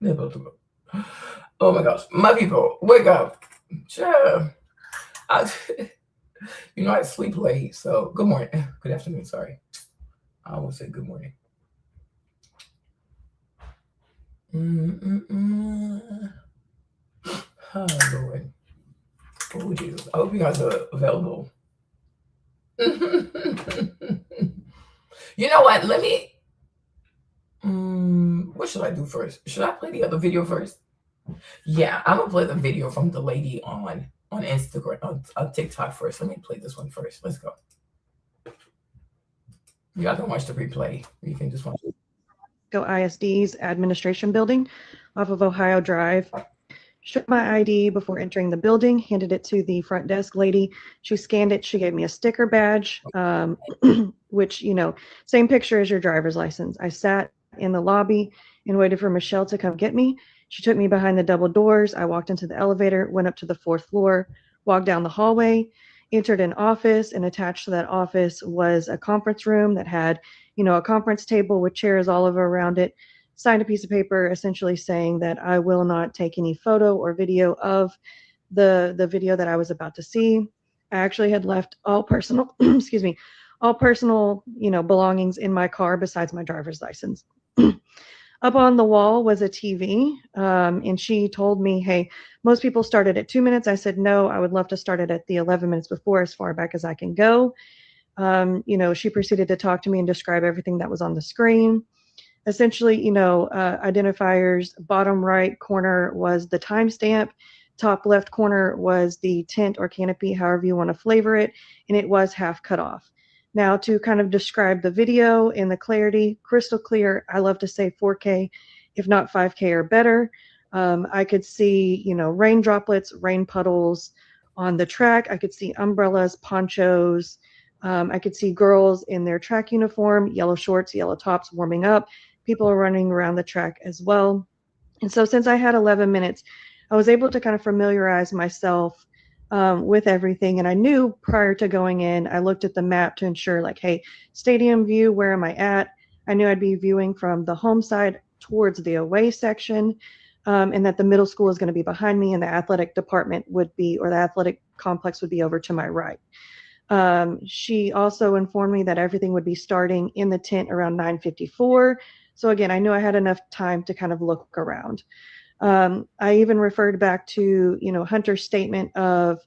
Nibble to go. Oh my gosh, my people, wake up. Sure. I, I sleep late, so good morning. Good afternoon, sorry. I almost said good morning. Mm-mm-mm. Oh, Lord. Oh, Jesus. I hope you guys are available. You know what? Let me. What should I do first? Should I play the other video first? Yeah, I'm gonna play the video from the lady on Instagram on TikTok first. Let me play this one first. Let's go. You guys can watch the replay. You can just watch it. Go ISD's administration building off of Ohio Drive. Showed my ID before entering the building, handed it to the front desk lady. She scanned it. She gave me a sticker badge, which, same picture as your driver's license. I sat in the lobby and waited for Michelle to come get me. She took me behind the double doors. I walked into the elevator, went up to the 4th floor, walked down the hallway, entered an office, and attached to that office was a conference room that had, a conference table with chairs all over around it. Signed a piece of paper essentially saying that I will not take any photo or video of the video that I was about to see. I actually had left all personal, excuse me, all personal, belongings in my car besides my driver's license. Up on the wall was a TV, and she told me, hey, most people started at 2 minutes. I said, no, I would love to start it at the 11 minutes before, as far back as I can go. She proceeded to talk to me and describe everything that was on the screen. Essentially, identifiers, bottom right corner was the timestamp, top left corner was the tent or canopy, however you want to flavor it, and it was half cut off. Now, to kind of describe the video and the clarity, crystal clear. I love to say 4K, if not 5K or better. I could see, rain droplets, rain puddles on the track. I could see umbrellas, ponchos. I could see girls in their track uniform, yellow shorts, yellow tops, warming up. People are running around the track as well. And so since I had 11 minutes, I was able to kind of familiarize myself with everything. And I knew prior to going in, I looked at the map to ensure, like, hey, stadium view, where am I at? I knew I'd be viewing from the home side towards the away section, and that the middle school is going to be behind me and the athletic department would be, or the athletic complex would be over to my right. She also informed me that everything would be starting in the tent around 9:54. So again, I knew I had enough time to kind of look around. I even referred back to, Hunter's statement of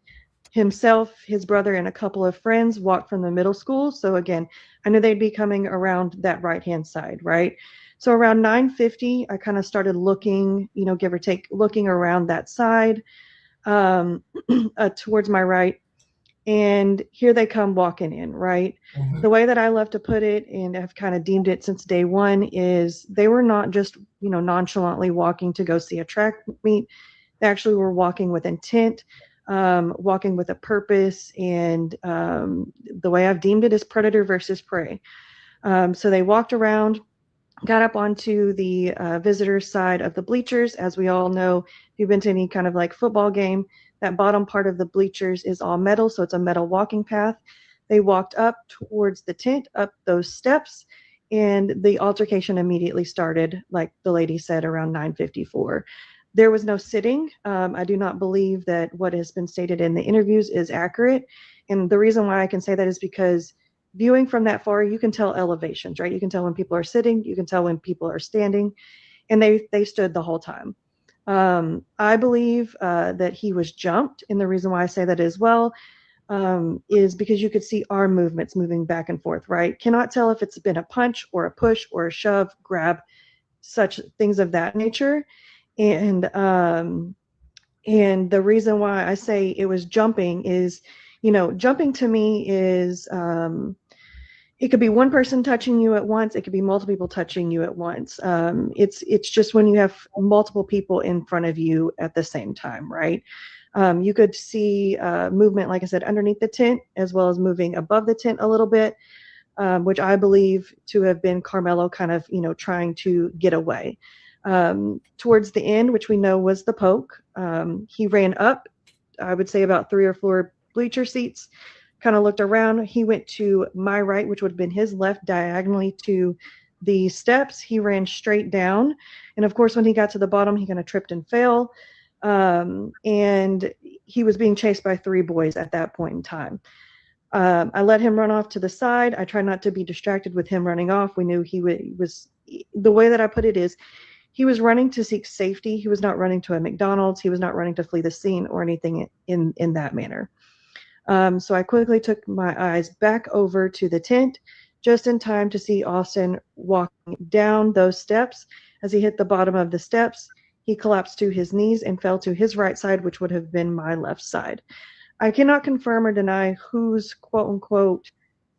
himself, his brother, and a couple of friends walked from the middle school. So again, I knew they'd be coming around that right-hand side, right? So around 9:50, I kind of started looking, give or take, looking around that side towards my right. And here they come walking in, right? Mm-hmm. The way that I love to put it, and have kind of deemed it since day one, is they were not just, nonchalantly walking to go see a track meet. They actually were walking with intent, walking with a purpose. And the way I've deemed it is predator versus prey. So they walked around, got up onto the visitors side of the bleachers. As we all know, if you've been to any kind of like football game, that bottom part of the bleachers is all metal, so it's a metal walking path. They walked up towards the tent, up those steps, and the altercation immediately started, like the lady said, around 9:54. There was no sitting. I do not believe that what has been stated in the interviews is accurate. And the reason why I can say that is because viewing from that far, you can tell elevations, right? You can tell when people are sitting, you can tell when people are standing, and they stood the whole time. I believe that he was jumped, and the reason why I say that as well is because you could see arm movements moving back and forth, right? Cannot tell if it's been a punch or a push or a shove, grab, such things of that nature. And the reason why I say it was jumping is, jumping to me is it could be one person touching you at once. It could be multiple people touching you at once. It's just when you have multiple people in front of you at the same time, right? You could see movement, like I said, underneath the tent, as well as moving above the tent a little bit, which I believe to have been Karmelo kind of, trying to get away. Towards the end, which we know was the poke, he ran up, I would say about 3 or 4 bleacher seats, kind of looked around. He went to my right, which would have been his left, diagonally to the steps, he ran straight down. And of course, when he got to the bottom, he kind of tripped and fell. And he was being chased by 3 boys at that point in time. I let him run off to the side. I tried not to be distracted with him running off. We knew he was, the way that I put it is, he was running to seek safety. He was not running to a McDonald's. He was not running to flee the scene or anything in that manner. So I quickly took my eyes back over to the tent just in time to see Austin walking down those steps. As he hit the bottom of the steps, he collapsed to his knees and fell to his right side, which would have been my left side. I cannot confirm or deny whose quote unquote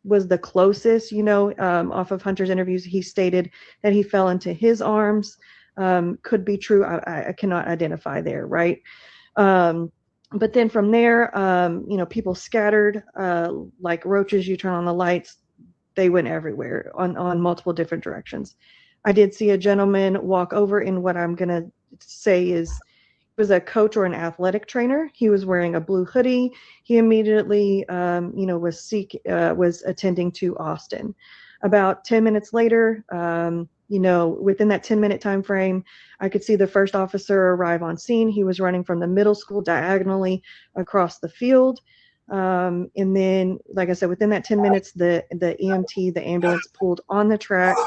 was the closest. Off of Hunter's interviews, he stated that he fell into his arms. Could be true. I cannot identify there, right? But then from there, people scattered like roaches. You turn on the lights, they went everywhere on multiple different directions. I did see a gentleman walk over in what I'm going to say was a coach or an athletic trainer. He was wearing a blue hoodie. He immediately, was attending to Austin. About 10 minutes later, within that 10-minute time frame, I could see the first officer arrive on scene. He was running from the middle school diagonally across the field. And then, like I said, within that 10 minutes, the EMT, the ambulance pulled on the track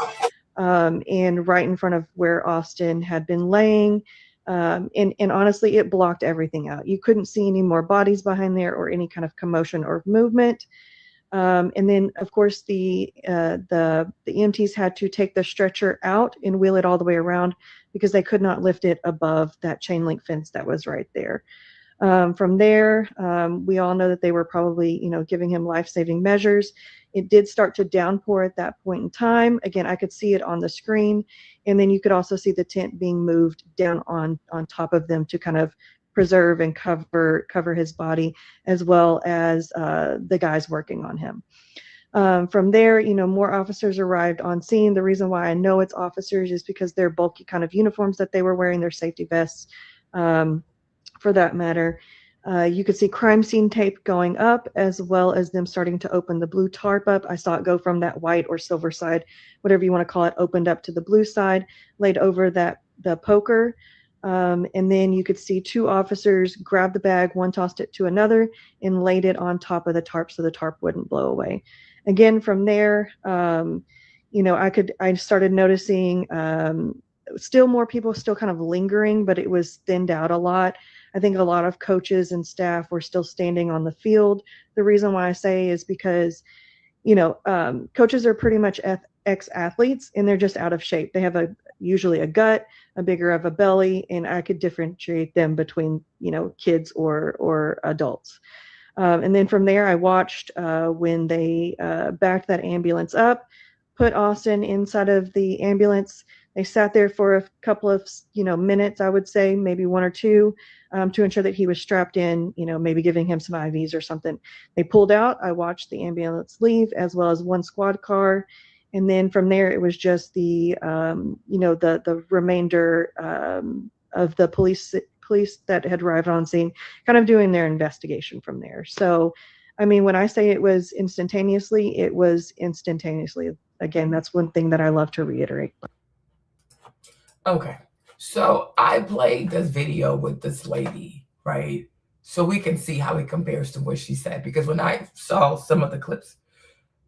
and right in front of where Austin had been laying. And honestly, it blocked everything out. You couldn't see any more bodies behind there or any kind of commotion or movement. And then, of course, the EMTs had to take the stretcher out and wheel it all the way around because they could not lift it above that chain link fence that was right there. From there, we all know that they were probably, giving him life-saving measures. It did start to downpour at that point in time. Again, I could see it on the screen. And then you could also see the tent being moved down on top of them to kind of preserve and cover his body, as well as the guys working on him. From there, more officers arrived on scene. The reason why I know it's officers is because their bulky kind of uniforms that they were wearing, their safety vests, for that matter. You could see crime scene tape going up, as well as them starting to open the blue tarp up. I saw it go from that white or silver side, whatever you want to call it, opened up to the blue side, laid over the poker. And then you could see 2 officers grab the bag, one tossed it to another and laid it on top of the tarp so the tarp wouldn't blow away. Again, from there, I started noticing still more people still kind of lingering, but it was thinned out a lot. I think a lot of coaches and staff were still standing on the field. The reason why I say is because, coaches are pretty much ex-athletes and they're just out of shape. They have usually a gut, a bigger of a belly, and I could differentiate them between, kids or adults. And then from there, I watched when they backed that ambulance up, put Austin inside of the ambulance. They sat there for a couple of, minutes, I would say, maybe 1 or 2, to ensure that he was strapped in, maybe giving him some IVs or something. They pulled out. I watched the ambulance leave, as well as 1 squad car. And then from there, it was just the remainder of the police that had arrived on scene, kind of doing their investigation from there. So, when I say it was instantaneously, it was instantaneously. Again, that's one thing that I love to reiterate. Okay. So I played this video with this lady, right? So we can see how it compares to what she said. Because when I saw some of the clips,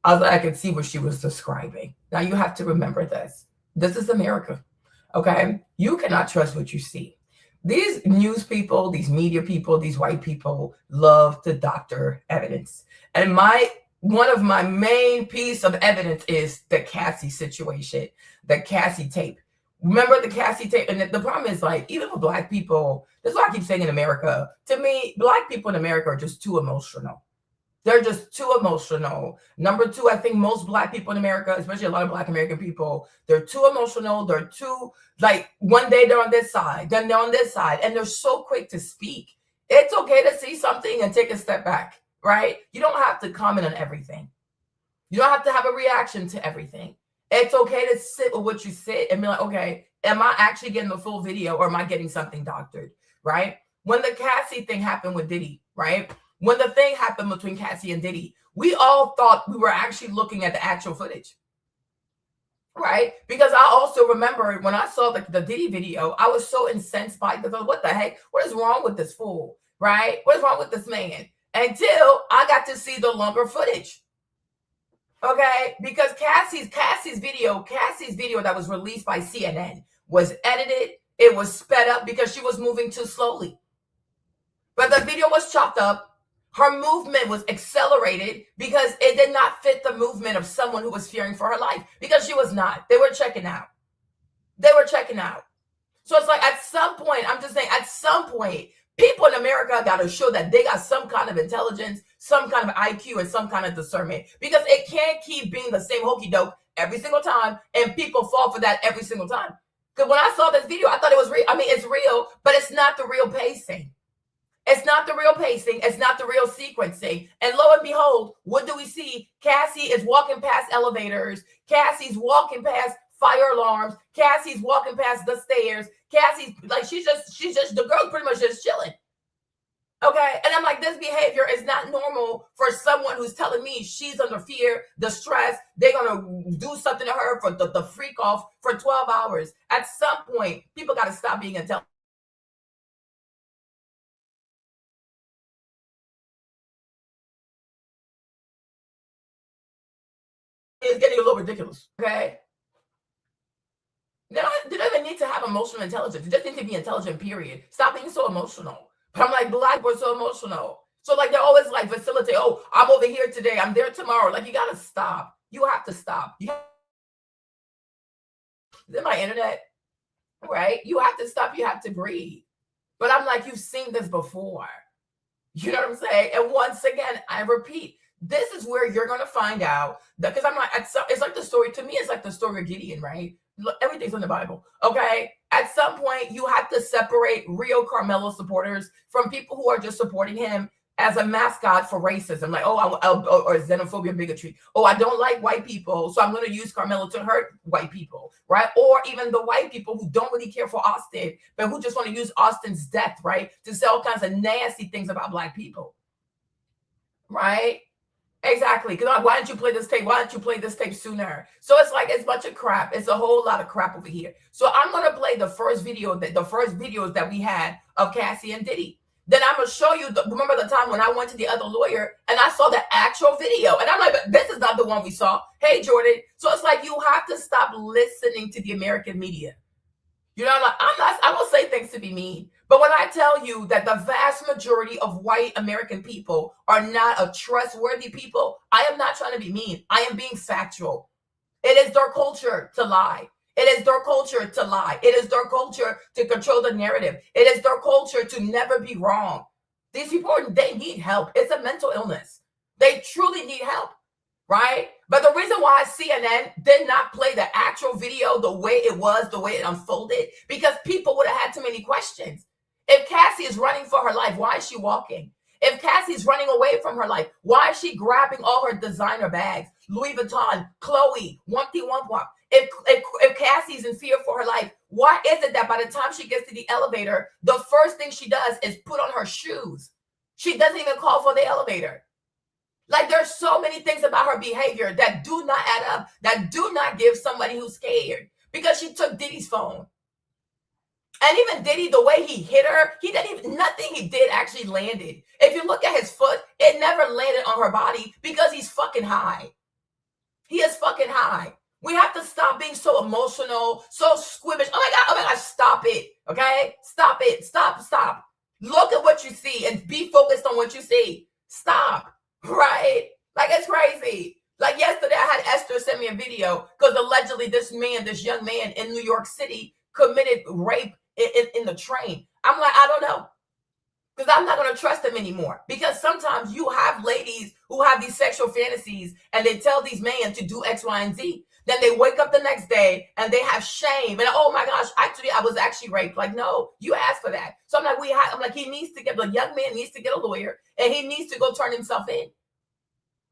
I could see what she was describing. Now you have to remember this. This is America. Okay? You cannot trust what you see. These news people, these media people, these white people love to doctor evidence. And one of my main piece of evidence is the Cassie situation, the Cassie tape. Remember the Cassie tape? And the problem is, like, even for Black people, that's why I keep saying in America, to me, Black people in America are just too emotional. They're just too emotional. Number 2, I think most Black people in America, especially a lot of Black American people, they're too emotional. They're too, like, one day they're on this side, then they're on this side, and they're so quick to speak. It's okay to see something and take a step back, right? You don't have to comment on everything. You don't have to have a reaction to everything. It's okay to sit with what you sit and be like, okay, am I actually getting the full video or am I getting something doctored, right? When the Cassie thing happened with Diddy, right? When the thing happened between Cassie and Diddy, we all thought we were actually looking at the actual footage. right? Because I also remember when I saw the Diddy video, I was so incensed by the what the heck? What is wrong with this fool, right? What is wrong with this man? Until I got to see the longer footage. Okay, because Cassie's video that was released by CNN was edited, it was sped up because she was moving too slowly. But the video was chopped up. Her movement was accelerated because it did not fit the movement of someone who was fearing for her life, because she was not. They were checking out. They were checking out. So it's like at some point, I'm just saying, at some point, people in America got to show that they got some kind of intelligence, some kind of IQ, and some kind of discernment, because it can't keep being the same hokey doke every single time, and people fall for that every single time. Because when I saw this video, I thought it was real. I mean, it's real, but it's not the real pacing. It's not the real pacing. It's not the real sequencing. And lo and behold, what do we see? Cassie is walking past elevators. Cassie's walking past fire alarms. Cassie's walking past the stairs. Cassie's like, she's just, the girl's pretty much just chilling. Okay. And I'm like, this behavior is not normal for someone who's telling me she's under fear, distress. They're going to do something to her for the freak off for 12 hours. At some point, people got to stop being intelligent. It's getting a little ridiculous. Okay. They don't even need to have emotional intelligence. They just need to be intelligent, period. Stop being so emotional. But I'm like, black people are so emotional. So like they're always like facilitate, oh, I'm over here today, I'm there tomorrow. Like, you gotta stop. You have to stop. Is it my internet? Right? You have to stop, you have to breathe. But I'm like, you've seen this before. You know what I'm saying? And once again, I repeat, this is where you're gonna find out that, because I'm like, it's like the story, to me, it's like the story of Gideon, right? Look, everything's in the Bible. Okay. At some point, you have to separate real Karmelo supporters from people who are just supporting him as a mascot for racism, like, or xenophobia, bigotry. Oh, I don't like white people, so I'm going to use Karmelo to hurt white people, right? Or even the white people who don't really care for Austin, but who just want to use Austin's death, right, to say all kinds of nasty things about black people, right? Exactly. Because why didn't you play this tape? Why didn't you play this tape sooner? So it's like, it's a bunch of crap. It's a whole lot of crap over here. So I'm going to play the first videos that we had of Cassie and Diddy. Then I'm going to show you, remember the time when I went to the other lawyer and I saw the actual video. And I'm like, but this is not the one we saw. Hey, Jordan. So it's like, you have to stop listening to the American media. You know, like, I will say things to be mean. But when I tell you that the vast majority of white American people are not a trustworthy people, I am not trying to be mean. I am being factual. It is their culture to lie. It is their culture to lie. It is their culture to control the narrative. It is their culture to never be wrong. These people, they need help. It's a mental illness. They truly need help, right? But the reason why CNN did not play the actual video the way it was, the way it unfolded, because people would have had too many questions. If Cassie is running for her life, why is she walking? If Cassie's running away from her life, why is she grabbing all her designer bags? Louis Vuitton, Chloe, Wumpty Wump Wump. If Cassie's in fear for her life, why is it that by the time she gets to the elevator, the first thing she does is put on her shoes? She doesn't even call for the elevator. Like, there's so many things about her behavior that do not add up, that do not give somebody who's scared, because she took Diddy's phone. And even Diddy, the way he hit her, nothing he did actually landed. If you look at his foot, it never landed on her body because he's fucking high. He is fucking high. We have to stop being so emotional, so squibbish. Oh my God, stop it. Okay? Stop it. Stop. Look at what you see and be focused on what you see. Stop. Right? Like, it's crazy. Like, yesterday I had Esther send me a video because allegedly this young man in New York City committed rape in the train. I'm like, I don't know. Because I'm not going to trust them anymore. Because sometimes you have ladies who have these sexual fantasies and they tell these men to do X, Y, and Z. Then they wake up the next day and they have shame. And, oh my gosh, actually, I was actually raped. Like, no, you asked for that. So I'm like, the young man needs to get a lawyer and he needs to go turn himself in.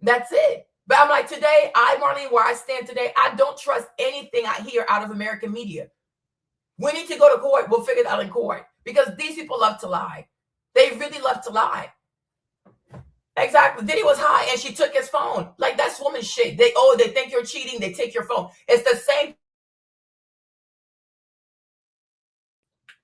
That's it. But I'm like, today, Marlene, where I stand today, I don't trust anything I hear out of American media. We need to go to court. We'll figure it out in court. Because these people love to lie. They really love to lie. Exactly. Diddy was high and she took his phone. Like, that's woman shit. They think you're cheating. They take your phone. It's the same.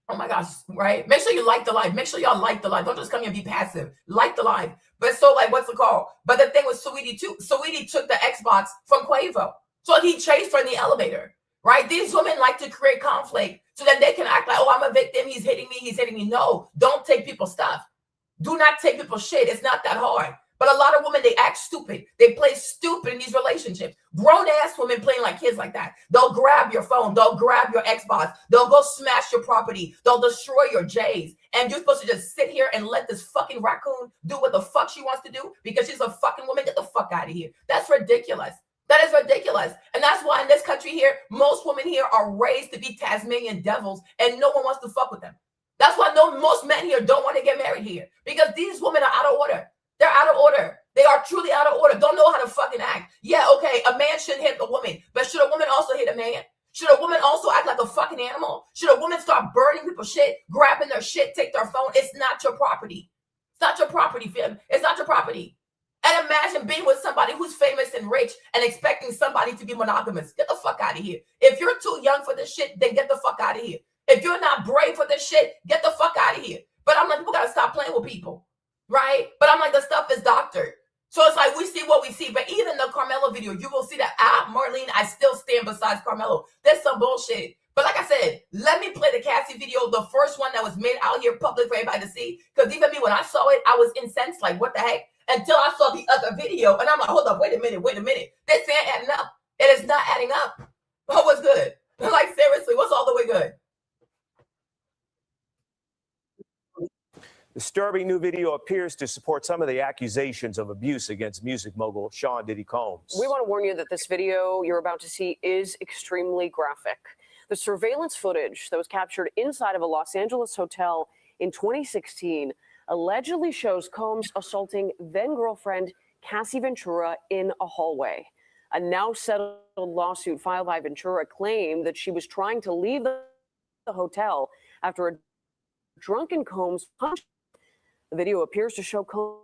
Oh my gosh, right? Make sure you like the live. Make sure y'all like the live. Don't just come here and be passive. Like the live. But so, like, what's it called? But the thing with Saweetie too, Saweetie took the Xbox from Quavo. So he chased her in the elevator, right? These women like to create conflict so that they can act like, oh, I'm a victim. He's hitting me. He's hitting me. No, don't take people's stuff. Do not take people's shit. It's not that hard. But a lot of women, they act stupid. They play stupid in these relationships. Grown-ass women playing like kids like that. They'll grab your phone. They'll grab your Xbox. They'll go smash your property. They'll destroy your J's. And you're supposed to just sit here and let this fucking raccoon do what the fuck she wants to do because she's a fucking woman. Get the fuck out of here. That's ridiculous. That is ridiculous. And that's why in this country here, most women here are raised to be Tasmanian devils and no one wants to fuck with them. That's why most men here don't want to get married here because these women are out of order. They're out of order. They are truly out of order. Don't know how to fucking act. Yeah, okay, a man shouldn't hit a woman, but should a woman also hit a man? Should a woman also act like a fucking animal? Should a woman start burning people's shit, grabbing their shit, take their phone? It's not your property. It's not your property, fam. It's not your property. And imagine being with somebody who's famous and rich and expecting somebody to be monogamous. Get the fuck out of here. If you're too young for this shit, then get the fuck out of here. If you're not brave for this shit, get the fuck out of here. But I'm like, people gotta stop playing with people, right? But I'm like, the stuff is doctored. So it's like we see what we see. But even the Karmelo video, you will see that, Marlene, I still stand beside Karmelo. There's some bullshit. But like I said, let me play the Cassie video, the first one that was made out here public for everybody to see. Because even me, when I saw it, I was incensed, like, what the heck? Until I saw the other video, and I'm like, hold up, wait a minute. This ain't adding up. It is not adding up. But what's good? Like, seriously, what's all the way good? Disturbing new video appears to support some of the accusations of abuse against music mogul Sean Diddy Combs. We want to warn you that this video you're about to see is extremely graphic. The surveillance footage that was captured inside of a Los Angeles hotel in 2016 allegedly shows Combs assaulting then-girlfriend Cassie Ventura in a hallway. A now settled lawsuit filed by Ventura claimed that she was trying to leave the hotel after a drunken Combs punched. The video appears to show Combs.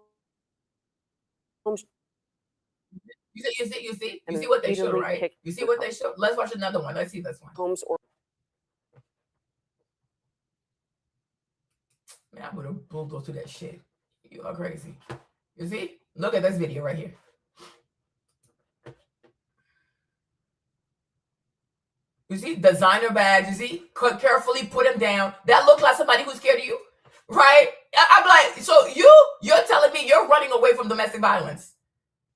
You see what they showed, right? You see what they showed? Let's watch another one. Let's see this one. Combs or Man, I would have bulldozed through that shit. You are crazy. You see? Look at this video right here. You see? Designer bags. You see? Carefully put them down. That look like somebody who's scared of you, right? I'm like, so you're telling me you're running away from domestic violence.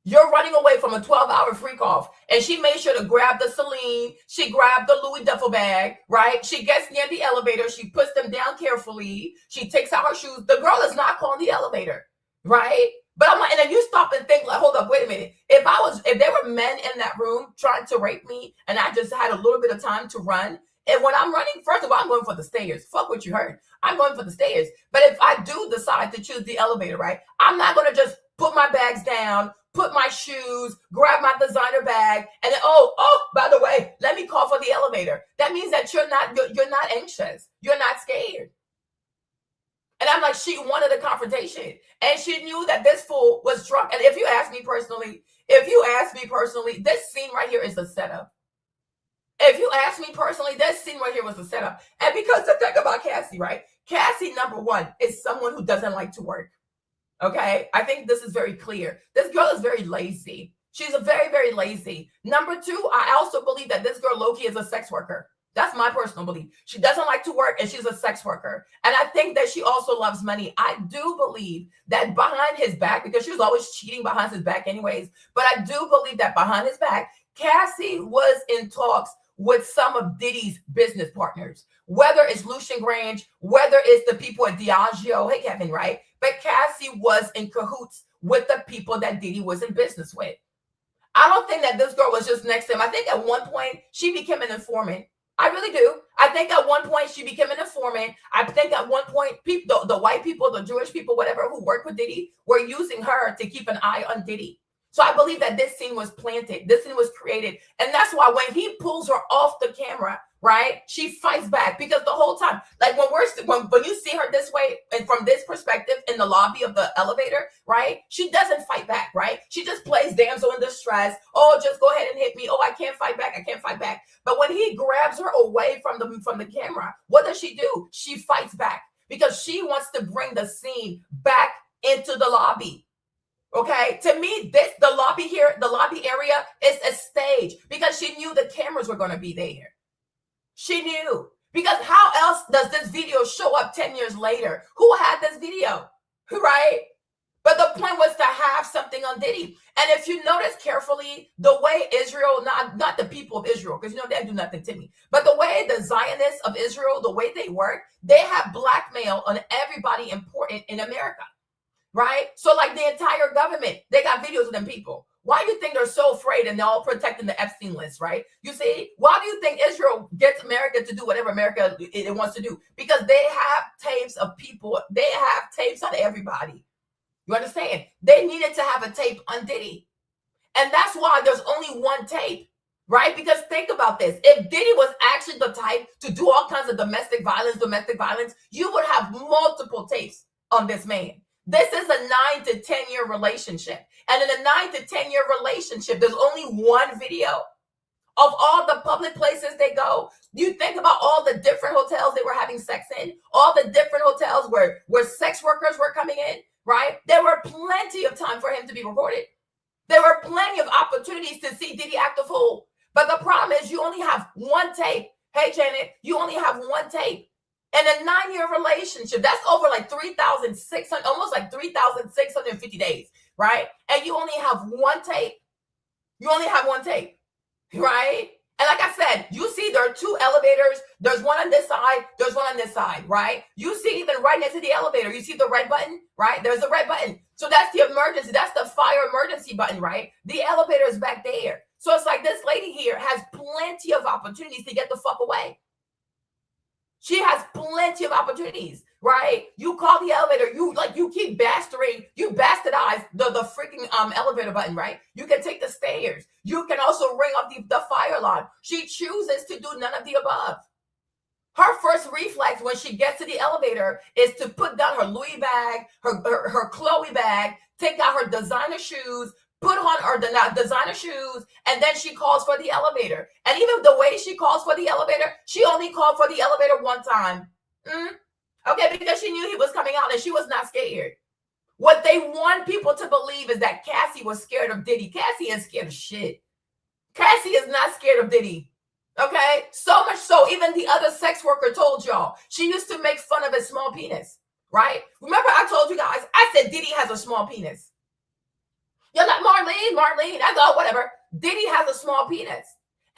You're running away from a 12-hour freak off. And she made sure to grab the Celine. She grabbed the Louis duffel bag, right? She gets near the elevator. She puts them down carefully. She takes out her shoes. The girl is not calling the elevator, right? But I'm like, and then you stop and think, like, hold up, wait a minute. If there were men in that room trying to rape me and I just had a little bit of time to run, and when I'm running, first of all, I'm going for the stairs. Fuck what you heard. I'm going for the stairs. But if I do decide to choose the elevator, right, I'm not going to just put my bags down, put my shoes, grab my designer bag, and then, by the way, let me call for the elevator. That means that you're not anxious. You're not scared. And I'm like, she wanted a confrontation. And she knew that this fool was drunk. And if you ask me personally, this scene right here is the setup. If you ask me personally, this scene right here was the setup. And because the thing about Cassie, right? Cassie, number one, is someone who doesn't like to work. Okay? I think this is very clear. This girl is very lazy. She's very, very lazy. Number two, I also believe that this girl, Loki, is a sex worker. That's my personal belief. She doesn't like to work and she's a sex worker. And I think that she also loves money. I do believe that behind his back, because she was always cheating behind his back anyways, but I do believe that behind his back, Cassie was in talks with some of Diddy's business partners, whether it's Lucian Grange, whether it's the people at Diageo. Hey, Kevin, right? But Cassie was in cahoots with the people that Diddy was in business with. I don't think that this girl was just next to him. I think at one point she became an informant. I really do. I think at one point she became an informant. I think at one point the white people, the Jewish people, whatever, who worked with Diddy were using her to keep an eye on Diddy. So I believe that this scene was planted. This scene was created. And that's why when he pulls her off the camera, right? She fights back because the whole time, like when you see her this way and from this perspective in the lobby of the elevator, right? She doesn't fight back, right? She just plays damsel in distress. Oh, just go ahead and hit me. Oh, I can't fight back. I can't fight back. But when he grabs her away from the camera, what does she do? She fights back because she wants to bring the scene back into the lobby. Okay, to me, the lobby area is a stage because she knew the cameras were going to be there. She knew, because how else does this video show up 10 years later? Who had this video, right? But the point was to have something on Diddy. And if you notice carefully, the way Israel, not the people of Israel, because they do nothing to me, but the way the Zionists of Israel, the way they work, they have blackmail on everybody important in America. Right? So like the entire government, they got videos of them people. Why do you think they're so afraid and they're all protecting the Epstein list, right? You see, why do you think Israel gets America to do whatever America it wants to do? Because they have tapes of people. They have tapes on everybody. You understand? They needed to have a tape on Diddy. And that's why there's only one tape, right? Because think about this. If Diddy was actually the type to do all kinds of domestic violence, you would have multiple tapes on this man. This is a 9 to 10 year relationship. And in a 9 to 10 year relationship, there's only one video of all the public places they go. You think about all the different hotels they were having sex in, all the different hotels where sex workers were coming in, right? There were plenty of time for him to be recorded. There were plenty of opportunities to see Diddy act a fool. But the problem is you only have one tape. Hey, Janet, you only have one tape. And a 9-year relationship, that's over like 3,600, almost like 3,650 days, right? And you only have one tape. You only have one tape, right? And like I said, you see there are two elevators. There's one on this side. There's one on this side, right? You see even right next to the elevator, you see the red button, right? There's a red button. So that's the emergency. That's the fire emergency button, right? The elevator is back there. So it's like this lady here has plenty of opportunities to get the fuck away. She has plenty of opportunities, right? You call the elevator, you keep you bastardize the freaking elevator button, right? You can take the stairs. You can also ring up the fire alarm. She chooses to do none of the above. Her first reflex when she gets to the elevator is to put down her Louis bag, her Chloe bag, take out her designer shoes, put on her designer shoes, and then she calls for the elevator. And even the way she calls for the elevator, she only called for the elevator one time. Okay, because she knew he was coming out and she was not scared. What they want people to believe is that Cassie was scared of Diddy. Cassie ain't scared of shit. Cassie is not scared of Diddy. Okay? So much so, even the other sex worker told y'all, she used to make fun of his small penis, right? Remember I told you guys, I said Diddy has a small penis. You're like, Marlene, I go, whatever. Diddy has a small penis.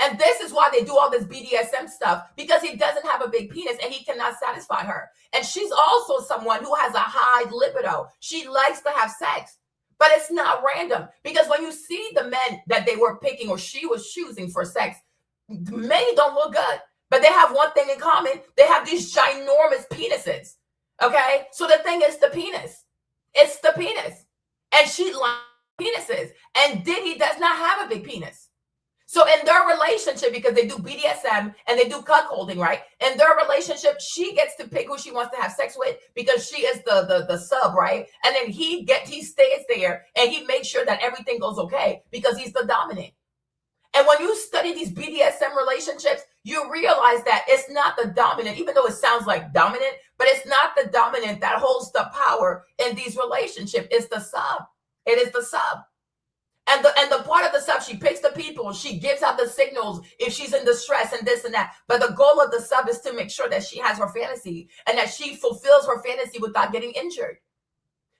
And this is why they do all this BDSM stuff, because he doesn't have a big penis and he cannot satisfy her. And she's also someone who has a high libido. She likes to have sex, but it's not random, because when you see the men that they were picking or she was choosing for sex, many don't look good, but they have one thing in common. They have these ginormous penises. Okay. So the thing is the penis. It's the penis. And she likes penises, and Diddy does not have a big penis. So in their relationship, because they do BDSM and they do cuckolding, right? In their relationship, she gets to pick who she wants to have sex with because she is the sub, right? And then he stays there and he makes sure that everything goes okay because he's the dominant. And when you study these BDSM relationships, you realize that it's not the dominant, even though it sounds like dominant, but it's not the dominant that holds the power in these relationships. It's the sub. It is the sub. And the part of the sub, she picks the people, she gives out the signals if she's in distress and this and that. But the goal of the sub is to make sure that she has her fantasy and that she fulfills her fantasy without getting injured.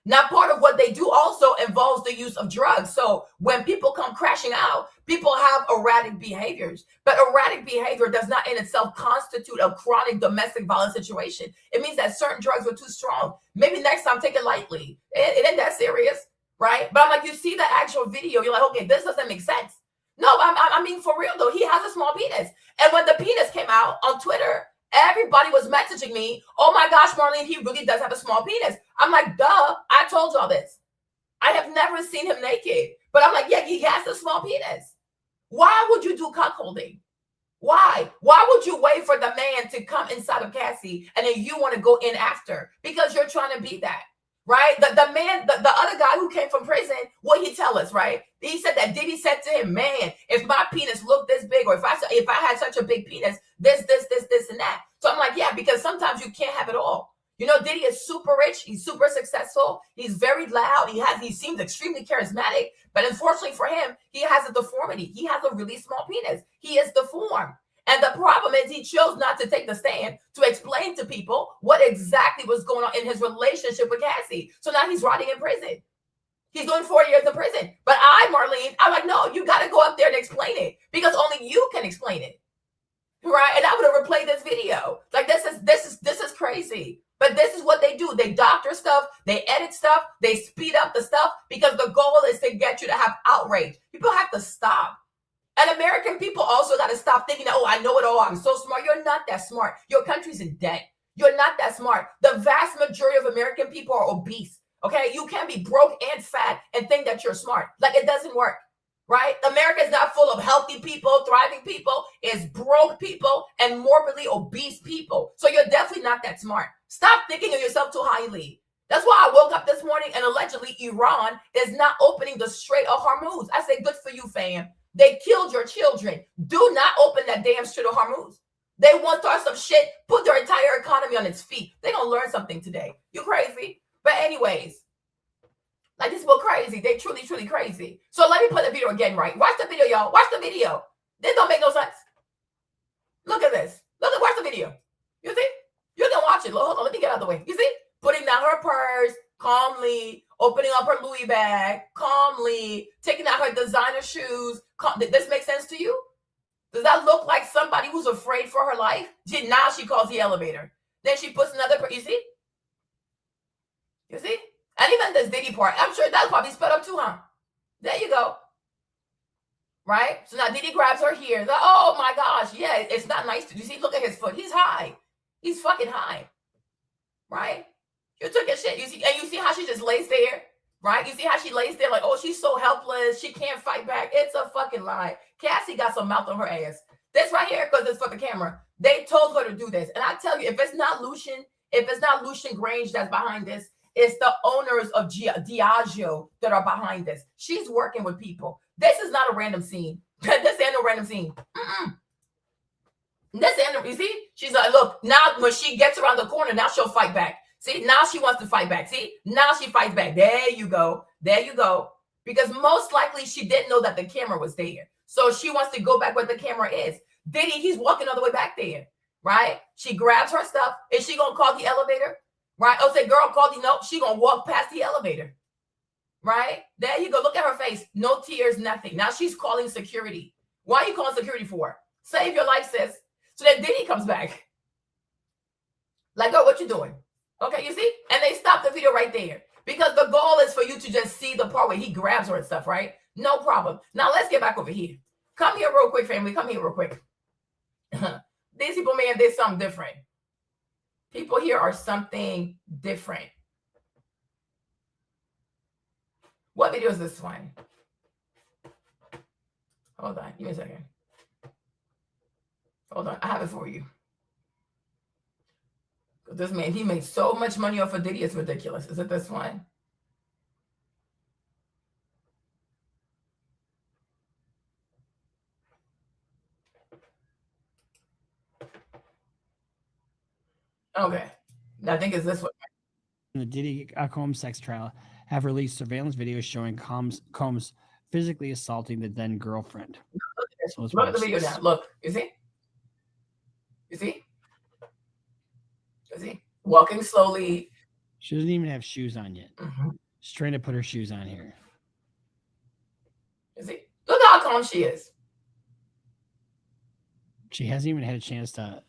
Now, part of what they do also involves the use of drugs. So when people come crashing out, people have erratic behaviors. But erratic behavior does not in itself constitute a chronic domestic violence situation. It means that certain drugs were too strong. Maybe next time, take it lightly. It ain't that serious. Right? But I'm like, you see the actual video, you're like, okay, this doesn't make sense. No, I mean, for real though, he has a small penis. And when the penis came out on Twitter, everybody was messaging me, oh my gosh, Marlene, he really does have a small penis. I'm like, duh, I told y'all this. I have never seen him naked. But I'm like, yeah, he has a small penis. Why would you do cuckolding? Why? Why would you wait for the man to come inside of Cassie and then you want to go in after? Because you're trying to be that, right? The man, the other guy who came from prison, what he tell us, right? He said that Diddy said to him, man, if my penis looked this big, or if I had such a big penis, this, and that. So I'm like, yeah, because sometimes you can't have it all. You know, Diddy is super rich. He's super successful. He's very loud. He seems extremely charismatic. But unfortunately for him, he has a deformity. He has a really small penis. He is deformed. And the problem is he chose not to take the stand to explain to people what exactly was going on in his relationship with Cassie. So now he's rotting in prison. He's doing 4 years in prison. But Marlene, I'm like, no, you got to go up there and explain it because only you can explain it. Right? And I would have replayed this video. Like, this is crazy. But this is what they do. They doctor stuff. They edit stuff. They speed up the stuff because the goal is to get you to have outrage. People have to stop. And American people also got to stop thinking that, oh, I know it all. I'm so smart. You're not that smart. Your country's in debt. You're not that smart. The vast majority of American people are obese. Okay? You can be broke and fat and think that you're smart. Like, it doesn't work. Right? America is not full of healthy people, thriving people. It's broke people and morbidly obese people. So you're definitely not that smart. Stop thinking of yourself too highly. That's why I woke up this morning and allegedly Iran is not opening the Strait of Hormuz. I say, good for you, fam. They killed your children. Do not open that damn Strait of Hormuz. They want to start some shit, put their entire economy on its feet. They're going to learn something today. You crazy? But anyways, like, these people crazy. They truly, truly crazy. So let me put the video again, right? Watch the video, y'all. Watch the video. This don't make no sense. Look at this. Watch the video. You see? You can watch it. Hold on, let me get out of the way. You see? Putting down her purse calmly, opening up her Louis bag calmly, taking out her designer shoes. Does this make sense to you? Does that look like somebody who's afraid for her life? Now she calls the elevator. Then she puts another purse. You see? You see? And even this Diddy part, I'm sure that's probably sped up too, huh? There you go. Right? So now Diddy grabs her here. Like, oh my gosh, yeah, it's not nice. You see, look at his foot. He's high. He's fucking high. Right? You took a shit. You see how she just lays there? Right? You see how she lays there like, oh, she's so helpless. She can't fight back. It's a fucking lie. Cassie got some mouth on her ass. This right here, because it's for the camera. They told her to do this. And I tell you, if it's not Lucian Grange that's behind this, it's the owners of Diageo that are behind this. She's working with people. This is not a random scene. This ain't no random scene. This ain't, you see? She's like, look, now when she gets around the corner, now she'll fight back. See, now she wants to fight back. See, now she fights back. There you go. There you go. Because most likely she didn't know that the camera was there. So she wants to go back where the camera is. Diddy, he's walking all the way back there, right? She grabs her stuff. Is she going to call the elevator? Right? Oh, say, girl, call the no. She gonna walk past the elevator. Right? There you go. Look at her face. No tears, nothing. Now she's calling security. Why are you calling security for? Save your life, sis. So then Diddy comes back. Like, girl, what you doing? Okay, you see? And they stop the video right there. Because the goal is for you to just see the part where he grabs her and stuff, right? No problem. Now let's get back over here. Come here real quick, family. Come here real quick. These people, man, there's something different. People here are something different. What video is this one? Hold on. Give me a second. Hold on. I have it for you. This man, he made so much money off of Diddy. It's ridiculous. Is it this one? Okay. I think it's this one. The Diddy Combs sex trial have released surveillance videos showing Combs physically assaulting the then girlfriend. So look at the video now. Look, you see? You see? You see? Walking slowly. She doesn't even have shoes on yet. She's trying to put her shoes on here. You see? Look how calm she is. She hasn't even had a chance to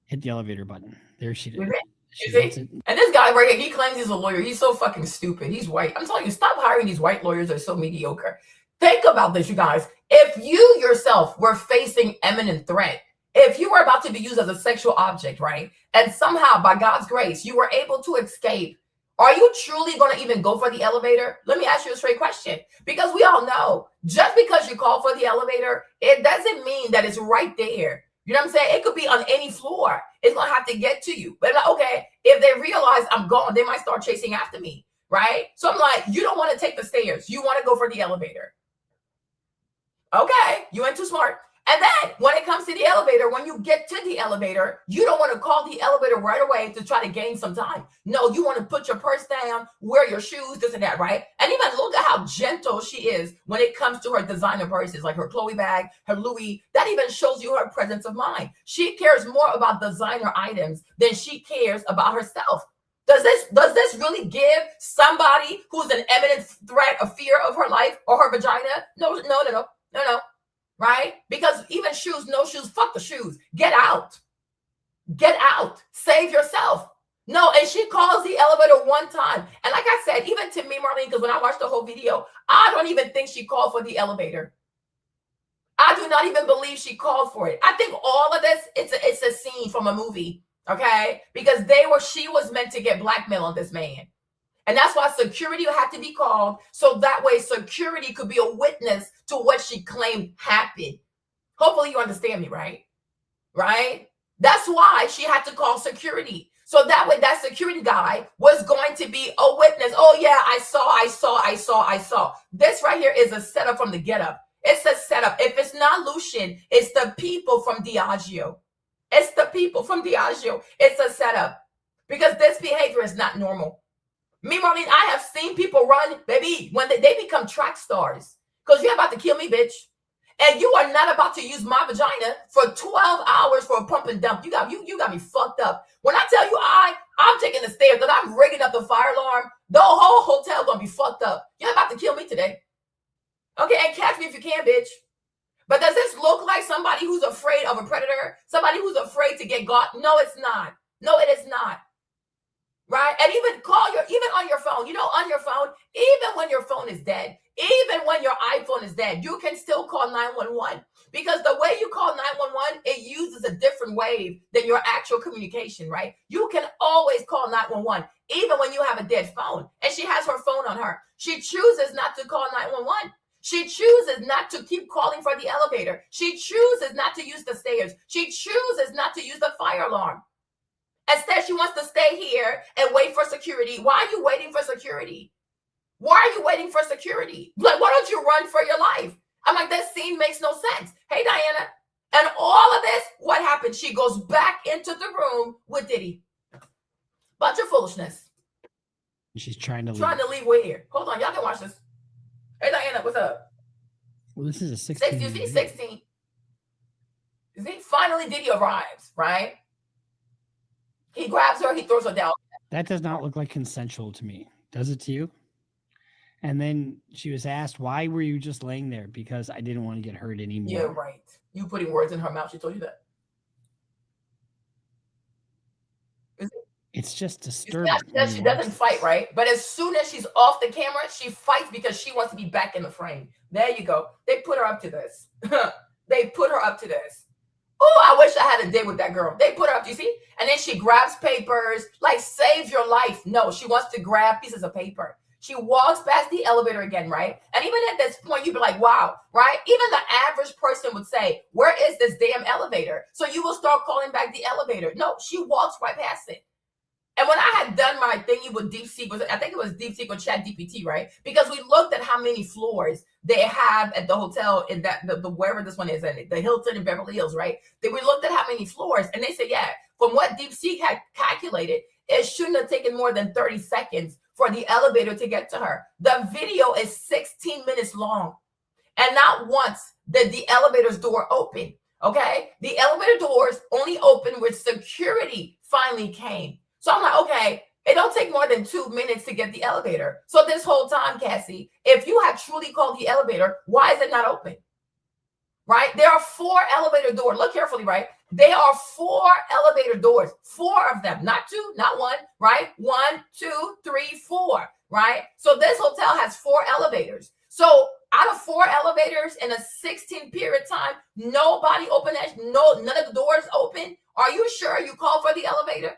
hit the elevator button. There she did. You see? And this guy right here, he claims he's a lawyer. He's so fucking stupid. He's white. I'm telling you, stop hiring these white lawyers that are so mediocre. Think about this, you guys. If you yourself were facing imminent threat, if you were about to be used as a sexual object, right? And somehow, by God's grace, you were able to escape, Are you truly going to even go for the elevator? Let me ask you a straight question. Because we all know, just because you call for the elevator, it doesn't mean that it's right there. You know what I'm saying? It could be on any floor. It's going to have to get to you. But like, okay, if they realize I'm gone, they might start chasing after me, right? So I'm like, you don't want to take the stairs. You want to go for the elevator. Okay, you ain't too smart. And then when it comes to the elevator, when you get to the elevator, you don't want to call the elevator right away to try to gain some time. No, you want to put your purse down, wear your shoes, this and that, right? And even look at how gentle she is when it comes to her designer purses, like her Chloe bag, her Louis. That even shows you her presence of mind. She cares more about designer items than she cares about herself. Does this really give somebody who's an imminent threat a fear of her life or her vagina? No. Right? Because even shoes, no shoes, fuck the shoes. Get out. Get out. Save yourself. No, and she calls the elevator one time. And like I said, even to me, Marlene, because when I watched the whole video, I don't even think she called for the elevator. I do not even believe she called for it. I think all of this, it's a scene from a movie, okay? Because she was meant to get blackmail on this man. And that's why security had to be called, so that way security could be a witness to what she claimed happened. Hopefully you understand me, right? Right? That's why she had to call security. So that way that security guy was going to be a witness. Oh yeah, I saw. This right here is a setup from the Get Up. It's a setup. If it's not Lucian, it's the people from Diageo. It's the people from Diageo. It's a setup. Because this behavior is not normal. Me, Marlene, I have seen people run, baby, when they become track stars. Because you're about to kill me, bitch. And you are not about to use my vagina for 12 hours for a pump and dump. You got me fucked up. When I tell you I'm taking the stairs, that I'm rigging up the fire alarm, the whole hotel gonna be fucked up. You're about to kill me today. Okay, and catch me if you can, bitch. But does this look like somebody who's afraid of a predator? Somebody who's afraid to get got? No, it's not. No, it is not. Right? And even on your phone, on your phone, even when your phone is dead, even when your iPhone is dead, you can still call 911 because the way you call 911, it uses a different wave than your actual communication, right? You can always call 911, even when you have a dead phone. And she has her phone on her. She chooses not to call 911. She chooses not to keep calling for the elevator. She chooses not to use the stairs. She chooses not to use the fire alarm. Instead, she wants to stay here and wait for security. Why are you waiting for security? Why are you waiting for security? Like, why don't you run for your life? I'm like, this scene makes no sense. Hey, Diana. And all of this, what happened? She goes back into the room with Diddy. Bunch of foolishness. She's trying to leave. Trying to leave. We're here. Hold on. Y'all can watch this. Hey, Diana, what's up? Well, this is a 16. You see 16. See, finally Diddy arrives, right? He grabs her, he throws her down. That does not look like consensual to me. Does it to you? And then she was asked, why were you just laying there? Because I didn't want to get hurt anymore. Yeah, right. You putting words in her mouth. She told you that. It's just disturbing. She doesn't fight, right? But as soon as she's off the camera, she fights because she wants to be back in the frame. There you go. They put her up to this. They put her up to this. Oh, I wish I had a date with that girl. They put her up, you see? And then she grabs papers, like, save your life. No, she wants to grab pieces of paper. She walks past the elevator again, right? And even at this point, you'd be like, wow, right? Even the average person would say, where is this damn elevator? So you will start calling back the elevator. No, she walks right past it. And when I had done my thingy with DeepSeek, I think it was DeepSeek or ChatGPT, right? Because we looked at how many floors they have at the hotel in that the wherever this one is, the Hilton in Beverly Hills, right? Then we looked at how many floors, and they said, yeah, from what DeepSeek had calculated, it shouldn't have taken more than 30 seconds for the elevator to get to her. The video is 16 minutes long, and not once did the elevator's door open. Okay, the elevator doors only opened when security finally came. So I'm like, okay, it don't take more than 2 minutes to get the elevator. So this whole time, Cassie, if you had truly called the elevator, why is it not open? Right? There are 4 elevator doors. Look carefully, right? There are 4 elevator doors, 4 of them, not 2, not 1, right? 1, 2, 3, 4, right? So this hotel has 4 elevators. So out of 4 elevators in a 16 period time, nobody opened that. No, none of the doors open. Are you sure you called for the elevator?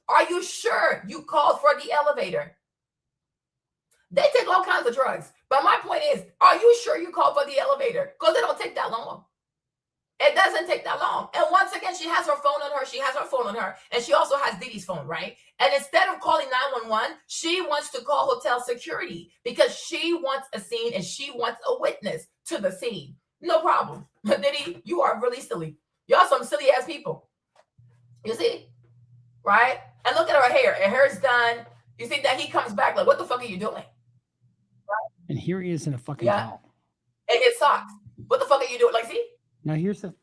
Are you sure you called for the elevator? They take all kinds of drugs. But my point is, are you sure you called for the elevator? Because it don't take that long. It doesn't take that long. And once again, she has her phone on her. She has her phone on her. And she also has Diddy's phone, right? And instead of calling 911, she wants to call hotel security because she wants a scene and she wants a witness to the scene. No problem. Diddy, you are really silly. Y'all some silly ass people. You see? Right? And look at her hair. Her hair's done. You see that he comes back like, what the fuck are you doing? And here he is in a fucking Yeah. towel. And his socks. What the fuck are you doing? Like, see? Now here's the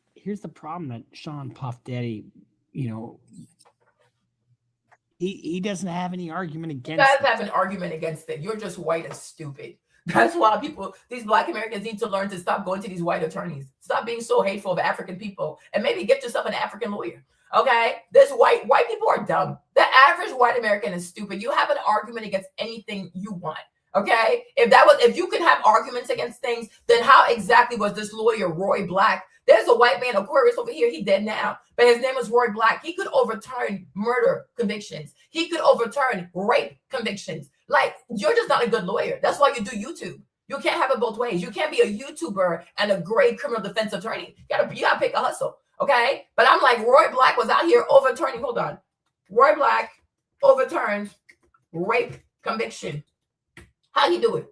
problem that Sean Puff Daddy, he doesn't have any argument You against guys it. have an argument against it. You're just white and stupid. That's why these Black Americans need to learn to stop going to these white attorneys. Stop being so hateful of African people and maybe get yourself an African lawyer. Okay? This white people are dumb. The average white American is stupid. You have an argument against anything you want. Okay? If you could have arguments against things, then how exactly was this lawyer Roy Black? There's a white man, Aquarius over here. He dead now, but his name is Roy Black. He could overturn murder convictions. He could overturn rape convictions. Like, you're just not a good lawyer. That's why you do YouTube. You can't have it both ways. You can't be a YouTuber and a great criminal defense attorney. You gotta pick a hustle. Okay? But I'm like, Roy Black was out here overturning. Hold on. Roy Black overturned rape conviction. How'd he do it?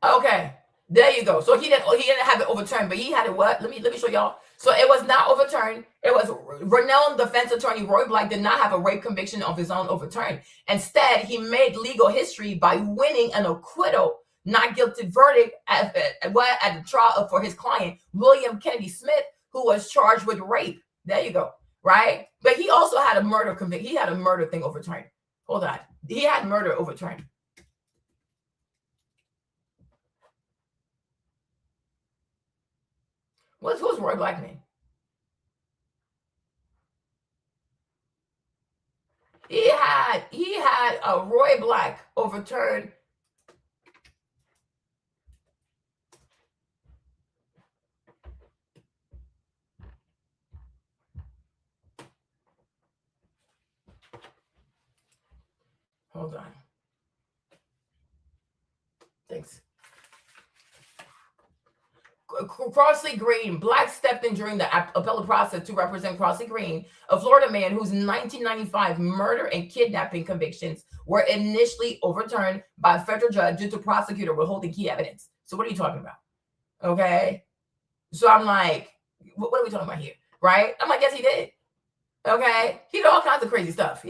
Okay, there you go. So he didn't have it overturned, but he had it what? Let me show y'all. So it was not overturned. It was renowned defense attorney Roy Black did not have a rape conviction of his own overturned. Instead, he made legal history by winning an acquittal, not guilty verdict at the trial for his client, William Kennedy Smith, who was charged with rape. There you go. Right? But he also had a murder conviction. He had a murder thing overturned. Hold on. He had murder overturned. Who's Roy Black name? He had a Roy Black overturned. Hold on. Thanks. Crossley Green, Black stepped in during the appellate process to represent Crossley Green, a Florida man whose 1995 murder and kidnapping convictions were initially overturned by a federal judge due to prosecutor withholding key evidence. So what are you talking about? Okay. So I'm like, what are we talking about here? Right? I'm like, yes, he did. Okay. He did all kinds of crazy stuff.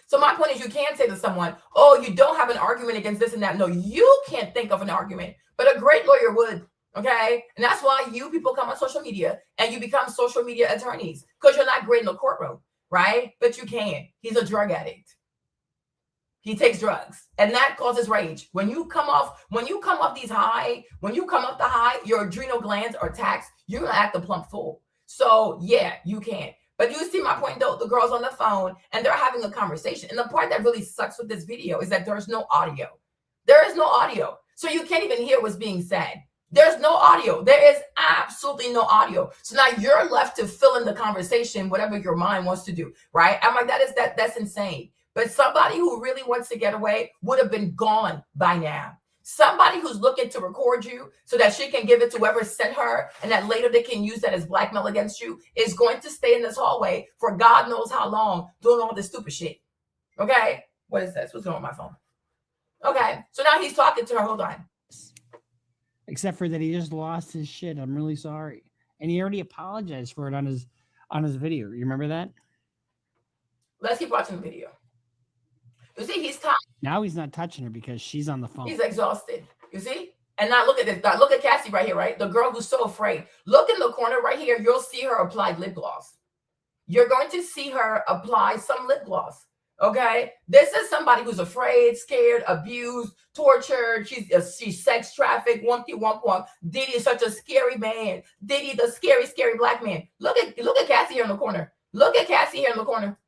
So my point is, you can't say to someone, oh, you don't have an argument against this and that. No, you can't think of an argument, but a great lawyer would. Okay. And that's why you people come on social media and you become social media attorneys, because you're not great in the courtroom, right? But you can. He's a drug addict. He takes drugs, and that causes rage. When you come off the high, your adrenal glands are taxed. You're gonna act a plump fool. So yeah, you can. But you see my point though, the girl's on the phone and they're having a conversation. And the part that really sucks with this video is that there's no audio. There is no audio. So you can't even hear what's being said. There's no audio. There is absolutely no audio. So now you're left to fill in the conversation, whatever your mind wants to do, right? I'm like, that's insane. But somebody who really wants to get away would have been gone by now. Somebody who's looking to record you so that she can give it to whoever sent her and that later they can use that as blackmail against you is going to stay in this hallway for God knows how long doing all this stupid shit. Okay? What is this? What's going on with my phone? Okay. So now he's talking to her. Hold on. Except for that he just lost his shit. I'm really sorry. And he already apologized for it on his video. You remember that? Let's keep watching the video. You see, he's tired. Now he's not touching her because she's on the phone. He's exhausted. You see? And now look at this. Now look at Cassie right here, right? The girl who's so afraid. Look in the corner right here. You'll see her apply lip gloss. You're going to see her apply some lip gloss. Okay? This is somebody who's afraid, scared, abused, tortured. She's sex trafficked, wumpty wump wump. Diddy is such a scary man. Diddy, the scary, scary black man. Look at Cassie here in the corner. Look at Cassie here in the corner.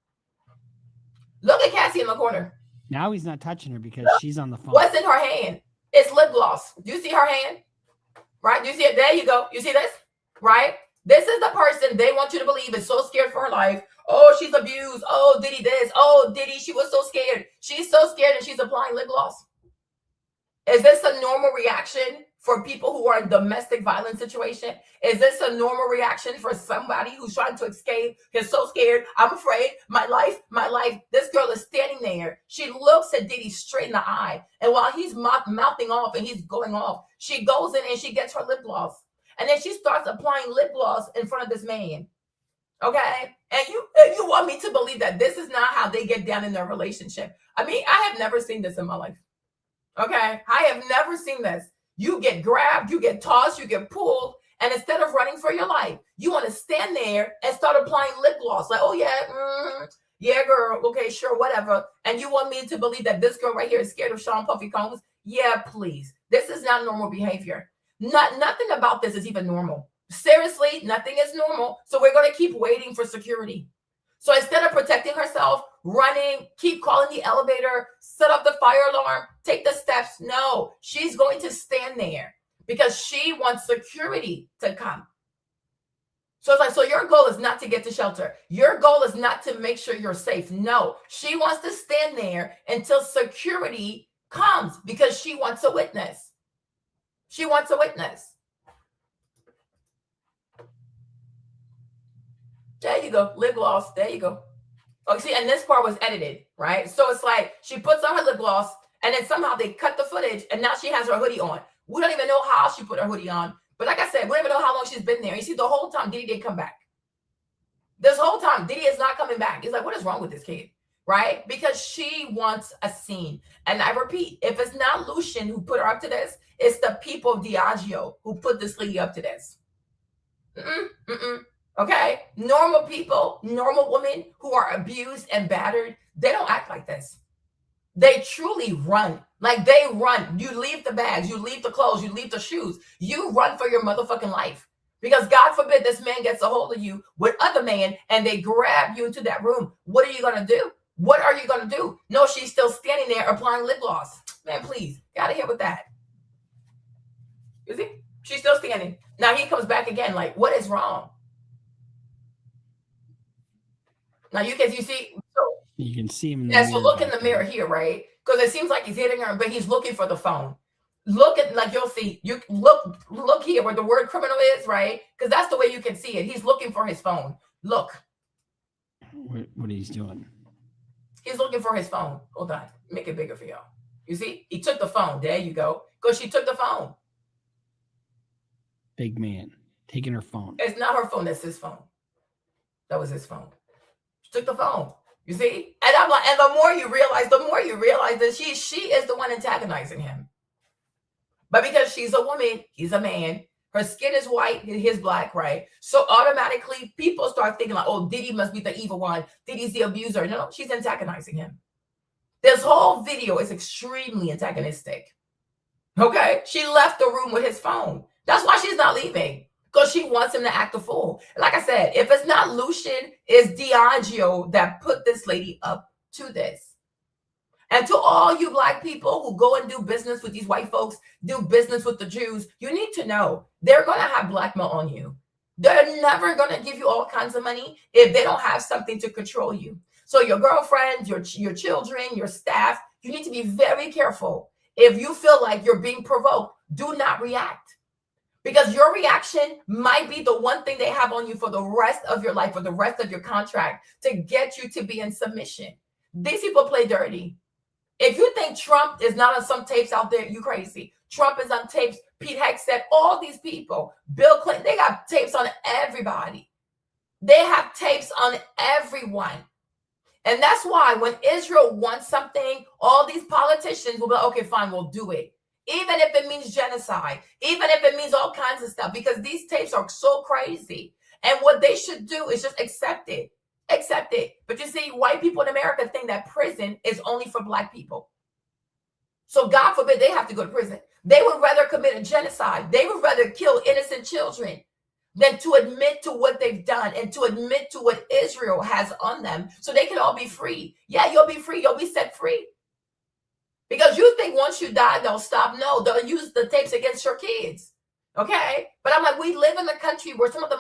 Look at Cassie in the corner. Now he's not touching her because she's on the phone. What's in her hand? It's lip gloss. Do you see her hand? right? You see it? There you go. You see this? Right? This is the person they want you to believe is so scared for her life. Oh, she's abused. Oh, Diddy this. Oh, Diddy, she was so scared. She's so scared and she's applying lip gloss. Is this a normal reaction for people who are in domestic violence situation? Is this a normal reaction for somebody who's trying to escape? He's so scared. I'm afraid. My life. This girl is standing there. She looks at Diddy straight in the eye. And while he's mouthing off and he's going off, she goes in and she gets her lip gloss. And then she starts applying lip gloss in front of this man. Okay? And you want me to believe that this is not how they get down in their relationship. I mean, I have never seen this in my life. Okay? I have never seen this. You get grabbed, you get tossed, you get pulled, and instead of running for your life, you want to stand there and start applying lip gloss. Like, oh yeah, yeah, girl, okay, sure, whatever. And you want me to believe that this girl right here is scared of Sean Puffy Combs? Yeah, please. This is not normal behavior. Nothing about this is even normal. Seriously, nothing is normal. So we're going to keep waiting for security. So instead of protecting herself, running, keep calling the elevator, set up the fire alarm, take the steps. No, she's going to stand there because she wants security to come. So it's like, so your goal is not to get to shelter. Your goal is not to make sure you're safe. No, she wants to stand there until security comes because she wants a witness. She wants a witness. There you go. Lip gloss. There you go. Oh, see, and this part was edited, right? So it's like she puts on her lip gloss and then somehow they cut the footage and now she has her hoodie on. We don't even know how she put her hoodie on. But like I said, we don't even know how long she's been there. You see, the whole time Diddy didn't come back. This whole time, Diddy is not coming back. He's like, what is wrong with this kid? Right? Because she wants a scene. And I repeat, if it's not Lucian who put her up to this, it's the people of Diageo who put this lady up to this. Okay? Normal people, normal women who are abused and battered, they don't act like this. They truly run. Like they run. You leave the bags, you leave the clothes, you leave the shoes. You run for your motherfucking life. Because God forbid this man gets a hold of you with other man and they grab you into that room. What are you going to do? What are you going to do? No, she's still standing there applying lip gloss. Man, please. Get out of here with that. You see? She's still standing. Now he comes back again like, what is wrong? Now you see, so You can see him. yeah, so look in the mirror here, right? Because it seems like he's hitting her, but he's looking for the phone. Look at, like you'll see, you look here where the word criminal is, right? Because that's the way you can see it. He's looking for his phone. Look. What he's doing. He's looking for his phone. Hold on. Make it bigger for y'all. You see? He took the phone. There you go. Because she took the phone. Big man taking her phone. It's not her phone. That's his phone. That was his phone. She took the phone. You see? And I'm like, and the more you realize that she is the one antagonizing him. But because she's a woman, he's a man. Her skin is white, his black, right? So automatically people start thinking like, oh, Diddy must be the evil one. Diddy's the abuser. No, she's antagonizing him. This whole video is extremely antagonistic. Okay? She left the room with his phone. That's why she's not leaving. Because she wants him to act a fool. Like I said, if it's not Lucian, it's Diageo that put this lady up to this. And to all you black people who go and do business with these white folks, do business with the Jews, you need to know they're going to have blackmail on you. They're never going to give you all kinds of money if they don't have something to control you. So your girlfriends, your children, your staff, you need to be very careful. If you feel like you're being provoked, do not react. Because your reaction might be the one thing they have on you for the rest of your life, for the rest of your contract, to get you to be in submission. These people play dirty. If you think Trump is not on some tapes out there, you crazy. Trump is on tapes. Pete Hegseth, all these people, Bill Clinton, they got tapes on everybody. They have tapes on everyone. And that's why when Israel wants something, all these politicians will be like, okay, fine, we'll do it. Even if it means genocide, even if it means all kinds of stuff, because these tapes are so crazy. And what they should do is just accept it. Accept it. But you see, white people in America think that prison is only for black people. So God forbid they have to go to prison. They would rather commit a genocide. They would rather kill innocent children than to admit to what they've done and to admit to what Israel has on them so they can all be free. Yeah, you'll be free. You'll be set free. Because you think once you die, they'll stop. No, they'll use the tapes against your kids. Okay. But I'm like, we live in a country where some of the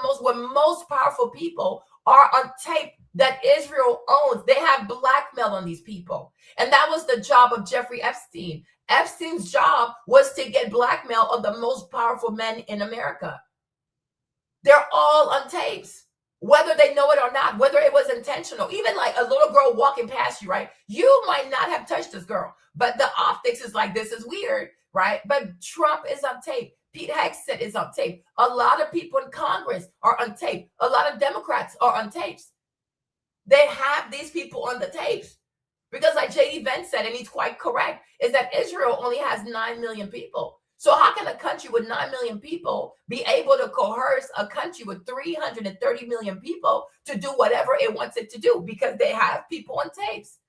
most powerful people are on tape that Israel owns. They have blackmail on these people. And that was the job of Jeffrey Epstein. Epstein's job was to get blackmail of the most powerful men in America. They're all on tapes, whether they know it or not, whether it was intentional. Even like a little girl walking past you, right? You might not have touched this girl, but the optics is like, this is weird, right? But Trump is on tape. Pete Hegseth is on tape. A lot of people in Congress are on tape. A lot of Democrats are on tapes. They have these people on the tapes. Because like J.D. Vance said, and he's quite correct, is that Israel only has 9 million people. So how can a country with 9 million people be able to coerce a country with 330 million people to do whatever it wants it to do? Because they have people on tapes.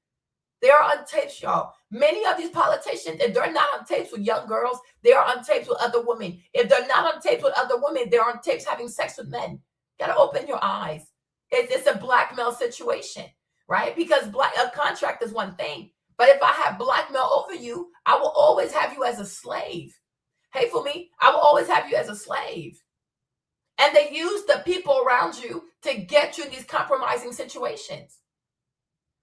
They are on tapes, y'all. Many of these politicians, if they're not on tapes with young girls, they are on tapes with other women. If they're not on tapes with other women, they're on tapes having sex with men. You gotta open your eyes. It's a blackmail situation. Right? Because a contract is one thing. But if I have blackmail over you, I will always have you as a slave. Hey, for me, I will always have you as a slave. And they use the people around you to get you in these compromising situations.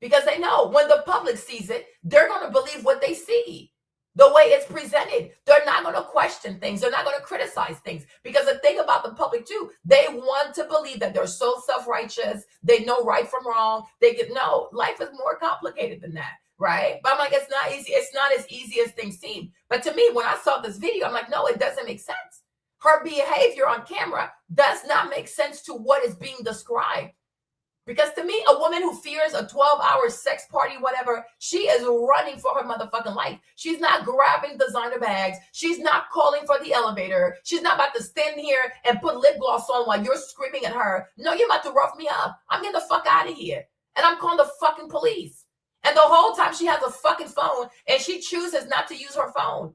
Because they know when the public sees it, they're going to believe what they see. The way it's presented, they're not going to question things. They're not going to criticize things. Because the thing about the public too, they want to believe that they're so self-righteous. They know right from wrong. They get, no, life is more complicated than that, right? But I'm like, it's not easy. It's not as easy as things seem. But to me, when I saw this video, I'm like, no, it doesn't make sense. Her behavior on camera does not make sense to what is being described. Because to me, a woman who fears a 12-hour sex party, whatever, she is running for her motherfucking life. She's not grabbing designer bags. She's not calling for the elevator. She's not about to stand here and put lip gloss on while you're screaming at her. No, you're about to rough me up. I'm getting the fuck out of here. And I'm calling the fucking police. And the whole time she has a fucking phone and she chooses not to use her phone.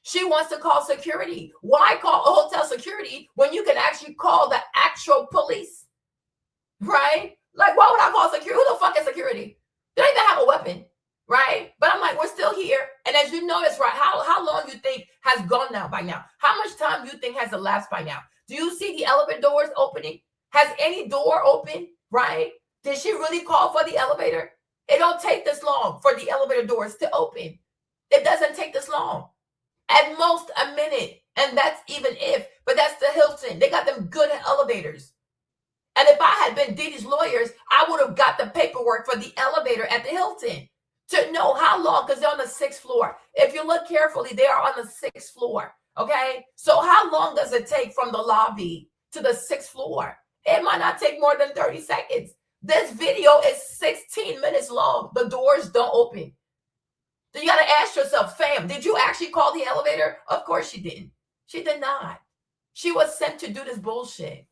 She wants to call security. Why call a hotel security when you can actually call the actual police? Right? Like, why would I call security? Who the fuck is security? They don't even have a weapon, right? But I'm like, we're still here. And as you notice, right, how long you think has gone now by now? How much time you think has elapsed by now? Do you see the elevator doors opening? Has any door opened, right? Did she really call for the elevator? It don't take this long for the elevator doors to open. It doesn't take this long. At most a minute. And that's even if, but that's the Hilton. They got them good elevators. And if I had been Diddy's lawyers, I would have got the paperwork for the elevator at the Hilton to know how long, because they're on the 6th floor. If you look carefully, they are on the 6th floor. Okay. So how long does it take from the lobby to the 6th floor? It might not take more than 30 seconds. This video is 16 minutes long. The doors don't open. So you got to ask yourself, fam, did you actually call the elevator? Of course she didn't. She did not. She was sent to do this bullshit.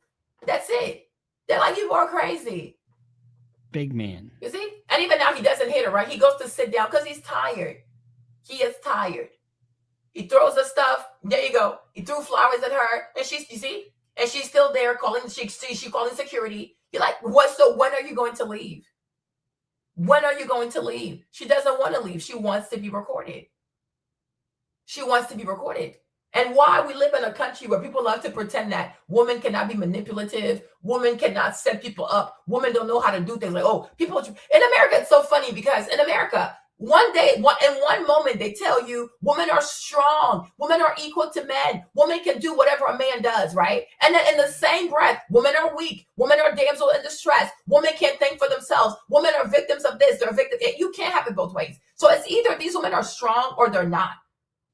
That's it. They're like, you are crazy. Big man. You see? And even now he doesn't hit her, right? He goes to sit down because he's tired. He is tired. He throws the stuff. There you go. He threw flowers at her. And she's, you see? And she's still there calling, she calling security. You're like, what? So when are you going to leave? When are you going to leave? She doesn't want to leave. She wants to be recorded. She wants to be recorded. And why we live in a country where people love to pretend that women cannot be manipulative, women cannot set people up, women don't know how to do things. Like, oh, people in America, it's so funny because in America, one day, in one moment, they tell you women are strong, women are equal to men, women can do whatever a man does, right? And then in the same breath, women are weak, women are damsel in distress, women can't think for themselves, women are victims of this, they're victims. You can't have it both ways. So it's either these women are strong or they're not.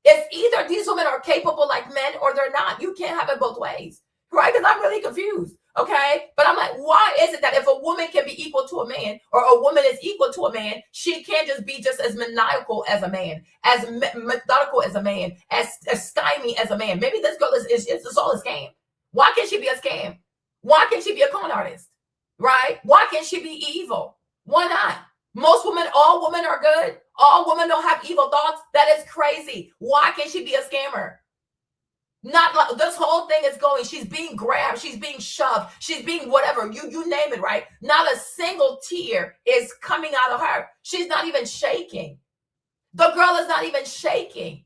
It's either these women are capable like men or they're not. You can't have it both ways, right? Because I'm really confused, okay? But I'm like, why is it that if a woman can be equal to a man or a woman is equal to a man, she can't just be just as maniacal as a man, as methodical as a man, as stymy as a man? Maybe this girl is all a scam. Why can't she be a scam? Why can't she be a con artist, right? Why can't she be evil? Why not? Most women, all women are good. All women don't have evil thoughts. That is crazy. Why can't she be a scammer? Not like this whole thing is going. She's being grabbed. She's being shoved. She's being whatever. You name it, right? Not a single tear is coming out of her. She's not even shaking. The girl is not even shaking.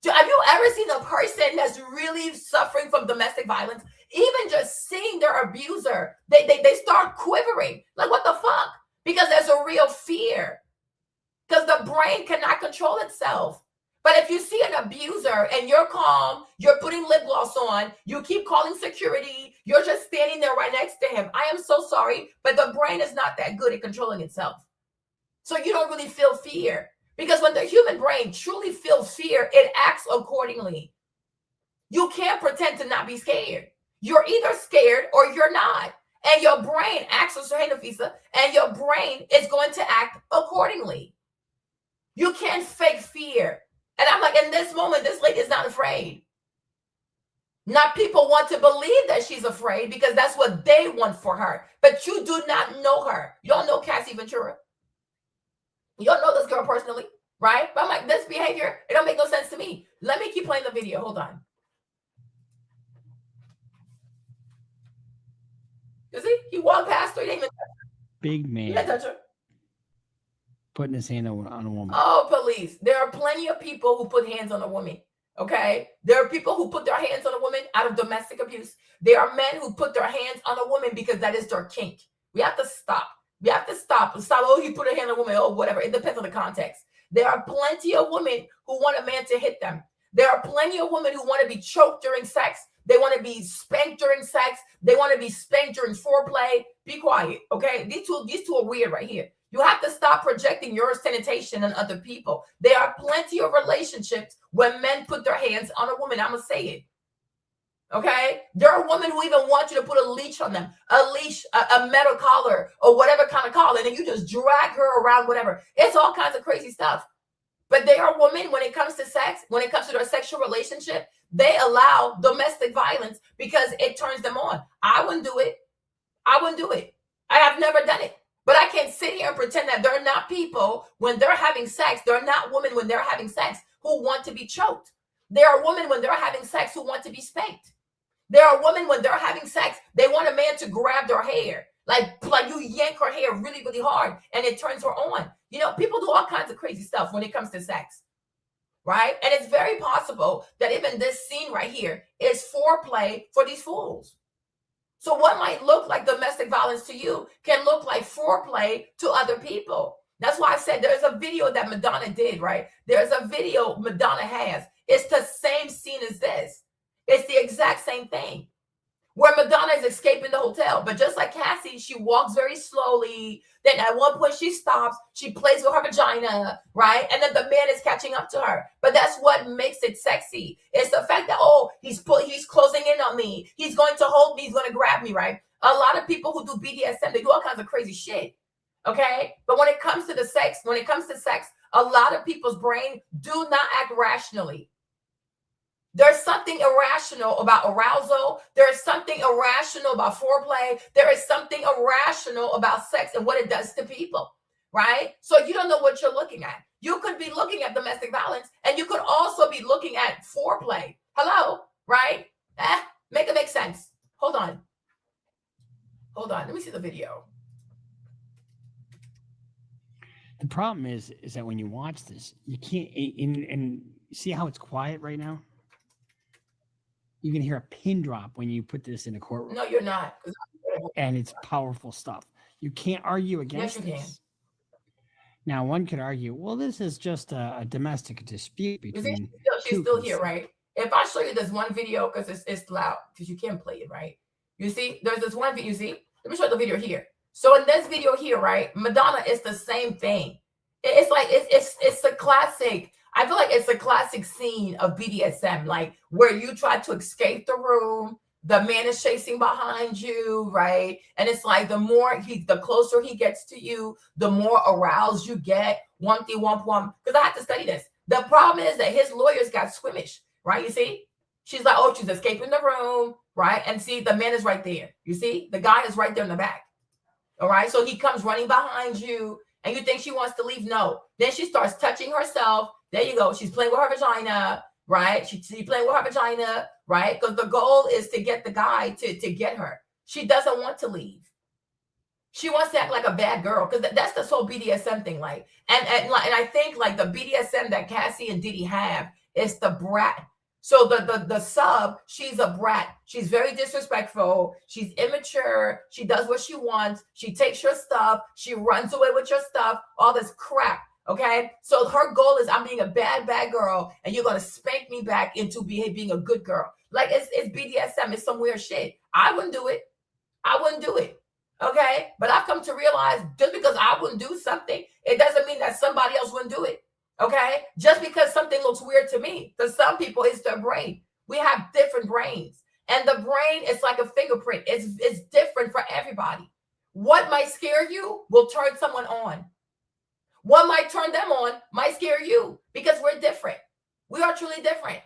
Have you ever seen a person that's really suffering from domestic violence? Even just seeing their abuser, they start quivering. Like, what the fuck? Because there's a real fear. Because the brain cannot control itself. But if you see an abuser and you're calm, you're putting lip gloss on, you keep calling security, you're just standing there right next to him. I am so sorry, but the brain is not that good at controlling itself. So you don't really feel fear. Because when the human brain truly feels fear, it acts accordingly. You can't pretend to not be scared. You're either scared or you're not. And your brain acts as Nafisa, and your brain is going to act accordingly. You can't fake fear. And I'm like, in this moment, this lady is not afraid. Not people want to believe that she's afraid because that's what they want for her. But you do not know her. You don't know Cassie Ventura. You don't know this girl personally, right? But I'm like, this behavior, it don't make no sense to me. Let me keep playing the video. Hold on. You see? He walked past her. He didn't even touch her. Big He man didn't touch her. putting his hand on a woman. Oh, police. There are plenty of people who put hands on a woman. Okay? There are people who put their hands on a woman out of domestic abuse. There are men who put their hands on a woman because that is their kink. We have to stop. We have to stop. Stop. Oh, he put a hand on a woman. Oh, whatever. It depends on the context. There are plenty of women who want a man to hit them. There are plenty of women who want to be choked during sex. They want to be spanked during sex. They want to be spanked during foreplay. Be quiet. Okay? These two are weird right here. You have to stop projecting your sanitation on other people. There are plenty of relationships where men put their hands on a woman. I'm going to say it. Okay? There are women who even want you to put a leash on them, a leash, a metal collar, or whatever kind of collar, and then you just drag her around, whatever. It's all kinds of crazy stuff. But they are women, when it comes to sex, when it comes to their sexual relationship, they allow domestic violence because it turns them on. I wouldn't do it. I wouldn't do it. I have never done it. But I can't sit here and pretend that they're not people when they're having sex. They're not women when they're having sex who want to be choked. There are women when they're having sex who want to be spanked. There are women when they're having sex, they want a man to grab their hair. Like you yank her hair really, really hard and it turns her on. You know, people do all kinds of crazy stuff when it comes to sex. Right? And it's very possible that even this scene right here is foreplay for these fools. So what might look like domestic violence to you can look like foreplay to other people. That's why I said there's a video that Madonna did, right? There's a video Madonna has. It's the same scene as this. It's the exact same thing where Madonna is escaping the hotel. But just like Cassie, she walks very slowly. Then at one point she stops. She plays with her vagina, right? And then the man is catching up to her. But that's what makes it sexy. It's the fact that, oh, he's closing in on me. He's going to hold me. He's going to grab me, right? A lot of people who do BDSM, they do all kinds of crazy shit, okay? But when it comes to sex, a lot of people's brain do not act rationally. There's something irrational about arousal. There is something irrational about foreplay. There is something irrational about sex and what it does to people, right? So you don't know what you're looking at. You could be looking at domestic violence and you could also be looking at foreplay. Hello, right? Make it make sense. Hold on. Let me see the video. The problem is that when you watch this, you can't, and see how it's quiet right now? You can hear a pin drop when you put this in a courtroom. No, you're not. And it's powerful stuff. You can't argue against Yes, you this. can. Now, one could argue, well, this is just a domestic dispute between She's still here, right? If I show you this one video, because it's loud, because you can't play it, right? You see, there's this one video, you see? Let me show you the video here. So in this video here, right, Madonna is the same thing. It's like, it's a classic. I feel like it's a classic scene of BDSM, like where you try to escape the room, the man is chasing behind you, right? And it's like the closer he gets to you, the more aroused you get. Wumpty wump wump. Because I had to study this. The problem is that his lawyers got squeamish, right? You see? She's like, oh, she's escaping the room, right? And see, the man is right there. You see? The guy is right there in the back. All right? So he comes running behind you, and you think she wants to leave? No. Then she starts touching herself. There you go. She's playing with her vagina, right? She's playing with her vagina, right? Because the goal is to get the guy to get her. She doesn't want to leave. She wants to act like a bad girl because that's this whole BDSM thing. Like, and I think like the BDSM that Cassie and Diddy have It's the brat. So the sub, she's a brat. She's very disrespectful. She's immature. She does what she wants. She takes your stuff. She runs away with your stuff. All this crap. Okay. So her goal is I'm being a bad girl, and you're gonna spank me back into being a good girl. Like it's BDSM. It's some weird shit. I wouldn't do it. I wouldn't do it. Okay. But I've come to realize just because I wouldn't do something, it doesn't mean that somebody else wouldn't do it. Okay. Just because something looks weird to me, to some people, it's their brain. We have different brains. And the brain is like a fingerprint. It's different for everybody. What might scare you will turn someone on. What might turn them on might scare you because we're different. We are truly different.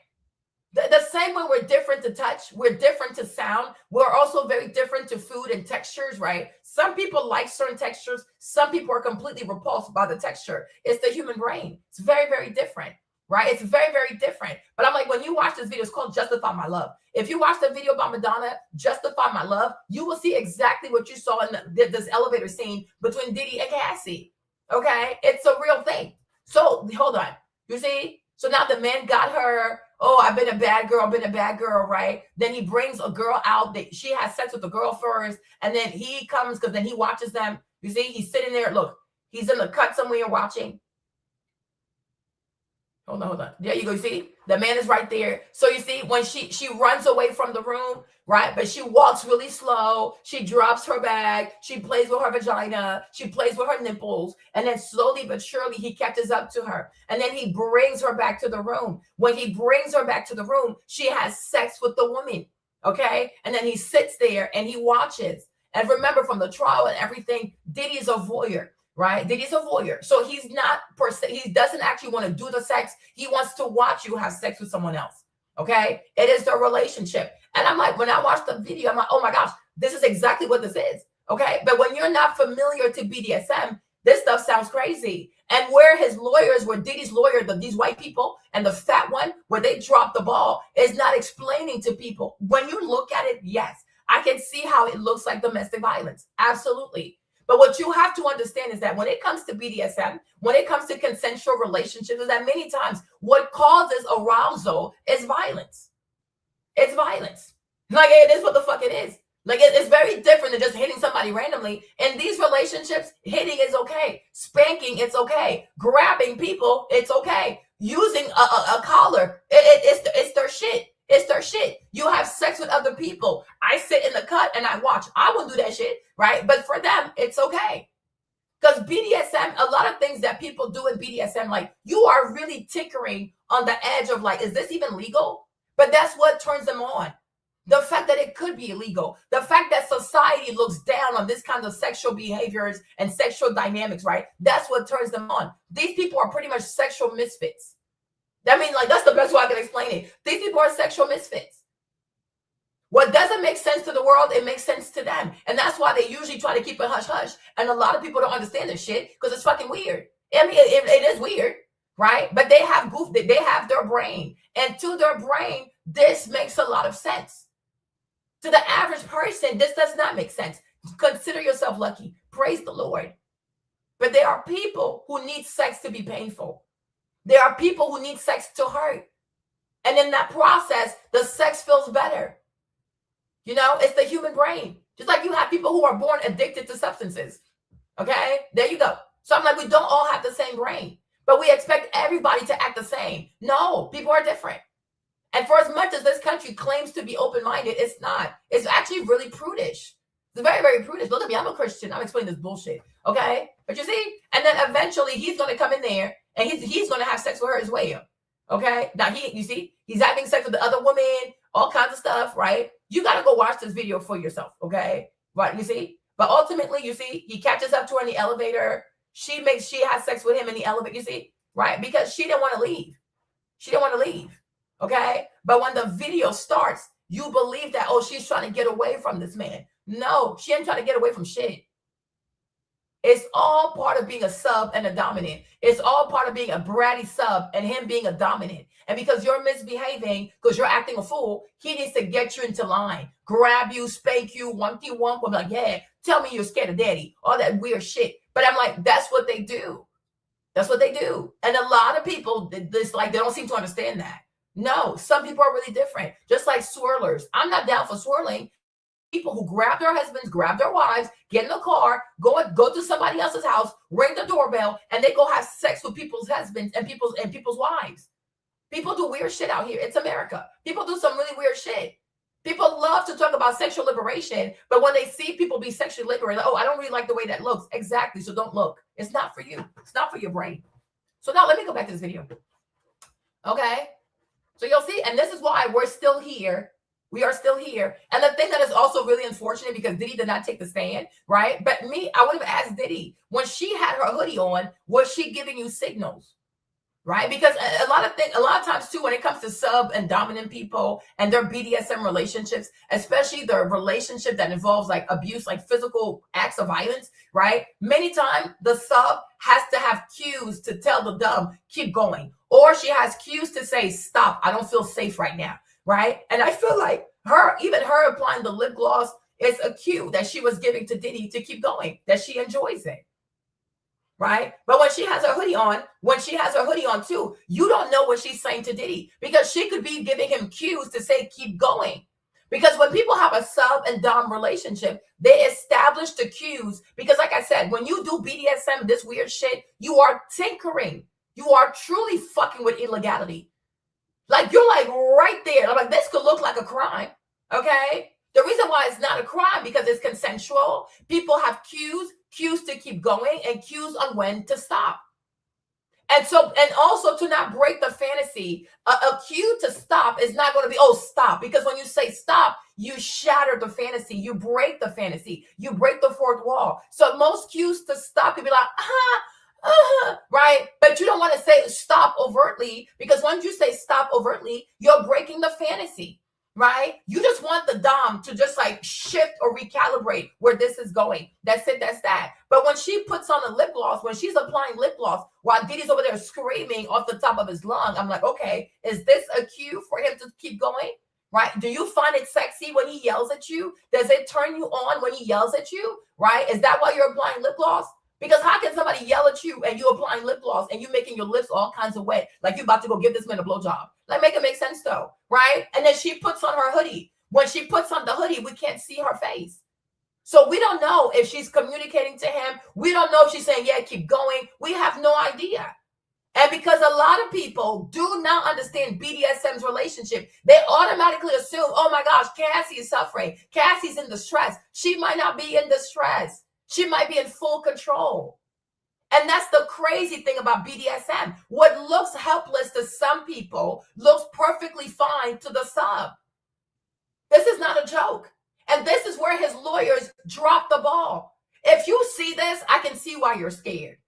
The same way we're different to touch, we're different to sound, we're also very different to food and textures, right? Some people like certain textures. Some people are completely repulsed by the texture. It's the human brain. It's very, very different, right? It's very, very different. But I'm like, when you watch this video, it's called Justify My Love. If you watch the video about Madonna, Justify My Love, you will see exactly what you saw in this elevator scene between Diddy and Cassie, okay? It's a real thing. So hold on. You see? So now the man got her. Oh, I've been a bad girl, right? Then he brings a girl out. She has sex with the girl first. And then he comes because then he watches them. You see, he's sitting there. Look, he's in the cut somewhere watching. Hold on. There you go. You see, the man is right there. So you see, when she runs away from the room, right? But she walks really slow. She drops her bag. She plays with her vagina. She plays with her nipples. And then slowly but surely, he catches up to her. And then he brings her back to the room. When he brings her back to the room, she has sex with the woman. Okay. And then he sits there and he watches. And remember, from the trial and everything, Diddy's a voyeur. Right? Diddy's a voyeur. So he's not per se, he doesn't actually want to do the sex. He wants to watch you have sex with someone else. Okay. It is their relationship. And I'm like, when I watched the video, I'm like, oh my gosh, this is exactly what this is. Okay. But when you're not familiar to BDSM, this stuff sounds crazy. And where his lawyers, where Diddy's lawyer, these white people and the fat one, where they dropped the ball, is not explaining to people. When you look at it, yes, I can see how it looks like domestic violence. Absolutely. But what you have to understand is that when it comes to BDSM, when it comes to consensual relationships, is that many times what causes arousal is violence. It's violence. Like, it is what the fuck it is. Like, it's very different than just hitting somebody randomly. In these relationships, hitting is okay. Spanking, it's okay. Grabbing people, it's okay. Using a collar, it's their shit. It's their shit. You have sex with other people. I sit in the cut and I watch. I wouldn't do that shit, right? But for them, it's okay. Because BDSM, a lot of things that people do in BDSM, like, you are really tinkering on the edge of like, is this even legal? But that's what turns them on. The fact that it could be illegal. The fact that society looks down on this kind of sexual behaviors and sexual dynamics, right? That's what turns them on. These people are pretty much sexual misfits. I mean, like, that's the best way I can explain it. These people are sexual misfits. What doesn't make sense to the world, it makes sense to them. And that's why they usually try to keep it hush-hush. And a lot of people don't understand this shit because it's fucking weird. I mean, it is weird, right? But they have they have their brain. And to their brain, this makes a lot of sense. To the average person, this does not make sense. Consider yourself lucky. Praise the Lord. But there are people who need sex to be painful. There are people who need sex to hurt. And in that process, the sex feels better. You know, it's the human brain. Just like you have people who are born addicted to substances. Okay, there you go. So I'm like, we don't all have the same brain, but we expect everybody to act the same. No, people are different. And for as much as this country claims to be open-minded, it's not. It's actually really prudish. It's very, very prudish. Look at me, I'm a Christian. I'm explaining this bullshit. Okay, but you see, and then eventually he's going to come in there and he's going to have sex with her as well. Okay, now you see, he's having sex with the other woman, all kinds of stuff, right? You got to go watch this video for yourself, okay? Right, you see? But ultimately, you see, he catches up to her in the elevator. She has sex with him in the elevator, you see? Right? Because she didn't want to leave. She didn't want to leave, okay? But when the video starts, you believe that, oh, she's trying to get away from this man. No, she ain't trying to get away from shit. It's all part of being a sub and a dominant. It's all part of being a bratty sub and him being a dominant. And because you're misbehaving, because you're acting a fool, he needs to get you into line, grab you, spank you, wumpty wump. I'm like, yeah, tell me you're scared of daddy, all that weird shit. But I'm like, that's what they do. That's what they do. And a lot of people, this like they don't seem to understand that. No, some people are really different. Just like swirlers. I'm not down for swirling. People who grab their husbands, grab their wives, get in the car, go to somebody else's house, ring the doorbell, and they go have sex with people's husbands and people's wives. People do weird shit out here. It's America. People do some really weird shit. People love to talk about sexual liberation, but when they see people be sexually liberated, oh, I don't really like the way that looks. Exactly. So don't look. It's not for you. It's not for your brain. So now let me go back to this video. Okay. So you'll see, and this is why we're still here. We are still here. And the thing that is also really unfortunate, because Diddy did not take the stand, right? But I would have asked Diddy, when she had her hoodie on, was she giving you signals? Right? Because a lot of times too, when it comes to sub and dominant people and their BDSM relationships, especially the relationship that involves like abuse, like physical acts of violence, right? Many times the sub has to have cues to tell the dom, keep going. Or she has cues to say, stop, I don't feel safe right now, right? And I feel like even her applying the lip gloss is a cue that she was giving to Diddy to keep going, that she enjoys it. Right? But when she has her hoodie on too, you don't know what she's saying to Diddy, because she could be giving him cues to say, keep going. Because when people have a sub and dom relationship, they establish the cues. Because like I said, when you do BDSM, this weird shit, you are tinkering. You are truly fucking with illegality. Like you're like right there. I'm like, this could look like a crime. Okay? The reason why it's not a crime, because it's consensual. People have cues to keep going and cues on when to stop. And also to not break the fantasy. A cue to stop is not going to be, oh, stop. Because when you say stop, you shatter the fantasy. You break the fantasy. You break the fourth wall. So most cues to stop can be like, right? But you don't want to say stop overtly, because once you say stop overtly, you're breaking the fantasy. Right? You just want the dom to just like shift or recalibrate where this is going. That's it. That's that. But when she puts on a lip gloss, when she's applying lip gloss while Diddy's over there screaming off the top of his lung, I'm like, okay, is this a cue for him to keep going? Right? Do you find it sexy when he yells at you? Does it turn you on when he yells at you? Right? Is that why you're applying lip gloss? Because how can somebody yell at you and you applying lip gloss and you making your lips all kinds of wet, like you about to go give this man a blowjob? Like, make it make sense though, right? And then she puts on her hoodie. When she puts on the hoodie, we can't see her face. So we don't know if she's communicating to him. We don't know if she's saying, yeah, keep going. We have no idea. And because a lot of people do not understand BDSM's relationship, they automatically assume, oh my gosh, Cassie is suffering. Cassie's in distress. She might not be in distress. She might be in full control. And that's the crazy thing about BDSM. What looks helpless to some people looks perfectly fine to the sub. This is not a joke. And this is where his lawyers drop the ball. If you see this, I can see why you're scared.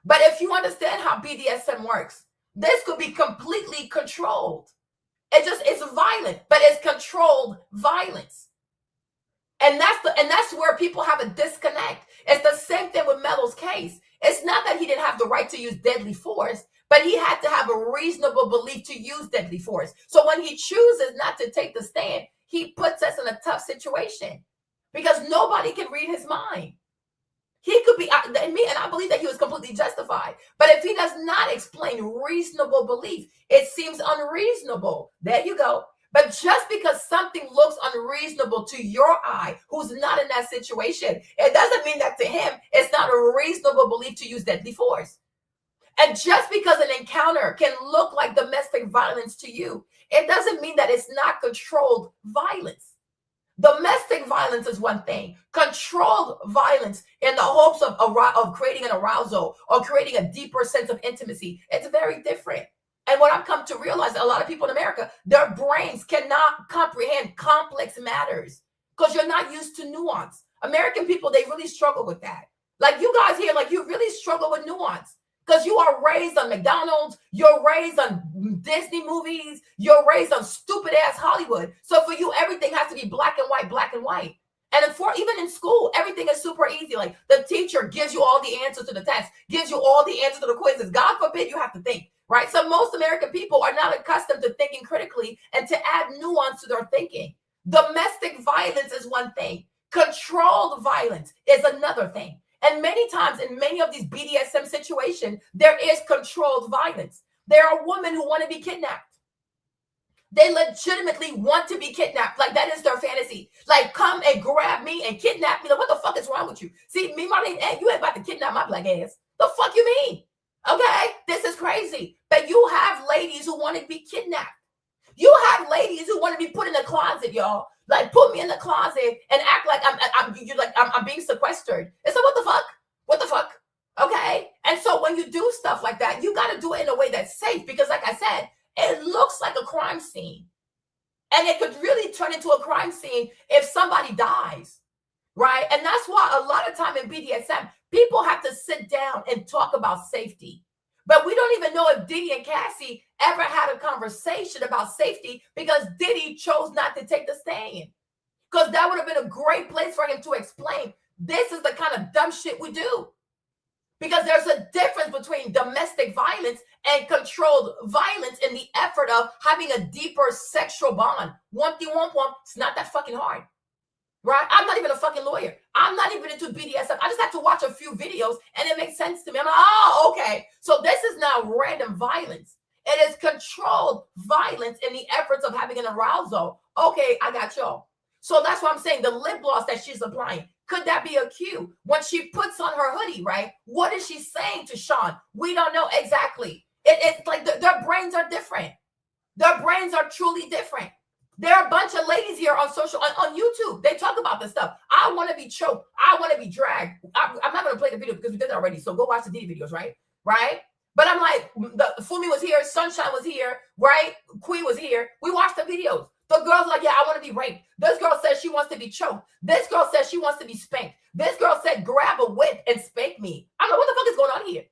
But if you understand how BDSM works, this could be completely controlled. It's violent, but it's controlled violence. And that's where people have a disconnect. It's the same thing with Melo's case. It's not that he didn't have the right to use deadly force, but he had to have a reasonable belief to use deadly force. So when he chooses not to take the stand, he puts us in a tough situation because nobody can read his mind. He could be, and I believe that he was completely justified. But if he does not explain reasonable belief, it seems unreasonable. There you go. But just because something looks unreasonable to your eye, who's not in that situation, it doesn't mean that to him, it's not a reasonable belief to use deadly force. And just because an encounter can look like domestic violence to you, it doesn't mean that it's not controlled violence. Domestic violence is one thing. Controlled violence in the hopes of creating an arousal or creating a deeper sense of intimacy, it's very different. And what I've come to realize, a lot of people in America, their brains cannot comprehend complex matters because you're not used to nuance. American people, they really struggle with that. Like you guys here, like you really struggle with nuance because you are raised on McDonald's, you're raised on Disney movies, you're raised on stupid ass Hollywood. So for you, everything has to be black and white, black and white. And even in school, everything is super easy. Like the teacher gives you all the answers to the test, gives you all the answers to the quizzes. God forbid you have to think. Right? So most American people are not accustomed to thinking critically and to add nuance to their thinking. Domestic violence is one thing. Controlled violence is another thing. And many times in many of these BDSM situations, there is controlled violence. There are women who want to be kidnapped. They legitimately want to be kidnapped. Like, that is their fantasy. Like, come and grab me and kidnap me. Like, what the fuck is wrong with you? See, me, Marlene, hey, you ain't about to kidnap my black ass. The fuck you mean? Okay, this is crazy. But you have ladies who want to be kidnapped. You have ladies who want to be put in the closet, y'all. Like, put me in the closet and act like I'm being sequestered. It's like, what the fuck? What the fuck? Okay. And so when you do stuff like that, you got to do it in a way that's safe, because, like I said, it looks like a crime scene, and it could really turn into a crime scene if somebody dies, right? And that's why a lot of time in BDSM, people have to sit down and talk about safety. But we don't even know if Diddy and Cassie ever had a conversation about safety, because Diddy chose not to take the stand. Because that would have been a great place for him to explain, this is the kind of dumb shit we do. Because there's a difference between domestic violence and controlled violence in the effort of having a deeper sexual bond. Womp-de-womp-womp, it's not that fucking hard. Right? I'm not even a fucking lawyer. I'm not even into BDSM. I just have to watch a few videos and it makes sense to me. I'm like, oh, okay. So this is now random violence. It is controlled violence in the efforts of having an arousal. Okay, I got y'all. So that's what I'm saying. The lip gloss that she's applying, could that be a cue? When she puts on her hoodie, right? What is she saying to Sean? We don't know exactly. It's like their brains are different. Their brains are truly different. There are a bunch of ladies here on YouTube. They talk about this stuff. I want to be choked. I want to be dragged. I'm not going to play the video because we did it already. So go watch the D videos, right? Right? But I'm like, Fumi was here. Sunshine was here, right? Queen was here. We watched the videos. The girl's like, yeah, I want to be raped. This girl says she wants to be choked. This girl says she wants to be spanked. This girl said, grab a whip and spank me. I'm like, what the fuck is going on here?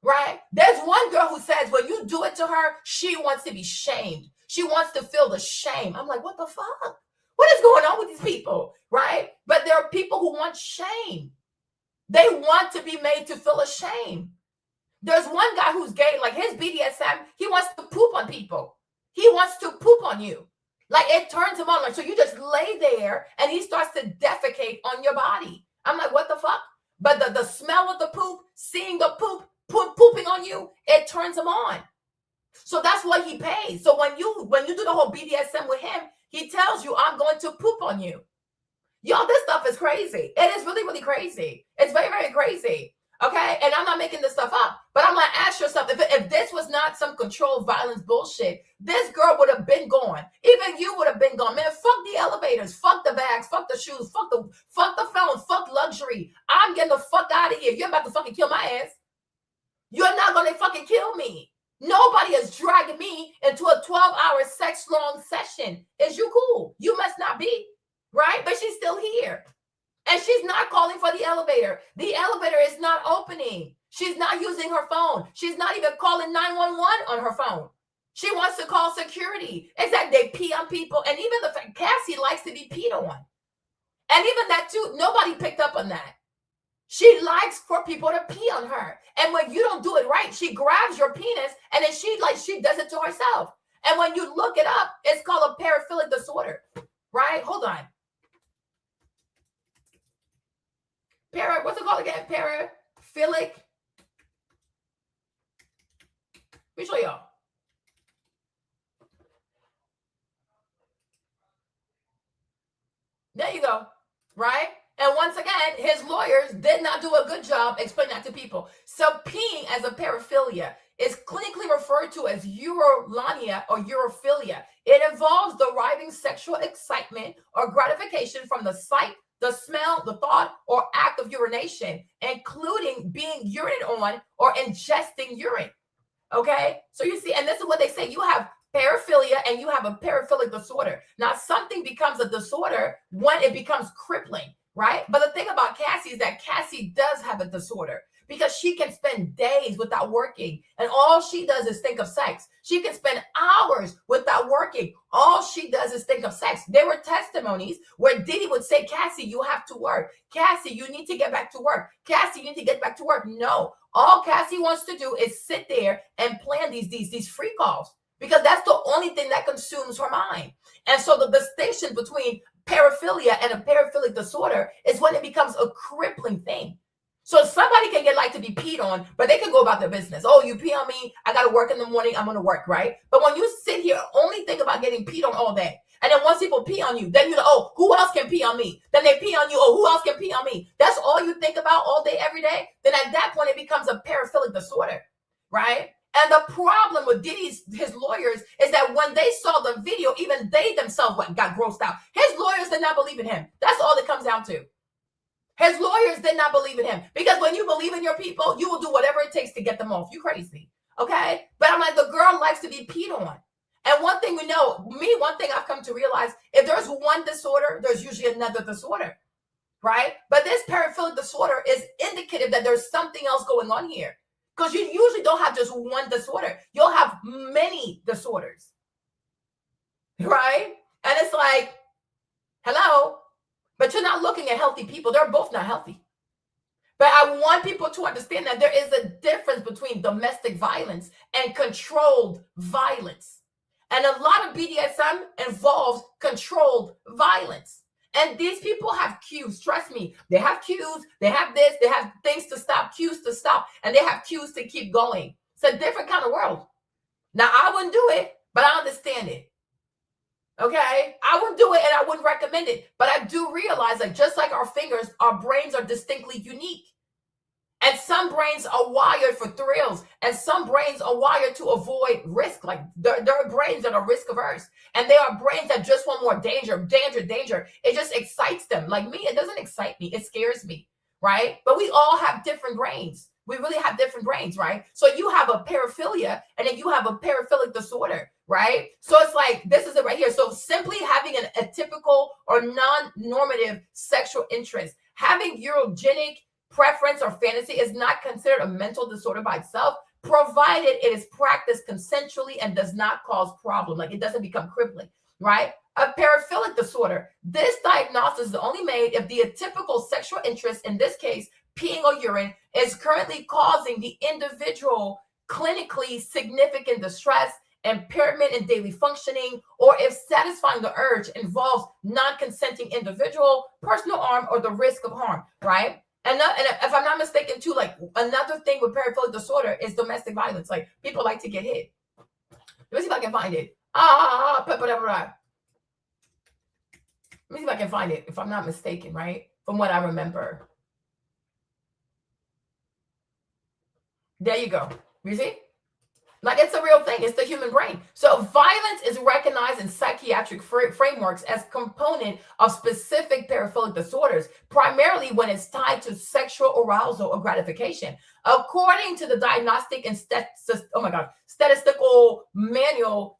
Right? There's one girl who says when you do it to her, she wants to be shamed. She wants to feel the shame. I'm like, what the fuck? What is going on with these people? Right? But there are people who want shame. They want to be made to feel ashamed. There's one guy who's gay, like his BDSM, he wants to poop on people. He wants to poop on you. Like, it turns him on. Like, so you just lay there and he starts to defecate on your body. I'm like, what the fuck? But the smell of the poop, seeing the pooping on you, it turns him on. So that's what he pays. So when you do the whole BDSM with him, he tells you, I'm going to poop on you. Y'all, this stuff is crazy. It is really, really crazy. It's very, very crazy. Okay? And I'm not making this stuff up. But I'm going to ask yourself, if this was not some controlled violence bullshit, this girl would have been gone. Even you would have been gone. Man, fuck the elevators. Fuck the bags. Fuck the shoes. Fuck the phone. Fuck luxury. I'm getting the fuck out of here. You're about to fucking kill my ass. You're not going to fucking kill me. Nobody is dragging me into a 12-hour sex-long session. Is you cool? You must not be. Right? But she's still here. And she's not calling for the elevator. The elevator is not opening. She's not using her phone. She's not even calling 911 on her phone. She wants to call security. Exactly. They pee on people. And even the fact Cassie likes to be peed on. And even that too, nobody picked up on that. She likes for people to pee on her. And when you don't do it right, she grabs your penis and then she does it to herself. And when you look it up, it's called a paraphilic disorder. Right? Hold on. What's it called again? Paraphilic. Let me show y'all. There you go. Right? And once again, his lawyers did not do a good job explaining that to people. So peeing as a paraphilia is clinically referred to as urolania or urophilia. It involves deriving sexual excitement or gratification from the sight, the smell, the thought, or act of urination, including being urinated on or ingesting urine. Okay? So you see, and this is what they say. You have paraphilia and you have a paraphilic disorder. Now, something becomes a disorder when it becomes crippling, right? But the thing about Cassie is that Cassie does have a disorder because she can spend days without working and all she does is think of sex. She can spend hours without working. All she does is think of sex. There were testimonies where Diddy would say, Cassie, you have to work. Cassie, you need to get back to work. Cassie, you need to get back to work. No, all Cassie wants to do is sit there and plan these free calls because that's the only thing that consumes her mind. And so the distinction between paraphilia and a paraphilic disorder is when it becomes a crippling thing. So somebody can get like to be peed on, but they can go about their business. Oh, you pee on me, I got to work in the morning, I'm going to work, right? But when you sit here, only think about getting peed on all day. And then once people pee on you, then you know, oh, who else can pee on me? Then they pee on you, oh, who else can pee on me? That's all you think about all day, every day. Then at that point, it becomes a paraphilic disorder, right? And the problem with his lawyers is that when they saw the video, even they themselves got grossed out. His lawyers did not believe in him. That's all it comes down to. His lawyers did not believe in him, because when you believe in your people, you will do whatever it takes to get them off. You crazy, okay? But I'm like, the girl likes to be peed on. And one thing we know, one thing I've come to realize, if there's one disorder, there's usually another disorder, right? But this paraphilic disorder is indicative that there's something else going on here, because you usually don't have just one disorder. You'll have many disorders, right? And it's like, hello? But you're not looking at healthy people. They're both not healthy. But I want people to understand that there is a difference between domestic violence and controlled violence. And a lot of BDSM involves controlled violence. And these people have cues. Trust me, they have cues. They have this. They have things to stop, cues to stop. And they have cues to keep going. It's a different kind of world. Now, I wouldn't do it, but I understand it. Okay, I wouldn't do it and I wouldn't recommend it, but I do realize, like, just like our fingers, our brains are distinctly unique. And some brains are wired for thrills, and some brains are wired to avoid risk. Like, there are brains that are risk averse, and there are brains that just want more danger. It just excites them. Like me, it doesn't excite me. It scares me, right? But we all have different brains. We really have different brains, right? So you have a paraphilia, and then you have a paraphilic disorder, right? So it's like, this is it right here. So simply having an atypical or non-normative sexual interest, having urogenic preference or fantasy is not considered a mental disorder by itself, provided it is practiced consensually and does not cause problem. Like, it doesn't become crippling, right? A paraphilic disorder, this diagnosis is only made if the atypical sexual interest, in this case, peeing or urine, is currently causing the individual clinically significant distress, impairment in daily functioning, or if satisfying the urge involves non-consenting individual, personal harm, or the risk of harm, right? And if I'm not mistaken, too, like, another thing with paraphilic disorder is domestic violence. Like, people like to get hit. Let me see if I can find it. Let me see if I can find it, if I'm not mistaken, right? From what I remember. There you go. You see? Like, it's a real thing. It's the human brain. So violence is recognized in psychiatric frameworks as component of specific paraphilic disorders, primarily when it's tied to sexual arousal or gratification. According to the Diagnostic and Statistical Manual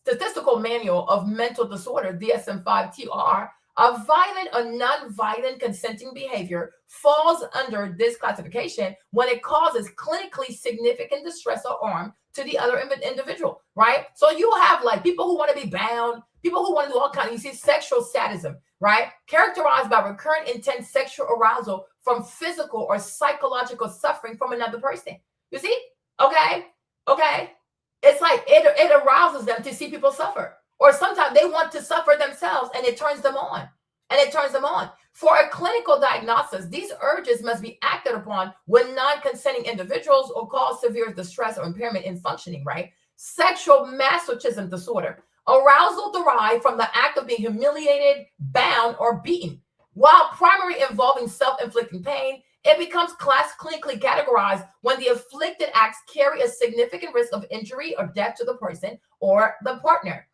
of Mental Disorder, DSM-5-TR, a violent or non-violent consenting behavior falls under this classification when it causes clinically significant distress or harm to the other individual, right? So you have, like, people who want to be bound, people who want to do all kinds of, you see sexual sadism, right? Characterized by recurrent intense sexual arousal from physical or psychological suffering from another person. You see? Okay. It's like it arouses them to see people suffer. Or sometimes they want to suffer themselves, and it turns them on. For a clinical diagnosis, these urges must be acted upon when non-consenting individuals or cause severe distress or impairment in functioning, right? Sexual masochism disorder. Arousal derived from the act of being humiliated, bound, or beaten. While primarily involving self-inflicting pain, it becomes clinically categorized when the afflicted acts carry a significant risk of injury or death to the person or the partner.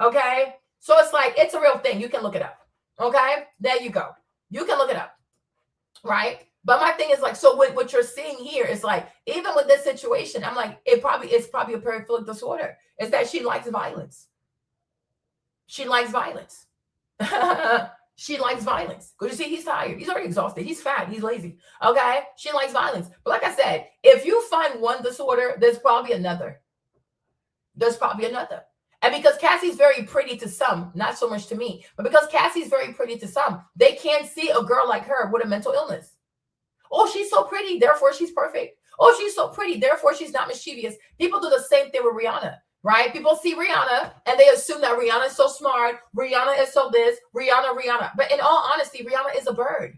Okay, so it's like, it's a real thing. You can look it up. Okay, there you go. You can look it up, right? But my thing is, like, so what you're seeing here is, like, even with this situation, I'm like, it's probably a paraphilic disorder. It's that she likes violence. She likes violence. She likes violence. Because you see, he's tired. He's already exhausted. He's fat. He's lazy. Okay, she likes violence. But like I said, if you find one disorder, there's probably another. And because Cassie's very pretty to some, not so much to me, but because Cassie's very pretty to some, they can't see a girl like her with a mental illness. Oh, she's so pretty, therefore she's perfect. Oh, she's so pretty, therefore she's not mischievous. People do the same thing with Rihanna, right? People see Rihanna and they assume that Rihanna is so smart. Rihanna is so this, Rihanna. But in all honesty, Rihanna is a bird.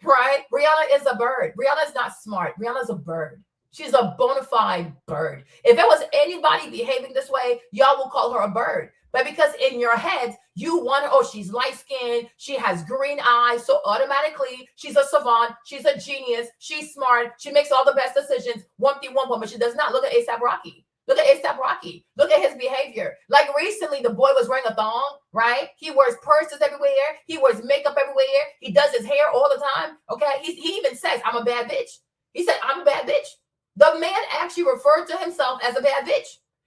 right? Rihanna is a bird. Rihanna is not smart. Rihanna's a bird. She's a bona fide bird. If it was anybody behaving this way, y'all will call her a bird. But because in your heads, you want her, oh, she's light skinned, she has green eyes, so automatically she's a savant, she's a genius, she's smart, she makes all the best decisions, wumpty wump, but she does not. Look at A$AP Rocky. Look at A$AP Rocky. Look at his behavior. Like recently, the boy was wearing a thong, right? He wears purses everywhere. He wears makeup everywhere. He does his hair all the time. Okay. He even says, I'm a bad bitch. He said, I'm a bad bitch. The man actually referred to himself as a bad bitch,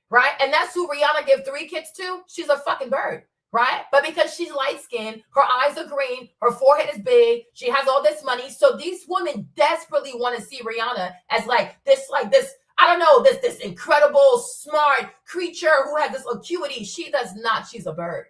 right? And that's who Rihanna gave 3 kids to. She's a fucking bird, right? But because she's light-skinned, her eyes are green, her forehead is big, she has all this money. So these women desperately want to see Rihanna as like this, I don't know, this incredible, smart creature who has this acuity. She does not. She's a bird.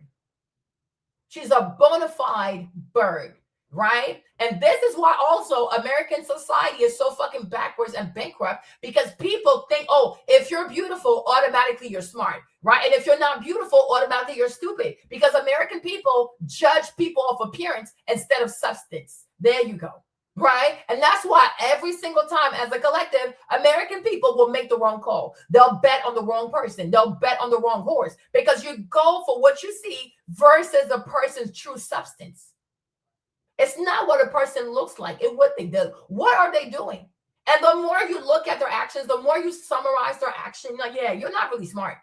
She's a bona fide bird, right? And this is why also American society is so fucking backwards and bankrupt, because people think, oh, if you're beautiful, automatically you're smart, right? And if you're not beautiful, automatically you're stupid, because American people judge people off appearance instead of substance. There you go. Right? And that's why every single time as a collective, American people will make the wrong call. They'll bet on the wrong person. They'll bet on the wrong horse, because you go for what you see versus a person's true substance. It's not what a person looks like. It's what they do. What are they doing? And the more you look at their actions, the more you summarize their action, like, yeah, you're not really smart.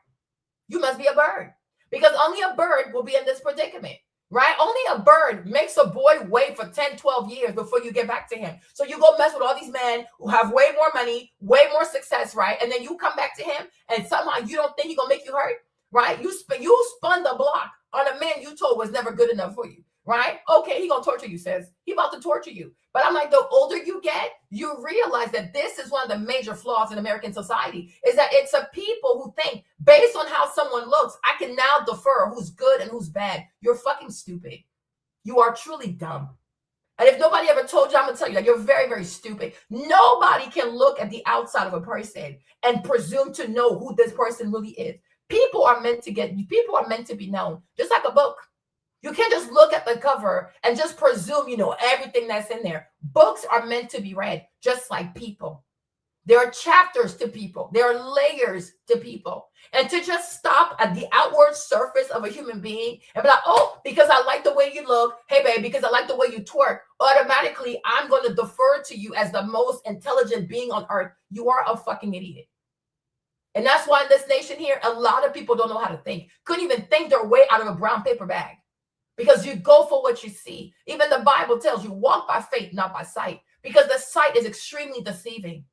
You must be a bird, because only a bird will be in this predicament. Right? Only a bird makes a boy wait for 10, 12 years before you get back to him. So you go mess with all these men who have way more money, way more success, right? And then you come back to him and somehow you don't think he's going to make you hurt, right? You spun the block on a man you told was never good enough for you, right? Okay, he going to torture you, sis. He about to torture you. But I'm like, the older you get, you realize that this is one of the major flaws in American society, is that it's a people who think based on how someone looks, I can now defer who's good and who's bad. You're fucking stupid. You are truly dumb. And if nobody ever told you, I'm going to tell you that you're very, very stupid. Nobody can look at the outside of a person and presume to know who this person really is. People are meant to be known, just like a book. You can't just look at the cover and just presume you know everything that's in there. Books are meant to be read, just like people. There are chapters to people. There are layers to people. And to just stop at the outward surface of a human being and be like, oh, because I like the way you look, hey, babe, because I like the way you twerk, automatically I'm going to defer to you as the most intelligent being on earth. You are a fucking idiot. And that's why in this nation here, a lot of people don't know how to think. Couldn't even think their way out of a brown paper bag. Because you go for what you see. Even the Bible tells you walk by faith, not by sight, because the sight is extremely deceiving.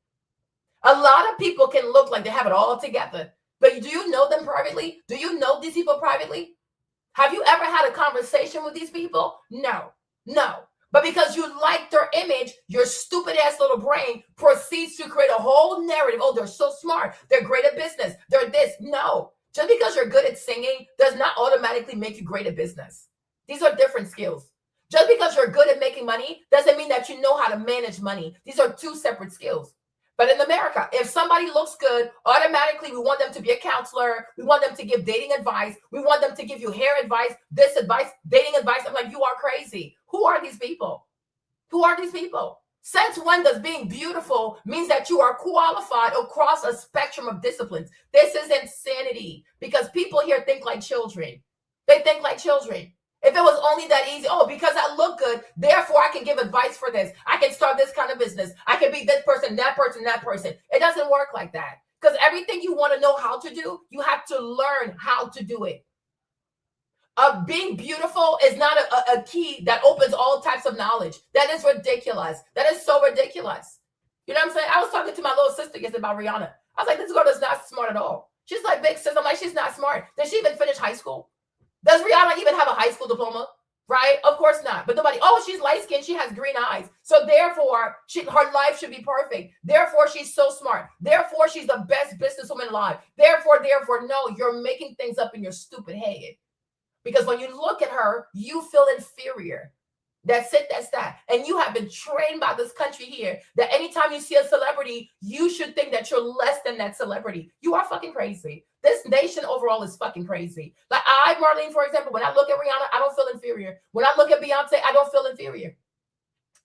A lot of people can look like they have it all together, but do you know them privately? Do you know these people privately? Have you ever had a conversation with these people? No. But because you like their image, your stupid ass little brain proceeds to create a whole narrative. Oh, they're so smart. They're great at business. They're this. No. Just because you're good at singing does not automatically make you great at business. These are different skills. Just because you're good at making money doesn't mean that you know how to manage money. These are 2 separate skills. But in America, if somebody looks good, automatically we want them to be a counselor. We want them to give dating advice. We want them to give you hair advice, this advice, dating advice. I'm like, you are crazy. Who are these people? Who are these people? Since when does being beautiful means that you are qualified across a spectrum of disciplines? This is insanity, because people here think like children. They think like children. If it was only that easy, oh, because I look good, therefore I can give advice for this. I can start this kind of business. I can be this person, that person, that person. It doesn't work like that. Because everything you want to know how to do, you have to learn how to do it. Being beautiful is not a key that opens all types of knowledge. That is ridiculous. That is so ridiculous. You know what I'm saying? I was talking to my little sister yesterday about Rihanna. I was like, this girl is not smart at all. She's like, big sis. I'm like, she's not smart. Did she even finish high school? Does Rihanna even have a high school diploma? Right? Of course not. But nobody, oh, she's light-skinned. She has green eyes. So therefore, her life should be perfect. Therefore, she's so smart. Therefore, she's the best businesswoman alive. Therefore, no, you're making things up in your stupid head. Because when you look at her, you feel inferior. That's it. That's that. And you have been trained by this country here that anytime you see a celebrity, you should think that you're less than that celebrity. You are fucking crazy. This nation overall is fucking crazy. Like Marlene, for example, when I look at Rihanna, I don't feel inferior. When I look at Beyonce, I don't feel inferior.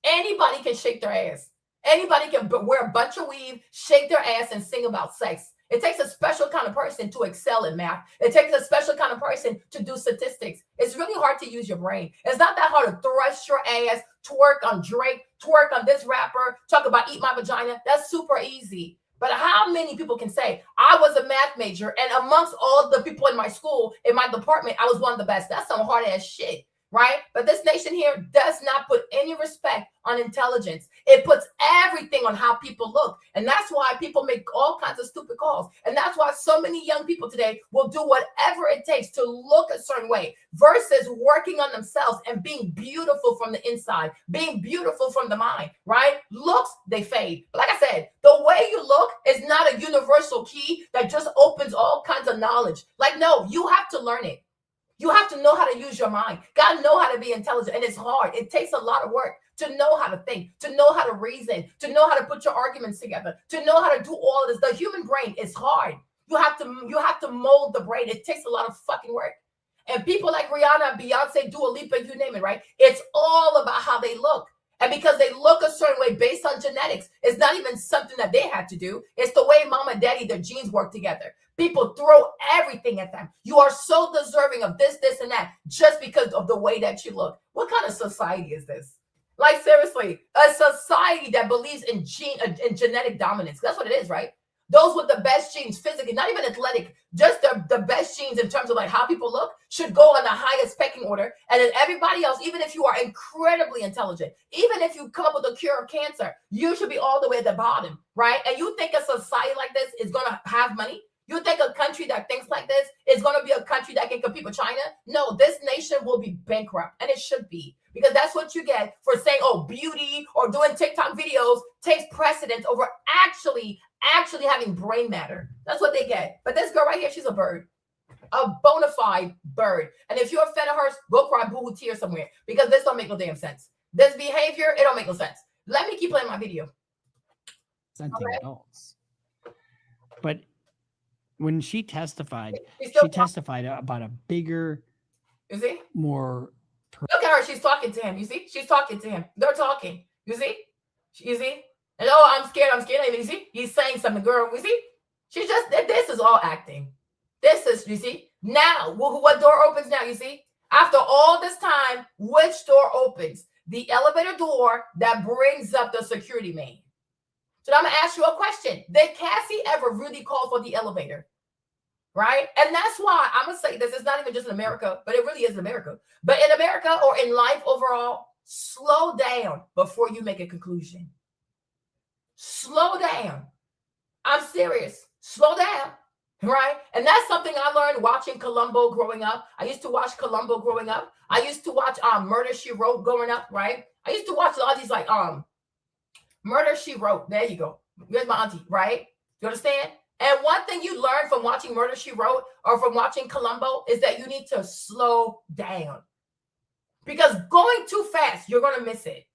Anybody can shake their ass. Anybody can wear a bunch of weave, shake their ass, and sing about sex. It takes a special kind of person to excel in math. It takes a special kind of person to do statistics. It's really hard to use your brain. It's not that hard to thrust your ass, twerk on Drake, twerk on this rapper, talk about eat my vagina. That's super easy. But how many people can say, I was a math major, and amongst all the people in my school, in my department, I was one of the best? That's some hard ass shit, right? But this nation here does not put any respect on intelligence. It puts everything on how people look. And that's why people make all kinds of stupid calls. And that's why so many young people today will do whatever it takes to look a certain way versus working on themselves and being beautiful from the inside, being beautiful from the mind, right? Looks, they fade. But like I said, the way you look is not a universal key that just opens all kinds of knowledge. Like, no, you have to learn it. You have to know how to use your mind. Got to know how to be intelligent. And it's hard. It takes a lot of work to know how to think, to know how to reason, to know how to put your arguments together, to know how to do all of this. The human brain is hard. You have to mold the brain. It takes a lot of fucking work. And people like Rihanna, Beyonce, Dua Lipa, you name it, right? It's all about how they look. And because they look a certain way based on genetics, it's not even something that they had to do. It's the way mom and daddy, their genes work together. People throw everything at them. You are so deserving of this, this, and that just because of the way that you look. What kind of society is this? Like, seriously, a society that believes in genetic dominance. That's what it is, right? Those with the best genes physically, not even athletic, just the best genes in terms of like how people look should go on the highest pecking order. And then everybody else, even if you are incredibly intelligent, even if you come up with a cure of cancer, you should be all the way at the bottom, right? And you think a society like this is going to have money? You think a country that thinks like this is going to be a country that can compete with China? No, this nation will be bankrupt, and it should be, because that's what you get for saying, oh, beauty or doing TikTok videos takes precedence over actually having brain matter. That's what they get. But this girl right here, she's a bird, a bona fide bird. And if you're a fan of hers, go cry boo-hoo tears somewhere, because this don't make no damn sense. This behavior, it don't make no sense. Let me keep playing my video. Presenting adults. But when she testified, she testified about a bigger, you see, more. Look at her. She's talking to him. You see, she's talking to him. They're talking. You see, and oh, I'm scared. You see, he's saying something, girl. You see, she's just. This is all acting. This is, you see. Now, what door opens now? You see, after all this time, which door opens? The elevator door that brings up the security man. So I'm gonna ask you a question. Did Cassie ever really call for the elevator? Right? And that's why I'm gonna say this. It's not even just in America, but it really is in America. But in America or in life overall, slow down before you make a conclusion. Slow down. I'm serious. Slow down. Right? And that's something I learned watching Columbo growing up. I used to watch Columbo growing up. I used to watch Murder, She Wrote growing up, right? I used to watch a lot of these like Murder, She Wrote. There you go. Here's my auntie, right? You understand? And one thing you learn from watching Murder, She Wrote or from watching Columbo is that you need to slow down. Because going too fast, you're going to miss it.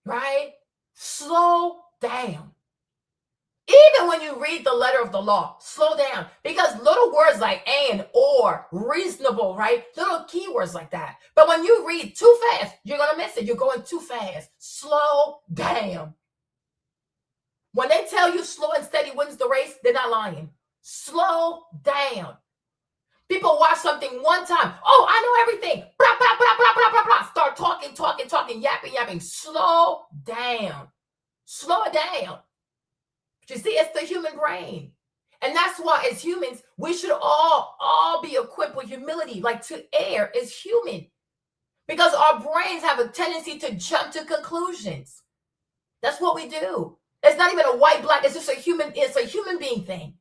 Right? Slow down. Even when you read the letter of the law, slow down. Because little words like and, or, reasonable, right? Little keywords like that. But when you read too fast, you're going to miss it. You're going too fast. Slow down. When they tell you slow and steady wins the race, they're not lying. Slow down. People watch something one time. Oh, I know everything. Blah, blah, blah, blah, blah, blah, blah. Start talking, yapping. Slow down. Slow it down. But you see, it's the human brain. And that's why as humans, we should all be equipped with humility. Like to err is human. Because our brains have a tendency to jump to conclusions. That's what we do. It's not even a white, black, it's just a human being thing.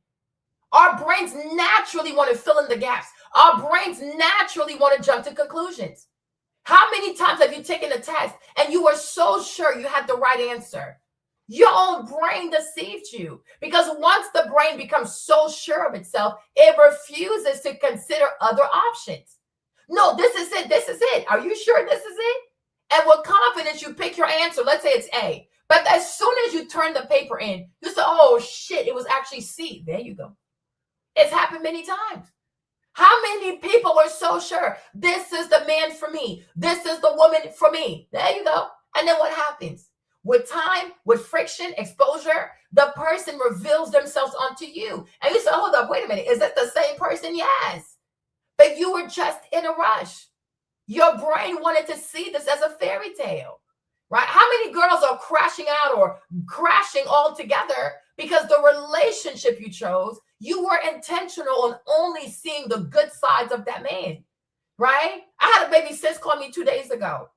Our brains naturally want to fill in the gaps. Our brains naturally want to jump to conclusions. How many times have you taken a test and you were so sure you had the right answer? Your own brain deceived you, because once the brain becomes so sure of itself, it refuses to consider other options. No, this is it. Are you sure this is it? And with confidence, you pick your answer. Let's say it's A. But as soon as you turn the paper in, you say, oh shit, it was actually C. There you go. It's happened many times. How many people are so sure this is the man for me? This is the woman for me. There you go. And then what happens? With time, with friction, exposure, the person reveals themselves onto you. And you say, hold up, wait a minute. Is that the same person? Yes. But you were just in a rush. Your brain wanted to see this as a fairy tale, right? How many girls are crashing out or crashing altogether because the relationship you chose, you were intentional on only seeing the good sides of that man, right? I had a baby sis call me 2 days ago.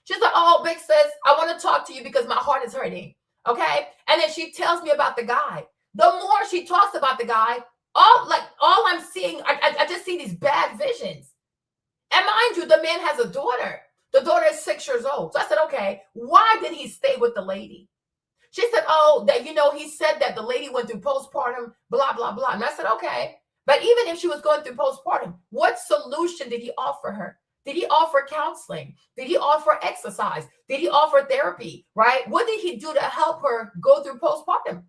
She's like, oh, big sis, I want to talk to you because my heart is hurting, okay? And then she tells me about the guy. The more she talks about the guy, all I'm seeing, I just see these bad visions. And mind you, the man has a daughter. The daughter is 6 years old. So I said, okay, why did he stay with the lady? She said, oh, that, he said that the lady went through postpartum, blah, blah, blah. And I said, okay. But even if she was going through postpartum, what solution did he offer her? Did he offer counseling? Did he offer exercise? Did he offer therapy, right? What did he do to help her go through postpartum?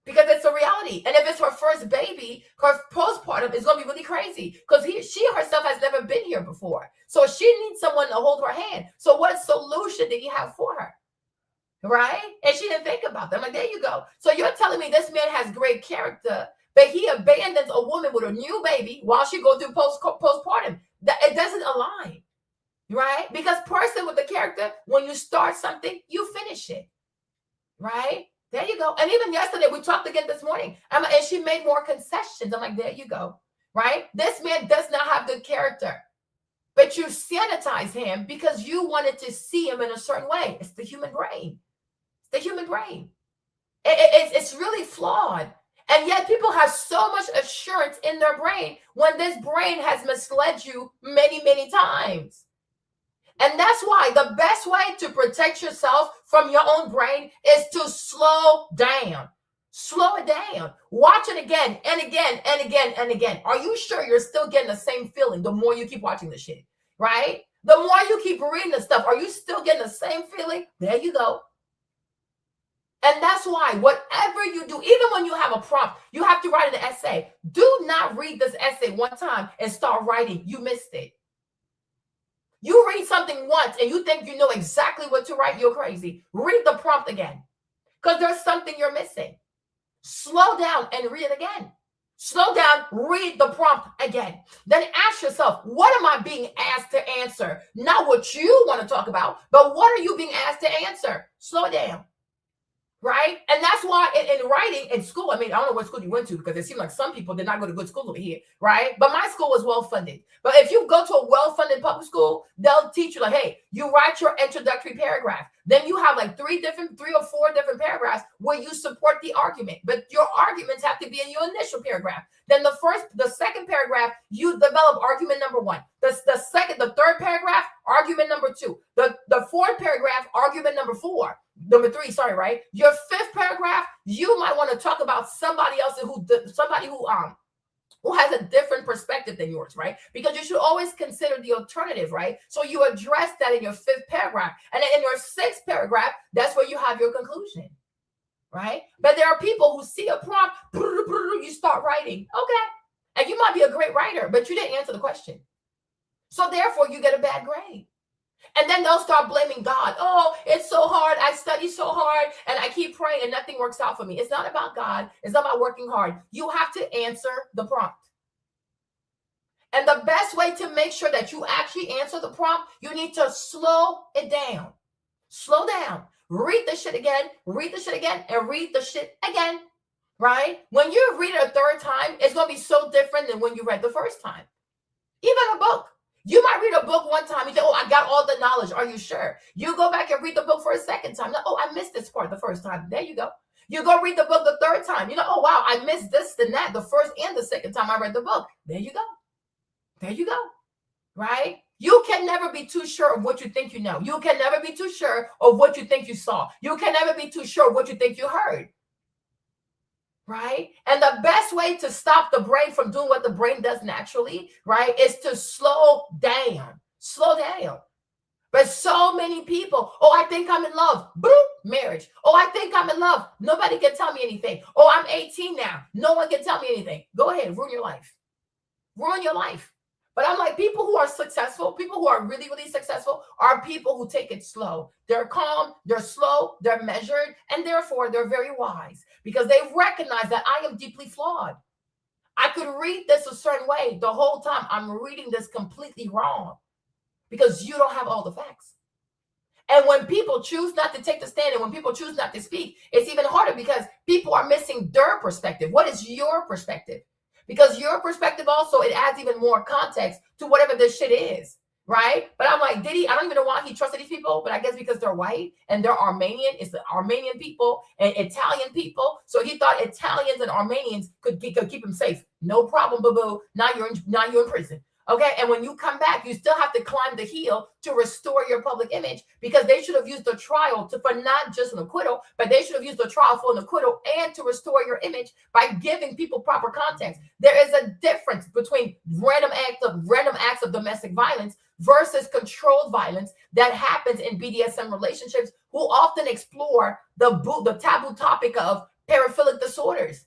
Because it's a reality. And if it's her first baby, her postpartum is going to be really crazy because she herself has never been here before. So she needs someone to hold her hand. So what solution did he have for her? Right? And she didn't think about them. Like, there you go. So you're telling me this man has great character, but he abandons a woman with a new baby while she goes through postpartum. That it doesn't align, right? Because person with the character, when you start something, you finish it, right? There you go. And even yesterday, we talked again this morning, and she made more concessions. I'm like, there you go, right? This man does not have good character, but you sanitize him because you wanted to see him in a certain way. It's the human brain. It's the human brain. It's really flawed. And yet people have so much assurance in their brain when this brain has misled you many, many times. And that's why the best way to protect yourself from your own brain is to slow down. Slow it down. Watch it again and again and again and again. Are you sure you're still getting the same feeling the more you keep watching the shit, right? The more you keep reading the stuff, are you still getting the same feeling? There you go. And that's why whatever you do, even when you have a prompt, you have to write an essay. Do not read this essay one time and start writing. You missed it. You read something once and you think you know exactly what to write. You're crazy. Read the prompt again because there's something you're missing. Slow down and read it again. Slow down, read the prompt again. Then ask yourself, what am I being asked to answer? Not what you want to talk about, but what are you being asked to answer? Slow down. Right? And that's why in writing in school, I mean, I don't know what school you went to because it seemed like some people did not go to good schools over here, right? But my school was well-funded. But if you go to a well-funded public school, they'll teach you like, hey, you write your introductory paragraph. Then you have like 3 or 4 different paragraphs where you support the argument. But your arguments have to be in your initial paragraph. Then the second paragraph, you develop argument number 1. The third paragraph, argument number 2. The fourth paragraph, argument number 3, sorry, right? Your 5th paragraph, you might want to talk about somebody else who has a different perspective than yours, right? Because you should always consider the alternative, right? So you address that in your 5th paragraph. And then in your 6th paragraph, that's where you have your conclusion, right? But there are people who see a prompt, you start writing, okay. And you might be a great writer, but you didn't answer the question. So therefore, you get a bad grade. And then they'll start blaming God. Oh, it's so hard. I study so hard and I keep praying and nothing works out for me. It's not about God. It's not about working hard. You have to answer the prompt. And the best way to make sure that you actually answer the prompt, you need to slow it down. Slow down. Read the shit again, and read the shit again, right? When you read it a 3rd time, it's going to be so different than when you read the first time. Even a book. You might read a book one time and say, oh, I got all the knowledge. Are you sure? You go back and read the book for a 2nd time. Oh, I missed this part the first time. There you go. You go read the book the 3rd time. Oh, wow, I missed this and that the first and the 2nd time I read the book. There you go. There you go. Right? You can never be too sure of what you think you know. You can never be too sure of what you think you saw. You can never be too sure of what you think you heard. Right? And the best way to stop the brain from doing what the brain does naturally, right, is to slow down. Slow down. But so many people, oh, I think I'm in love. Boop, marriage. Oh, I think I'm in love. Nobody can tell me anything. Oh, I'm 18 now. No one can tell me anything. Go ahead, ruin your life. Ruin your life. But I'm like, people who are successful, people who are really, really successful are people who take it slow. They're calm, they're slow, they're measured, and therefore they're very wise because they recognize that I am deeply flawed. I could read this a certain way the whole time. I'm reading this completely wrong because you don't have all the facts. And when people choose not to take the stand and when people choose not to speak, it's even harder because people are missing their perspective. What is your perspective? Because your perspective also, it adds even more context to whatever this shit is, right? But I'm like, I don't even know why he trusted these people, but I guess because they're white and they're Armenian. It's the Armenian people and Italian people. So he thought Italians and Armenians could keep him safe. No problem, boo-boo. Now you're in prison. Okay, and when you come back, you still have to climb the hill to restore your public image because they should have used the trial for not just an acquittal, but they should have used the trial for an acquittal and to restore your image by giving people proper context. There is a difference between random acts of domestic violence versus controlled violence that happens in BDSM relationships, who often explore the taboo topic of paraphilic disorders.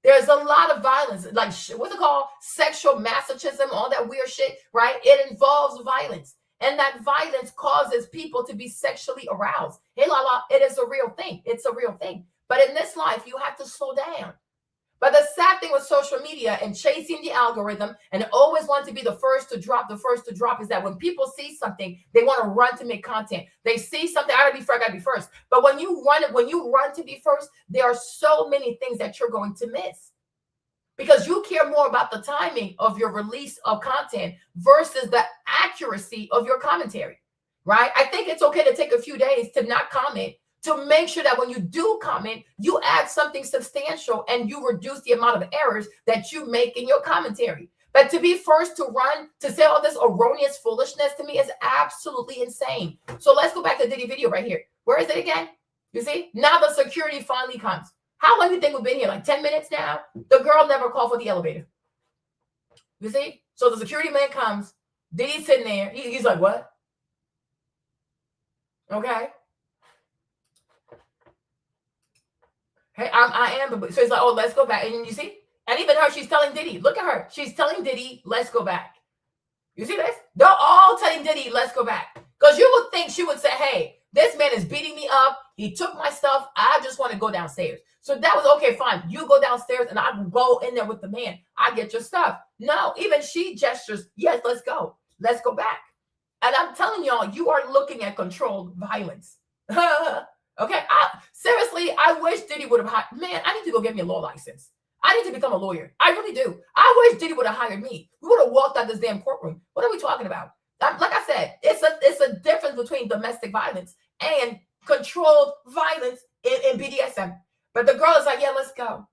There's a lot of violence, like what's it called? Sexual masochism, all that weird shit, right? It involves violence. And that violence causes people to be sexually aroused. Hey, Lala, it is a real thing. It's a real thing. But in this life, you have to slow down. But the sad thing with social media and chasing the algorithm and always want to be the first to drop is that when people see something, they want to run to make content. They see something, I gotta be first. But when you run to be first, there are so many things that you're going to miss. Because you care more about the timing of your release of content versus the accuracy of your commentary, right? I think it's okay to take a few days to not comment, to make sure that when you do comment, you add something substantial and you reduce the amount of errors that you make in your commentary. But to be first to run, to say all this erroneous foolishness to me is absolutely insane. So let's go back to the Diddy video right here. Where is it again? You see? Now the security finally comes. How long do you think we've been here? Like 10 minutes now? The girl never called for the elevator. You see? So the security man comes. Diddy's sitting there. He's like, what? Okay. Hey, I am. So he's like, oh, let's go back. And you see? And even her, she's telling Diddy, look at her. She's telling Diddy, let's go back. You see this? They're all telling Diddy, let's go back. Because you would think she would say, hey, this man is beating me up. He took my stuff. I just want to go downstairs. So that was okay, fine. You go downstairs and I will go in there with the man. I get your stuff. No, even she gestures, yes, let's go. Let's go back. And I'm telling y'all, you are looking at controlled violence. Okay, seriously, I wish Diddy would have hired. Man, I need to go get me a law license. I need to become a lawyer. I really do. I wish Diddy would have hired me. We would have walked out this damn courtroom. What are we talking about? Like I said, it's a difference between domestic violence and controlled violence in BDSM. But the girl is like, yeah, let's go.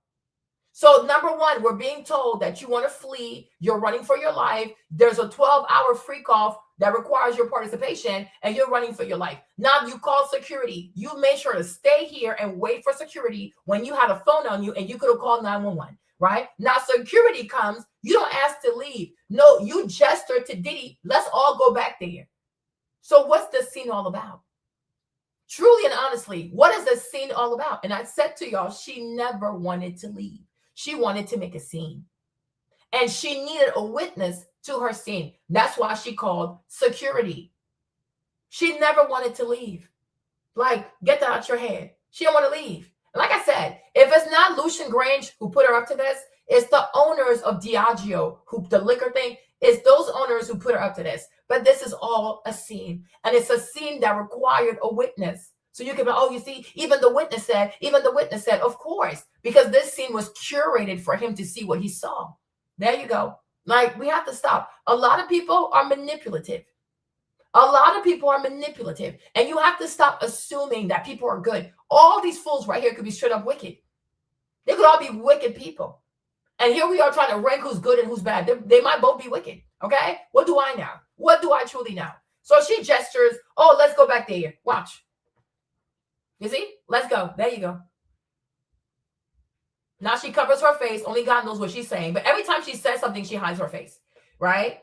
So number one, we're being told that you want to flee. You're running for your life. There's a 12-hour freak off that requires your participation, and you're running for your life. Now you call security. You made sure to stay here and wait for security when you had a phone on you and you could have called 911, right? Now security comes. You don't ask to leave. No, you gesture to Diddy. Let's all go back there. So what's this scene all about? Truly and honestly, what is this scene all about? And I said to y'all, she never wanted to leave. She wanted to make a scene. And she needed a witness to her scene. That's why she called security. She never wanted to leave. Like, get that out your head. She didn't want to leave. And like I said, if it's not Lucian Grange who put her up to this, it's the owners of Diageo, the liquor thing, it's those owners who put her up to this. But this is all a scene. And it's a scene that required a witness. So you can be, oh, you see, even the witness said, of course, because this scene was curated for him to see what he saw. There you go. Like, we have to stop. A lot of people are manipulative. And you have to stop assuming that people are good. All these fools right here could be straight up wicked. They could all be wicked people. And here we are trying to rank who's good and who's bad. They might both be wicked. Okay? What do I know? What do I truly know? So she gestures, oh, let's go back there. Watch. You see? Let's go. There you go. Now she covers her face. Only God knows what she's saying. But every time she says something, she hides her face. Right?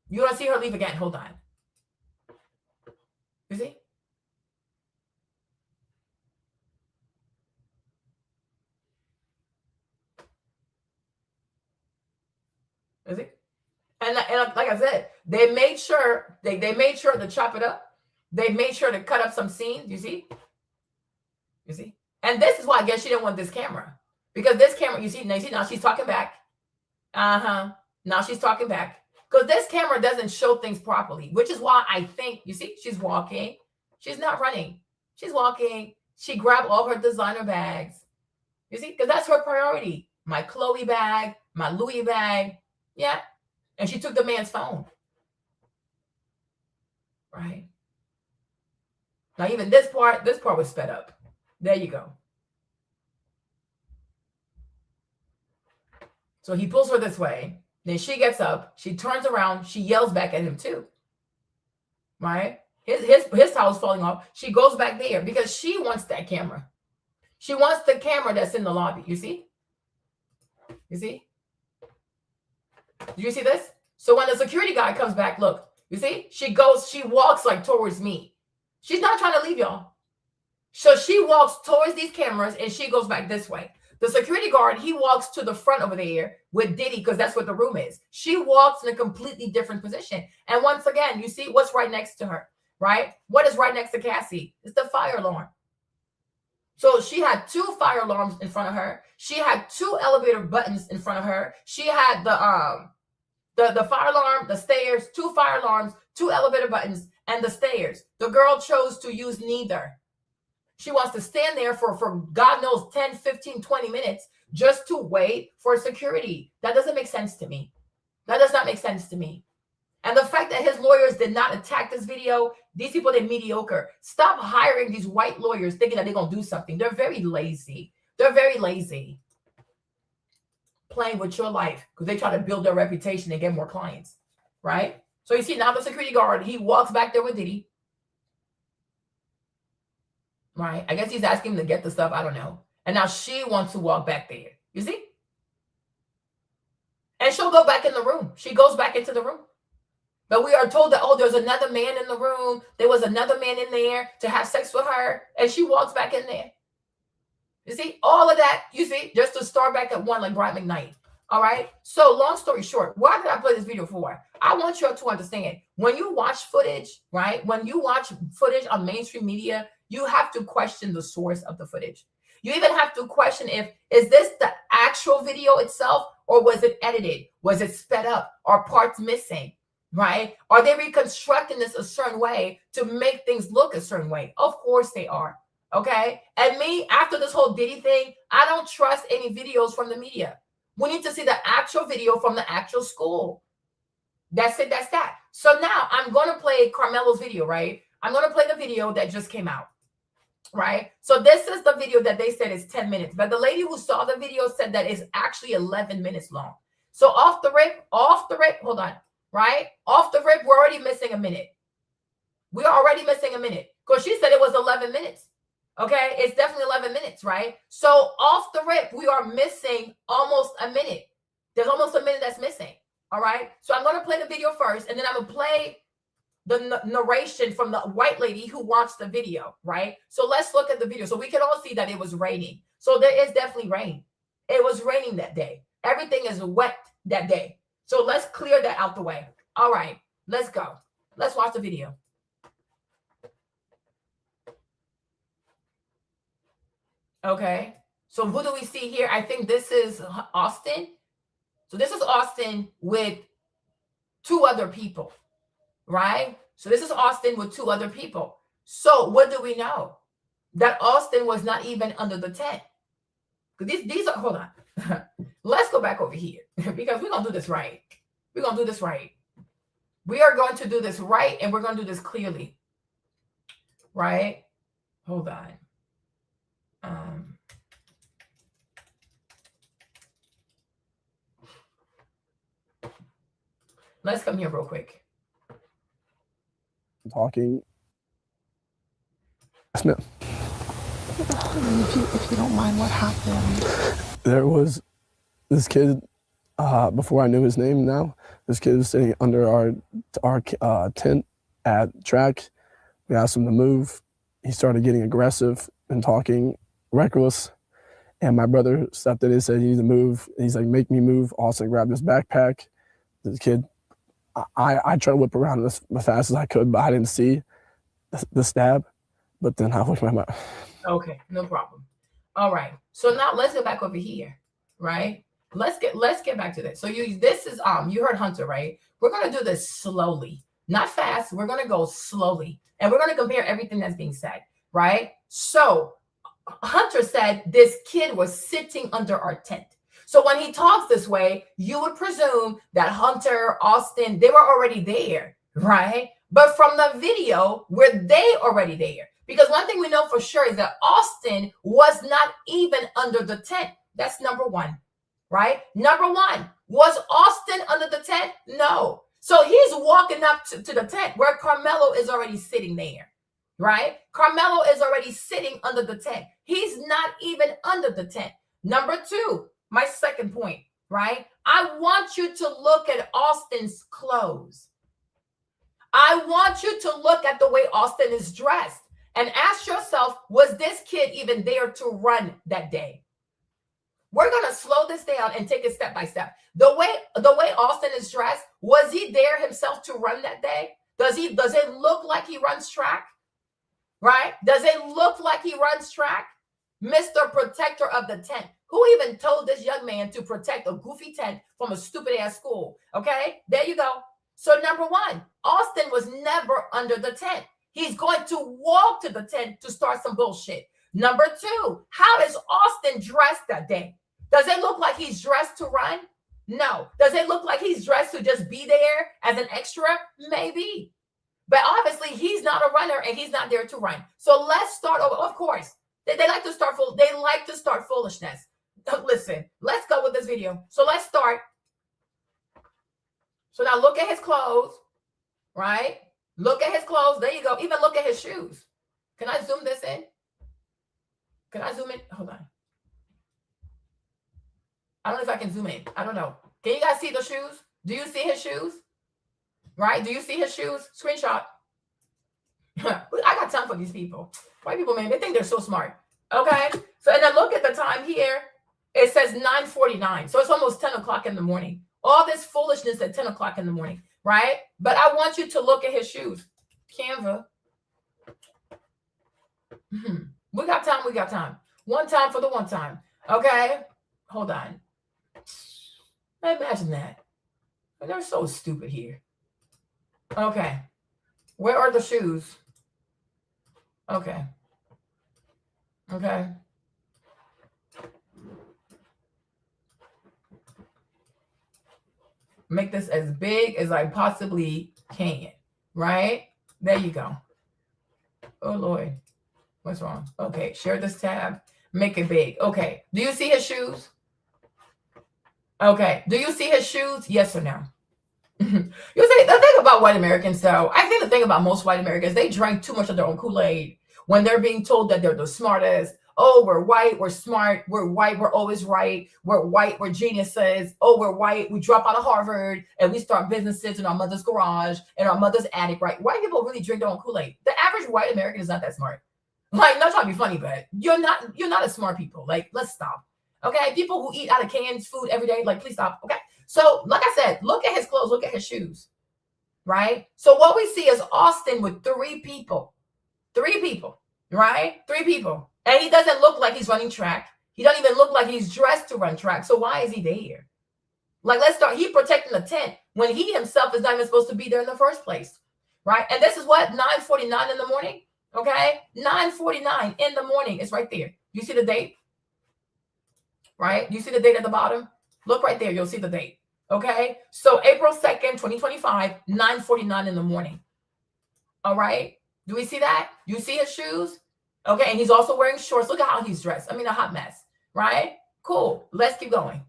You don't see her leave again. Hold on. You see? Is it? like I said, they made sure they made sure to chop it up. They made sure to cut up some scenes. You see? You see? And this is why I guess she didn't want this camera. Because this camera, you see now she's talking back. Now she's talking back. Because this camera doesn't show things properly, which is why I think, you see, she's walking. She's not running. She's walking. She grabbed all her designer bags. You see? Because that's her priority. My Chloe bag, my Louis bag. Yeah. And she took the man's phone. Right? Now, even this part was sped up. There you go. So he pulls her this way. Then she gets up. She turns around. She yells back at him too. Right? His towel's falling off. She goes back there because she wants that camera. She wants the camera that's in the lobby. You see? You see? Do you see this? So when the security guy comes back, look, you see? She walks like towards me. She's not trying to leave y'all. So she walks towards these cameras and she goes back this way. The security guard, he walks to the front over there with Diddy because that's what the room is. She walks in a completely different position. And once again, you see what's right next to her, right? What is right next to Cassie? It's the fire alarm. So she had 2 fire alarms in front of her. She had 2 elevator buttons in front of her. She had the fire alarm, the stairs, 2 fire alarms, 2 elevator buttons, and the stairs. The girl chose to use neither. She wants to stand there for God knows 10, 15, 20 minutes just to wait for security. That doesn't make sense to me. That does not make sense to me. And the fact that his lawyers did not attack this video, these people, they're mediocre. Stop hiring these white lawyers thinking that they're going to do something. They're very lazy. They're very lazy. Playing with your life because they try to build their reputation and get more clients, right? So you see now the security guard, he walks back there with Diddy. Right? I guess he's asking him to get the stuff. I don't know. And now she wants to walk back there. You see? And she'll go back in the room. She goes back into the room. But we are told that, oh, there's another man in the room. There was another man in there to have sex with her. And she walks back in there. You see? All of that, you see, just to start back at 1 like Brian McKnight. All right? So long story short, why did I play this video for? I want you to understand, when you watch footage, right? When you watch footage on mainstream media, you have to question the source of the footage. You even have to question is this the actual video itself or was it edited? Was it sped up? Are parts missing? Right? Are they reconstructing this a certain way to make things look a certain way? Of course they are. Okay? And me, after this whole Diddy thing, I don't trust any videos from the media. We need to see the actual video from the actual school. That's it. That's that. So now I'm going to play Karmelo's video, right? I'm going to play the video that just came out. Right? So this is the video that they said is 10 minutes. But the lady who saw the video said that it's actually 11 minutes long. So off the rip, hold on. Right? Off the rip, we're already missing a minute. We are already missing a minute. Because she said it was 11 minutes. Okay? It's definitely 11 minutes, right? So off the rip, we are missing almost a minute. There's almost a minute that's missing. All right? So I'm going to play the video first, and then I'm going to play the narration from the white lady who watched the video, right? So let's look at the video. So we can all see that it was raining. So there is definitely rain. It was raining that day. Everything is wet that day. So let's clear that out the way. All right, let's go. Let's watch the video. Okay, so who do we see here? I think this is Austin. So this is Austin with 2 other people. Right? So this is Austin with 2 other people. So what do we know? That Austin was not even under the tent. Because these are, hold on. Let's go back over here because we're going to do this right. We're going to do this right. We are going to do this right and we're going to do this clearly. Right? Hold on. Let's come here real quick. Talking. Yes, ma'am. If you don't mind, what happened? There was this kid, before I knew his name now, this kid was sitting under our tent at track. We asked him to move. He started getting aggressive and talking reckless. And my brother stepped in and said, "You need to move." And he's like, "Make me move." Also grabbed his backpack. The kid I tried to whip around as fast as I could, but I didn't see the stab. But then I looked at my mouth. Okay, no problem. All right. So now let's go back over here, right? Let's get back to this. So this is you heard Hunter, right? We're gonna do this slowly, not fast. We're gonna go slowly, and we're gonna compare everything that's being said, right? So Hunter said this kid was sitting under our tent. So when he talks this way, you would presume that Hunter, Austin, they were already there, right? But from the video, were they already there? Because one thing we know for sure is that Austin was not even under the tent. That's number one, right? Number one, was Austin under the tent? No. So he's walking up to the tent where Karmelo is already sitting there, right? Karmelo is already sitting under the tent. He's not even under the tent. Number two, my second point, right? I want you to look at Austin's clothes. I want you to look at the way Austin is dressed and ask yourself, was this kid even there to run that day? We're going to slow this down and take it step by step. The way Austin is dressed, was he there himself to run that day? Does it look like he runs track? Right? Does it look like he runs track? Mr. Protector of the tent. Who even told this young man to protect a goofy tent from a stupid ass school? Okay, there you go. So number one, Austin was never under the tent. He's going to walk to the tent to start some bullshit. Number two, how is Austin dressed that day? Does it look like he's dressed to run? No. Does it look like he's dressed to just be there as an extra? Maybe. But obviously he's not a runner and he's not there to run. So let's start over. Of course, they like to start foolishness. Listen, let's go with this video. So let's start. So now look at his clothes, right? Look at his clothes. There you go. Even look at his shoes. Can I zoom this in? Can I zoom in? Hold on. I don't know if I can zoom in. I don't know. Can you guys see the shoes? Do you see his shoes? Right? Do you see his shoes? Screenshot. I got time for these people. White people, man, they think they're so smart. Okay? So, and then look at the time here. It says 9:49. So it's almost 10 o'clock in the morning. All this foolishness at 10 o'clock in the morning, right? But I want you to look at his shoes. Canva. We got time. We got time. One time for the one time. Okay? Hold on. Imagine that. They're so stupid here. Okay. Where are the shoes? Okay. Okay. Make this as big as I possibly can. Right? There you go. Oh, Lord. What's wrong? Okay. Share this tab. Make it big. Okay. Do you see his shoes? Okay. Do you see his shoes? Yes or no? You say the thing about white Americans, though, I think the thing about most white Americans, they drank too much of their own Kool-Aid when they're being told that they're the smartest. Oh, we're white, we're smart, we're white, we're always right, we're white, we're geniuses. Oh, we're white, we drop out of Harvard and we start businesses in our mother's garage and our mother's attic, right? White people really drink their own Kool-Aid. The average white American is not that smart. Like, not trying to be funny, but you're not as smart people. Like, let's stop. Okay, people who eat out of canned food every day, like, please stop. Okay. So, like I said, look at his clothes, look at his shoes, right? So what we see is Austin with three people, right? Three people. And he doesn't look like he's running track. He doesn't even look like he's dressed to run track. So why is he there? Like, let's start. He protecting the tent when he himself is not even supposed to be there in the first place, right? And this is what, 9:49 in the morning, okay? 9:49 in the morning. It's right there. You see the date, right? You see the date at the bottom? Look right there. You'll see the date. Okay. So April 2nd, 2025, 9:49 in the morning. All right. Do we see that? You see his shoes? Okay. And he's also wearing shorts. Look at how he's dressed. I mean, a hot mess. Right? Cool. Let's keep going.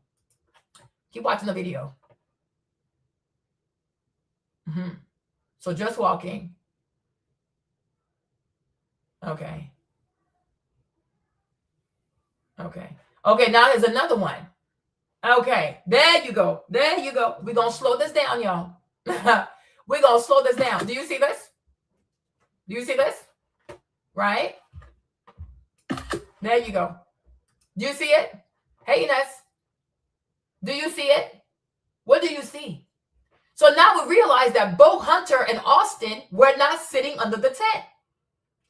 Keep watching the video. So just walking. Okay. Okay. Okay. Now there's another one. Okay, there you go. There you go. We're going to slow this down, y'all. We're going to slow this down. Do you see this? Do you see this? Right? There you go. Do you see it? Hey, Ines. Do you see it? What do you see? So now we realize that both Hunter and Austin were not sitting under the tent,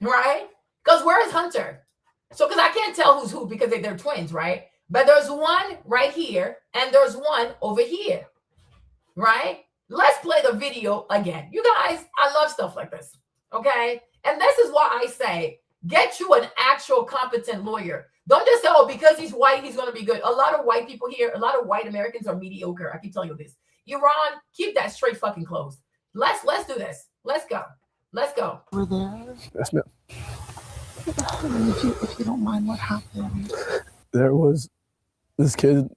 right? Because where is Hunter? So because I can't tell who's who because they're twins, right? But there's one right here and there's one over here, right? Let's play the video again. You guys, I love stuff like this, okay? And this is why I say, get you an actual competent lawyer. Don't just say, oh, because he's white, he's going to be good. A lot of white people here, a lot of white Americans are mediocre. I keep telling you this. Iran, keep that straight fucking closed. Let's do this. Let's go. Let's go. We're there. Yes, ma'am. If you don't mind, what happened? There was this kid,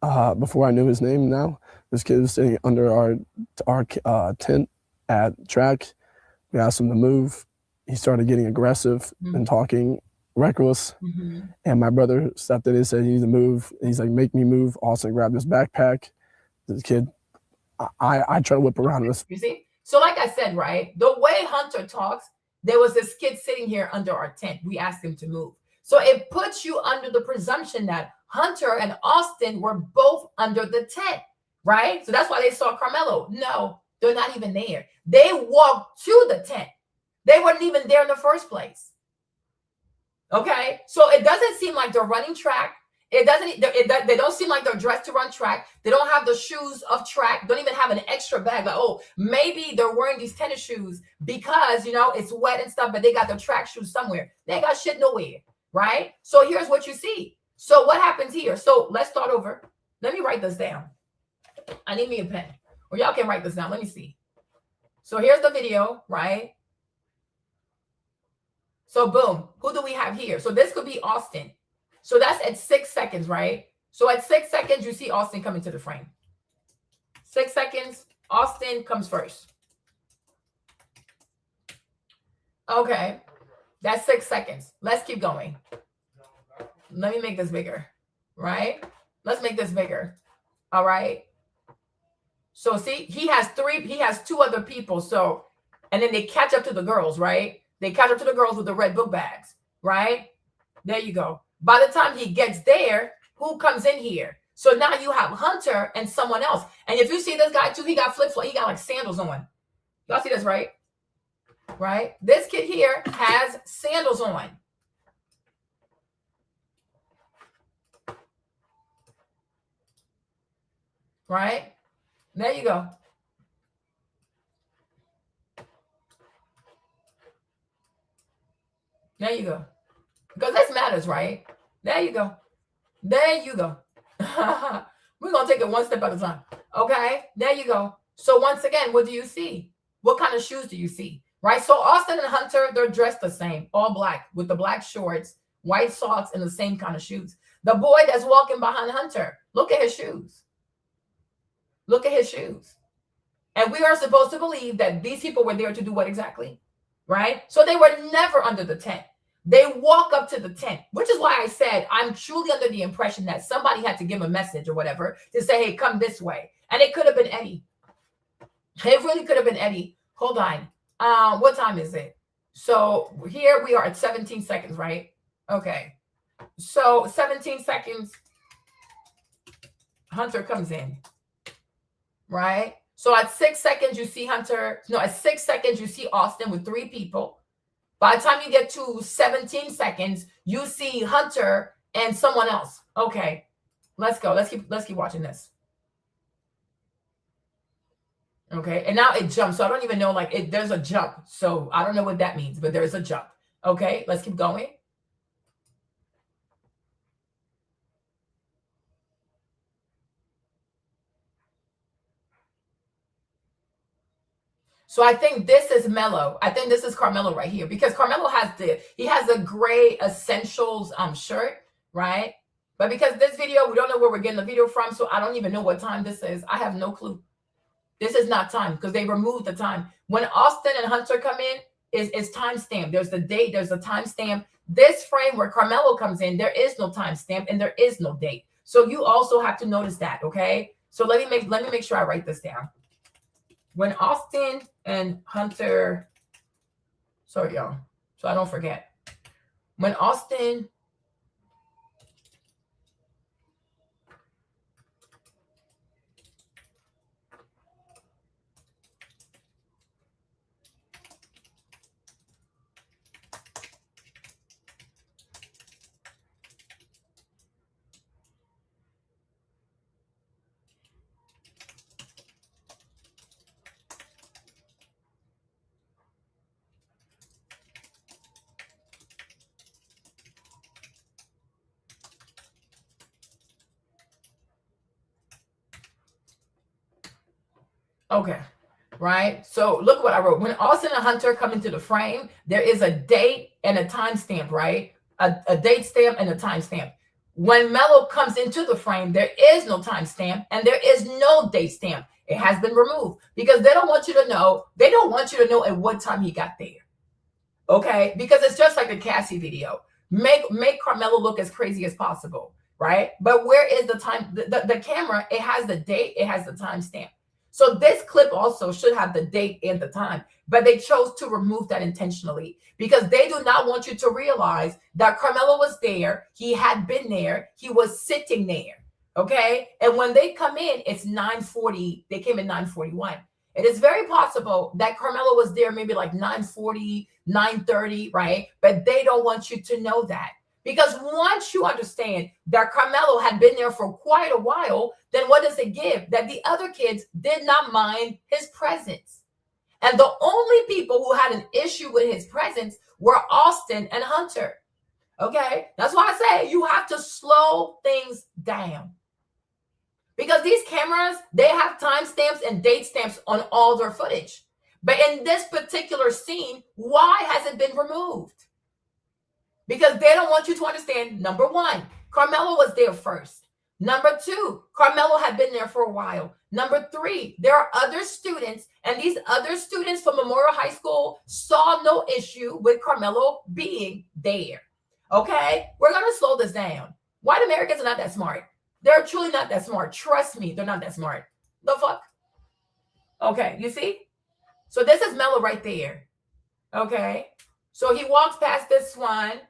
before I knew his name now, this kid was sitting under our tent at track. We asked him to move. He started getting aggressive and talking reckless. And my brother stepped in and said, you need to move. And he's like, make me move. Austin grabbed his backpack. The kid, I try to whip around this. You see? So like I said, right, the way Hunter talks, there was this kid sitting here under our tent. We asked him to move. So it puts you under the presumption that Hunter and Austin were both under the tent, right? So that's why they saw Karmelo. No, they're not even there. They walked to the tent. They weren't even there in the first place. Okay? So it doesn't seem like they're running track. It doesn't. They don't seem like they're dressed to run track. They don't have the shoes of track. Don't even have an extra bag. Like, oh, maybe they're wearing these tennis shoes because, you know, it's wet and stuff, but they got their track shoes somewhere. They ain't got shit nowhere, right? So here's what you see. So what happens here? So let's start over. Let me write this down. I need me a pen. Or y'all can write this down. Let me see. So here's the video, right? So boom. Who do we have here? So this could be Austin. So that's at 6 seconds, right? So at 6 seconds, you see Austin come into the frame. 6 seconds, Austin comes first. Okay, that's 6 seconds. Let's keep going. Let me make this bigger, right? Let's make this bigger, all right? So see, he has two other people. So, and then they catch up to the girls, right? They catch up to the girls with the red book bags, right? There you go. By the time he gets there, who comes in here? So now you have Hunter and someone else. And if you see this guy too, he got flip-flops. He got like sandals on. Y'all see this, right? Right? This kid here has sandals on. Right? There you go. There you go. Because this matters, right? There you go. There you go. We're going to take it one step at a time. Okay? There you go. So once again, what do you see? What kind of shoes do you see? Right? So Austin and Hunter, they're dressed the same. All black with the black shorts, white socks, and the same kind of shoes. The boy that's walking behind Hunter, look at his shoes. Look at his shoes. And we are supposed to believe that these people were there to do what exactly? Right? So they were never under the tent. They walk up to the tent, which is why I said I'm truly under the impression that somebody had to give a message or whatever to say, hey, come this way. And it could have been Eddie. It really could have been Eddie. Hold on. What time is it? So here we are at 17 seconds, right? Okay. So 17 seconds, Hunter comes in, right? So at 6 seconds, you see Hunter. No, at 6 seconds, you see Austin with 3 people. By the time you get to 17 seconds, you see Hunter and someone else. Okay, let's go. Let's keep watching this. Okay, and now it jumps. So I don't even know, like, there's a jump. So I don't know what that means, but there's a jump. Okay, let's keep going. So I think this is Mello. I think this is Karmelo right here because Karmelo has a gray essentials shirt, right? But because this video, we don't know where we're getting the video from, so I don't even know what time this is. I have no clue. This is not time because they removed the time. When Austin and Hunter come in, is timestamp. There's the date, there's a timestamp. This frame where Karmelo comes in, there is no timestamp and there is no date. So you also have to notice that, okay? So let me make sure I write this down. When Austin and Hunter, sorry, y'all, so I don't forget. When Austin Okay. Right? So look what I wrote. When Austin and Hunter come into the frame, there is a date and a timestamp, right? A date stamp and a timestamp. When Melo comes into the frame, there is no timestamp and there is no date stamp. It has been removed because they don't want you to know. They don't want you to know at what time he got there. Okay? Because it's just like the Cassie video. Make Karmelo look as crazy as possible, right? But where is the time? The camera, it has the date, it has the timestamp. So this clip also should have the date and the time, but they chose to remove that intentionally because they do not want you to realize that Karmelo was there. He had been there. He was sitting there. Okay. And when they come in, it's 9:40. They came in 9:41. It is very possible that Karmelo was there maybe like 9:40, 9:30, right? But they don't want you to know that. Because once you understand that Karmelo had been there for quite a while, then what does it give? That the other kids did not mind his presence. And the only people who had an issue with his presence were Austin and Hunter. Okay? That's why I say you have to slow things down. Because these cameras, they have timestamps and date stamps on all their footage. But in this particular scene, why has it been removed? Because they don't want you to understand, number one, Karmelo was there first. Number two, Karmelo had been there for a while. Number three, there are other students, and these other students from Memorial High School saw no issue with Karmelo being there. Okay? We're going to slow this down. White Americans are not that smart. They're truly not that smart. Trust me, they're not that smart. The fuck? Okay, you see? So this is Melo right there. Okay? So he walks past this one.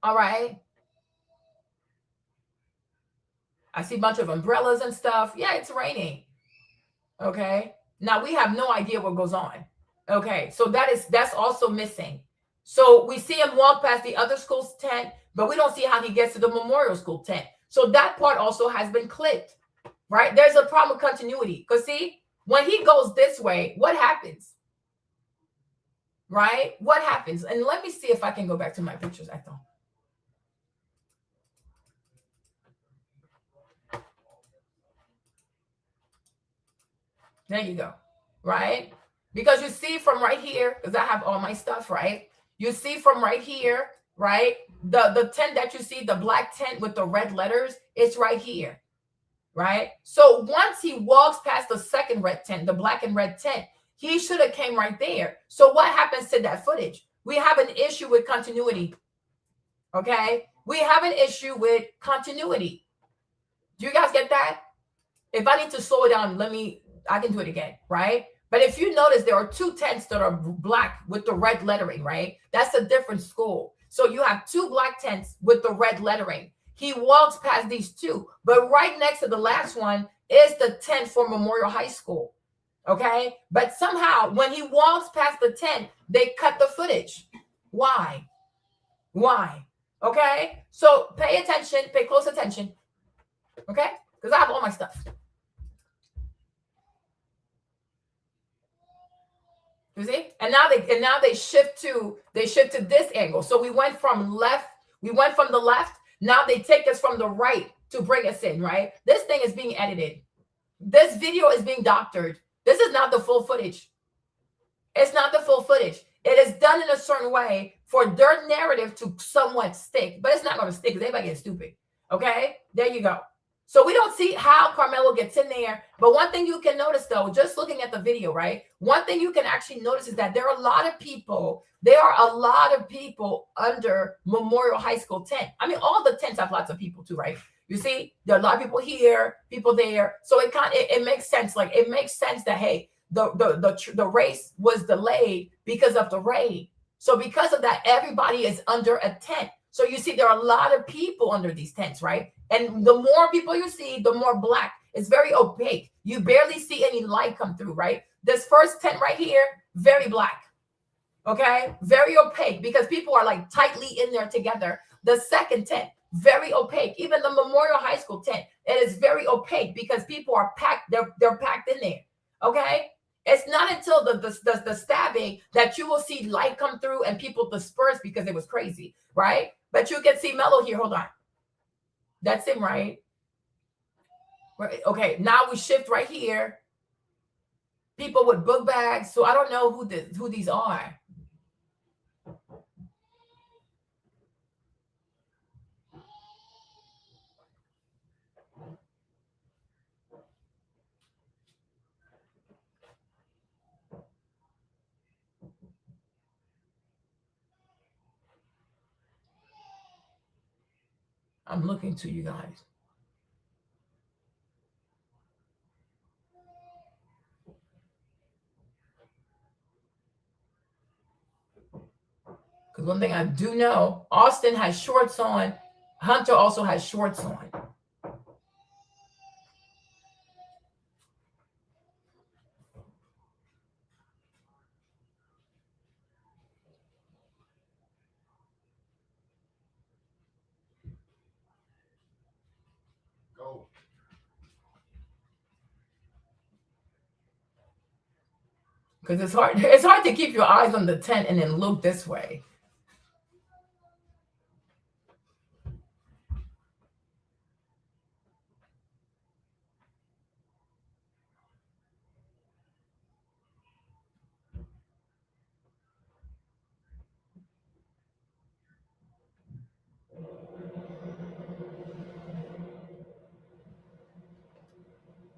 All right. I see a bunch of umbrellas and stuff. Yeah, it's raining. Okay. Now we have no idea what goes on. Okay. So that's also missing. So we see him walk past the other school's tent, but we don't see how he gets to the Memorial School tent. So that part also has been clipped, right? There's a problem with continuity. Because see, when he goes this way, what happens? Right? What happens? And let me see if I can go back to my pictures. I thought. There you go. Right? Because you see from right here, because I have all my stuff, right? You see from right here, right? The tent that you see, the black tent with the red letters, it's right here. Right? So once he walks past the second red tent, the black and red tent, he should have came right there. So what happens to that footage? We have an issue with continuity. Okay? We have an issue with continuity. Do you guys get that? If I need to slow it down, I can do it again, right? But if you notice, there are two tents that are black with the red lettering, right? That's a different school. So you have two black tents with the red lettering. He walks past these two, but right next to the last one is the tent for Memorial High School. Okay? But somehow when he walks past the tent, they cut the footage. Why? Why? Okay? So pay attention, pay close attention. Okay? Because I have all my stuff. You see? And now they shift to this angle. So we went from the left. Now they take us from the right to bring us in, right? This thing is being edited. This video is being doctored. This is not the full footage. It's not the full footage. It is done in a certain way for their narrative to somewhat stick, but it's not going to stick because everybody gets stupid. Okay? There you go. So we don't see how Karmelo gets in there. But one thing you can notice, though, just looking at the video, right? One thing you can actually notice is that there are a lot of people under Memorial High School tent. I mean, all the tents have lots of people too, right? You see, there are a lot of people here, people there. So it makes sense. Like, it makes sense that, hey, the race was delayed because of the rain. So because of that, everybody is under a tent. So you see, there are a lot of people under these tents, right? And the more people you see, the more black. It's very opaque. You barely see any light come through, right? This first tent right here, very black. Okay? Very opaque because people are like tightly in there together. The second tent, very opaque. Even the Memorial High School tent, it is very opaque because people are packed. They're packed in there. Okay? It's not until the stabbing that you will see light come through and people disperse because it was crazy, right? But you can see Melo here. Hold on. That's him, right? Okay, now we shift right here. people with book bags. So I don't know who these are. I'm looking to you guys. Because one thing I do know, Austin has shorts on. Hunter also has shorts on. Because it's hard to keep your eyes on the tent and then look this way.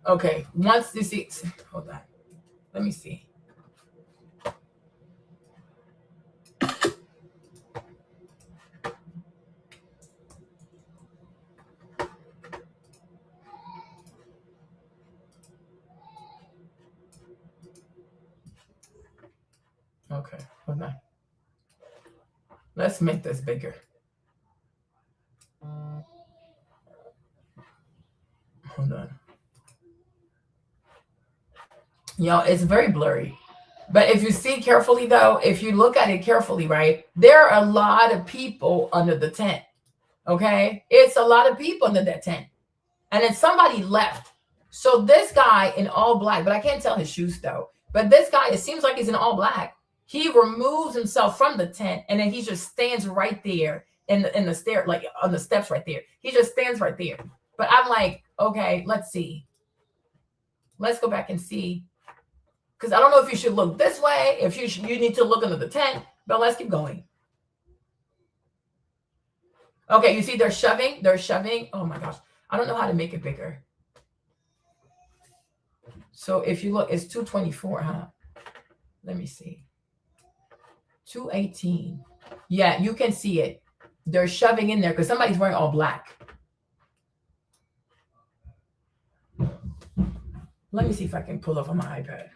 Okay, once you see, hold on, let me see. Okay, hold on. Let's make this bigger. Hold on. It's very blurry. But if you see carefully, though, if you look at it carefully, right, there are a lot of people under the tent. Okay? It's a lot of people under that tent. And then somebody left. So this guy in all black, but I can't tell his shoes, though. But this guy, it seems like he's in all black. He removes himself from the tent, and then he just stands right there in the stair, like on the steps right there. He just stands right there. But I'm like, okay, let's see. Let's go back and see. Because I don't know if you should look this way, if you need to look under the tent, but let's keep going. Okay, you see they're shoving. They're shoving. Oh my gosh. I don't know how to make it bigger. So if you look, it's 224, huh? Let me see. 218. Yeah, you can see it. They're shoving in there because somebody's wearing all black. Let me see if I can pull up on my iPad.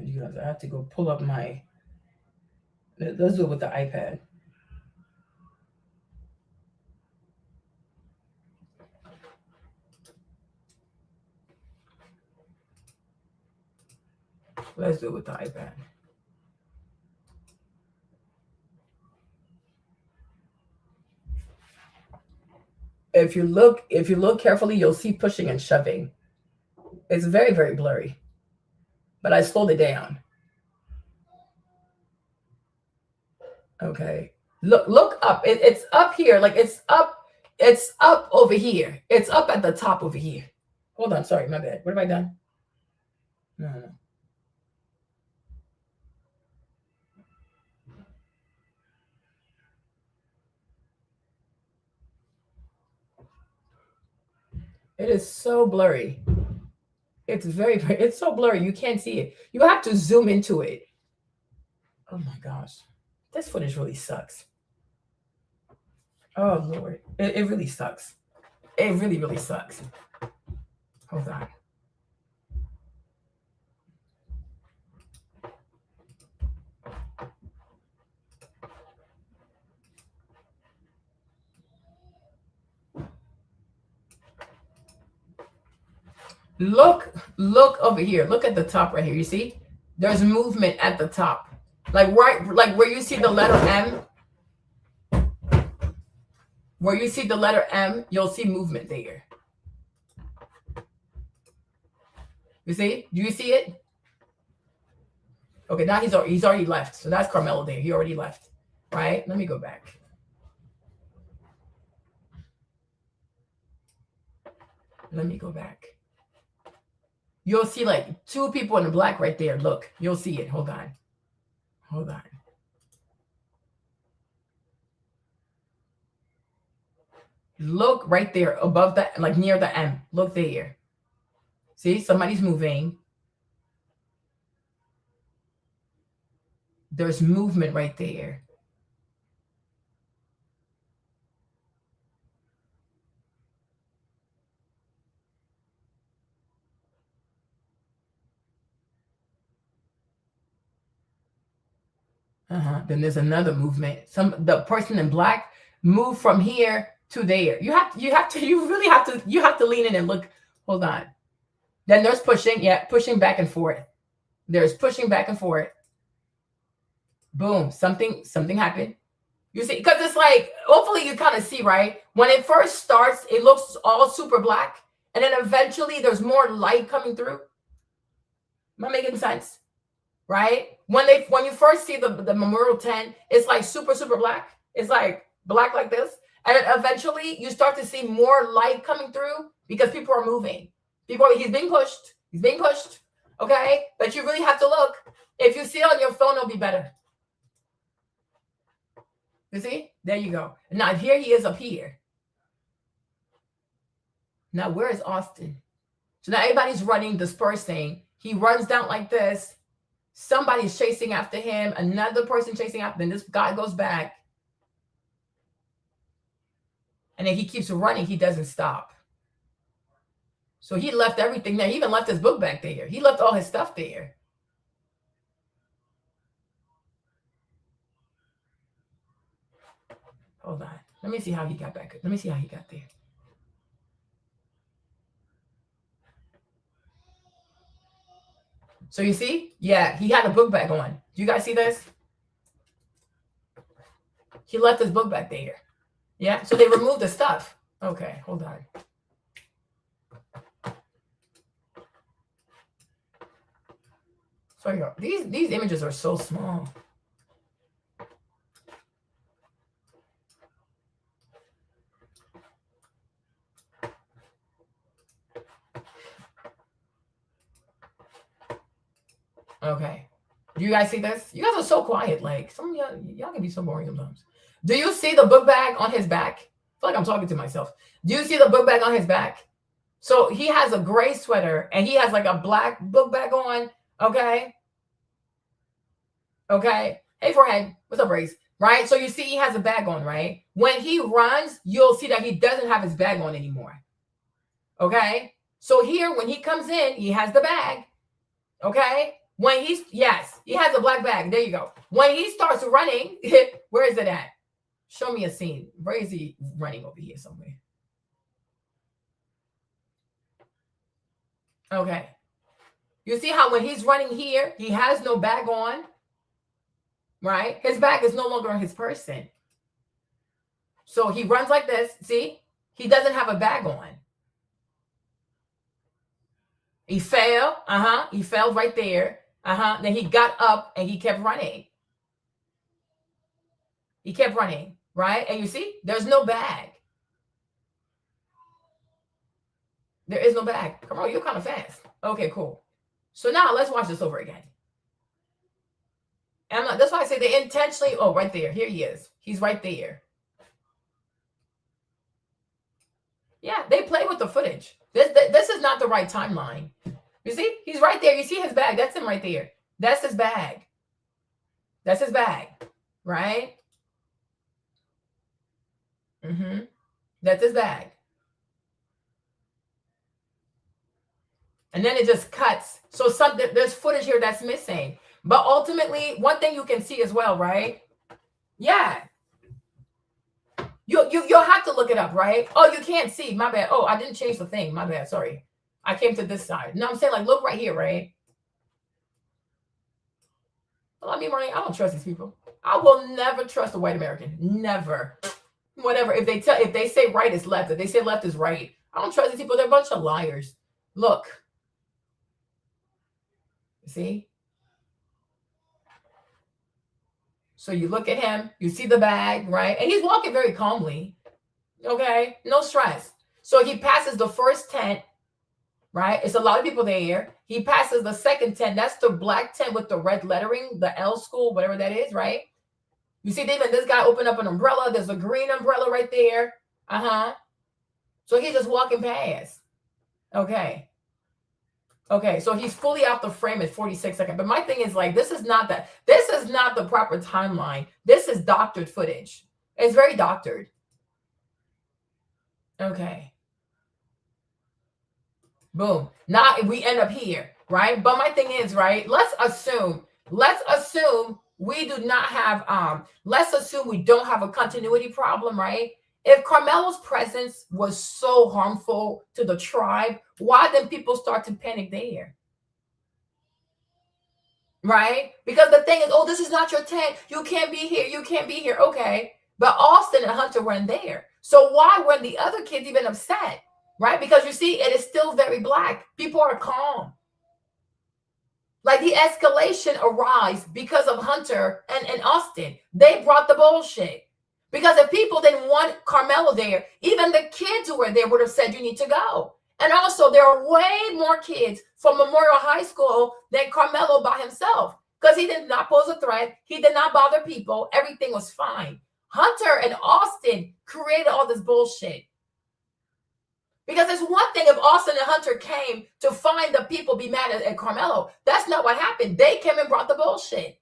You guys, I have to go pull up my. Let's do it with the iPad. Let's do it with the iPad. If you look carefully, you'll see pushing and shoving. It's very, very blurry. But I slowed it down. Okay. Look up. It's up here. Like it's up over here. It's up at the top over here. Hold on, sorry, my bad. What have I done? No. It is so blurry. It's it's so blurry. You can't see it. You have to zoom into it. Oh my gosh. This footage really sucks. Oh Lord. It really sucks. It really, really sucks. Hold on. Look over here. Look at the top right here. You see? There's movement at the top. Like where you see the letter M. Where you see the letter M, you'll see movement there. You see? Do you see it? Okay, now he's already left. So that's Karmelo there. He already left. Right? Let me go back. Let me go back. You'll see like two people in the black right there. Look, you'll see it. Hold on. Hold on. Look right there above that, like near the M. Look there. See, somebody's moving. There's movement right there. Then there's another movement. The person in black moved from here to there. You have to lean in and look. Hold on. Then there's pushing. Yeah, pushing back and forth. There's pushing back and forth. Boom. Something happened. You see, because it's like, hopefully you kind of see, right? When it first starts, it looks all super black. And then eventually there's more light coming through. Am I making sense? Right? When you first see the Memorial 10, it's like super, super black. It's like black like this. And then eventually you start to see more light coming through because people are moving. He's being pushed. He's being pushed. Okay? But you really have to look. If you see it on your phone, it'll be better. You see? There you go. Now here he is up here. Now where is Austin? So now everybody's running, dispersing. He runs down like this. Somebody's chasing after him. Another person chasing after him. This guy goes back. And then he keeps running. He doesn't stop. So he left everything there. He even left his book back there. He left all his stuff there. Hold on. Let me see how he got back. Let me see how he got there. So you see? Yeah, he had a book bag on. Do you guys see this? He left his book back there. Yeah, so they removed the stuff. Okay, hold on. Sorry, these images are so small. Okay. Do you guys see this? You guys are so quiet. Like, some of y'all can be so boring sometimes. Do you see the book bag on his back? I feel like I'm talking to myself. Do you see the book bag on his back? So he has a gray sweater and he has like a black book bag on. Okay. Okay. Hey, forehead. What's up, Brace? Right? So you see he has a bag on, right? When he runs, you'll see that he doesn't have his bag on anymore. Okay. So here, when he comes in, he has the bag. Okay. When he has a black bag. There you go. When he starts running, where is it at? Show me a scene. Where is he running over here somewhere? Okay. You see how when he's running here, he has no bag on, right? His bag is no longer on his person. So he runs like this. See? He doesn't have a bag on. He fell. He fell right there. Then he got up and he kept running. He kept running, right? And you see, there's no bag. There is no bag. Come on, you're kind of fast. Okay, cool. So now let's watch this over again. And that's why I say they intentionally, oh, right there. Here he is. He's right there. Yeah, they play with the footage. This is not the right timeline. You see, he's right there. You see his bag. That's him right there. That's his bag. That's his bag, right? That's his bag. And then it just cuts. So there's footage here that's missing. But ultimately, one thing you can see as well, right? Yeah. You'll have to look it up, right? Oh, you can't see. My bad. Oh, I didn't change the thing. My bad. Sorry. I came to this side. No, I'm saying, like, look right here, right? Well, I mean, Marnie, I don't trust these people. I will never trust a white American. Never. Whatever. If they say right is left, if they say left is right, I don't trust these people. They're a bunch of liars. Look. See? So you look at him, you see the bag, right? And he's walking very calmly. Okay? No stress. So he passes the first tent, right? It's a lot of people there. He passes the second tent. That's the black tent with the red lettering, the L school, whatever that is, right? You see, even this guy opened up an umbrella. There's a green umbrella right there. So he's just walking past. Okay. Okay, so he's fully out the frame at 46 seconds. But my thing is, like, this is not the proper timeline. This is doctored footage. It's very doctored. Okay. Boom. Now we end up here, right? But my thing is, right, let's assume we do not have, let's assume we don't have a continuity problem, right? If Karmelo's presence was so harmful to the tribe, why then people start to panic there? Right? Because the thing is, oh, this is not your tent. You can't be here. You can't be here. Okay. But Austin and Hunter weren't there. So why weren't the other kids even upset? Right? Because you see, it is still very black. People are calm. Like the escalation arises because of Hunter and Austin. They brought the bullshit. Because if people didn't want Karmelo there, even the kids who were there would have said, you need to go. And also, there are way more kids from Memorial High School than Karmelo by himself. Because he did not pose a threat. He did not bother people. Everything was fine. Hunter and Austin created all this bullshit. Because it's one thing if Austin and Hunter came to find the people be mad at Karmelo. That's not what happened. They came and brought the bullshit.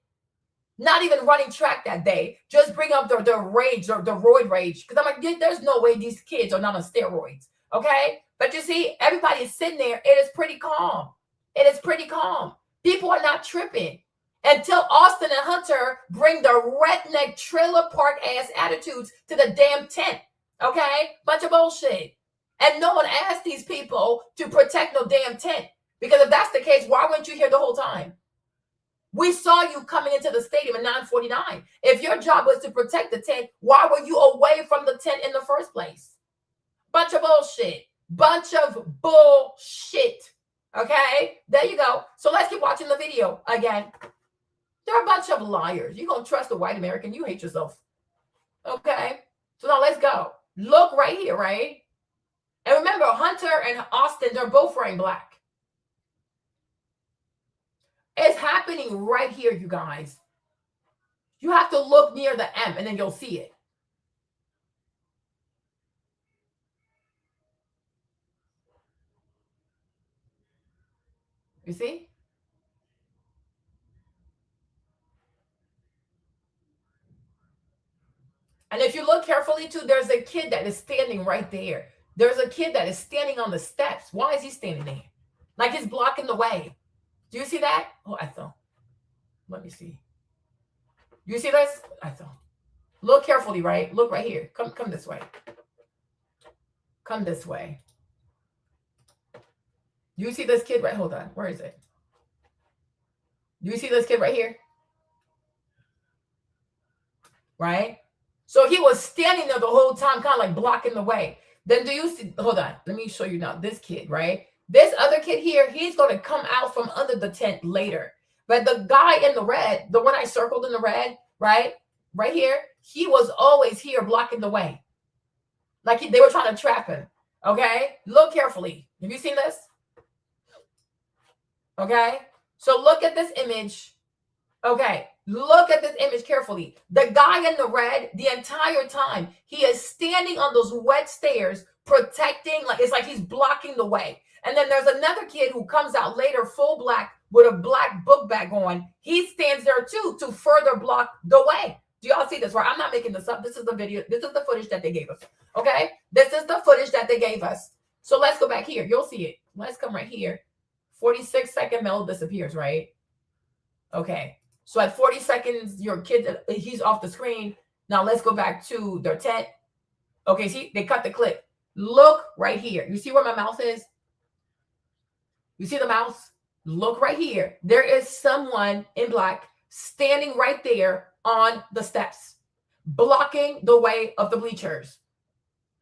Not even running track that day. Just bring up the rage or the roid rage. Because I'm like, there's no way these kids are not on steroids. Okay? But you see, everybody is sitting there. It is pretty calm. It is pretty calm. People are not tripping. Until Austin and Hunter bring the redneck trailer park ass attitudes to the damn tent. Okay? Bunch of bullshit. And no one asked these people to protect no damn tent. Because if that's the case, why weren't you here the whole time? We saw you coming into the stadium at 9:49. If your job was to protect the tent, why were you away from the tent in the first place? Bunch of bullshit. Bunch of bullshit. Okay? There you go. So let's keep watching the video again. They're a bunch of liars. You're going to trust a white American? You hate yourself. Okay? So now let's go. Look right here, right? And remember, Hunter and Austin, they're both wearing black. It's happening right here, you guys. You have to look near the M and then you'll see it. You see? And if you look carefully too, there's a kid that is standing right there. There's a kid that is standing on the steps. Why is he standing there? Like he's blocking the way. Do you see that? Oh, I thought. Let me see. You see this? I thought. Look carefully, right? Look right here. Come this way. Come this way. You see this kid right? Hold on. Where is it? Do you see this kid right here? Right? So he was standing there the whole time, kind of like blocking the way. Then do you see? Hold on. Let me show you now. This kid, right? This other kid here, he's going to come out from under the tent later. But the guy in the red, the one I circled in the red, right? Right here, he was always here blocking the way. Like they were trying to trap him. Okay? Look carefully. Have you seen this? Okay? So look at this image. Okay. Look at this image carefully. The guy in the red, the entire time, he is standing on those wet stairs, protecting, like it's like he's blocking the way. And then there's another kid who comes out later, full black, with a black book bag on. He stands there too to further block the way. Do y'all see this? Right? I'm not making this up. This is the video. This is the footage that they gave us. Okay? This is the footage that they gave us. So let's go back here. You'll see it. Let's come right here. 46-second, Melo disappears, right? Okay. So at 40 seconds, your kid, he's off the screen. Now let's go back to their tent. Okay, see, they cut the clip. Look right here. You see where my mouse is? You see the mouse? Look right here. There is someone in black standing right there on the steps, blocking the way of the bleachers.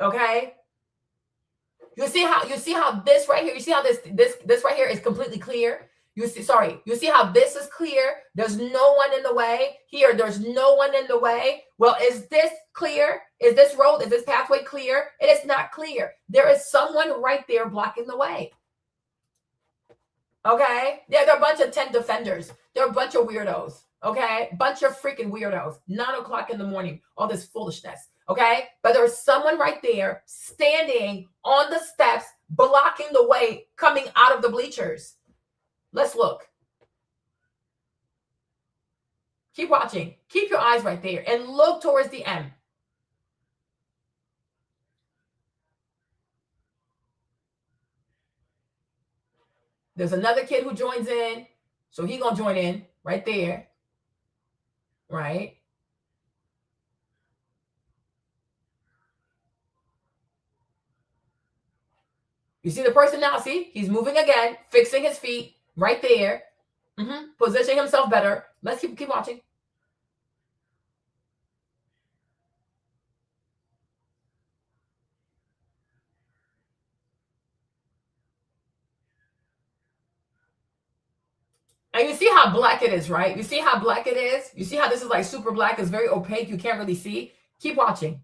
Okay? You see how this right here, you see how this right here is completely clear? You see how this is clear? There's no one in the way. Here, there's no one in the way. Well, is this clear? Is this road, is this pathway clear? It is not clear. There is someone right there blocking the way. Okay? Yeah, they're a bunch of tent defenders. They're a bunch of weirdos. Okay? Bunch of freaking weirdos. 9 o'clock in the morning. All this foolishness. Okay? But there's someone right there standing on the steps, blocking the way coming out of the bleachers. Let's look. Keep watching. Keep your eyes right there and look towards the end. There's another kid who joins in. So he's going to join in right there. Right? You see the person now? See? He's moving again, fixing his feet right there. Positioning himself better. Let's keep watching. And you see how black it is, right? You see how black it is? You see how this is like super black? It's very opaque. You can't really see. Keep watching.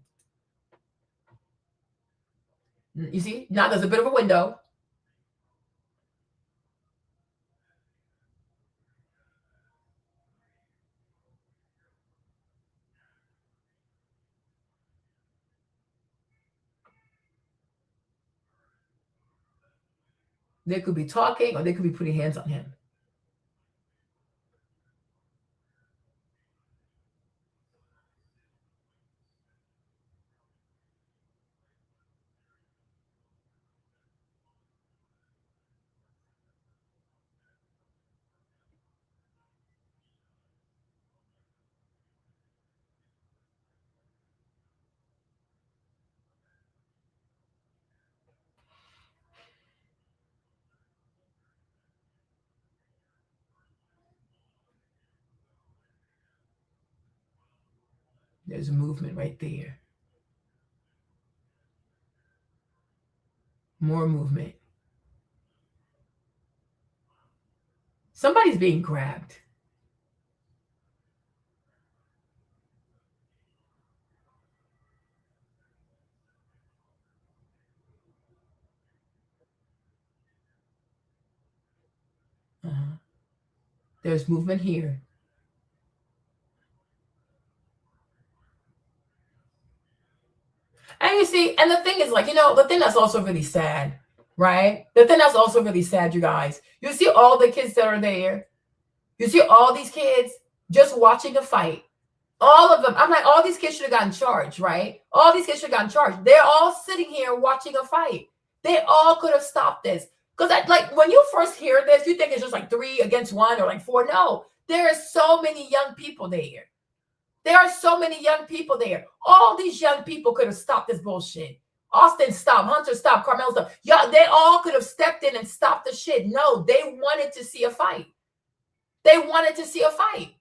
You see? Now there's a bit of a window. They could be talking or they could be putting hands on him. There's a movement right there. More movement. Somebody's being grabbed. There's movement here. And you see, and the thing is, like, the thing that's also really sad, right? The thing that's also really sad, you guys, you see all the kids that are there. You see all these kids just watching a fight. All of them. I'm like, all these kids should have gotten charged, right? All these kids should have gotten charged. They're all sitting here watching a fight. They all could have stopped this. Because like when you first hear this, you think it's just like 3 against 1 or like 4. No, there are so many young people there. There are so many young people there. All these young people could have stopped this bullshit. Austin stopped. Hunter stopped. Karmelo stopped. Yeah, they all could have stepped in and stopped the shit. No, they wanted to see a fight. They wanted to see a fight.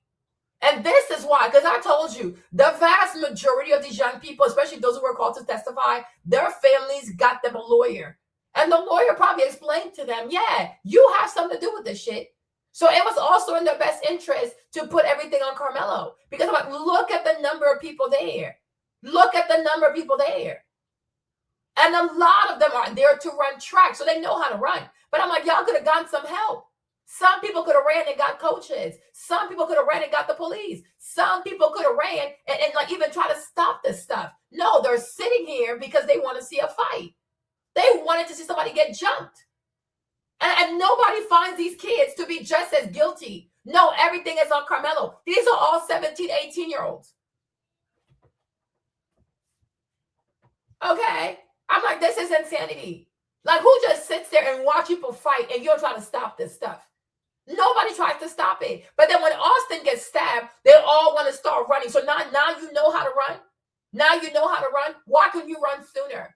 And this is why, because I told you, the vast majority of these young people, especially those who were called to testify, their families got them a lawyer. And the lawyer probably explained to them, yeah, you have something to do with this shit. So it was also in their best interest to put everything on Karmelo. Because I'm like, look at the number of people there. Look at the number of people there. And a lot of them are there to run track, so they know how to run. But I'm like, y'all could have gotten some help. Some people could have ran and got coaches. Some people could have ran and got the police. Some people could have ran and like even try to stop this stuff. No, they're sitting here because they want to see a fight. They wanted to see somebody get jumped. And nobody finds these kids to be just as guilty. No, everything is on Karmelo. These are all 17, 18-year-olds. Okay? I'm like, this is insanity. Like, who just sits there and watch people fight and you're trying to stop this stuff? Nobody tries to stop it. But then when Austin gets stabbed, they all want to start running. So now you know how to run. Now you know how to run. Why couldn't you run sooner?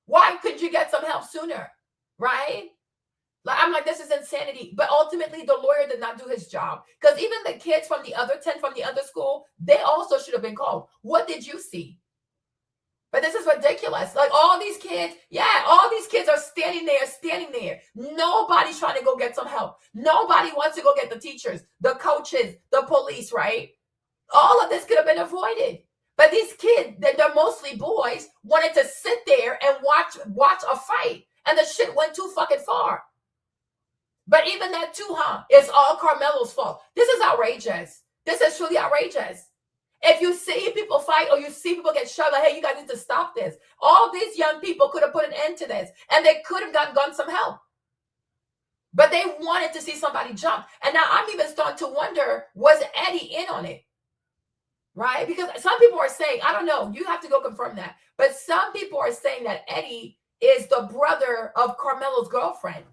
Why couldn't you get some help sooner? Right? Like, I'm like, this is insanity. But ultimately, the lawyer did not do his job. Because even the kids from the other 10 from the other school, they also should have been called. What did you see? But this is ridiculous. Like, all these kids, all these kids are standing there. Nobody's trying to go get some help. Nobody wants to go get the teachers, the coaches, the police, right? All of this could have been avoided. But these kids, they're mostly boys, wanted to sit there and watch a fight. And the shit went too fucking far. But even that too, it's all Karmelo's fault. This is outrageous. This is truly outrageous. If you see people fight or you see people get shot, like, hey, you guys need to stop this. All these young people could have put an end to this, and they could have gotten some help. But they wanted to see somebody jump. And now I'm even starting to wonder, was Eddie in on it? Right? Because some people are saying, I don't know, you have to go confirm that. But some people are saying that Eddie is the brother of Karmelo's girlfriend.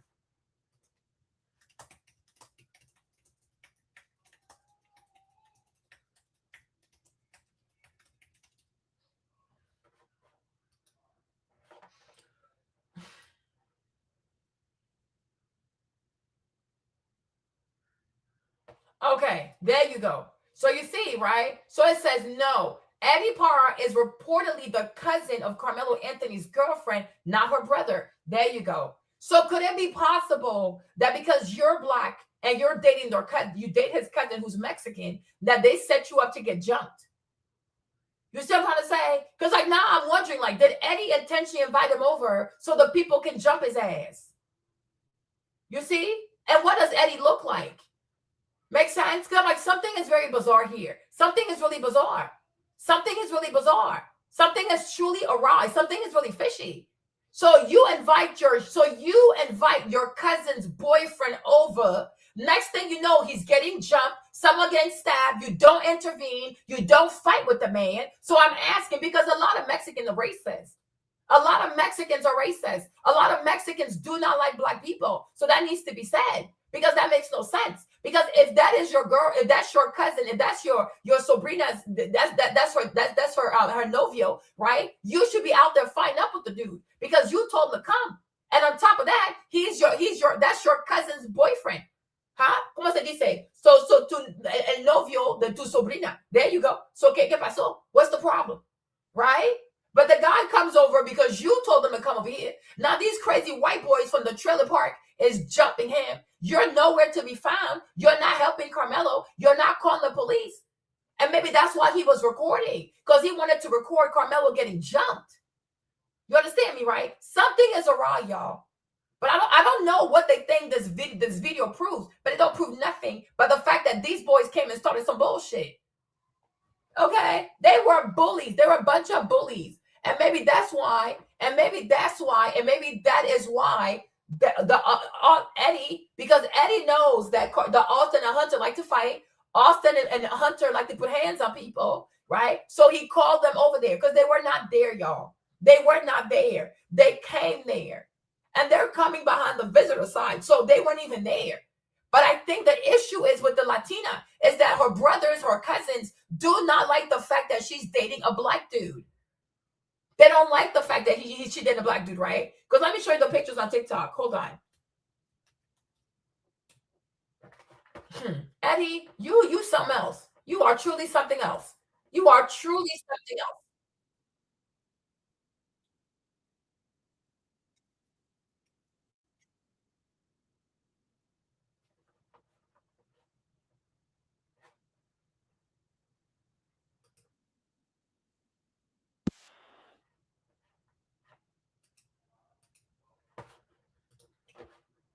Okay, there you go. So you see, right? So it says no. Eddie Parra is reportedly the cousin of Carmelo Anthony's girlfriend, not her brother. There you go. So could it be possible that because you're black and you're dating you date his cousin who's Mexican, that they set you up to get jumped? You see what I'm trying to say? Because like now I'm wondering, like, did Eddie intentionally invite him over so the people can jump his ass? You see? And what does Eddie look like? Makes sense? Because I'm like, something is very bizarre here. Something is really bizarre. Something is really bizarre. Something is truly awry. Something is really fishy. So you invite your cousin's boyfriend over. Next thing you know, he's getting jumped. Someone getting stabbed. You don't intervene. You don't fight with the man. So I'm asking, because a lot of Mexicans are racist. A lot of Mexicans are racist. A lot of Mexicans do not like black people. So that needs to be said, because that makes no sense. Because if that is your girl, if that's your cousin, if that's your sobrina's, that's her novio, right? You should be out there fighting up with the dude because you told him to come. And on top of that, that's your cousin's boyfriend. Huh? ¿Cómo se dice? So el novio de tu sobrina. There you go. So ¿qué pasó? What's the problem? Right? But the guy comes over because you told him to come over here. Now these crazy white boys from the trailer park is jumping him. You're nowhere to be found. You're not helping Karmelo. You're not calling the police. And maybe that's why he was recording, because he wanted to record Karmelo getting jumped. You understand me, right? Something is awry, y'all. But I don't know what they think this video proves, but it don't prove nothing but the fact that these boys came and started some bullshit. Okay? They were bullies. They were a bunch of bullies. And maybe that's why, and maybe that is why Eddie, because Eddie knows that the Austin and Hunter like to fight. Austin and Hunter like to put hands on people, right? So he called them over there because they were not there, y'all. They were not there. They came there. And they're coming behind the visitor side. So they weren't even there. But I think the issue is with the Latina is that her brothers, her cousins do not like the fact that she's dating a black dude. They don't like the fact that she dated a black dude, right? Because let me show you the pictures on TikTok. Hold on. Eddie, you something else. You are truly something else. You are truly something else.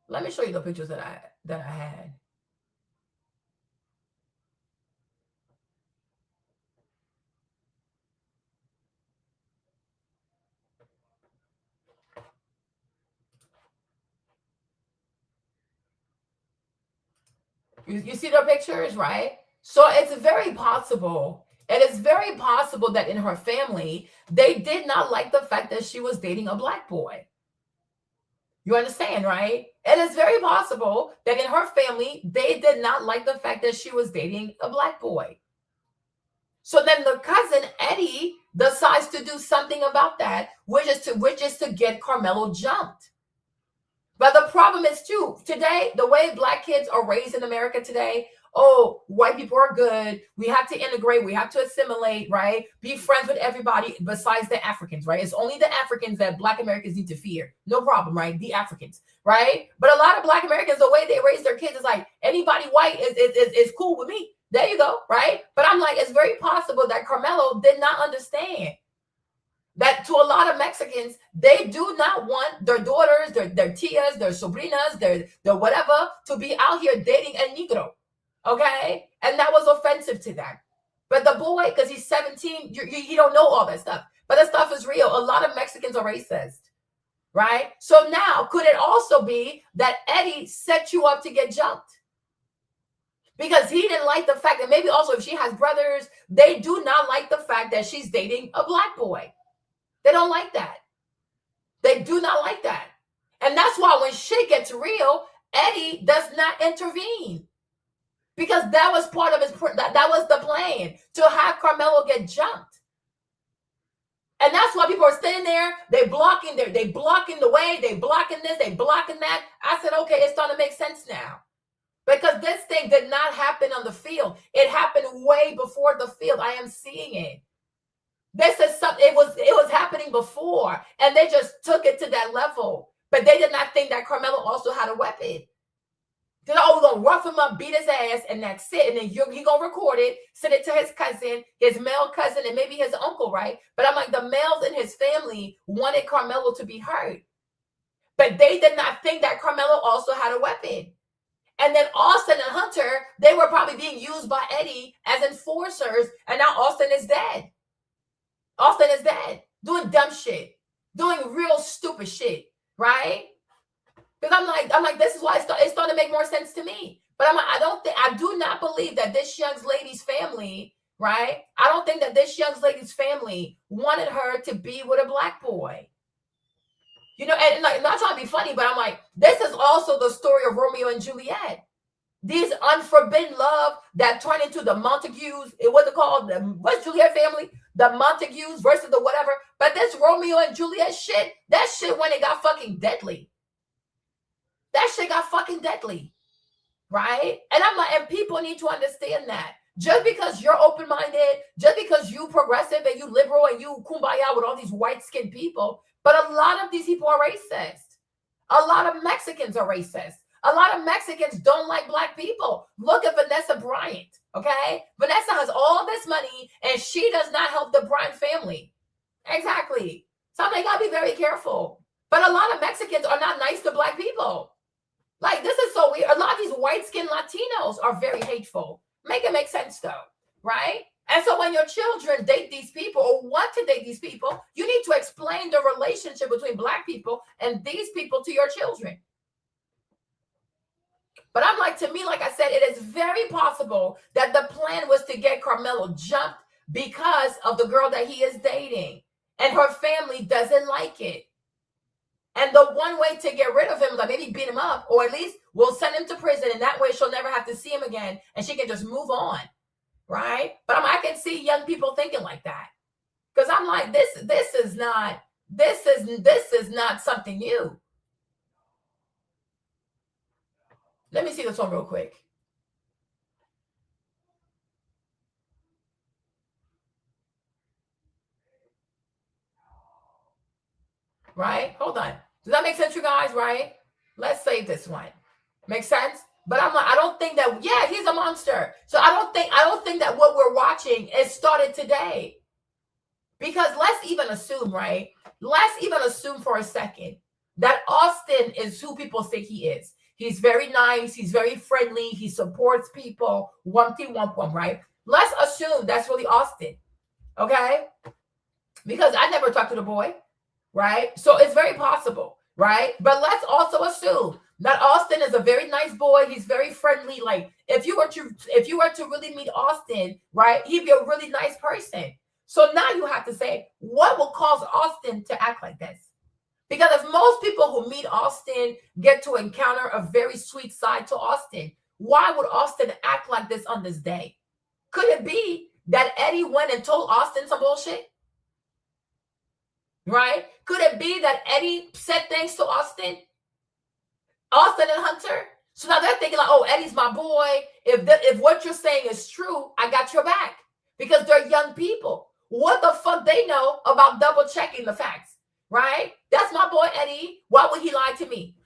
Let me show you the pictures that I had. You see the pictures, right? So it's very possible. It is very possible that in her family, they did not like the fact that she was dating a black boy. You understand, right? It is very possible that in her family, they did not like the fact that she was dating a black boy. So then the cousin Eddie decides to do something about that, which is to get Karmelo jumped. But the problem is too, today, the way black kids are raised in America today, oh, white people are good. We have to integrate. We have to assimilate, right? Be friends with everybody besides the Africans, right? It's only the Africans that black Americans need to fear. No problem, right? The Africans, right? But a lot of black Americans, the way they raise their kids is like, anybody white is cool with me. There you go, right? But I'm like, it's very possible that Karmelo did not understand that to a lot of Mexicans, they do not want their daughters, their tias, their sobrinas, their whatever, to be out here dating a Negro. Okay? And that was offensive to them. But the boy, because he's 17, he don't know all that stuff. But that stuff is real. A lot of Mexicans are racist. Right? So now, could it also be that Eddie set you up to get jumped? Because he didn't like the fact that maybe also if she has brothers, they do not like the fact that she's dating a black boy. They don't like that. They do not like that. And that's why when shit gets real, Eddie does not intervene. Because that was part of his, that was the plan, to have Karmelo get jumped. And that's why people are sitting there, they blocking the way, they blocking this, they blocking that. I said, okay, it's starting to make sense now. Because this thing did not happen on the field. It happened way before the field. I am seeing it. This is something, it was happening before, and they just took it to that level. But they did not think that Karmelo also had a weapon. They're we're gonna rough him up, beat his ass, and that's it. And then he gonna record it, send it to his cousin, his male cousin, and maybe his uncle, right? But I'm like, the males in his family wanted Karmelo to be hurt. But they did not think that Karmelo also had a weapon. And then Austin and Hunter, they were probably being used by Eddie as enforcers, and now Austin is dead. Austin is dead, doing dumb shit, doing real stupid shit, right? Because I'm like, this is why it's starting to make more sense to me. But I'm like, I do not believe that this young lady's family, right? I don't think that this young lady's family wanted her to be with a black boy. You know, and like, not trying to be funny, but I'm like, this is also the story of Romeo and Juliet. These unforbidden love that turned into the Montagues, what's it called? What's Juliet family? The Montagues versus the whatever. But this Romeo and Juliet shit, that shit when it got fucking deadly. That shit got fucking deadly. Right? And I'm like, and people need to understand that. Just because you're open-minded, just because you progressive and you liberal and you kumbaya with all these white-skinned people, but a lot of these people are racist. A lot of Mexicans are racist. A lot of Mexicans don't like black people. Look at Vanessa Bryant, okay? Vanessa has all this money, and she does not help the Bryant family. Exactly. So they got to be very careful. But a lot of Mexicans are not nice to black people. Like, this is so weird. A lot of these white-skinned Latinos are very hateful. Make it make sense, though, right? And so when your children date these people or want to date these people, you need to explain the relationship between black people and these people to your children. But I'm like, to me, like I said, it is very possible that the plan was to get Karmelo jumped because of the girl that he is dating. And her family doesn't like it. And the one way to get rid of him, like maybe beat him up, or at least we'll send him to prison. And that way she'll never have to see him again. And she can just move on. Right? But I can see young people thinking like that. Because I'm like, this is not something new. Let me see this one real quick. Right? Hold on. Does that make sense, you guys? Right? Let's save this one. Make sense? But I'm like, I don't think that, yeah, he's a monster. So I don't think that what we're watching is started today. Because let's even assume, right? Let's even assume for a second that Austin is who people think he is. He's very nice. He's very friendly. He supports people. Wumpty, right? Let's assume that's really Austin. Okay? Because I never talked to the boy. Right? So it's very possible. Right? But let's also assume that Austin is a very nice boy. He's very friendly. Like if you were to really meet Austin, right? He'd be a really nice person. So now you have to say, what will cause Austin to act like this? Because if most people who meet Austin get to encounter a very sweet side to Austin, why would Austin act like this on this day? Could it be that Eddie went and told Austin some bullshit? Right? Could it be that Eddie said things to Austin and Hunter? So now they're thinking like, oh, Eddie's my boy. If what you're saying is true, I got your back. Because they're young people. What the fuck they know about double checking the facts? Right? That's my boy Eddie. Why would he lie to me?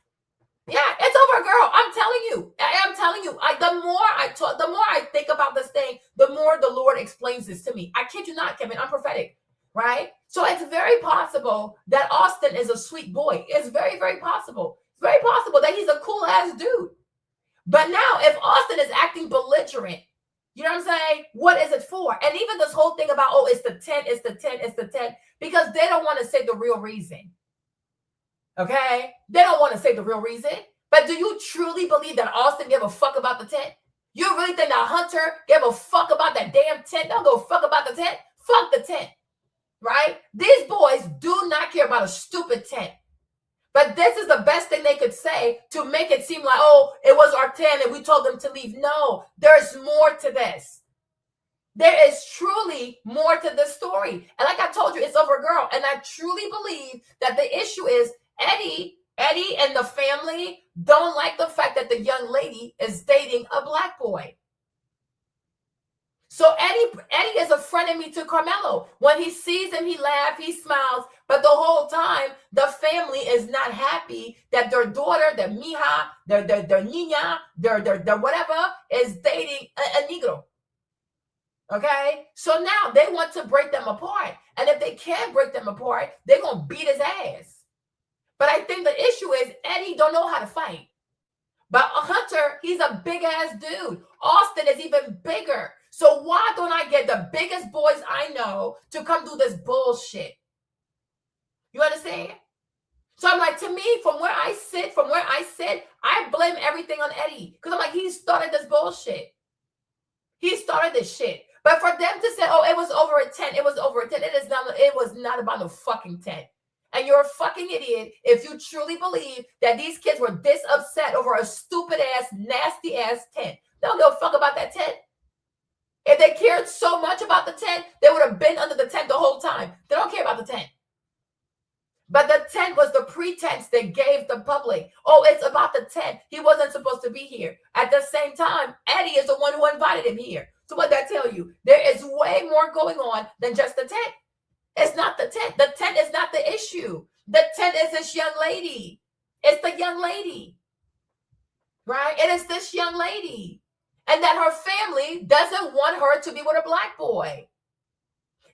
Yeah, it's over, girl. I'm telling you. I'm telling you. The more I think about this thing, the more the Lord explains this to me. I kid you not, Kevin. I'm prophetic. Right? So it's very possible that Austin is a sweet boy. It's very, very possible. It's very possible that he's a cool ass dude. But now, if Austin is acting belligerent, you know what I'm saying? What is it for? And even this whole thing about, oh, it's the 10, it's the 10, it's the 10, because they don't want to say the real reason. Okay? They don't want to say the real reason. But do you truly believe that Austin gave a fuck about the 10? You really think that Hunter gave a fuck about that damn 10? Don't go fuck about the 10. Fuck the 10. Right? These boys do not care about a stupid 10. But this is the best thing they could say to make it seem like, oh, it was our 10 and we told them to leave. No, there's more to this. There is truly more to this story. And like I told you, it's over, girl. And I truly believe that the issue is Eddie and the family don't like the fact that the young lady is dating a black boy. So Eddie is a frenemy to Karmelo. When he sees him, he laughs, he smiles. But the whole time, the family is not happy that their daughter, their mija, their niña, their whatever, is dating a Negro. Okay? So now they want to break them apart. And if they can't break them apart, they're going to beat his ass. But I think the issue is Eddie don't know how to fight. But Hunter, he's a big-ass dude. Austin is even bigger. So why don't I get the biggest boys I know to come do this bullshit? You understand? So I'm like, to me, from where I sit, I blame everything on Eddie. Because I'm like, he started this bullshit. He started this shit. But for them to say, oh, it was over a 10, it was over a 10, it was not about no fucking 10. And you're a fucking idiot if you truly believe that these kids were this upset over a stupid-ass, nasty-ass 10. They don't give a fuck about that 10. If they cared so much about the 10, they would have been under the tent the whole time. They don't care about the 10. But the 10 was the pretense they gave the public. Oh, it's about the 10. He wasn't supposed to be here. At the same time, Eddie is the one who invited him here. So what that tell you? There is way more going on than just the 10. It's not the 10. The 10 is not the issue. The 10 is this young lady. It's the young lady. Right? It is this young lady. And that her family doesn't want her to be with a black boy.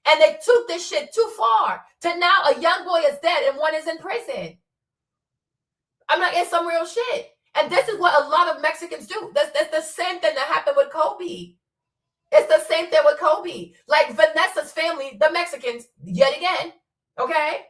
And they took this shit too far to now a young boy is dead and one is in prison. I'm like, it's some real shit. And this is what a lot of Mexicans do. That's the same thing that happened with Kobe. It's the same thing with Kobe. Like Vanessa's family, the Mexicans, yet again, okay?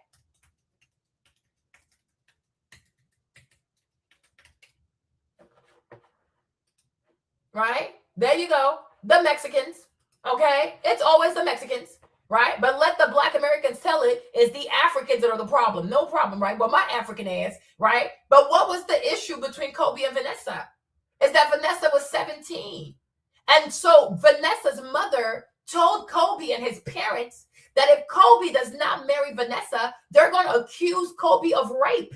Right? There you go. The Mexicans, okay? It's always the Mexicans, right? But let the Black Americans tell it is the Africans that are the problem. No problem, right? Well, my African ass, right? But what was the issue between Kobe and Vanessa? Is that Vanessa was 17. And so Vanessa's mother told Kobe and his parents that if Kobe does not marry Vanessa, they're going to accuse Kobe of rape.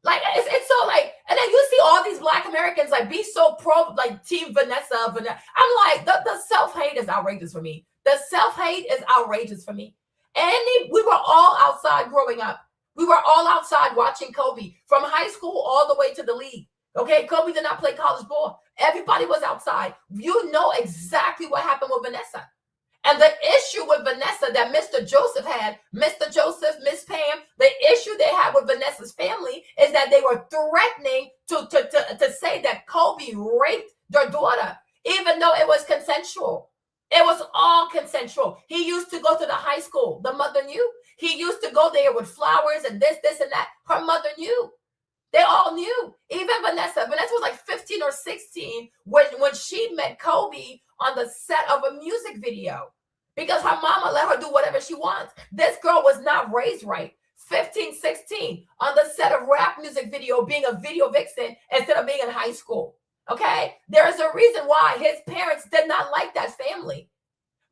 Like, it's so like, and then you see all these Black Americans like be so pro, like team Vanessa. I'm like, the self-hate is outrageous for me. The self-hate is outrageous for me. And we were all outside growing up. We were all outside watching Kobe from high school all the way to the league. Okay, Kobe did not play college ball. Everybody was outside. You know exactly what happened with Vanessa. And the issue with Vanessa that Mr. Joseph had, Mr. Joseph, Miss Pam, the issue they had with Vanessa's family is that they were threatening to say that Kobe raped their daughter, even though it was consensual. It was all consensual. He used to go to the high school. The mother knew. He used to go there with flowers and this, and that. Her mother knew. They all knew. Even Vanessa. Vanessa was like 15 or 16 when she met Kobe on the set of a music video because her mama let her do whatever she wants. This girl was not raised right. 15, 16 on the set of rap music video being a video vixen instead of being in high school. Okay? There is a reason why his parents did not like that family,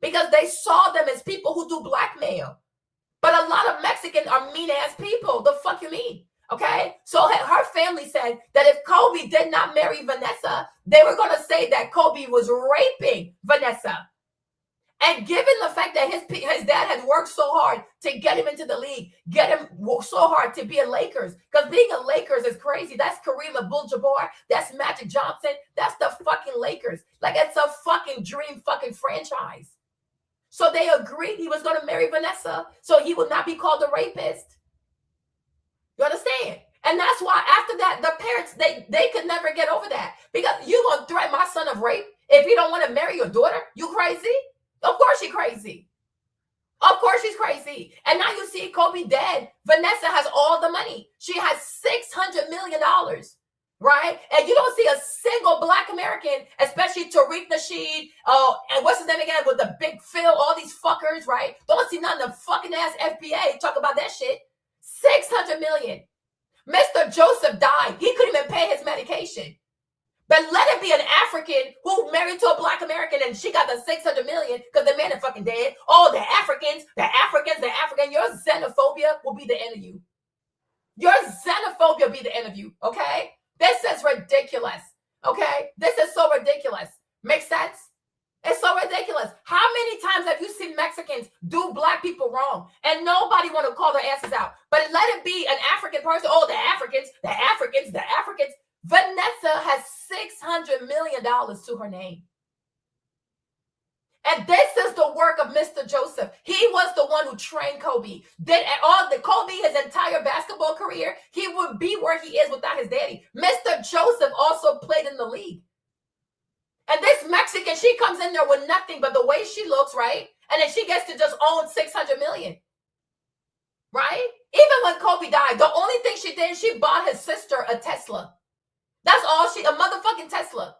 because they saw them as people who do blackmail. But a lot of Mexicans are mean-ass people. The fuck you mean? Okay? So her family said that if Kobe did not marry Vanessa, they were going to say that Kobe was raping Vanessa. And given the fact that his dad had worked so hard to get him into the league, get him so hard to be a Lakers, because being a Lakers is crazy. That's Kareem Abdul-Jabbar. That's Magic Johnson. That's the fucking Lakers. Like, it's a fucking dream fucking franchise. So they agreed he was going to marry Vanessa so he would not be called a rapist. You understand? And that's why after that, the parents, they could never get over that. Because you going to threaten my son of rape if he don't want to marry your daughter? You crazy? Of course she's crazy. Of course she's crazy. And now you see Kobe dead. Vanessa has all the money. She has $600 million, right? And you don't see a single Black American, especially Tariq Nasheed, and what's his name again, with the big Phil, all these fuckers, right? Don't see none of the fucking ass FBA talk about that shit. 600 million. Mr. Joseph died. He couldn't even pay his medication. But let it be an African who married to a Black American and she got the 600 million because the man is fucking dead. Oh, the Africans. Your xenophobia will be the end of you. Your xenophobia will be the end of you, okay? This is ridiculous, okay? This is so ridiculous. Makes sense? It's so ridiculous. How many times have you seen Mexicans do Black people wrong and nobody want to call their asses out? But let it be an African person. Oh, the Africans. Vanessa has $600 million to her name. And this is the work of Mr. Joseph. He was the one who trained Kobe. Kobe, his entire basketball career, he would be where he is without his daddy. Mr. Joseph also played in the league. And this Mexican, she comes in there with nothing but the way she looks, right? And then she gets to just own 600 million, right? Even when Kobe died, the only thing she did, she bought his sister a Tesla. That's all a motherfucking Tesla,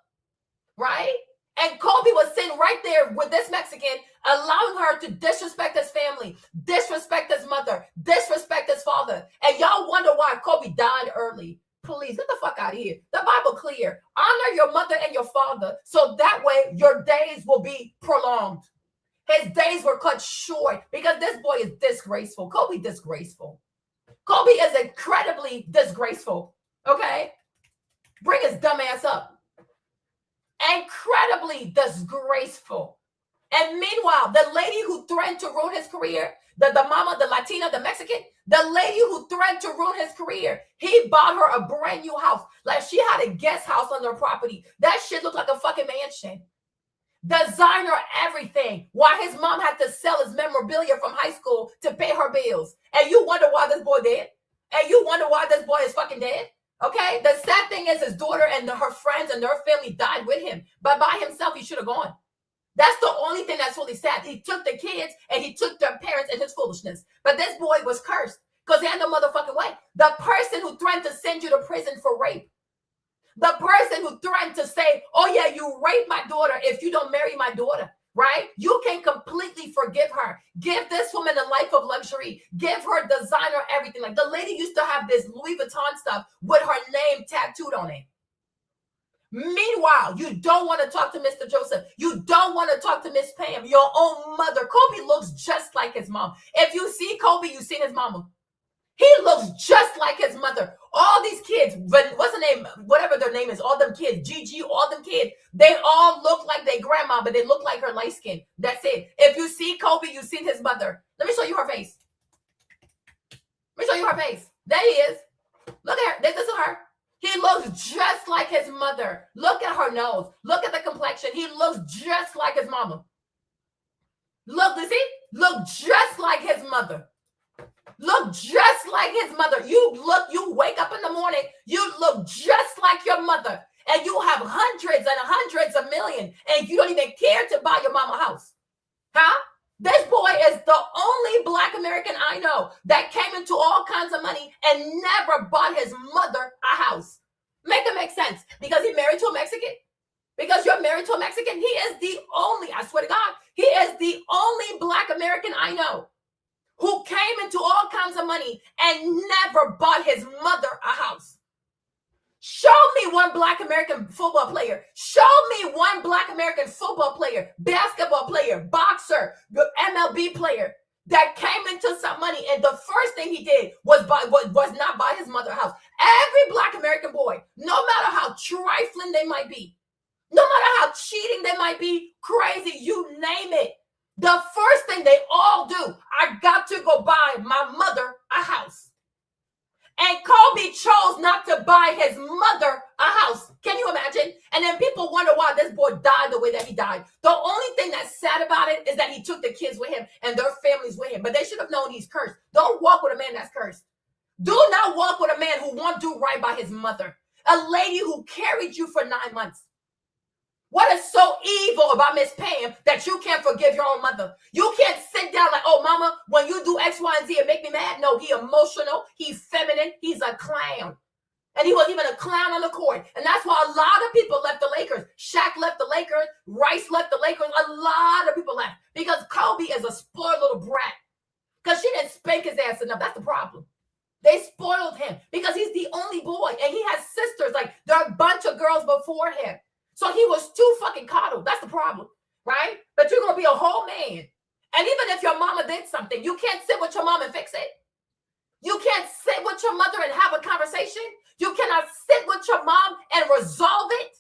right? And Kobe was sitting right there with this Mexican, allowing her to disrespect his family, disrespect his mother, disrespect his father. And y'all wonder why Kobe died early. Please, get the fuck out of here. The Bible clear. Honor your mother and your father so that way your days will be prolonged. His days were cut short because this boy is disgraceful. Kobe disgraceful. Kobe is incredibly disgraceful, okay? Bring his dumb ass up. Incredibly disgraceful. And meanwhile, the lady who threatened to ruin his career, the mama, the Latina, the Mexican, the lady who threatened to ruin his career, he bought her a brand new house. Like she had a guest house on her property. That shit looked like a fucking mansion. Designer everything. While his mom had to sell his memorabilia from high school to pay her bills. And you wonder why this boy dead? And you wonder why this boy is fucking dead? Okay, the sad thing is his daughter and her friends and their family died with him. But by himself, he should have gone. That's the only thing that's really sad. He took the kids and he took their parents and his foolishness. But this boy was cursed because he had no motherfucking way. The person who threatened to send you to prison for rape. The person who threatened to say, oh yeah, you raped my daughter if you don't marry my daughter. Right? You can completely forgive her. Give this woman a life of luxury. Give her designer everything. Like the lady used to have this Louis Vuitton stuff with her name tattooed on it. Meanwhile, you don't want to talk to Mr. Joseph. You don't want to talk to Miss Pam, your own mother. Kobe looks just like his mom. If you see Kobe, you see his mama. He looks just like his mother. All these kids, what's the name? Whatever their name is, all them kids, Gigi, all them kids, they all look like their grandma, but they look like her light skin. That's it. If you see Kobe, you see his mother. Let me show you her face. Let me show you her face. There he is. Look at her. This is her. He looks just like his mother. Look at her nose. Look at the complexion. He looks just like his mama. Look, you see? Look just like his mother. Look just like his mother. You wake up in the morning, you look just like your mother, and you have hundreds and hundreds of millions, and you don't even care to buy your mama a house. Huh? This boy is the only Black American I know that came into all kinds of money and never bought his mother a house. Make it make sense. Because he married to a Mexican? Because you're married to a Mexican? He is the only, I swear to God, he is the only Black American I know who came into all kinds of money and never bought his mother a house. Show me one Black American football player. Show me one Black American football player, basketball player, boxer, MLB player that came into some money and the first thing he did was not buy his mother a house. Every Black American boy, no matter how trifling they might be, no matter how cheating they might be, crazy, you name it, the first thing they all do, I got to go buy my mother a house. And Kobe chose not to buy his mother a house. Can you imagine? And then people wonder why this boy died the way that he died. The only thing that's sad about it is that he took the kids with him and their families with him. But they should have known he's cursed. Don't walk with a man that's cursed. Do not walk with a man who won't do right by his mother. A lady who carried you for 9 months. What is so evil about Miss Pam that you can't forgive your own mother? You can't sit down like, oh, mama, when you do X, Y, and Z, it make me mad. No, he emotional. He's feminine. He's a clown. And he was even a clown on the court. And that's why a lot of people left the Lakers. Shaq left the Lakers. Rice left the Lakers. A lot of people left because Kobe is a spoiled little brat. Because she didn't spank his ass enough. That's the problem. They spoiled him because he's the only boy. And he has sisters. Like, there are a bunch of girls before him. So he was too fucking coddled. That's the problem, right? But you're going to be a whole man. And even if your mama did something, you can't sit with your mom and fix it. You can't sit with your mother and have a conversation. You cannot sit with your mom and resolve it.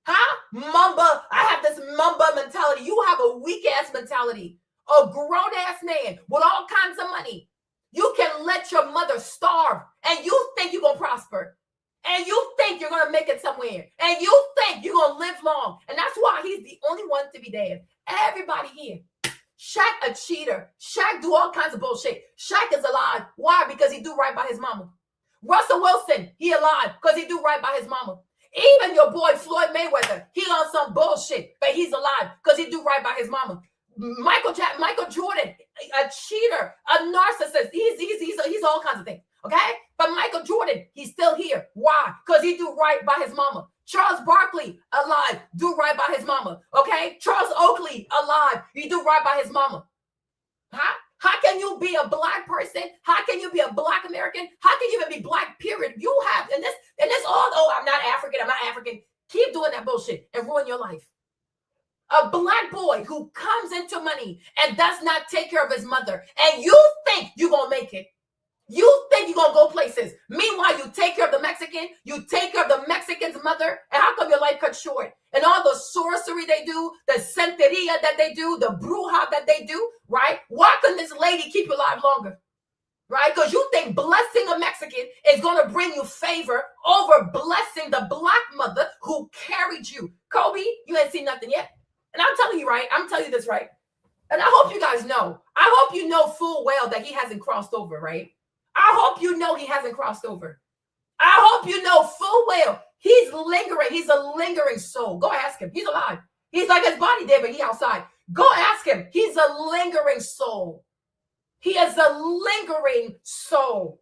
Huh? Mamba. I have this mamba mentality. You have a weak-ass mentality. A grown-ass man with all kinds of money. You can let your mother starve and you think you're going to prosper. And you think you're going to make it somewhere. And you think you're going to live long. And that's why he's the only one to be dead. Everybody here. Shaq a cheater. Shaq do all kinds of bullshit. Shaq is alive. Why? Because he do right by his mama. Russell Wilson, he alive because he do right by his mama. Even your boy Floyd Mayweather, he on some bullshit, but he's alive because he do right by his mama. Michael Jordan, a cheater, a narcissist. He's all kinds of things. Okay? But Michael Jordan, he's still here. Why? Because he do right by his mama. Charles Barkley, alive, do right by his mama. Okay? Charles Oakley, alive, he do right by his mama. Huh? How can you be a Black person? How can you be a Black American? How can you even be Black, period? You have, and this all, oh, I'm not African. Keep doing that bullshit and ruin your life. A Black boy who comes into money and does not take care of his mother, and you think you're going to make it. You think you're going to go places. Meanwhile, you take care of the Mexican. You take care of the Mexican's mother. And how come your life cut short? And all the sorcery they do, the santeria that they do, the bruja that they do, right? Why couldn't this lady keep you alive longer? Right? Because you think blessing a Mexican is going to bring you favor over blessing the Black mother who carried you. Kobe, you ain't seen nothing yet. And I'm telling you, right? I'm telling you this, right? And I hope you guys know. I hope you know full well that he hasn't crossed over, right? I hope you know he hasn't crossed over. I hope you know full well he's lingering. He's a lingering soul. Go ask him. He's alive. He's like his body there, but he outside. Go ask him. He's a lingering soul. He is a lingering soul.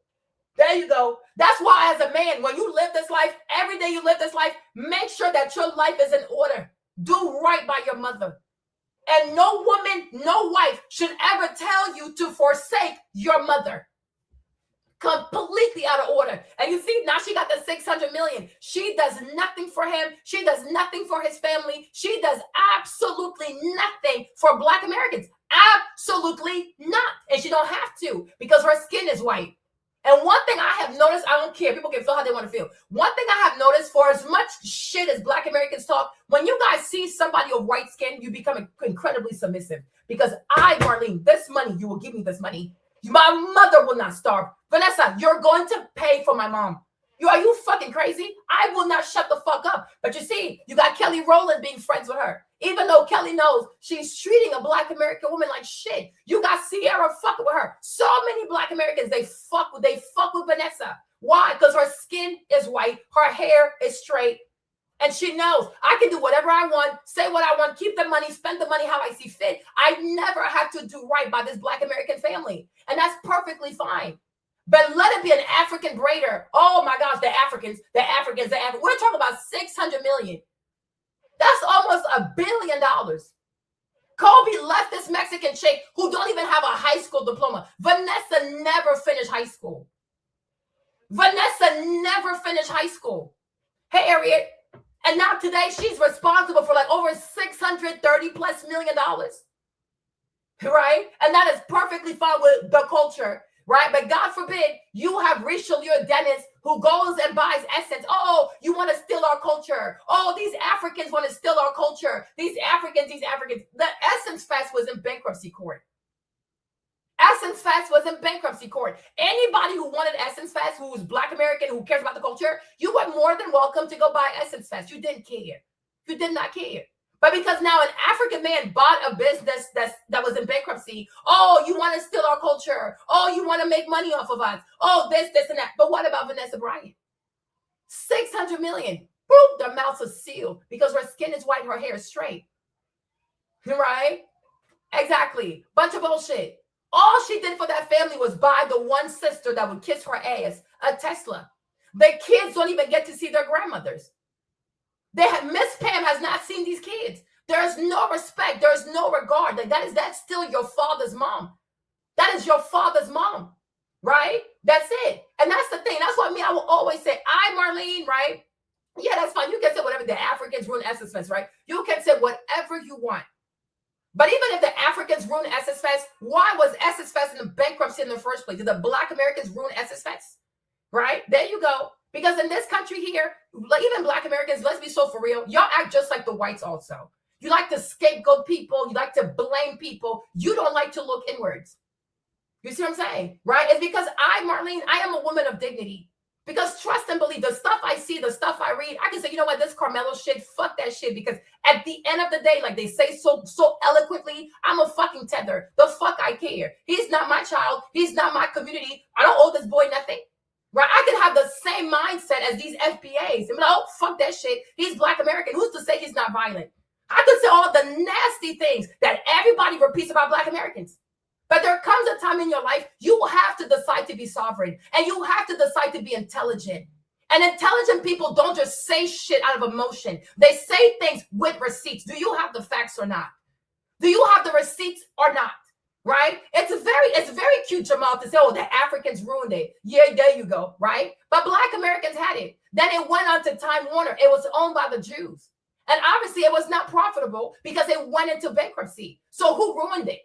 There you go. That's why as a man, when you live this life, every day you live this life, make sure that your life is in order. Do right by your mother. And no woman, no wife should ever tell you to forsake your mother. Completely out of order. And you see, now she got the 600 million. She does nothing for him. She does nothing for his family. She does absolutely nothing for Black Americans. Absolutely not. And she don't have to because her skin is white. And one thing I have noticed, I don't care, people can feel how they want to feel. One thing I have noticed, for as much shit as Black Americans talk, when you guys see somebody of white skin, you become incredibly submissive. Because I, Marlene, this money, you will give me this money. My mother will not starve. Vanessa, you're going to pay for my mom. Are you fucking crazy? I will not shut the fuck up. But you see, you got Kelly Rowland being friends with her. Even though Kelly knows she's treating a Black American woman like shit. You got Sierra fucking with her. So many Black Americans, they fuck with Vanessa. Why? Because her skin is white. Her hair is straight. And she knows I can do whatever I want, say what I want, keep the money, spend the money how I see fit. I never have to do right by this Black American family. And that's perfectly fine. But let it be an African braider. Oh my gosh, the Africans. We're talking about 600 million. That's almost $1 billion. Kobe left this Mexican chick who don't even have a high school diploma. Vanessa never finished high school. Vanessa never finished high school. Hey, Harriet. And now today she's responsible for like over $630+ million. Right? And that is perfectly fine with the culture. Right? But God forbid you have Richelieu Dennis who goes and buys Essence. Oh, you want to steal our culture. Oh, these Africans want to steal our culture. These Africans. The Essence Fest was in bankruptcy court. Essence Fest was in bankruptcy court. Anybody who wanted Essence Fest, who was Black American, who cares about the culture, you were more than welcome to go buy Essence Fest. You didn't care. You did not care. But because now an African man bought a business that was in bankruptcy, oh, you want to steal our culture. Oh, you want to make money off of us. Oh, this, and that. But what about Vanessa Bryant? $600 million. Boom, their mouths are sealed because her skin is white, her hair is straight. Right? Exactly. Bunch of bullshit. All she did for that family was buy the one sister that would kiss her ass a Tesla. The kids don't even get to see their grandmothers. Miss Pam has not seen these kids. There's no respect. There's no regard. That's still your father's mom. That is your father's mom, right? That's it. And that's the thing. That's what I will always say. Marlene, right? Yeah, that's fine. You can say whatever. The Africans ruin Essence Fest, right? You can say whatever you want. But even if the Africans ruined Essence Fest, why was Essence Fest in bankruptcy in the first place? Did the Black Americans ruin Essence Fest? Right? There you go. Because in this country here, like even Black Americans, let's be so for real, y'all act just like the whites also. You like to scapegoat people. You like to blame people. You don't like to look inwards. You see what I'm saying? Right? It's because Marlene, I am a woman of dignity. Because trust and believe, the stuff I see, the stuff I read, I can say, you know what, this Karmelo shit, fuck that shit. Because at the end of the day, like they say so eloquently, I'm a fucking tether. The fuck I care. He's not my child. He's not my community. I don't owe this boy nothing. Right? I could have the same mindset as these FBAs. I'm like, oh, fuck that shit. He's Black American. Who's to say he's not violent? I could say all the nasty things that everybody repeats about Black Americans. But there comes a time in your life you have to decide to be sovereign and you have to decide to be intelligent. And intelligent people don't just say shit out of emotion. They say things with receipts. Do you have the facts or not? Do you have the receipts or not? Right? It's very cute, Jamal, to say, oh, the Africans ruined it. Yeah, there you go. Right? But Black Americans had it. Then it went on to Time Warner. It was owned by the Jews. And obviously it was not profitable because it went into bankruptcy. So who ruined it?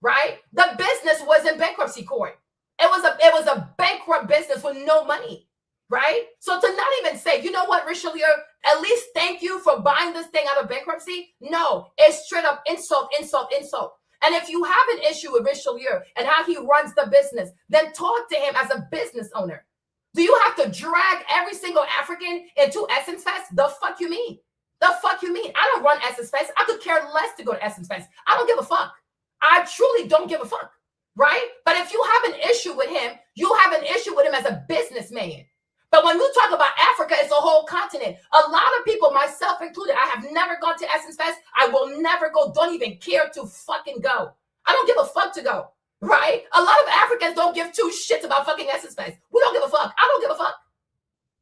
Right? The business was in bankruptcy court. It was a bankrupt business with no money. Right? So to not even say, you know what, Richelieu, at least thank you for buying this thing out of bankruptcy. No, it's straight up insult, insult, insult. And if you have an issue with Richelieu and how he runs the business, then talk to him as a business owner. Do you have to drag every single African into Essence Fest? The fuck you mean? The fuck you mean? I don't run Essence Fest. I could care less to go to Essence Fest. I don't give a fuck. I truly don't give a fuck, right? But if you have an issue with him, you have an issue with him as a businessman. But when you talk about Africa, it's a whole continent. A lot of people, myself included, I have never gone to Essence Fest. I will never go. Don't even care to fucking go. I don't give a fuck to go, right? A lot of Africans don't give two shits about fucking Essence Fest. We don't give a fuck. I don't give a fuck.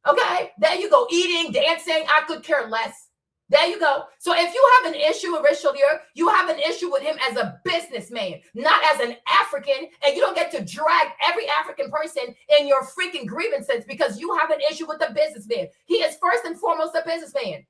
Okay, there you go. Eating, dancing, I could care less. There you go. So if you have an issue with Richelieu, you have an issue with him as a businessman, not as an African, and you don't get to drag every African person in your freaking grievances because you have an issue with the businessman. He is first and foremost a businessman.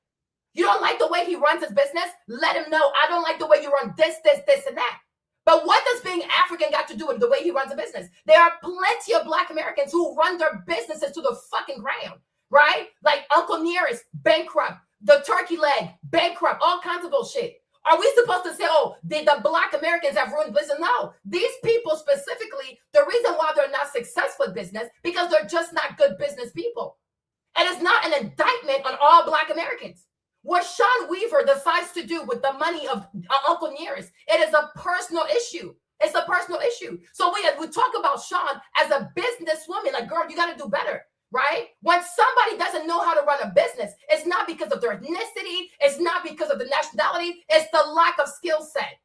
You don't like the way he runs his business? Let him know, I don't like the way you run this, and that. But what does being African got to do with the way he runs a business? There are plenty of Black Americans who run their businesses to the fucking ground, right? Like Uncle Nearest, bankrupt. The turkey leg, bankrupt, all kinds of bullshit. Are we supposed to say, oh, the Black Americans have ruined business? No. These people specifically, the reason why they're not successful in business, because they're just not good business people. And it's not an indictment on all Black Americans. What Sean Weaver decides to do with the money of Uncle Nearest, it is a personal issue. It's a personal issue. So we talk about Sean as a businesswoman, like, girl, you got to do better. Right? When somebody doesn't know how to run a business, it's not because of their ethnicity. It's not because of the nationality. It's the lack of skill set.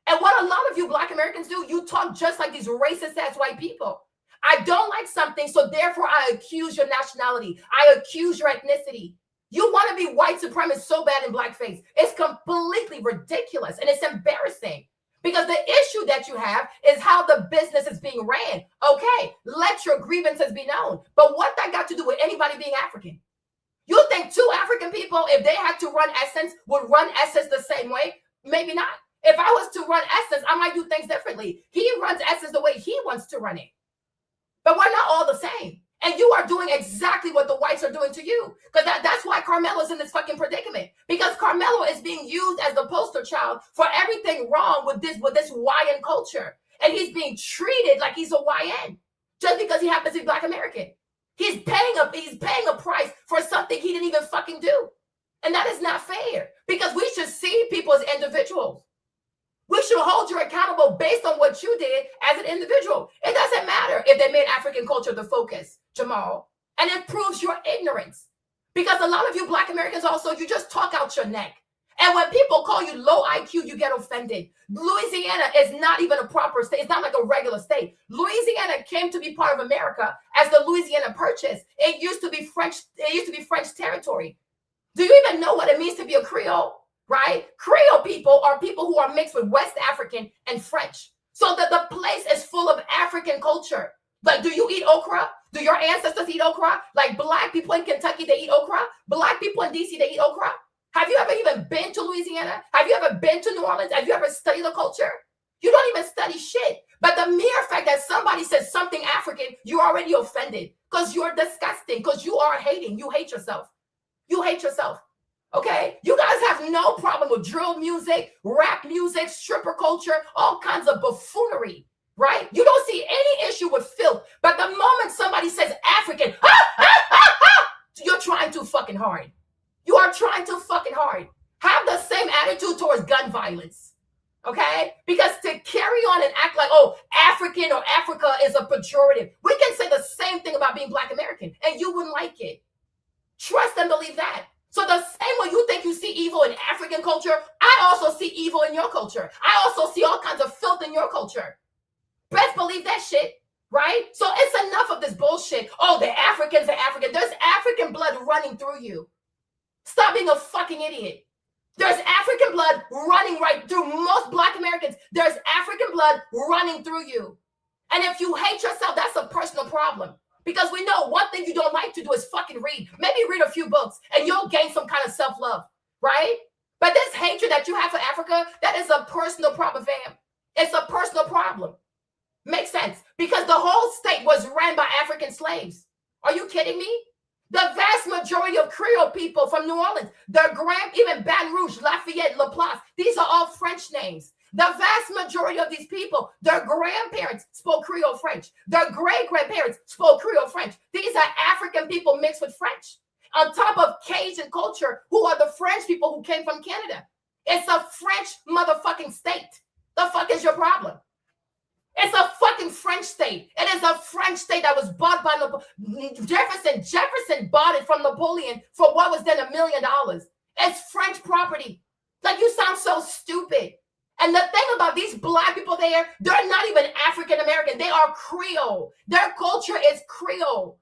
And what a lot of you Black Americans do, you talk just like these racist ass white people. I don't like something, so therefore I accuse your nationality. I accuse your ethnicity. You want to be white supremacist so bad in blackface. It's completely ridiculous and it's embarrassing because the issue that you have is how the business is being ran. Okay, let your grievances be known. But what that got to do with anybody being African? You think two African people, if they had to run Essence, would run Essence the same way? Maybe not. If I was to run Essence, I might do things differently. He runs Essence the way he wants to run it. But we're not all the same. And you are doing exactly what the whites are doing to you. Because that's why Karmelo's in this fucking predicament. Because Karmelo is being used as the poster child for everything wrong with this YN culture. And he's being treated like he's a YN just because he happens to be Black American. He's paying a price for something he didn't even fucking do. And that is not fair because we should see people as individuals. We should hold you accountable based on what you did as an individual. It doesn't matter if they made African culture the focus, Jamal. And it proves your ignorance. Because a lot of you Black Americans also, you just talk out your neck. And when people call you low IQ, you get offended. Louisiana is not even a proper state. It's not like a regular state. Louisiana came to be part of America as the Louisiana Purchase. It used to be French. It used to be French territory. Do you even know what it means to be a Creole? Right? Creole people are people who are mixed with West African and French. So that the place is full of African culture. Like, do you eat okra? Do your ancestors eat okra? Like Black people in Kentucky, they eat okra. Black people in DC, they eat okra. Have you ever even been to Louisiana? Have you ever been to New Orleans? Have you ever studied the culture? You don't even study shit. But the mere fact that somebody says something African, you're already offended because you're disgusting, because you are hating. You hate yourself. You hate yourself. Okay? You guys have no problem with drill music, rap music, stripper culture, all kinds of buffoonery, right? You don't see any issue with filth. But the moment somebody says African, you're trying too fucking hard. You are trying too fucking hard. Have the same attitude towards gun violence. Okay? Because to carry on and act like, oh, African or Africa is a pejorative. We can say the same thing about being Black American, and you wouldn't like it. Trust and believe that. So the same way you think you see evil in African culture, I also see evil in your culture. I also see all kinds of filth in your culture. Best believe that shit, right? So it's enough of this bullshit. Oh, the Africans are African. There's African blood running through you. Stop being a fucking idiot. There's African blood running right through most Black Americans. There's African blood running through you. And if you hate yourself, that's a personal problem. Because we know one thing you don't like to do is fucking read. Maybe read a few books and you'll gain some kind of self-love, right? But this hatred that you have for Africa, that is a personal problem, fam. It's a personal problem. Makes sense. Because the whole state was ran by African slaves. Are you kidding me? The vast majority of Creole people from New Orleans, even Baton Rouge, Lafayette, Laplace, these are all French names. The vast majority of these people, their grandparents spoke Creole French. Their great-grandparents spoke Creole French. These are African people mixed with French. On top of Cajun culture, who are the French people who came from Canada. It's a French motherfucking state. The fuck is your problem? It's a fucking French state. It is a French state that was bought by Jefferson. Jefferson bought it from Napoleon for what was then $1 million. It's French property. Like, you sound so stupid. And the thing about these Black people there, they're not even African American. They are Creole. Their culture is Creole.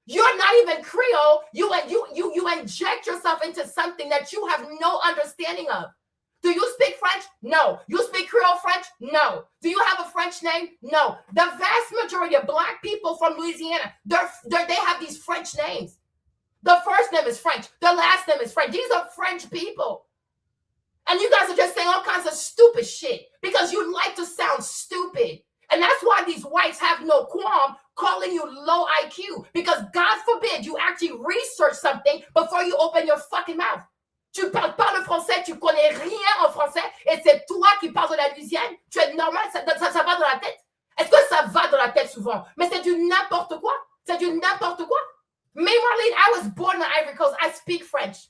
You're not even Creole. You inject yourself into something that you have no understanding of. Do you speak French? No. You speak Creole French? No. Do you have a French name? No. The vast majority of Black people from Louisiana, they have these French names. The first name is French. The last name is French. These are French people. And you guys are just saying all kinds of stupid shit because you like to sound stupid. And that's why these whites have no qualm calling you low IQ. Because God forbid you actually research something before you open your fucking mouth. Tu parles pas le français, tu connais rien en français, et c'est toi qui parles de la Louisiane. Tu es normal, ça va dans la tête. Est-ce que ça va dans la tête souvent? Mais c'est du n'importe quoi. C'est du n'importe quoi. Me, Marlene, I was born in the Ivory Coast. I speak French.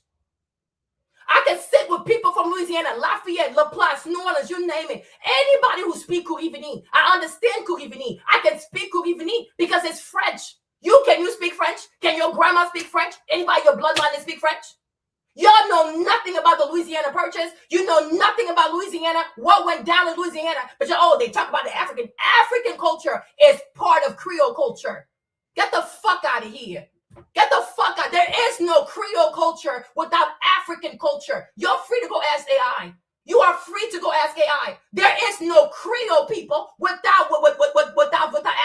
I can sit with people from Louisiana, Lafayette, Laplace, New Orleans, you name it. Anybody who speaks Kourivini, I understand Kourivini. I can speak Kourivini because it's French. Can you speak French? Can your grandma speak French? Anybody in your bloodline that speak French? Y'all know nothing about the Louisiana Purchase. You know nothing about Louisiana, what went down in Louisiana. But they talk about the African. African culture is part of Creole culture. Get the fuck out of here. Get the fuck out. There is no Creole culture without African culture. You're free to go ask AI. You are free to go ask AI. There is no Creole people without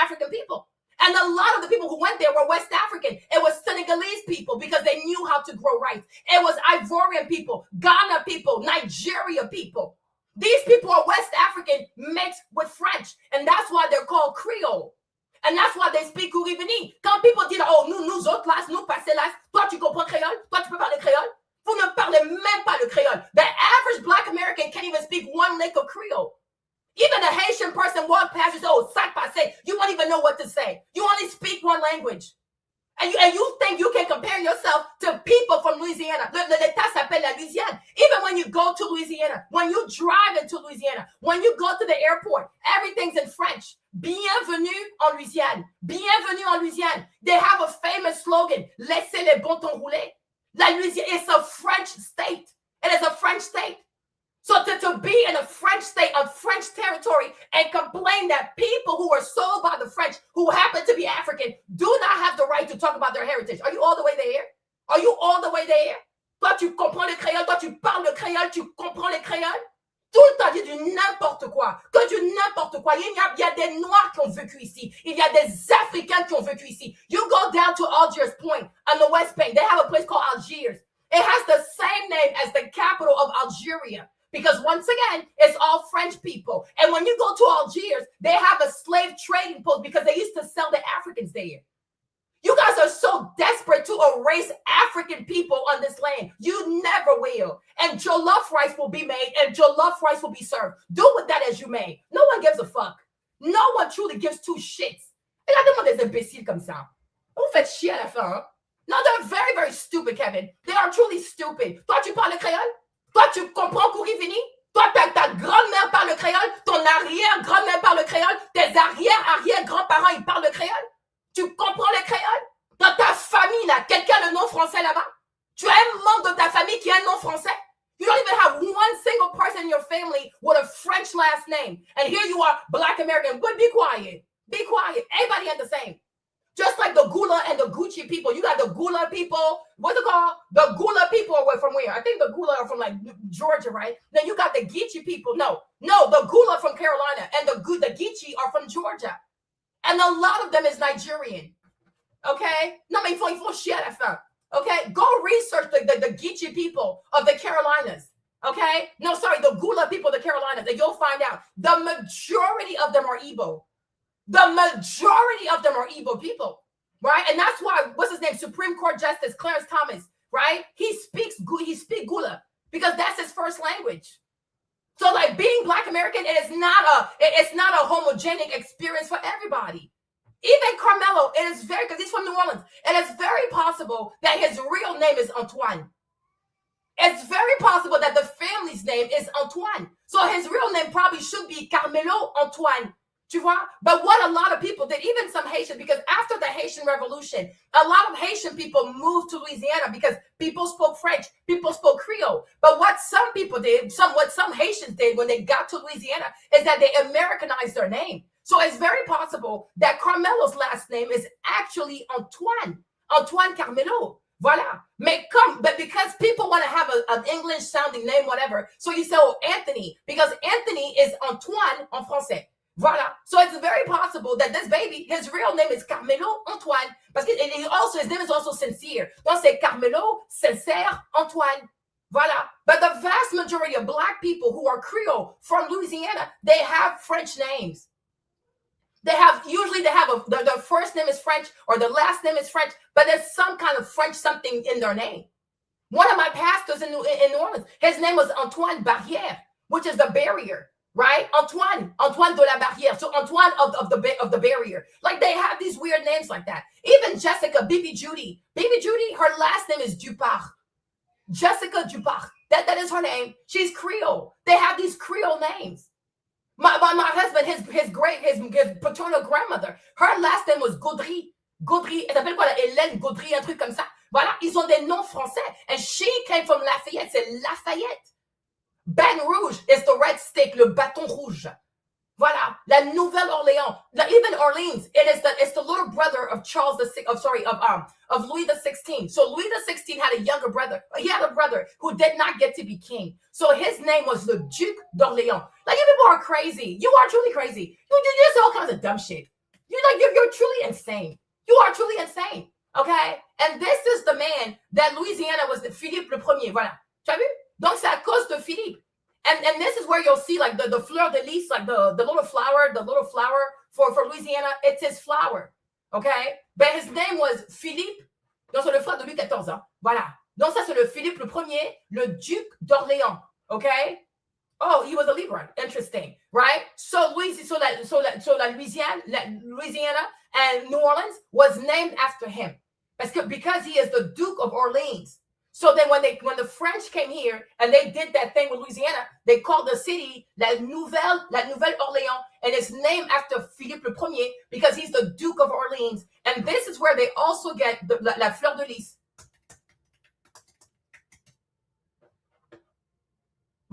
African people. And a lot of the people who went there were West African. It was Senegalese people because they knew how to grow rice. It was Ivorian people, Ghana people, Nigeria people. These people are West African mixed with French. And that's why they're called Creole. And that's why they speak Kourivini. Quand people disent, oh, nous autres, là, nous passez là, toi, tu comprends créole? Toi, tu peux parler créole? Vous ne parlez même pas le créole. The average Black American can't even speak one lick of Creole. Even a Haitian person walk past you, say, oh, sac passé, you won't even know what to say. You only speak one language. And you think you can compare yourself to people from Louisiana. L'État s'appelle la Louisiane. Even when you go to Louisiana, when you drive into Louisiana, when you go to the airport, everything's in French. Bienvenue en Louisiane. Bienvenue en Louisiane. They have a famous slogan, laissez les bon temps rouler. La Louisiane is a French state. It is a French state. So to be in a French state, a French territory, and complain that people who are sold by the French, who happen to be African, do not have the right to talk about their heritage. Are you all the way there? Are you all the way there? Toi, tu comprends le créole, toi, tu parles le créole, tu comprends le créole? Tout le temps, il y a du n'importe quoi. Que du n'importe quoi. Il y a des Noirs qui ont vécu ici. Il y a des Africains qui ont vécu ici. You go down to Algiers Point on the West Bank. They have a place called Algiers. It has the same name as the capital of Algeria. Because once again, it's all French people. And when you go to Algiers, they have a slave trading post because they used to sell the Africans there. You guys are so desperate to erase African people on this land. You never will. And jollof rice will be made and jollof rice will be served. Do with that as you may. No one gives a fuck. No one truly gives two shits. Regardez-moi des imbéciles comme ça. Vous faites chier à la fin, hein? No, they're very, very stupid, Kevin. They are truly stupid. Toi, tu parles créole? Toi, tu comprends Kourivini? Toi, ta grand-mère parle créole? Ton arrière-grand-mère parle créole? Tes arrière-arrière-grands-parents, ils parlent créole? Tu comprends le créole? Dans ta famille, là, quelqu'un a le nom français là-bas? Tu as un membre de ta famille qui a un nom français? You don't even have one single person in your family with a French last name. And here you are, Black American. But be quiet. Be quiet. Everybody ain't the same. Just like the Gula and the Gucci people. You got the Gula people. What's it called? The Gula people are from where? I think the Gula are from like Georgia, right? Then you got the Geechee people. No, the Gula from Carolina and the Geechee are from Georgia. And a lot of them is Nigerian. Okay? Non, mais il faut chier à la fin. Okay? Go research the Geechee people of the Carolinas. Okay? No, sorry, the Gula people of the Carolinas. And you'll find out the majority of them are Igbo. The majority of them are Igbo people, right? And that's why, what's his name? Supreme Court Justice Clarence Thomas, right? He speaks Gula because that's his first language. So like being Black American, it's not a homogenic experience for everybody. Even Karmelo, it is very, because he's from New Orleans, it is very possible that his real name is Antoine. It's very possible that the family's name is Antoine. So his real name probably should be Karmelo Antoine. Tu vois? But what a lot of people did, even some Haitians, because after the Haitian Revolution, a lot of Haitian people moved to Louisiana because people spoke French, people spoke Creole. But what some people did, what some Haitians did when they got to Louisiana is that they Americanized their name. So it's very possible that Karmelo's last name is actually Antoine Karmelo. Voilà. But because people want to have an English sounding name, whatever, so you say, oh, Anthony, because Anthony is Antoine en français. Voilà. So it's very possible that this baby, his real name is Karmelo Antoine. Parce que his name is also Sincere. Donc c'est Karmelo Sincere Antoine. Voilà. But the vast majority of Black people who are Creole from Louisiana, they have French names. Usually they have their first name is French or the last name is French, but there's some kind of French something in their name. One of my pastors in New Orleans, his name was Antoine Barrière, which is the barrier. Right? Antoine de la Barrière. So Antoine of the barrier. Like they have these weird names like that. Even Jessica, Bibi Judy, her last name is Dupart. Jessica Dupart. That is her name. She's Creole. They have these Creole names. My husband, his paternal grandmother, her last name was Gaudry. Elle s'appelle quoi? Hélène Gaudry, un truc comme ça. Voilà, ils ont des noms français. And she came from Lafayette. C'est Lafayette. Baton Rouge is the red stick, le bâton rouge. Voilà, la Nouvelle-Orléans. Even Orleans, it's the little brother of Charles the of Louis the 16th. So Louis the 16th had a younger brother. He had a brother who did not get to be king. So his name was the Duc d'Orléans. Like, you people are crazy. You are truly crazy. You do all kinds of dumb shit. You're truly insane. You are truly insane. Okay? And this is the man that Louisiana was the Philippe le Premier. Voilà. Tu as vu? Donc c'est à cause de Philippe. And this is where you'll see like the fleur de lis, like the little flower for Louisiana. It's his flower, okay? But his name was Philippe. Donc c'est le frère de Louis XIV. Voilà. Donc ça c'est le Philippe le Premier, le Duc d'Orléans, okay? Oh, he was a Libra. Interesting, right? So Louisiana and New Orleans was named after him, because he is the Duke of Orleans. So then when the French came here and they did that thing with Louisiana, they called the city La Nouvelle-Orléans, and it's named after Philippe le Premier because he's the Duke of Orleans. And this is where they also get la fleur de lis.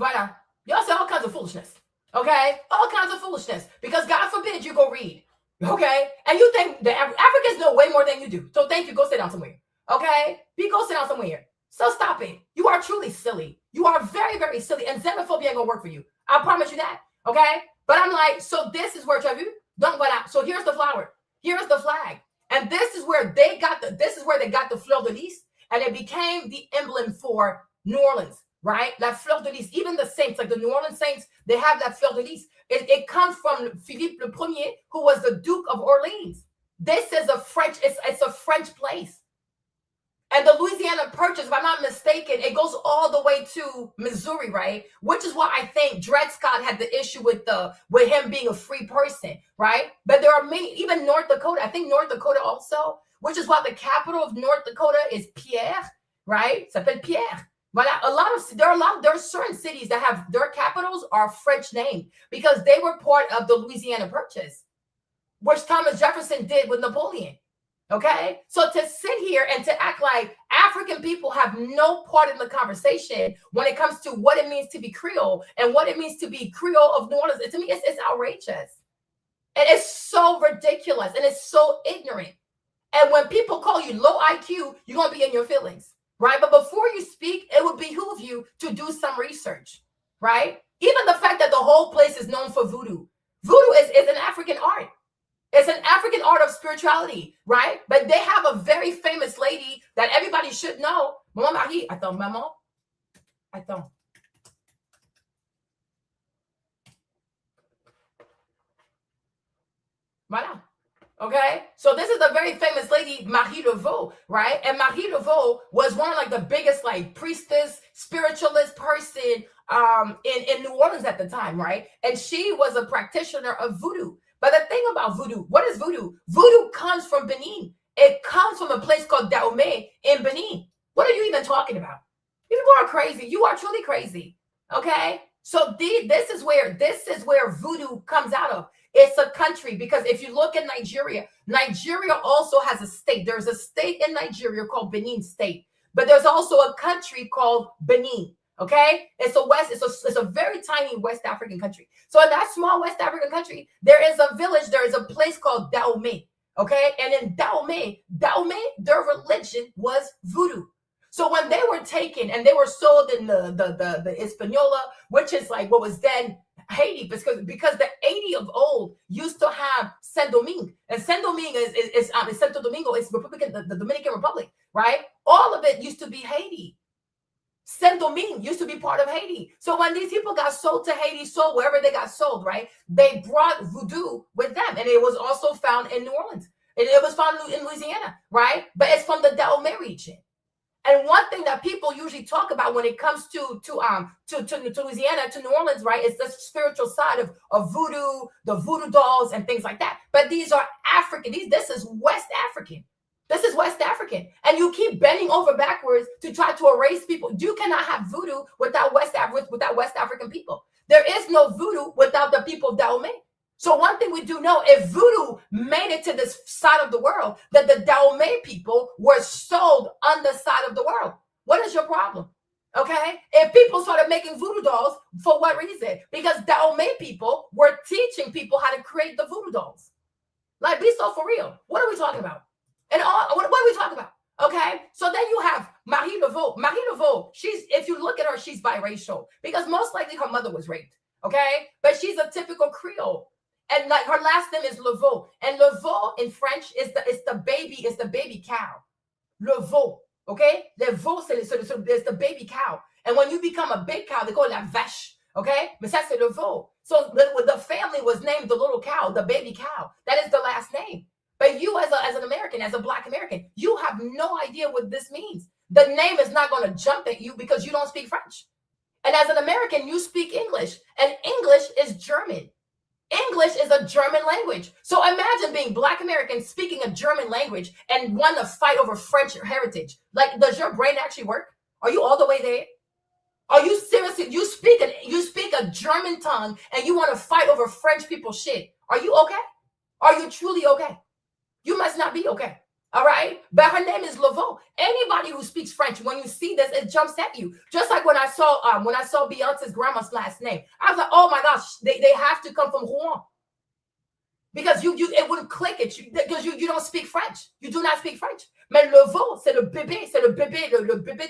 Voilà. Y'all say all kinds of foolishness. Okay? All kinds of foolishness. Because God forbid you go read. Okay? And you think the Africans know way more than you do. So thank you. Go sit down somewhere. Okay? Go sit down somewhere. So stop it. You are truly silly. You are very, very silly. And xenophobia ain't gonna work for you. I promise you that. Okay? But I'm like, so this is where, donc voilà. So here's the flower. Here's the flag. And this is where they got the fleur de lis. And it became the emblem for New Orleans. Right? La fleur de lis. Even the saints, like the New Orleans saints, they have that fleur de lis. It comes from Philippe le Premier, who was the Duke of Orleans. This is it's a French place. And the Louisiana Purchase, if I'm not mistaken, it goes all the way to Missouri, right? Which is why I think Dred Scott had the issue with him being a free person, right? But there are many, even North Dakota. I think North Dakota also, which is why the capital of North Dakota is Pierre, right? S'appelle Pierre. Voilà. There are certain cities that have their capitals are French named because they were part of the Louisiana Purchase, which Thomas Jefferson did with Napoleon. Okay, so to sit here and to act like African people have no part in the conversation when it comes to what it means to be Creole and what it means to be Creole of New Orleans, to me, it's outrageous. And it's so ridiculous and it's so ignorant. And when people call you low IQ, you're going to be in your feelings, right? But before you speak, it would behoove you to do some research, right? Even the fact that the whole place is known for voodoo. Voodoo is an African art. It's an African art of spirituality, right? But they have a very famous lady that everybody should know. Maman. Voilà. Okay? So this is a very famous lady, Marie Laveau, right? And Marie Laveau was one of like the biggest like priestess, spiritualist person in New Orleans at the time, right? And she was a practitioner of voodoo. But the thing about voodoo, what is voodoo? Voodoo comes from Benin. It comes from a place called Dahomey in Benin. What are you even talking about? You people are crazy. You are truly crazy. Okay? So this is where voodoo comes out of. It's a country, because if you look at Nigeria, Nigeria also has a state. There's a state in Nigeria called Benin State. But there's also a country called Benin. Okay, it's a very tiny West African country. So in that small West African country, there is a village, there is a place called Dahomey. Okay, and in Dahomey, their religion was voodoo. So when they were taken and they were sold in the Hispaniola, which is like what was then Haiti, because the Haiti of old used to have Saint Domingue, and Saint Domingue is Santo Domingo is the Dominican Republic, right? All of it used to be Haiti. Saint-Domingue used to be part of Haiti. So when these people got sold to Haiti, sold wherever they got sold, right? They brought voodoo with them. And it was also found in New Orleans. And it was found in Louisiana, right? But it's from the Dahomey region. And one thing that people usually talk about when it comes to Louisiana, to New Orleans, right, is the spiritual side of voodoo, the voodoo dolls and things like that. But these are African. This is West African. This is West African. And you keep bending over backwards to try to erase people. You cannot have voodoo without West African people. There is no voodoo without the people of Dahomey. So one thing we do know, if voodoo made it to this side of the world, that the Dahomey people were sold on the side of the world. What is your problem? Okay? If people started making voodoo dolls, for what reason? Because Dahomey people were teaching people how to create the voodoo dolls. Like, be so for real. What are we talking about? And what are we talking about? Okay, so then you have Marie Laveau. Marie Laveau, if you look at her, she's biracial because most likely her mother was raped. Okay, but she's a typical Creole, and like her last name is Laveau, and Laveau in French is the baby cow. Laveau, okay, Laveau c'est the baby cow, and when you become a big cow, they call it la vache. Okay, mais ça c'est Laveau. So the family was named the little cow, the baby cow. That is the last name. But you as an American, as a Black American, you have no idea what this means. The name is not going to jump at you because you don't speak French. And as an American, you speak English. And English is German. English is a German language. So imagine being Black American speaking a German language and want to fight over French heritage. Like, does your brain actually work? Are you all the way there? Are you seriously? You speak a German tongue and you want to fight over French people's shit. Are you okay? Are you truly okay? You must not be okay. All right. But her name is Laveau. Anybody who speaks French, when you see this, it jumps at you. Just like when I saw Beyonce's grandma's last name, I was like, oh my gosh, they have to come from Rouen. Because it wouldn't click at you because you don't speak French. You do not speak French. Mais Laveau, c'est le bébé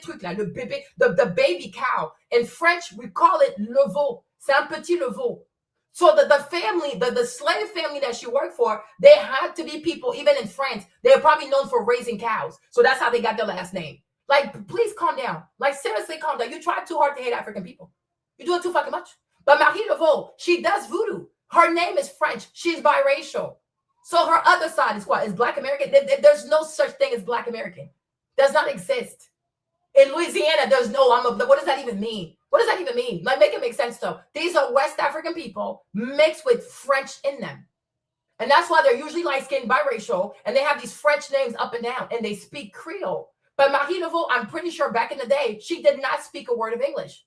truc là, le bébé, the baby cow. In French, we call it Laveau. C'est un petit Laveau. So the family, the slave family that she worked for, they had to be people, even in France, they're probably known for raising cows. So that's how they got their last name. Like, please calm down. Like, seriously, calm down. You try too hard to hate African people. You do it too fucking much. But Marie Laveau, she does voodoo. Her name is French. She's biracial. So her other side is what? Is Black American? There's no such thing as Black American. Does not exist. In Louisiana, there's no, what does that even mean? What does that even mean? Like, make it make sense, though. These are West African people mixed with French in them. And that's why they're usually light-skinned, biracial, and they have these French names up and down, and they speak Creole. But Marie Laveau, I'm pretty sure back in the day, she did not speak a word of English.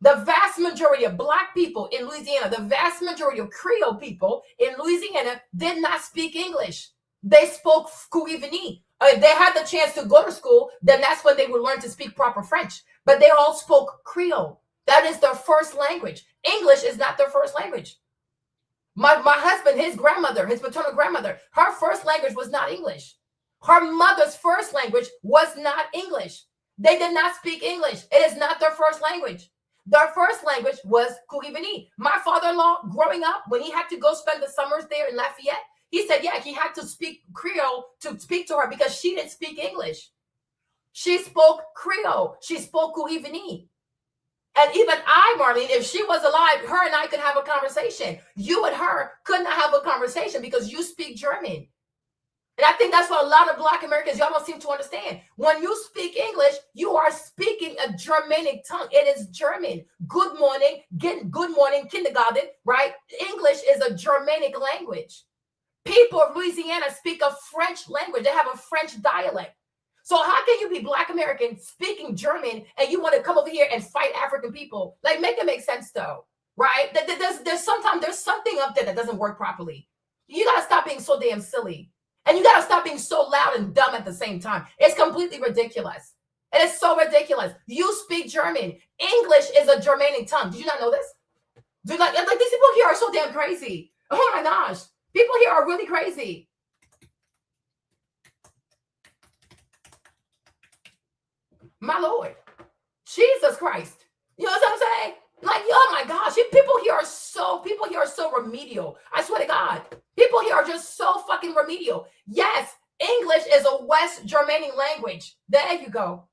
The vast majority of Black people in Louisiana, the vast majority of Creole people in Louisiana did not speak English. They spoke Kourivani. They had the chance to go to school, then that's when they would learn to speak proper French. But they all spoke Creole. That is their first language. English is not their first language. My husband, his grandmother, his maternal grandmother, her first language was not English. Her mother's first language was not English. They did not speak English. It is not their first language. Their first language was Kourivani. My father-in-law, growing up, when he had to go spend the summers there in Lafayette, he said, yeah, he had to speak Creole to speak to her because she didn't speak English. She spoke Creole. She spoke Kourivani. And even I, Marlene, if she was alive, her and I could have a conversation. You and her could not have a conversation because you speak German. And I think that's what a lot of Black Americans, y'all don't seem to understand. When you speak English, you are speaking a Germanic tongue. It is German. Good morning, kindergarten, right? English is a Germanic language. People of Louisiana speak a French language. They have a French dialect. So how can you be Black American speaking German and you want to come over here and fight African people? Like, make it make sense, though, right? There's something up there that doesn't work properly. You got to stop being so damn silly. And you got to stop being so loud and dumb at the same time. It's completely ridiculous. It is so ridiculous. You speak German. English is a Germanic tongue. Did you not know this? Like these people here are so damn crazy. Oh my gosh. People here are really crazy. My Lord. Jesus Christ. You know what I'm saying? Like, oh my gosh, people here are so remedial. I swear to God. People here are just so fucking remedial. Yes, English is a West Germanic language. There you go.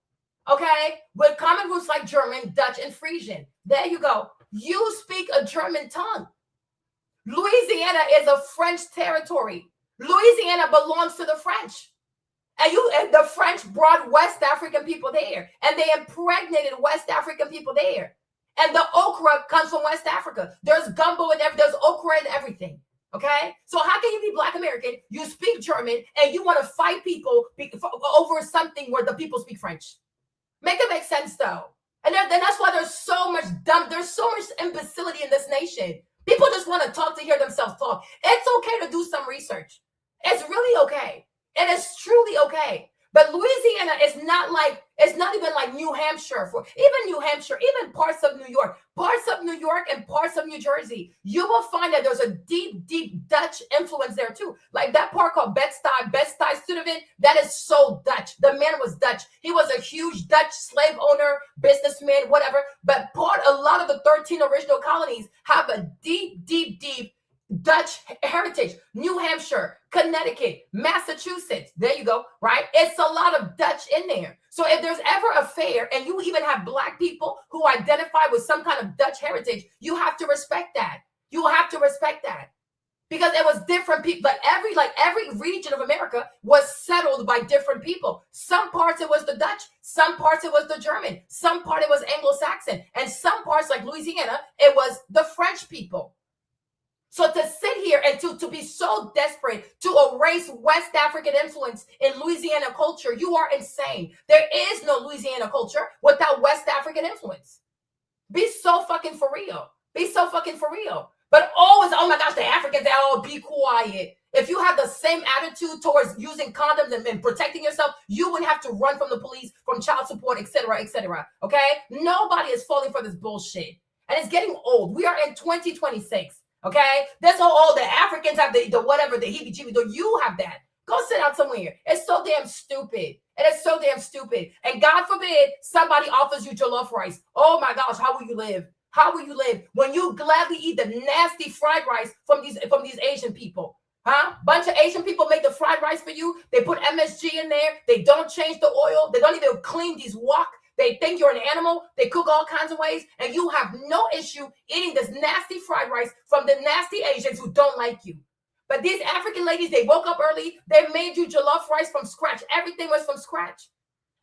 Okay? With common roots like German, Dutch, and Frisian. There you go. You speak a German tongue. Louisiana is a French territory. Louisiana belongs to the French. And the French brought West African people there. And they impregnated West African people there. And the okra comes from West Africa. There's gumbo and there's okra and everything. Okay? So how can you be Black American? You speak German and you want to fight people over something where the people speak French. Make it make sense, though. And then that's why there's so much imbecility in this nation. People just want to talk to hear themselves talk. It's okay to do some research. It's really okay. It is truly okay. But Louisiana is not like, it's not even like New Hampshire, for even New Hampshire, even parts of New York and parts of New Jersey. You will find that there's a deep, deep Dutch influence there too. Like that part called Bed-Stuy Studevant, that is so Dutch. The man was Dutch. He was a huge Dutch slave owner, businessman, whatever. But a lot of the 13 original colonies have a deep, deep, deep Dutch heritage. New Hampshire, Connecticut, Massachusetts. There you go, right? It's a lot of Dutch in there. So if there's ever a fair and you even have Black people who identify with some kind of Dutch heritage, you have to respect that. You have to respect that. Because it was different people. Every region of America was settled by different people. Some parts it was the Dutch, some parts it was the German, some part it was Anglo-Saxon, and some parts like Louisiana, it was the French people. So to sit here and to be so desperate to erase West African influence in Louisiana culture, you are insane. There is no Louisiana culture without West African influence. Be so fucking for real. Be so fucking for real. But always, oh my gosh, the Africans, they all be quiet. If you have the same attitude towards using condoms and protecting yourself, you wouldn't have to run from the police, from child support, etc., etc. Okay? Nobody is falling for this bullshit. And it's getting old. We are in 2026. Okay, that's all the Africans have the whatever, the heebie-jeebie. You have that. Go sit down somewhere. It's so damn stupid. It is so damn stupid. And God forbid somebody offers you jollof rice. Oh my gosh, how will you live? How will you live when you gladly eat the nasty fried rice from these Asian people? Huh? Bunch of Asian people make the fried rice for you. They put MSG in there. They don't change the oil. They don't even clean these wok. They think you're an animal. They cook all kinds of ways. And you have no issue eating this nasty fried rice from the nasty Asians who don't like you. But these African ladies, they woke up early. They made you jollof rice from scratch. Everything was from scratch.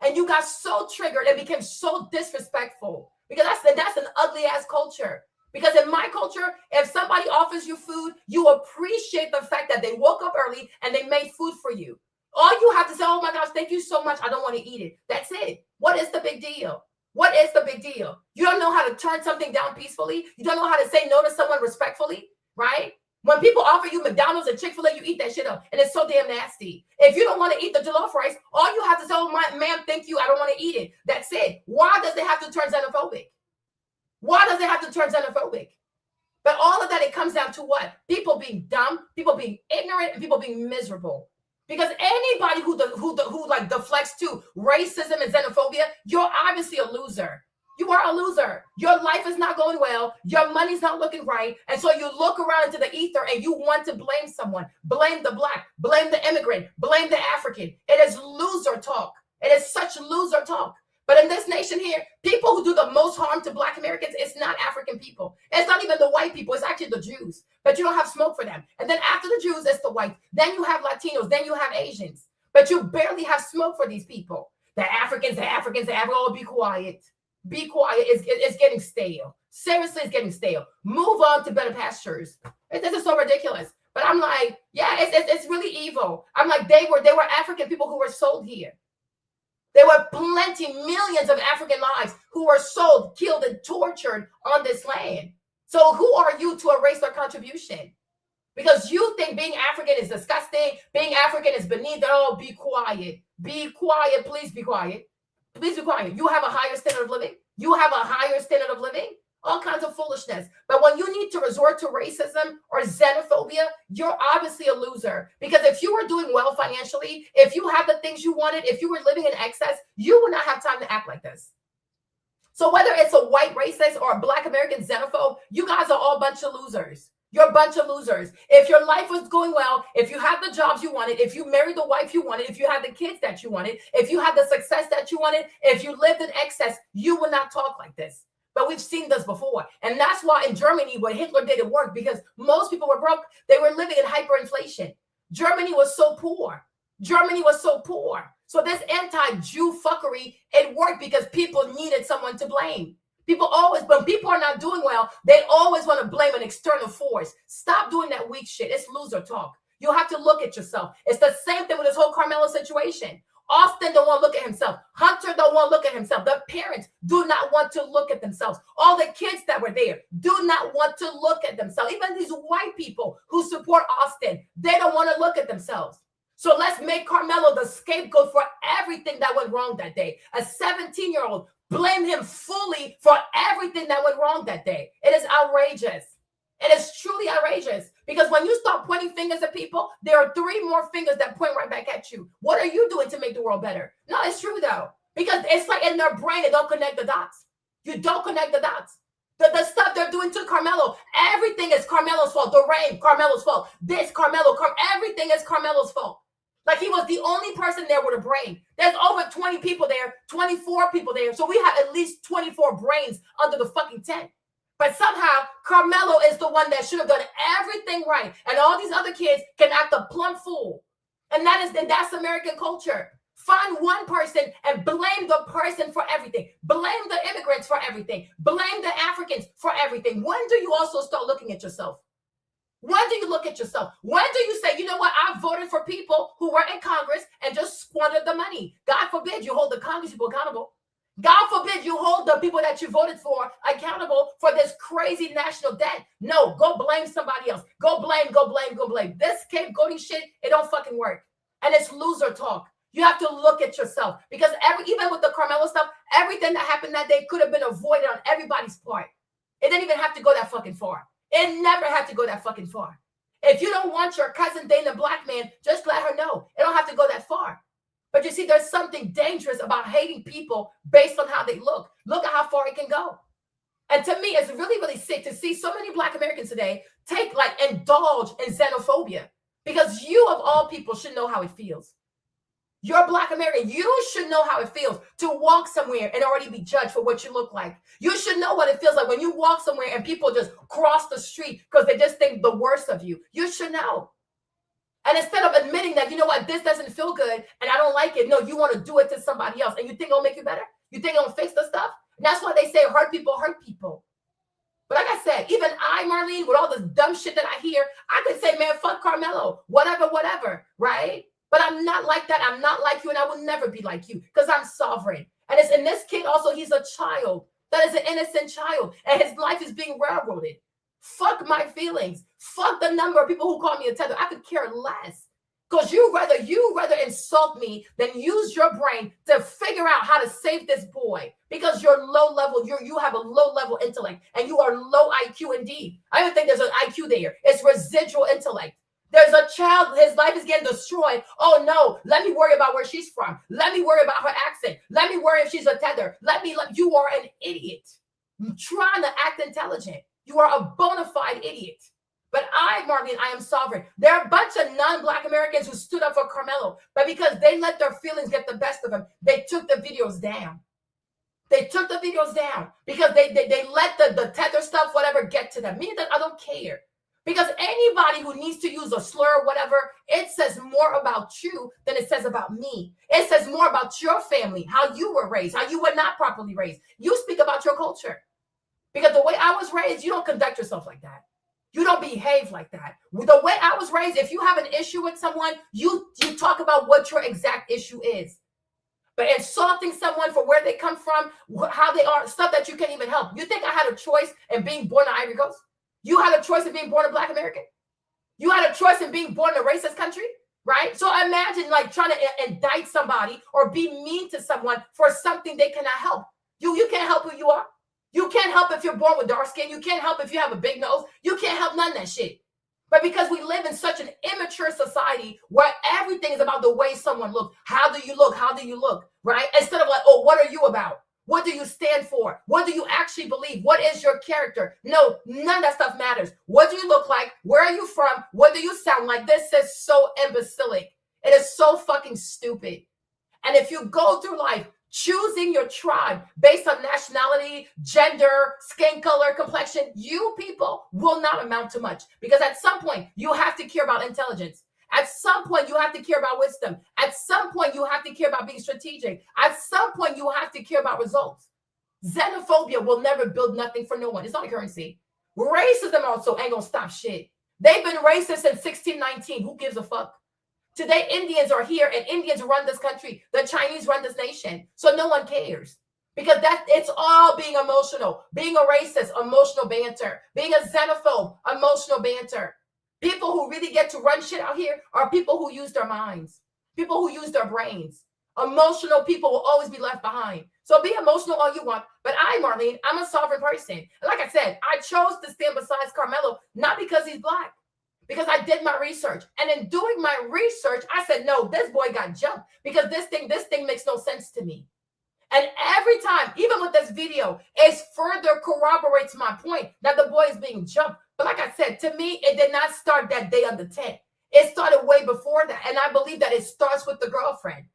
And you got so triggered and became so disrespectful. Because that's an ugly ass culture. Because in my culture, if somebody offers you food, you appreciate the fact that they woke up early and they made food for you. All you have to say, oh my gosh, thank you so much. I don't want to eat it. That's it. What is the big deal? What is the big deal? You don't know how to turn something down peacefully. You don't know how to say no to someone respectfully, right? When people offer you McDonald's and Chick-fil-A, you eat that shit up. And it's so damn nasty. If you don't want to eat the jollof rice, all you have to say, oh, ma'am, thank you. I don't want to eat it. That's it. Why does it have to turn xenophobic? Why does it have to turn xenophobic? But all of that, it comes down to what? People being dumb, people being ignorant, and people being miserable. Because anybody who deflects to racism and xenophobia, you're obviously a loser. You are a loser. Your life is not going well. Your money's not looking right. And so you look around into the ether and you want to blame someone. Blame the Black, blame the immigrant, blame the African. It is loser talk. It is such loser talk. But in this nation here, people who do the most harm to Black Americans, it's not African people. It's not even the white people. It's actually the Jews. But you don't have smoke for them. And then after the Jews, it's the whites. Then you have Latinos. Then you have Asians. But you barely have smoke for these people. The Africans, oh, be quiet. Be quiet. It's getting stale. Seriously, it's getting stale. Move on to better pastures. This is so ridiculous. But I'm like, yeah, it's really evil. I'm like, they were African people who were sold here. There were plenty, millions of African lives who were sold, killed, and tortured on this land. So who are you to erase their contribution? Because you think being African is disgusting, being African is beneath. Oh, be quiet. Be quiet. Please be quiet. Please be quiet. You have a higher standard of living. You have a higher standard of living. All kinds of foolishness. But when you need to resort to racism or xenophobia, you're obviously a loser. Because if you were doing well financially, if you had the things you wanted, if you were living in excess, you would not have time to act like this. So whether it's a white racist or a Black American xenophobe, you guys are all a bunch of losers. You're a bunch of losers. If your life was going well, if you had the jobs you wanted, if you married the wife you wanted, if you had the kids that you wanted, if you had the success that you wanted, if you lived in excess, you would not talk like this. But we've seen this before. And that's why in Germany, what Hitler did, it worked because most people were broke. They were living in hyperinflation. Germany was so poor. Germany was so poor. So this anti-Jew fuckery, it worked because people needed someone to blame. People always, when people are not doing well, they always want to blame an external force. Stop doing that weak shit. It's loser talk. You have to look at yourself. It's the same thing with this whole Karmelo situation. Austin don't want to look at himself. Hunter don't want to look at himself. The parents do not want to look at themselves. All the kids that were there do not want to look at themselves. Even these white people who support Austin, they don't want to look at themselves. So let's make Karmelo the scapegoat for everything that went wrong that day. A 17-year-old, blame him fully for everything that went wrong that day. It is outrageous. It is truly outrageous, because when you start pointing fingers at people, there are 3 more fingers that point right back at you. What are you doing to make the world better? No, it's true though, because it's like in their brain, they don't connect the dots. You don't connect the dots. The stuff they're doing to Karmelo, everything is Karmelo's fault. The rain, Karmelo's fault. This, everything is Karmelo's fault. Like he was the only person there with a brain. There's over 20 people there, 24 people there. So we have at least 24 brains under the fucking tent. But somehow Karmelo is the one that should have done everything right. And all these other kids can act a plumb fool. And that's American culture. Find one person and blame the person for everything. Blame the immigrants for everything. Blame the Africans for everything. When do you also start looking at yourself? When do you look at yourself? When do you say, you know what, I voted for people who were in Congress and just squandered the money? God forbid you hold the Congress people accountable. God forbid you hold the people that you voted for accountable for this crazy national debt. No, go blame somebody else. Go blame. This scapegoating shit, it don't fucking work. And it's loser talk. You have to look at yourself, because even with the Karmelo stuff, everything that happened that day could have been avoided on everybody's part. It didn't even have to go that fucking far. It never had to go that fucking far. If you don't want your cousin dating a black man, just let her know. It don't have to go that far. But you see, there's something dangerous about hating people based on how they look. Look at how far it can go. And to me, it's really, really sick to see so many Black Americans today indulge in xenophobia, because you of all people should know how it feels. You're Black American. You should know how it feels to walk somewhere and already be judged for what you look like. You should know what it feels like when you walk somewhere and people just cross the street because they just think the worst of you. You should know. And instead of admitting that, you know what, this doesn't feel good and I don't like it, no, you want to do it to somebody else. And you think it'll make you better? You think it'll fix the stuff? And that's why they say hurt people hurt people. But like I said, even I, Marlene, with all this dumb shit that I hear, I could say, man, fuck Karmelo, whatever, right? But I'm not like that. I'm not like you, and I will never be like you, because I'm sovereign. And it's in this kid also, he's a child. That is an innocent child, and his life is being railroaded. Fuck my feelings. Fuck the number of people who call me a tether. I could care less. Because you rather insult me than use your brain to figure out how to save this boy. Because you're low level, you have a low level intellect, and you are low IQ indeed. I don't think there's an IQ there. It's residual intellect. There's a child, his life is getting destroyed. Oh no, let me worry about where she's from. Let me worry about her accent. Let me worry if she's a tether. You are an idiot. Trying to act intelligent. You are a bona fide idiot. But Marlene, I am sovereign. There are a bunch of non-Black Americans who stood up for Karmelo, but because they let their feelings get the best of them, they took the videos down. They took the videos down because they let the tether stuff, whatever, get to them. Me, I don't care. Because anybody who needs to use a slur or whatever, it says more about you than it says about me. It says more about your family, how you were raised, how you were not properly raised. You speak about your culture. Because the way I was raised, you don't conduct yourself like that. You don't behave like that. The way I was raised, if you have an issue with someone, you talk about what your exact issue is. But insulting someone for where they come from, how they are, stuff that you can't even help. You think I had a choice in being born in Ivory Coast? You had a choice in being born a Black American? You had a choice in being born in a racist country, right? So imagine like trying to indict somebody or be mean to someone for something they cannot help. You can't help who you are. You can't help if you're born with dark skin. You can't help if you have a big nose. You can't help none of that shit. But because we live in such an immature society where everything is about the way someone looks. How do you look? How do you look, right? Instead of like, oh, what are you about? What do you stand for? What do you actually believe? What is your character? No, none of that stuff matters. What do you look like? Where are you from? What do you sound like? This is so imbecilic. It is so fucking stupid. And if you go through life choosing your tribe based on nationality, gender, skin color, complexion, you people will not amount to much. Because at some point, you have to care about intelligence. At some point, you have to care about wisdom. At some point, you have to care about being strategic. At some point, you have to care about results. Xenophobia will never build nothing for no one. It's not a currency. Racism also ain't gonna stop shit. They've been racist since 1619. Who gives a fuck? Today, Indians are here and Indians run this country. The Chinese run this nation. So no one cares. Because it's all being emotional. Being a racist, emotional banter. Being a xenophobe, emotional banter. People who really get to run shit out here are people who use their minds, people who use their brains. Emotional people will always be left behind. So be emotional all you want. But Marlene, I'm a sovereign person. And like I said, I chose to stand beside Karmelo, not because he's black, because I did my research. And in doing my research, I said, no, this boy got jumped because this thing makes no sense to me. And every time, even with this video, it further corroborates my point that the boy is being jumped. But like I said, to me, it did not start that day on the 10th. It started way before that. And I believe that it starts with the girlfriend,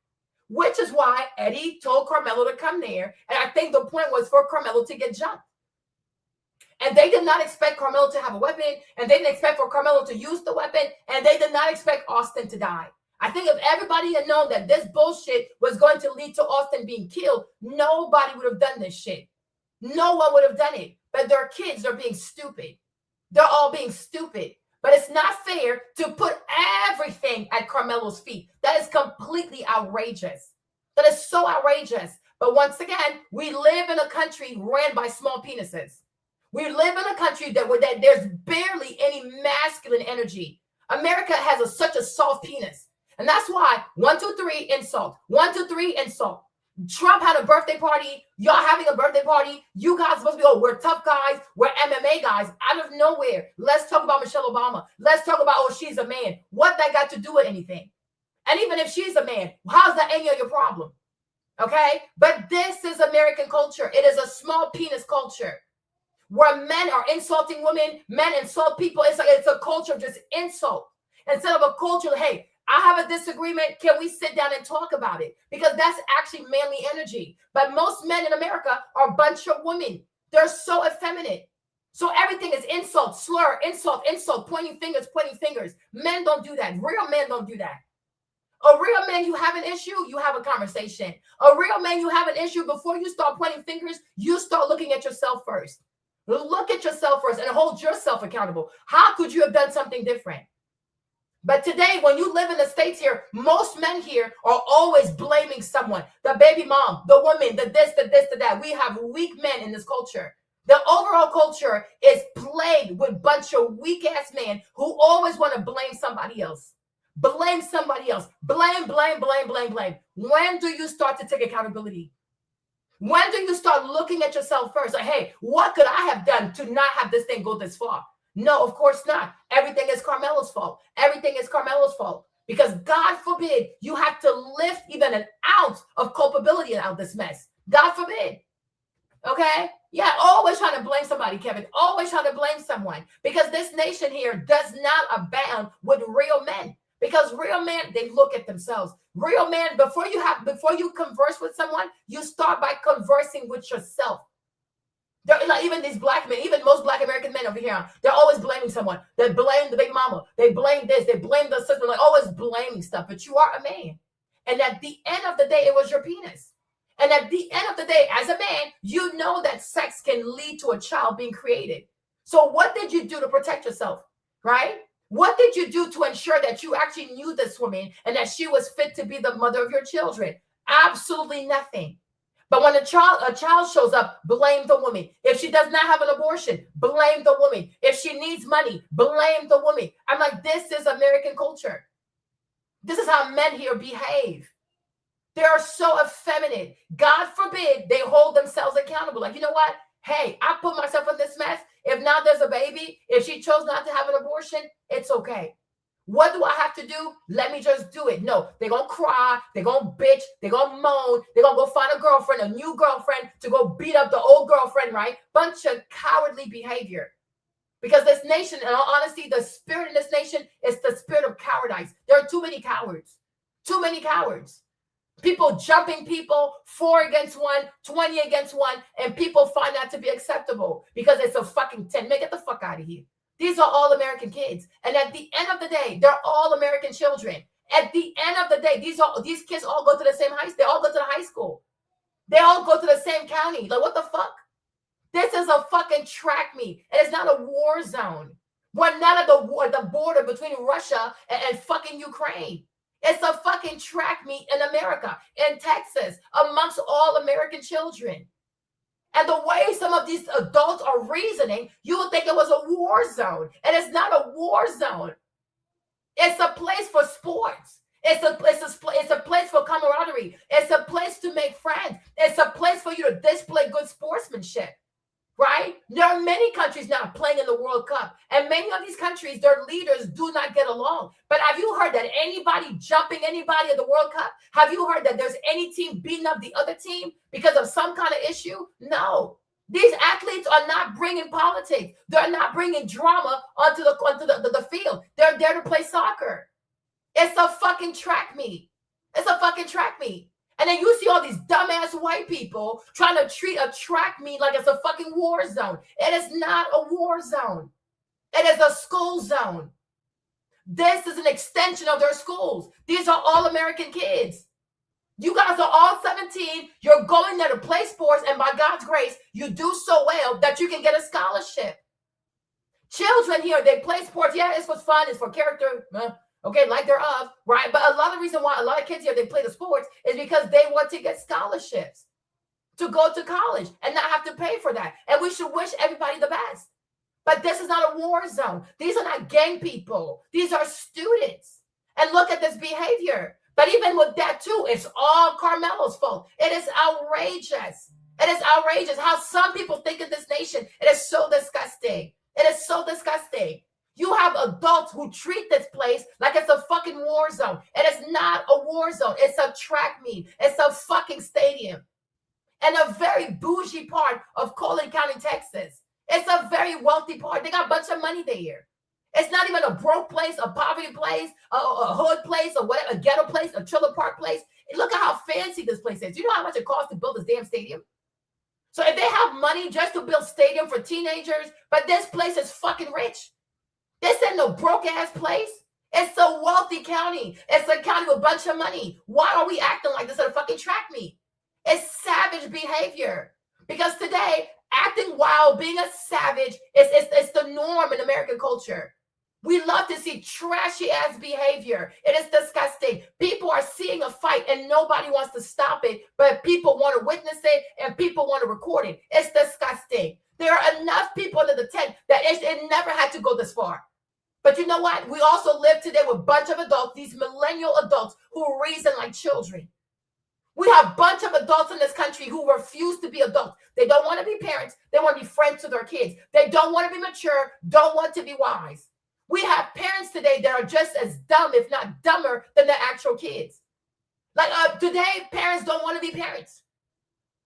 which is why Eddie told Karmelo to come there. And I think the point was for Karmelo to get jumped. And they did not expect Karmelo to have a weapon. And they didn't expect for Karmelo to use the weapon. And they did not expect Austin to die. I think if everybody had known that this bullshit was going to lead to Austin being killed, nobody would have done this shit. No one would have done it. But their kids are being stupid. They're all being stupid. But it's not fair to put everything at Karmelo's feet. That is completely outrageous. That is so outrageous. But once again, we live in a country ran by small penises. We live in a country that there's barely any masculine energy. America has such a soft penis. And that's why 1, 2, 3 insult. 1, 2, 3 insult. Trump had a birthday party. Y'all having a birthday party. You guys supposed to be, oh, we're tough guys. We're MMA guys. Out of nowhere. Let's talk about Michelle Obama. Let's talk about, oh, she's a man. What that got to do with anything? And even if she's a man, how's that any of your problem? Okay? But this is American culture. It is a small penis culture where men are insulting women. Men insult people. It's a culture of just insult. Instead of a culture, hey, I have a disagreement. Can we sit down and talk about it? Because that's actually manly energy. But most men in America are a bunch of women. They're so effeminate. So everything is insult, slur, insult, pointing fingers. Men don't do that. Real men don't do that. A real man, you have an issue, you have a conversation. A real man, you have an issue. Before you start pointing fingers, you start looking at yourself first. Look at yourself first and hold yourself accountable. How could you have done something different? But today, when you live in the States here, most men here are always blaming someone. The baby mom, the woman, the this, the that. We have weak men in this culture. The overall culture is plagued with a bunch of weak-ass men who always want to blame somebody else. Blame somebody else. Blame. When do you start to take accountability? When do you start looking at yourself first? Like, hey, what could I have done to not have this thing go this far? No, of course not. Everything is Karmelo's fault. Everything is Karmelo's fault. Because God forbid you have to lift even an ounce of culpability out of this mess. God forbid. Okay? Yeah, always trying to blame somebody, Kevin. Always trying to blame someone. Because this nation here does not abound with real men. Because real men, they look at themselves. Real men, before you converse with someone, you start by conversing with yourself. They're like, even these black men, even most black American men over here, they're always blaming someone. They blame the big mama. They blame this. They blame the sister. Like always blaming stuff. But you are a man. And at the end of the day, it was your penis. And at the end of the day, as a man, you know that sex can lead to a child being created. So what did you do to protect yourself? Right? What did you do to ensure that you actually knew this woman and that she was fit to be the mother of your children? Absolutely nothing. But when a child shows up, blame the woman. If she does not have an abortion, blame the woman. If she needs money, blame the woman. I'm like, this is American culture. This is how men here behave. They are so effeminate. God forbid they hold themselves accountable. Like, you know what? Hey, I put myself in this mess. If now there's a baby, if she chose not to have an abortion, it's okay. What do I have to do? Let me just do it. No, they're going to cry. They're going to bitch. They're going to moan. They're going to go find a girlfriend, a new girlfriend to go beat up the old girlfriend, right? Bunch of cowardly behavior. Because this nation, in all honesty, the spirit in this nation is the spirit of cowardice. There are too many cowards. Too many cowards. People jumping people, 4 against 1, 20 against 1, and people find that to be acceptable because it's a fucking 10. Man, get the fuck out of here. These are all American kids. And at the end of the day, they're all American children. At the end of the day, these kids all go to the same high school. They all go to the high school. They all go to the same county. Like, what the fuck? This is a fucking track meet. And it's not a war zone. We're not at the border between Russia and fucking Ukraine. It's a fucking track meet in America, in Texas, amongst all American children. And the way some of these adults are reasoning, you would think it was a war zone. And it's not a war zone. It's a place for sports. It's a place for camaraderie. It's a place to make friends. It's a place for you to display good sportsmanship, right? There are many countries now playing in the World Cup, and many of these countries, their leaders do not get along. But have you heard that anybody jumping anybody at the World Cup? Have you heard that there's any team beating up the other team because of some kind of issue? No. These athletes are not bringing politics. They're not bringing drama onto the field. They're there to play soccer. It's a fucking track meet. It's a fucking track meet. And then you see all these dumbass white people trying to treat a track meet like it's a fucking war zone. It is not a war zone. It is a school zone. This is an extension of their schools. These are all American kids. You guys are all 17. You're going there to play sports, and by God's grace, you do so well that you can get a scholarship. Children here, they play sports. Yeah, it's for fun. It's for character. Okay, like they're of, right? But a lot of the reason why a lot of kids here, they play the sports is because they want to get scholarships to go to college and not have to pay for that. And we should wish everybody the best. But this is not a war zone. These are not gang people. These are students. And look at this behavior. But even with that too, it's all Karmelo's fault. It is outrageous. It is outrageous how some people think in this nation. It is so disgusting. It is so disgusting. You have adults who treat this place like it's a fucking war zone. It is not a war zone. It's a track meet. It's a fucking stadium. And a very bougie part of Collin County, Texas. It's a very wealthy part. They got a bunch of money there. It's not even a broke place, a poverty place, a hood place, or whatever, a ghetto place, a trailer park place. And look at how fancy this place is. You know how much it costs to build this damn stadium? So if they have money just to build stadium for teenagers, but this place is fucking rich. This ain't no broke-ass place. It's a wealthy county. It's a county with a bunch of money. Why are we acting like this at a fucking track meet? It's savage behavior. Because today, acting wild, being a savage, is the norm in American culture. We love to see trashy-ass behavior. It is disgusting. People are seeing a fight and nobody wants to stop it, but people want to witness it and people want to record it. It's disgusting. There are enough people under the tent that it never had to go this far. But you know what? We also live today with a bunch of adults, these millennial adults who reason like children. We have a bunch of adults in this country who refuse to be adults. They don't want to be parents. They want to be friends to their kids. They don't want to be mature, don't want to be wise. We have parents today that are just as dumb, if not dumber, than their actual kids. Like today, parents don't want to be parents.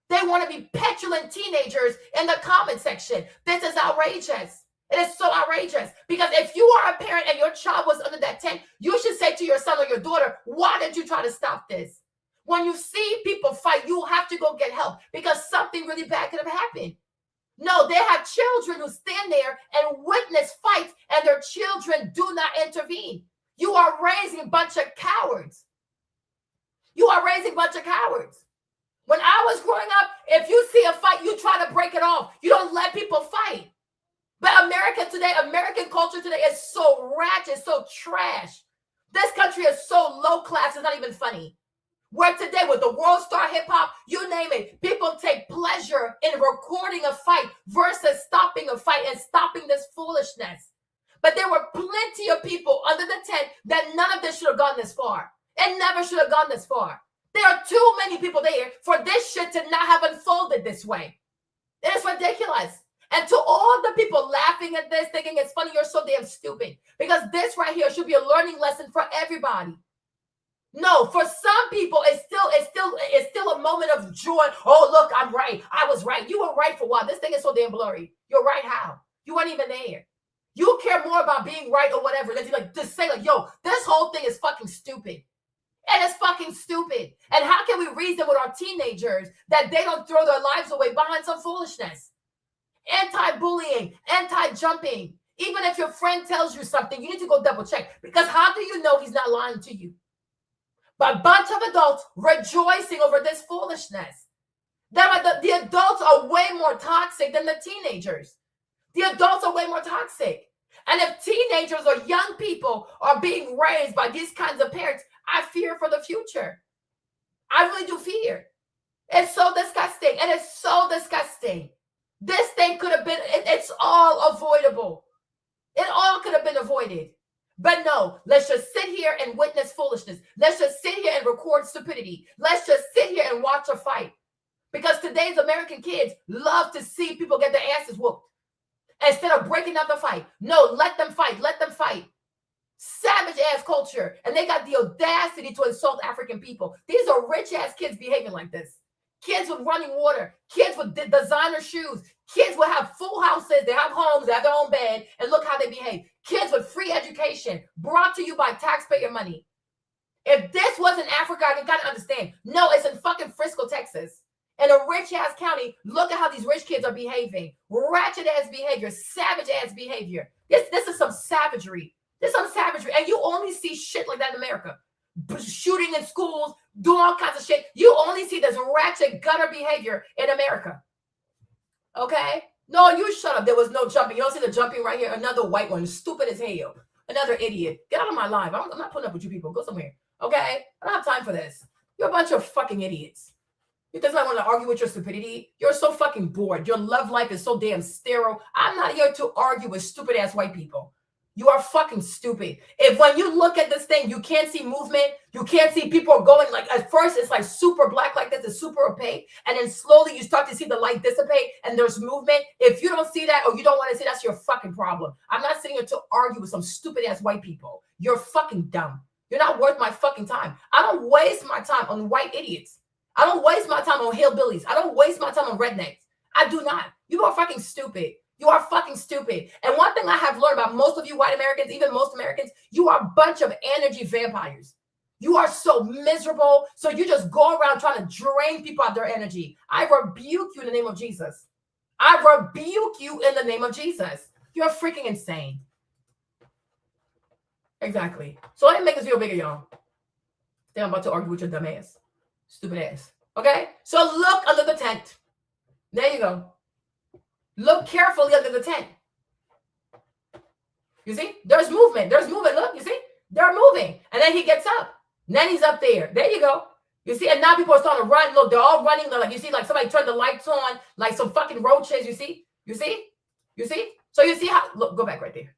They want to be petulant teenagers in the comment section. This is outrageous. It is so outrageous. Because if you are a parent and your child was under that tent, you should say to your son or your daughter, why did you try to stop this? When you see people fight, you have to go get help because something really bad could have happened. No, they have children who stand there and witness fights and their children do not intervene. You are raising a bunch of cowards. You are raising a bunch of cowards. When I was growing up, if you see a fight, you try to break it off. You don't let people fight. But America today, American culture today is so ratchet, so trash. This country is so low class, it's not even funny. Where today with the world star hip hop, you name it, people take pleasure in recording a fight versus stopping a fight and stopping this foolishness. But there were plenty of people under the tent that none of this should have gone this far. It never should have gone this far. There are too many people there for this shit to not have unfolded this way. It is ridiculous. And to all the people laughing at this, thinking it's funny, you're so damn stupid. Because this right here should be a learning lesson for everybody. No, for some people, it's still a moment of joy. Oh, look, I'm right. I was right. You were right for what? This thing is so damn blurry. You're right how? You weren't even there. You care more about being right or whatever than you like just say like, yo, this whole thing is fucking stupid. It is fucking stupid. And how can we reason with our teenagers that they don't throw their lives away behind some foolishness? Anti-bullying, anti-jumping. Even if your friend tells you something, you need to go double check. Because how do you know he's not lying to you? But a bunch of adults rejoicing over this foolishness. The adults are way more toxic than the teenagers. The adults are way more toxic. And if teenagers or young people are being raised by these kinds of parents, I fear for the future. I really do fear. It's so disgusting. It is so disgusting. This thing could have been, it's all avoidable. It all could have been avoided. But no, let's just sit here and witness foolishness. Let's just sit here and record stupidity. Let's just sit here and watch a fight. Because today's American kids love to see people get their asses whooped instead of breaking up the fight. No, let them fight. Let them fight. Savage ass culture. And they got the audacity to insult African people. These are rich ass kids behaving like this. Kids with running water, kids with designer shoes, kids will have full houses, they have homes, they have their own bed, and look how they behave. Kids with free education brought to you by taxpayer money. If this wasn't Africa, I can kind of understand. No, it's in fucking Frisco, Texas. In a rich ass county, look at how these rich kids are behaving. Ratchet ass behavior, savage ass behavior. This is some savagery. This is some savagery. And you only see shit like that in America. Shooting in schools, doing all kinds of shit. You only see this ratchet gutter behavior in America. Okay? No, you shut up. There was no jumping. You don't see the jumping right here. Another white one, stupid as hell. Another idiot. Get out of my life. I'm not putting up with you people. Go somewhere. Okay? I don't have time for this. You're a bunch of fucking idiots. You just might want to argue with your stupidity. You're so fucking bored. Your love life is so damn sterile. I'm not here to argue with stupid ass white people. You are fucking stupid. If when you look at this thing, you can't see movement, you can't see people going like, at first it's like super black like this, it's super opaque. And then slowly you start to see the light dissipate and there's movement. If you don't see that or you don't want to see, that's your fucking problem. I'm not sitting here to argue with some stupid ass white people. You're fucking dumb. You're not worth my fucking time. I don't waste my time on white idiots. I don't waste my time on hillbillies. I don't waste my time on rednecks. I do not. You are fucking stupid. You are fucking stupid. And one thing I have learned about most of you white Americans, even most Americans, you are a bunch of energy vampires. You are so miserable. So you just go around trying to drain people of their energy. I rebuke you in the name of Jesus. I rebuke you in the name of Jesus. You're freaking insane. Exactly. So let me make this video bigger, y'all. Then I'm about to argue with your dumb ass. Stupid ass. Okay? So look under the tent. There you go. Look carefully under the tent. You see? There's movement. There's movement. Look, you see? They're moving. And then he gets up. And then he's up there. There you go. You see? And now people are starting to run. Look, they're all running. They're like, you see, like somebody turned the lights on, like some fucking roaches. You see? You see? You see? So you see how, look, go back right there.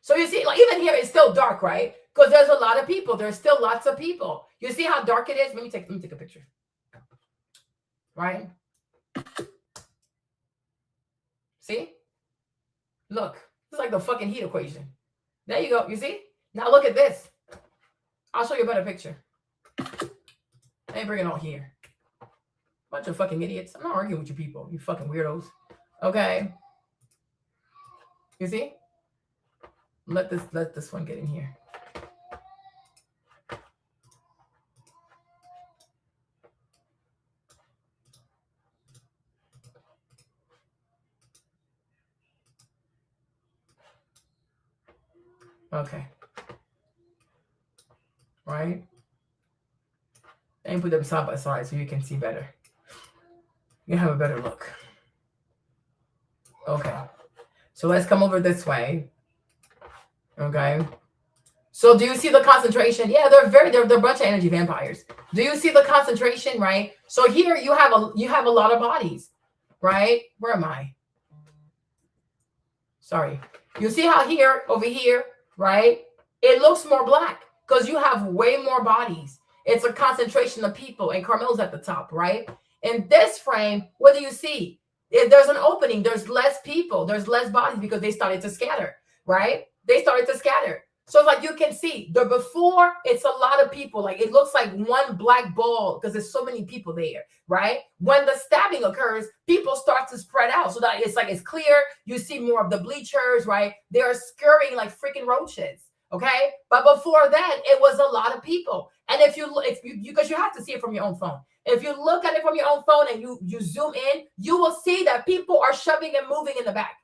So you see, like even here, it's still dark, right? Because there's a lot of people. There's still lots of people. You see how dark it is? Let me take a picture. Right? See? Look. It's like the fucking heat equation. There you go. You see? Now look at this. I'll show you a better picture. Let me bring it on here. Bunch of fucking idiots. I'm not arguing with you people. You fucking weirdos. Okay. You see? Let this one get in here. Okay. Right? And put them side by side so you can see better. You have a better look. Okay. So let's come over this way. Okay. So do you see the concentration? Yeah, they're a bunch of energy vampires. Do you see the concentration, right? So here you have a lot of bodies, right? Where am I? Sorry. You see how here, over here, right? It looks more black because you have way more bodies. It's a concentration of people, and Karmelo's at the top, right? In this frame, what do you see? If there's an opening, there's less people, there's less bodies because they started to scatter, right? They started to scatter. So like you can see, the before, it's a lot of people. Like it looks like one black ball because there's so many people there, right? When the stabbing occurs, people start to spread out. So that it's clear. You see more of the bleachers, right? They're scurrying like freaking roaches, okay? But before that, it was a lot of people. And if you because you have to see it from your own phone. If you look at it from your own phone and you zoom in, you will see that people are shoving and moving in the back.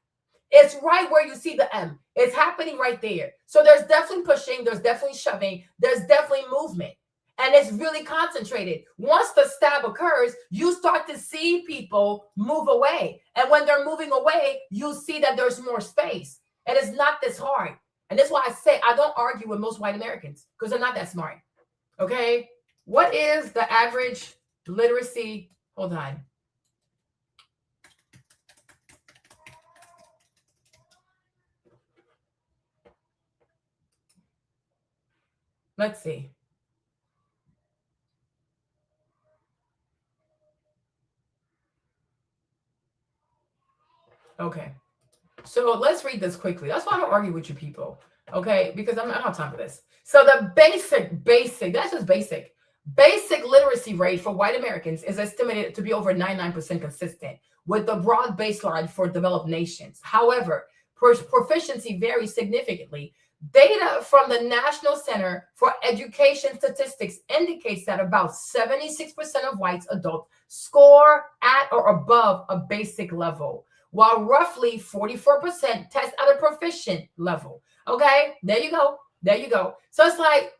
It's right where you see the M. It's happening right there. So there's definitely pushing. There's definitely shoving. There's definitely movement. And it's really concentrated. Once the stab occurs, you start to see people move away. And when they're moving away, you see that there's more space. And it's not this hard. And that's why I say I don't argue with most white Americans because they're not that smart. Okay? What is the average literacy? Hold on. Let's see. Okay. So let's read this quickly. That's why I don't argue with you people. Okay, because I don't have time for this. So the basic, that's just basic. Basic literacy rate for white Americans is estimated to be over 99% consistent with the broad baseline for developed nations. However, proficiency varies significantly. Data from the National Center for Education Statistics indicates that about 76% of white adults score at or above a basic level, while roughly 44% test at a proficient level. Okay, there you go. There you go. So it's like,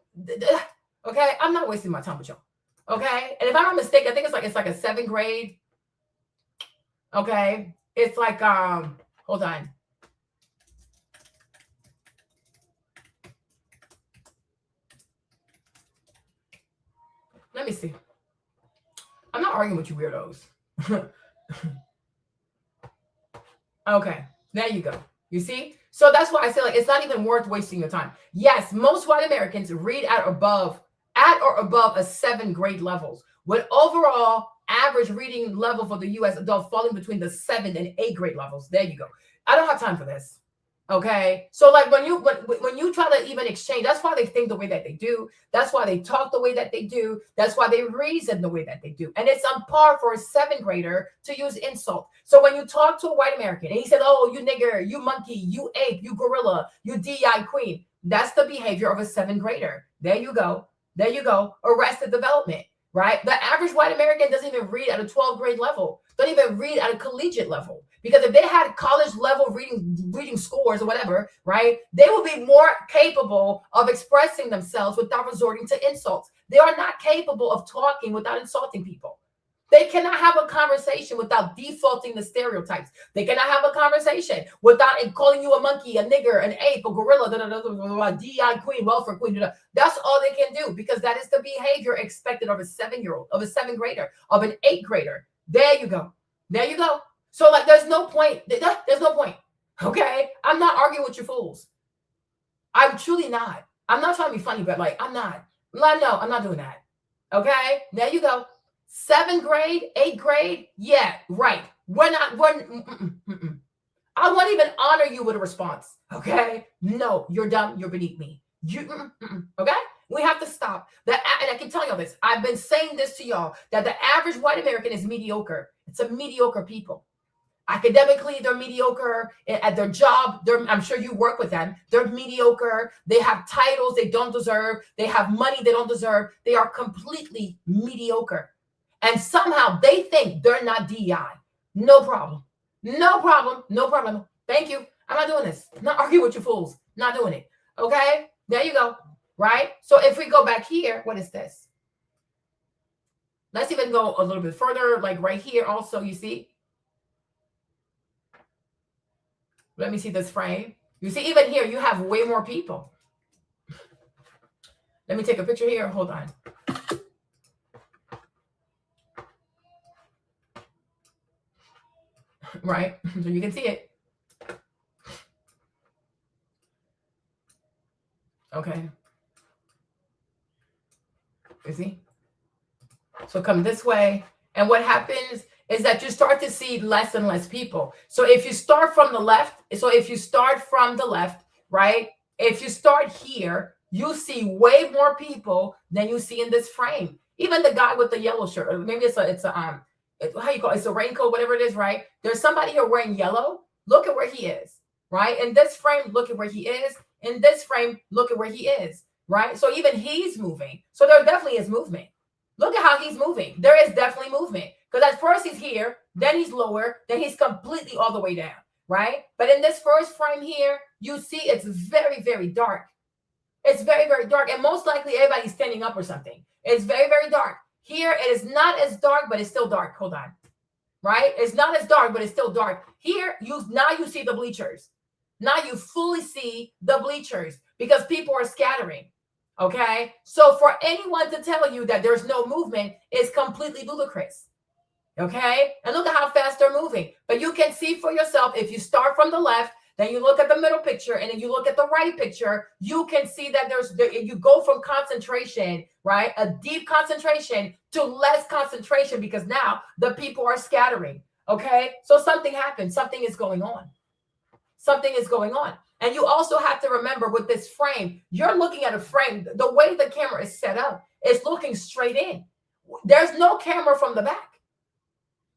okay, I'm not wasting my time with y'all. Okay, and if I'm not mistaken, I think it's like a 7th grade. Okay, it's like hold on. Let me see. I'm not arguing with you weirdos. Okay, there you go. You see? So that's why I say, like, it's not even worth wasting your time. Yes, most white Americans read at or above a 7th grade levels, with overall average reading level for the U.S. adult falling between the 7th and 8th grade levels. There you go. I don't have time for this. Okay, so like when you try to even exchange, that's why they think the way that they do. That's why they talk the way that they do. That's why they reason the way that they do. And it's on par for a 7th grader to use insult. So when you talk to a white American and he said, "Oh, you nigger, you monkey, you ape, you gorilla, you DI queen," that's the behavior of a 7th grader. There you go. There you go. Arrested development, right? The average white American doesn't even read at a 12th grade level. Don't even read at a collegiate level. Because if they had college level reading scores or whatever, right, they will be more capable of expressing themselves without resorting to insults. They are not capable of talking without insulting people. They cannot have a conversation without defaulting the stereotypes. They cannot have a conversation without calling you a monkey, a nigger, an ape, a gorilla, DI queen, welfare queen. That's all they can do, because that is the behavior expected of a 7-year-old, of a 7th grader, of an 8th grader. There you go. There you go. So like, there's no point. There's no point. Okay. I'm not arguing with you fools. I'm truly not. I'm not trying to be funny, but like, I'm not. No, I'm not doing that. Okay. There you go. 7th grade, 8th grade. Yeah, right. I won't even honor you with a response. Okay. No, you're dumb. You're beneath me. Okay. We have to stop that. And I can tell y'all this. I've been saying this to y'all, that the average white American is mediocre. It's a mediocre people. Academically, they're mediocre. At their job, I'm sure you work with them. They're mediocre. They have titles they don't deserve. They have money they don't deserve. They are completely mediocre. And somehow they think they're not DEI. No problem. No problem. No problem. Thank you. I'm not doing this. I'm not arguing with you fools. Not doing it. Okay? There you go. Right? So if we go back here, what is this? Let's even go a little bit further, like right here also, you see? Let me see this frame. You see, even here, you have way more people. Let me take a picture here. Hold on. Right? So you can see it. Okay. You see? So come this way. And what happens is that you start to see less and less people. So if you start from the left, right? If you start here, you see way more people than you see in this frame. Even the guy with the yellow shirt, or maybe it's a how you call it? It's a raincoat, whatever it is, right? There's somebody here wearing yellow. Look at where he is, right? In this frame, look at where he is. In this frame, look at where he is, right? So even he's moving. So there definitely is movement. Look at how he's moving. There is definitely movement. Because at first he's here, then he's lower, then he's completely all the way down, right? But in this first frame here, you see it's very, very dark. It's very, very dark. And most likely everybody's standing up or something. It's very, very dark. Here, it is not as dark, but it's still dark. Hold on. Right? It's not as dark, but it's still dark. Here, now you see the bleachers. Now you fully see the bleachers because people are scattering. Okay. So for anyone to tell you that there's no movement is completely ludicrous. Okay. And look at how fast they're moving. But you can see for yourself, if you start from the left, then you look at the middle picture, and then you look at the right picture, you can see that you go from concentration, right? A deep concentration to less concentration, because now the people are scattering. Okay. So something happened. Something is going on. Something is going on. And you also have to remember with this frame, you're looking at a frame. The way the camera is set up is looking straight in. There's no camera from the back,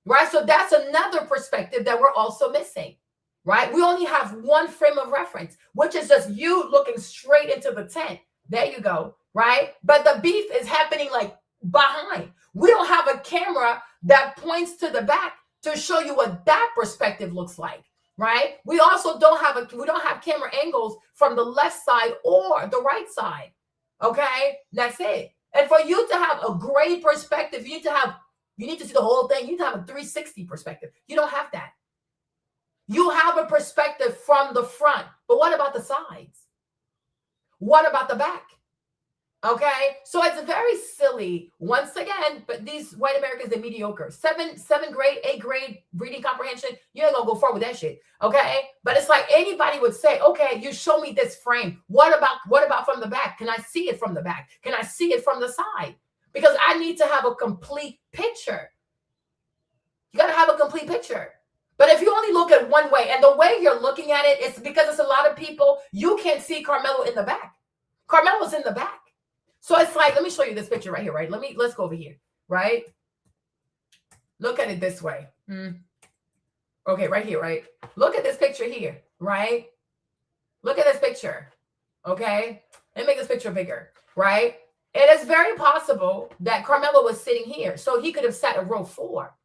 right? So that's another perspective that we're also missing, right? We only have one frame of reference, which is just you looking straight into the tent. There you go, right? But the beef is happening like behind. We don't have a camera that points to the back to show you what that perspective looks like. Right? We also don't have camera angles from the left side or the right side. Okay? That's it. And for you to have a great perspective, you need to see the whole thing. You need to have a 360 perspective. You don't have that. You have a perspective from the front, but what about the sides? What about the back? Okay, so it's very silly once again, but these white Americans are mediocre. Seventh grade, 8th grade reading comprehension, you ain't gonna go far with that shit. Okay, but it's like anybody would say, okay, you show me this frame. What about from the back? Can I see it from the back? Can I see it from the side? Because I need to have a complete picture. You gotta have a complete picture. But if you only look at one way, and the way you're looking at it, it's because it's a lot of people, you can't see Karmelo in the back. Karmelo's in the back. So it's like, let me show you this picture right here, right? Let's go over here, right? Look at it this way. Okay, right here, right? Look at this picture here, right? Look at this picture, okay? Let me make this picture bigger, right? It is very possible that Karmelo was sitting here, so he could have sat in row 4.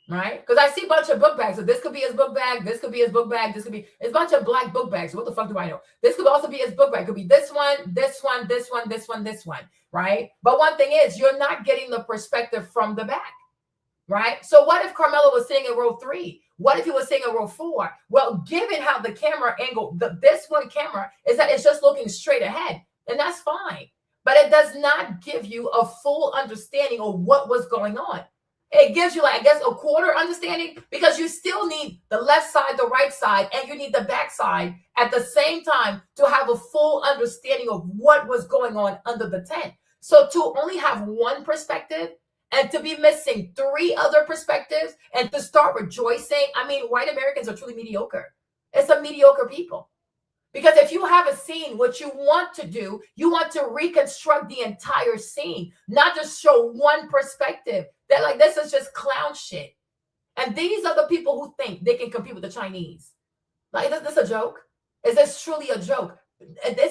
Right? Because I see a bunch of book bags. So this could be his book bag. This could be his book bag. This could be it's a bunch of black book bags. So what the fuck do I know? This could also be his book bag. It could be this one, this one, this one, this one, this one. Right? But one thing is, you're not getting the perspective from the back. Right? So what if Karmelo was sitting in row 3? What if he was sitting in row 4? Well, given how the camera angle, this one camera is that it's just looking straight ahead, and that's fine. But it does not give you a full understanding of what was going on. It gives you, like, I guess, a quarter understanding, because you still need the left side, the right side, and you need the back side at the same time to have a full understanding of what was going on under the tent. So to only have one perspective and to be missing 3 other perspectives and to start rejoicing, I mean, white Americans are truly mediocre. It's a mediocre people. Because if you haven't seen what you want to do, you want to reconstruct the entire scene, not just show one perspective. That, like, this is just clown shit. And these are the people who think they can compete with the Chinese. Like, is this a joke? Is this truly a joke?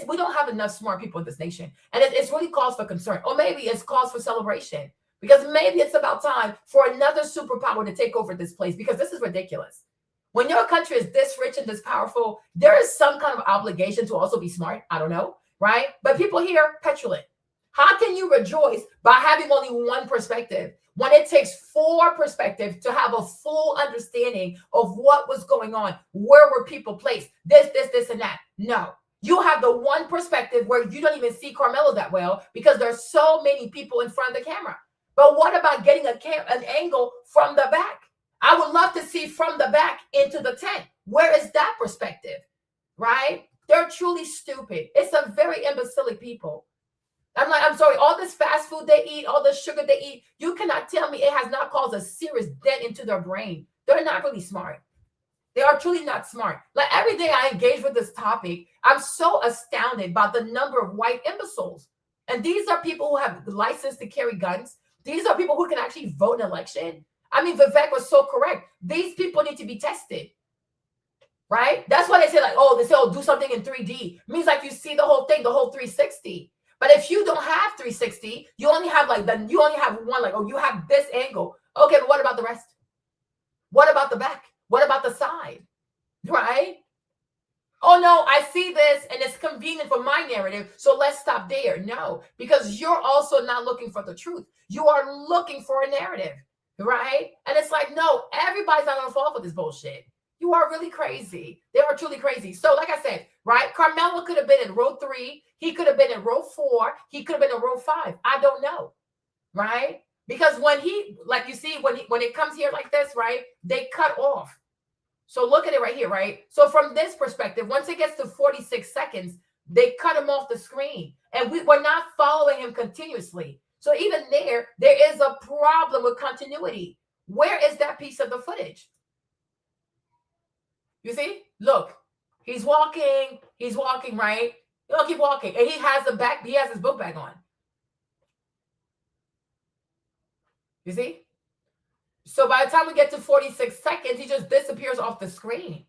We don't have enough smart people in this nation. And it's really cause for concern. Or maybe it's cause for celebration. Because maybe it's about time for another superpower to take over this place. Because this is ridiculous. When your country is this rich and this powerful, there is some kind of obligation to also be smart. I don't know, right? But people here, petulant. How can you rejoice by having only one perspective when it takes 4 perspectives to have a full understanding of what was going on? Where were people placed? This, and that. No. You have the one perspective where you don't even see Karmelo that well because there's so many people in front of the camera. But what about getting an angle from the back? I would love to see from the back into the tent. Where is that perspective? Right? They're truly stupid. It's a very imbecilic people. I'm sorry, all this fast food they eat, all the sugar they eat, you cannot tell me it has not caused a serious dent into their brain. They're not really smart. They are truly not smart. Like, every day I engage with this topic, I'm so astounded by the number of white imbeciles. And these are people who have the license to carry guns. These are people who can actually vote in an election. I mean, Vivek was so correct. These people need to be tested, right? That's why they say, like, oh, do something in 3D. It means, like, you see the whole thing, the whole 360. But if you don't have 360, you only have one, like, oh, you have this angle. Okay, but what about the rest? What about the back? What about the side? Right? Oh, no, I see this and it's convenient for my narrative, so let's stop there. No, because you're also not looking for the truth. You are looking for a narrative. Right? And it's like, no, everybody's not going to fall for this bullshit. You are really crazy. They are truly crazy. So, like I said, right? Karmelo could have been in row 3. He could have been in row 4. He could have been in row 5. I don't know, right? Because when he, like you see, when it comes here like this, right, they cut off. So look at it right here, right? So from this perspective, once it gets to 46 seconds, they cut him off the screen. And we're not following him continuously. So even there is a problem with continuity. Where is that piece of the footage? You see? Look, he's walking, right? He'll keep walking. And he has his book bag on. You see? So by the time we get to 46 seconds, he just disappears off the screen.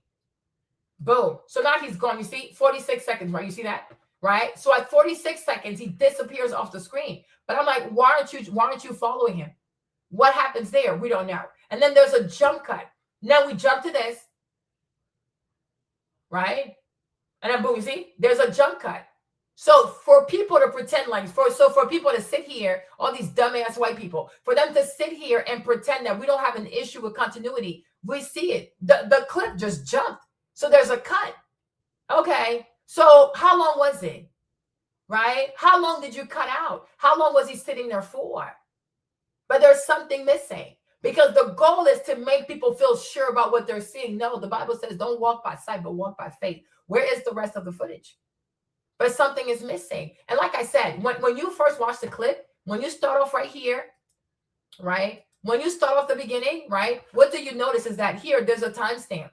Boom. So now he's gone. You see? 46 seconds, right? You see that? Right? So at 46 seconds, he disappears off the screen. But I'm like, why aren't you following him? What happens there? We don't know. And then there's a jump cut. Now we jump to this. Right? And then boom, you see? There's a jump cut. So for people to pretend like, for people to sit here, all these dumbass white people, for them to sit here and pretend that we don't have an issue with continuity, we see it. The clip just jumped. So there's a cut. Okay. So how long was it? Right? How long did you cut out? How long was he sitting there for? But there's something missing. Because the goal is to make people feel sure about what they're seeing. No, the Bible says don't walk by sight, but walk by faith. Where is the rest of the footage? But something is missing. And like I said, when you first watch the clip, when you start off right here, right? When you start off the beginning, right? What do you notice is that here, there's a timestamp.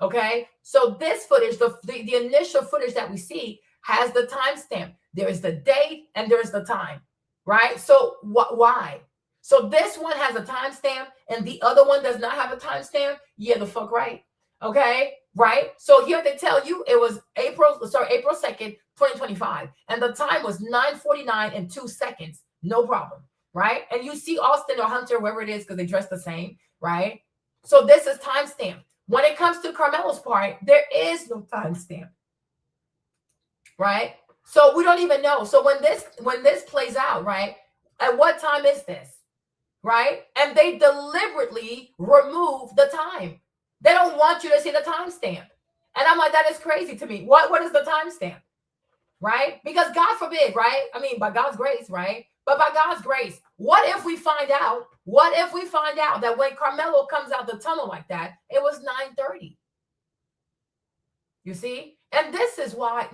Okay? So this footage, the initial footage that we see has the timestamp. There is the date and there's the time, right? So why? So this one has a timestamp and the other one does not have a timestamp. Yeah, the fuck right. Okay, right? So here they tell you it was April 2nd, 2025. And the time was 9:49 and 2 seconds. No problem, right? And you see Austin or Hunter, wherever it is, because they dress the same, right? So this is timestamp. When it comes to Karmelo's part, there is no timestamp, right? So we don't even know. So when this plays out, right? At what time is this? Right? And they deliberately remove the time. They don't want you to see the timestamp. And I'm like, that is crazy to me. What is the timestamp? Right? Because God forbid, right? I mean, by God's grace, right? But by God's grace, what if we find out that when Karmelo comes out the tunnel like that, it was 9:30? You see? And this is why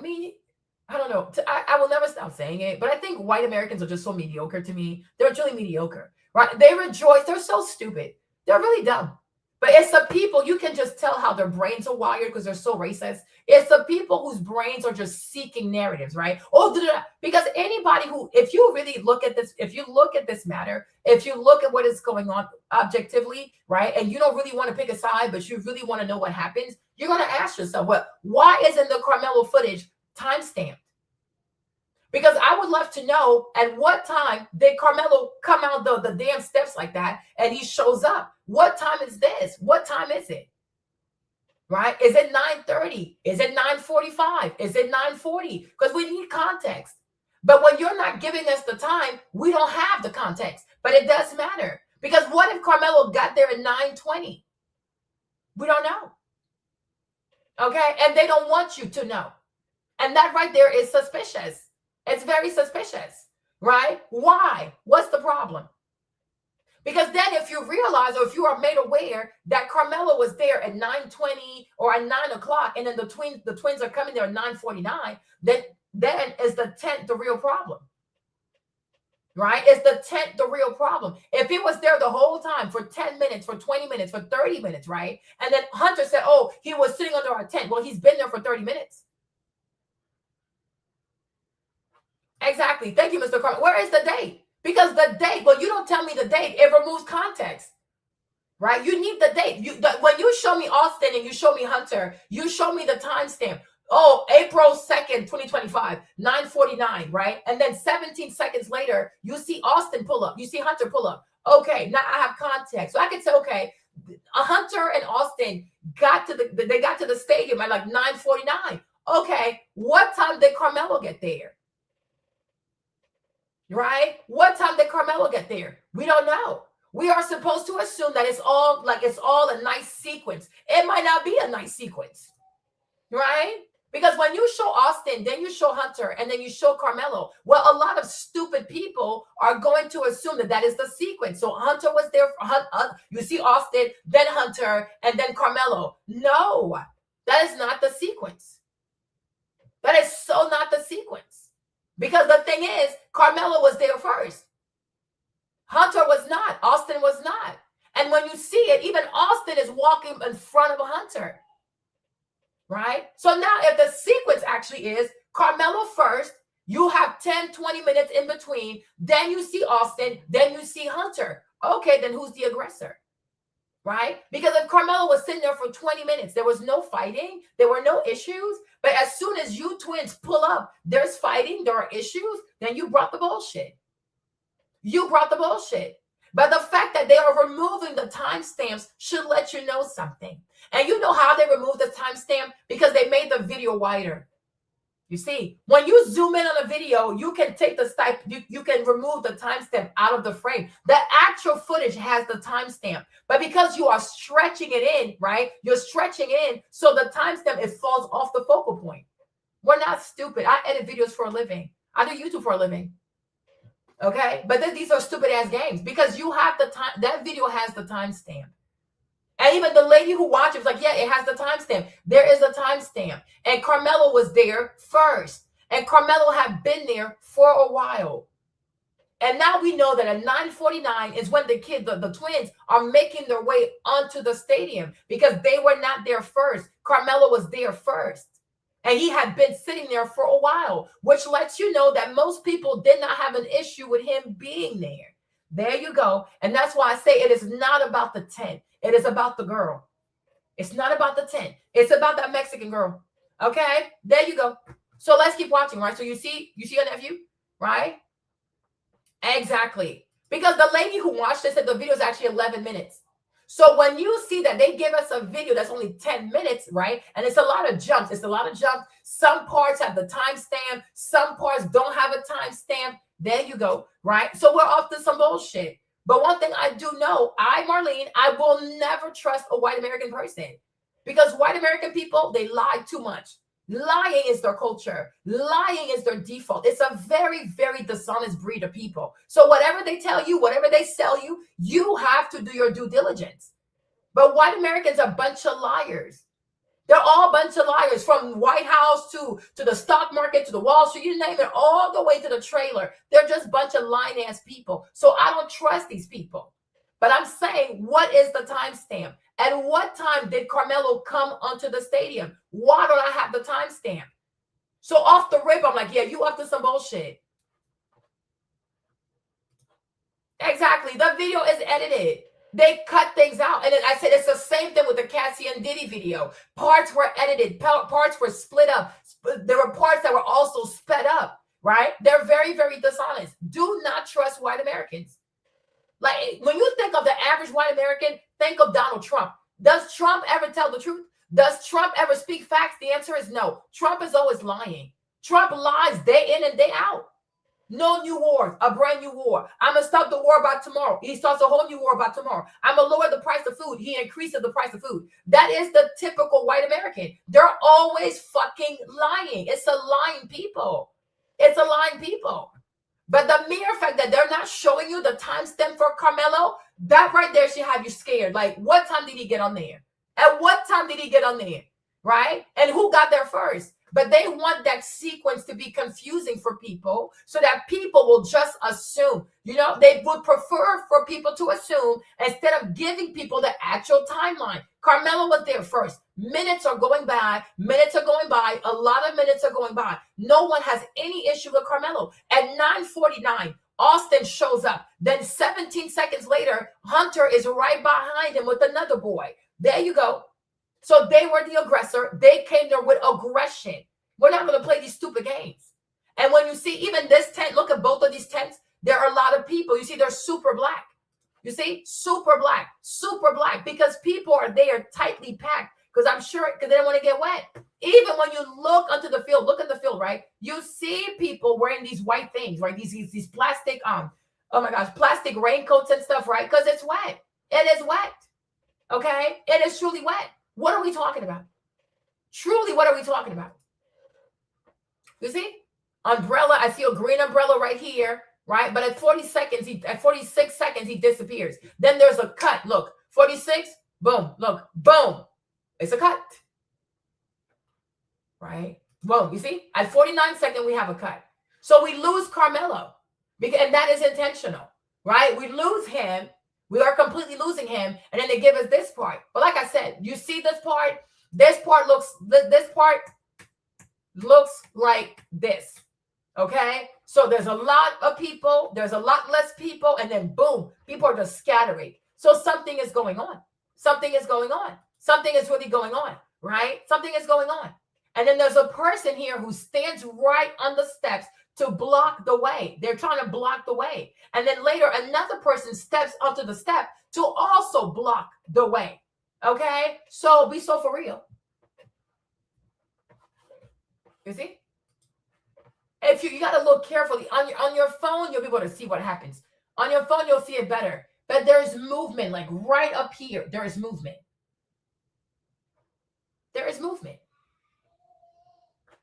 I don't know. I will never stop saying it, but I think white Americans are just so mediocre to me. They're truly mediocre, right? They rejoice. They're so stupid. They're really dumb. But it's the people, you can just tell how their brains are wired because they're so racist. It's the people whose brains are just seeking narratives, right? Because anybody who, if you really look at this, if you look at this matter, if you look at what is going on objectively, right? And you don't really want to pick a side, but you really want to know what happens, you're going to ask yourself, well, why isn't the Karmelo footage timestamped? Because I would love to know at what time did Karmelo come out the damn steps like that and he shows up. What time is this? What time is it? Right? Is it 9:30? Is it 9:45? Is it 9:40? Because we need context. But when you're not giving us the time, we don't have the context. But it does matter. Because what if Karmelo got there at 9:20? We don't know. Okay? And they don't want you to know. And that right there is suspicious. It's very suspicious, right? Why? What's the problem? Because then if you realize or if you are made aware that Karmelo was there at 9:20 or at 9 o'clock and then the twins are coming there at 9:49, then is the tent the real problem? Right? Is the tent the real problem? If he was there the whole time for 10 minutes, for 20 minutes, for 30 minutes, right? And then Hunter said, oh, he was sitting under our tent. Well, he's been there for 30 minutes. Exactly. Thank you, Mr. Carmen. Where is the date? Because the date, well, you don't tell me the date. It removes context, right? You need the date. When you show me Austin and you show me Hunter, you show me the timestamp. Oh, April 2nd, 2025, 9:49, right? And then 17 seconds later, you see Austin pull up. You see Hunter pull up. Okay, now I have context. So I can say, okay, Hunter and Austin got to the stadium at like 9:49. Okay, what time did Karmelo get there? Right? What time did Karmelo get there? We don't know. We are supposed to assume that it's all a nice sequence. It might not be a nice sequence, right? Because when you show Austin, then you show Hunter, and then you show Karmelo. Well, a lot of stupid people are going to assume that that is the sequence. So Hunter was there. You see Austin, then Hunter, and then Karmelo. No, that is not the sequence. That is so not the sequence. Because the thing is, Karmelo was there first. Hunter was not. Austin was not. And when you see it, even Austin is walking in front of Hunter. Right? So now if the sequence actually is Karmelo first, you have 10, 20 minutes in between, then you see Austin, then you see Hunter. Okay, then who's the aggressor? Right? Because if Karmelo was sitting there for 20 minutes, there was no fighting, there were no issues. But as soon as you twins pull up, there's fighting, there are issues, then you brought the bullshit. You brought the bullshit. But the fact that they are removing the timestamps should let you know something. And you know how they removed the timestamp? Because they made the video wider. You see, when you zoom in on a video, you can take the you can remove the timestamp out of the frame. The actual footage has the timestamp. But because you are stretching it in, right? You're stretching it in, so the timestamp, it falls off the focal point. We're not stupid. I edit videos for a living. I do YouTube for a living. Okay, but then these are stupid ass games because you have the time. That video has the timestamp, and even the lady who watched it was like, "Yeah, it has the timestamp. There is a timestamp." And Karmelo was there first, and Karmelo had been there for a while. And now we know that at 9:49 is when the twins are making their way onto the stadium because they were not there first. Karmelo was there first. And he had been sitting there for a while, which lets you know that most people did not have an issue with him being there. There you go. And that's why I say it is not about the tent. It is about the girl. It's not about the tent. It's about that Mexican girl. Okay? There you go. So let's keep watching, right? So you see your nephew, right? Exactly. Because the lady who watched this said the video is actually 11 minutes. So when you see that they give us a video that's only 10 minutes, right? And it's a lot of jumps. It's a lot of jumps. Some parts have the timestamp. Some parts don't have a timestamp. There you go, right? So we're off to some bullshit. But one thing I do know, Marlene, I will never trust a white American person. Because white American people, they lie too much. Lying is their culture. Lying is their default. It's a very, very dishonest breed of people. So whatever they tell you, whatever they sell you, you have to do your due diligence. But white Americans are a bunch of liars. They're all a bunch of liars, from White House to the stock market, to the Wall Street, you name it, all the way to the trailer. They're just a bunch of lying ass people. So I don't trust these people. But I'm saying, what is the timestamp? At what time did Karmelo come onto the stadium? Why don't I have the timestamp? So off the rip, I'm like, yeah, you up to some bullshit. Exactly. The video is edited. They cut things out. And then I said it's the same thing with the Cassie and Diddy video. Parts were edited. Parts were split up. There were parts that were also sped up, right? They're very, very dishonest. Do not trust white Americans. Like, when you think of the average white American, think of Donald Trump. Does Trump ever tell the truth? Does Trump ever speak facts? The answer is no. Trump is always lying. Trump lies day in and day out. No new war, a brand new war. I'm going to stop the war by tomorrow. He starts a whole new war by tomorrow. I'm going to lower the price of food. He increases the price of food. That is the typical white American. They're always fucking lying. It's a lying people. It's a lying people. But the mere fact that they're not showing you the timestamp for Karmelo, that right there should have you scared. Like, what time did he get on there? At what time did he get on there? Right? And who got there first? But they want that sequence to be confusing for people so that people will just assume. You know, they would prefer for people to assume instead of giving people the actual timeline. Karmelo was there first. Minutes are going by. Minutes are going by. A lot of minutes are going by. No one has any issue with Karmelo. At 9:49, Austin shows up. Then 17 seconds later, Hunter is right behind him with another boy. There you go. So they were the aggressor. They came there with aggression. We're not going to play these stupid games. And when you see even this tent, look at both of these tents. There are a lot of people. You see, they're super black. You see, super black, because people are there tightly packed. Because I'm sure, because they don't want to get wet. Even when you look onto the field, look at the field, right? You see people wearing these white things, right? These plastic, oh my gosh, plastic raincoats and stuff, right? Because it's wet. It is wet. Okay? It is truly wet. What are we talking about? Truly, what are we talking about? You see? Umbrella, I see a green umbrella right here, right? But at 46 seconds, he disappears. Then there's a cut. Look, 46, boom, look, boom. It's a cut. Right? Boom. You see? At 49 seconds, we have a cut. So we lose Karmelo. And that is intentional. Right? We lose him. We are completely losing him. And then they give us this part. But like I said, you see this part? This part looks like this. Okay? So there's a lot of people. There's a lot less people. And then boom, people are just scattering. So something is going on. Something is going on. Something is really going on. Right? Something is going on. And then there's a person here who stands right on the steps to block the way. They're trying to block the way. And then later, another person steps onto the step to also block the way. Okay? So be so for real. You see? If you got to look carefully. On your phone, you'll be able to see what happens. On your phone, you'll see it better. But there's movement, like right up here. There is movement. There is movement.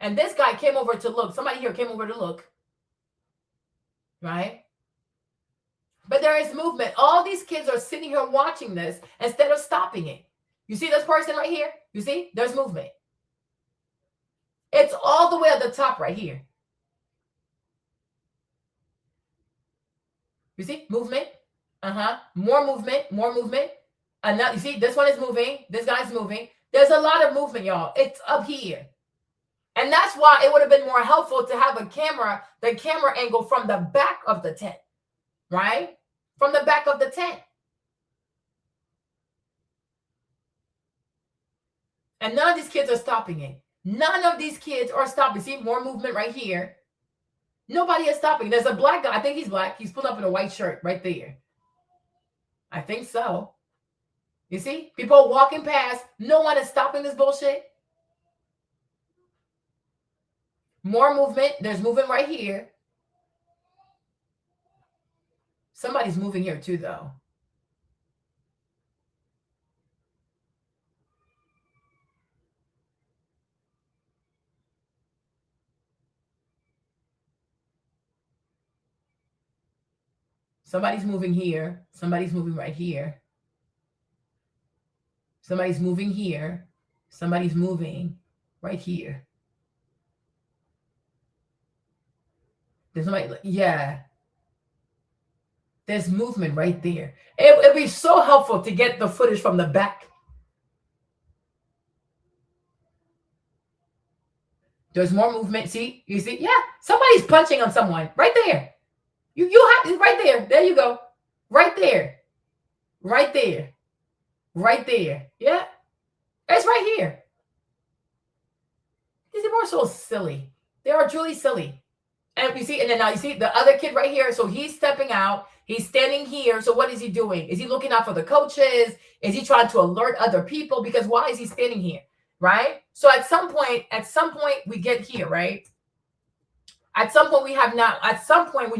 And this guy came over to look. Somebody here came over to look. Right? But there is movement. All these kids are sitting here watching this instead of stopping it. You see this person right here? You see? There's movement. It's all the way at the top right here. You see? Movement. More movement. More movement. And now, you see? This one is moving. This guy's moving. There's a lot of movement, y'all. It's up here. And that's why it would have been more helpful to have the camera angle from the back of the tent, right? From the back of the tent. And none of these kids are stopping it. None of these kids are stopping. See, more movement right here. Nobody is stopping. There's a black guy. I think he's black. He's put up in a white shirt right there. I think so. You see? People walking past. No one is stopping this bullshit. More movement. There's movement right here. Somebody's moving here too, though. Somebody's moving here. Somebody's moving right here. Somebody's moving here. Somebody's moving right here. There's somebody, yeah. There's movement right there. It'd be so helpful to get the footage from the back. There's more movement. See? You see? Yeah. Somebody's punching on someone right there. You have right there. There you go. Right there. Right there. Right there. Yeah. It's right here. These people are so silly. They are truly silly. And you see, and then now you see the other kid right here. So he's stepping out. He's standing here. So what is he doing? Is he looking out for the coaches? Is he trying to alert other people? Because why is he standing here? Right? So at some point we get here, right? At some point we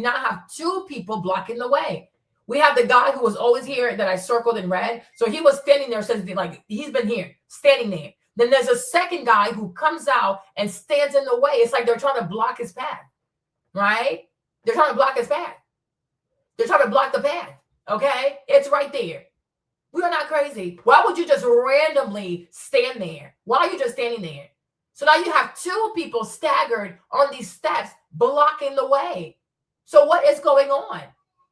now have two people blocking the way. We have the guy who was always here that I circled in red. So he was standing there since like he's been here, standing there. Then there's a second guy who comes out and stands in the way. It's like they're trying to block his path. Right? They're trying to block his path. They're trying to block the path. Okay? It's right there. We are not crazy. Why would you just randomly stand there? Why are you just standing there? So now you have two people staggered on these steps blocking the way. So what is going on?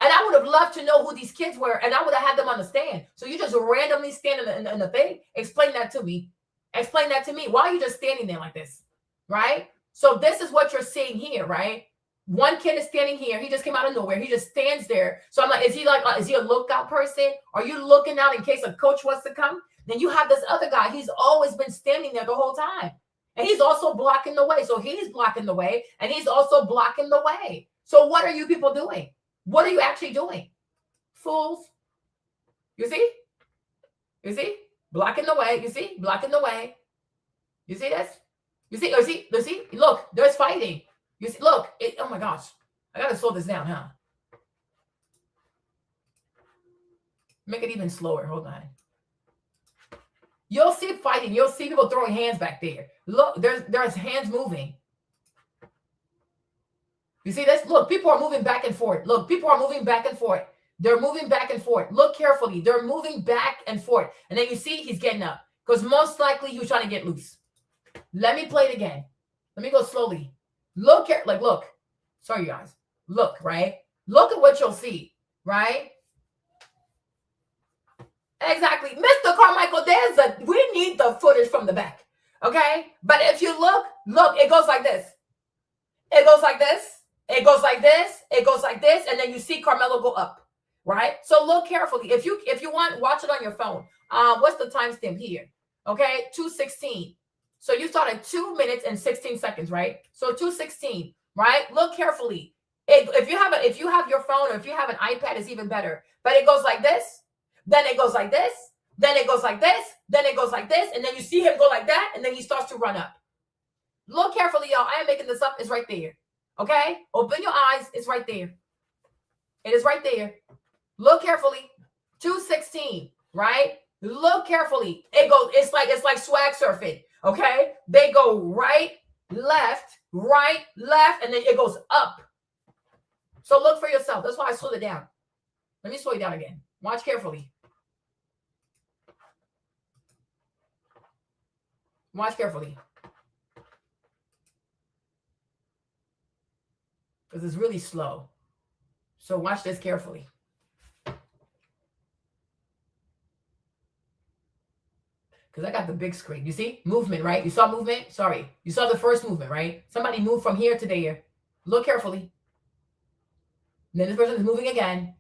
And I would have loved to know who these kids were, and I would have had them understand. So you just randomly stand in the thing? Explain that to me. Explain that to me. Why are you just standing there like this? Right? So this is what you're seeing here, right? One kid is standing here. He just came out of nowhere. He just stands there. So I'm like, is he a lookout person? Are you looking out in case a coach wants to come? Then you have this other guy. He's always been standing there the whole time. And he's also blocking the way. So he's blocking the way. And he's also blocking the way. So what are you people doing? What are you actually doing? Fools. You see? You see? Blocking the way. You see? Blocking the way. You see this? You see? You see? Look, there's fighting. You see, look, oh my gosh. I got to slow this down, huh? Make it even slower. Hold on. You'll see fighting. You'll see people throwing hands back there. Look, there's hands moving. You see this? Look, people are moving back and forth. Look, people are moving back and forth. They're moving back and forth. Look carefully. They're moving back and forth. And then you see he's getting up because most likely he was trying to get loose. Let me play it again. Let me go slowly. Look at, like, look. Sorry, you guys. Look, right? Look at what you'll see, right? Exactly. Mr. Carmichael, we need the footage from the back, okay? But if you look, it goes like this. It goes like this. It goes like this. It goes like this. And then you see Karmelo go up, right? So look carefully. If you want, watch it on your phone. What's the timestamp here? Okay, 2:16. So you started 2 minutes and 16 seconds, right? So 2:16, right? Look carefully. If you have your phone or if you have an iPad, it's even better. But it goes like this, then it goes like this, then it goes like this, then it goes like this, and then you see him go like that, and then he starts to run up. Look carefully, y'all. I am making this up. It's right there. Okay? Open your eyes. It's right there. It is right there. Look carefully. 2:16, right? Look carefully. It's like swag surfing. Okay? They go right, left, and then it goes up. So look for yourself. That's why I slowed it down. Let me slow it down again. Watch carefully. Watch carefully. Because it's really slow. So watch this carefully. Because I got the big screen. You see? Movement, right? You saw movement? Sorry. You saw the first movement, right? Somebody moved from here to there. Look carefully. And then this person is moving again.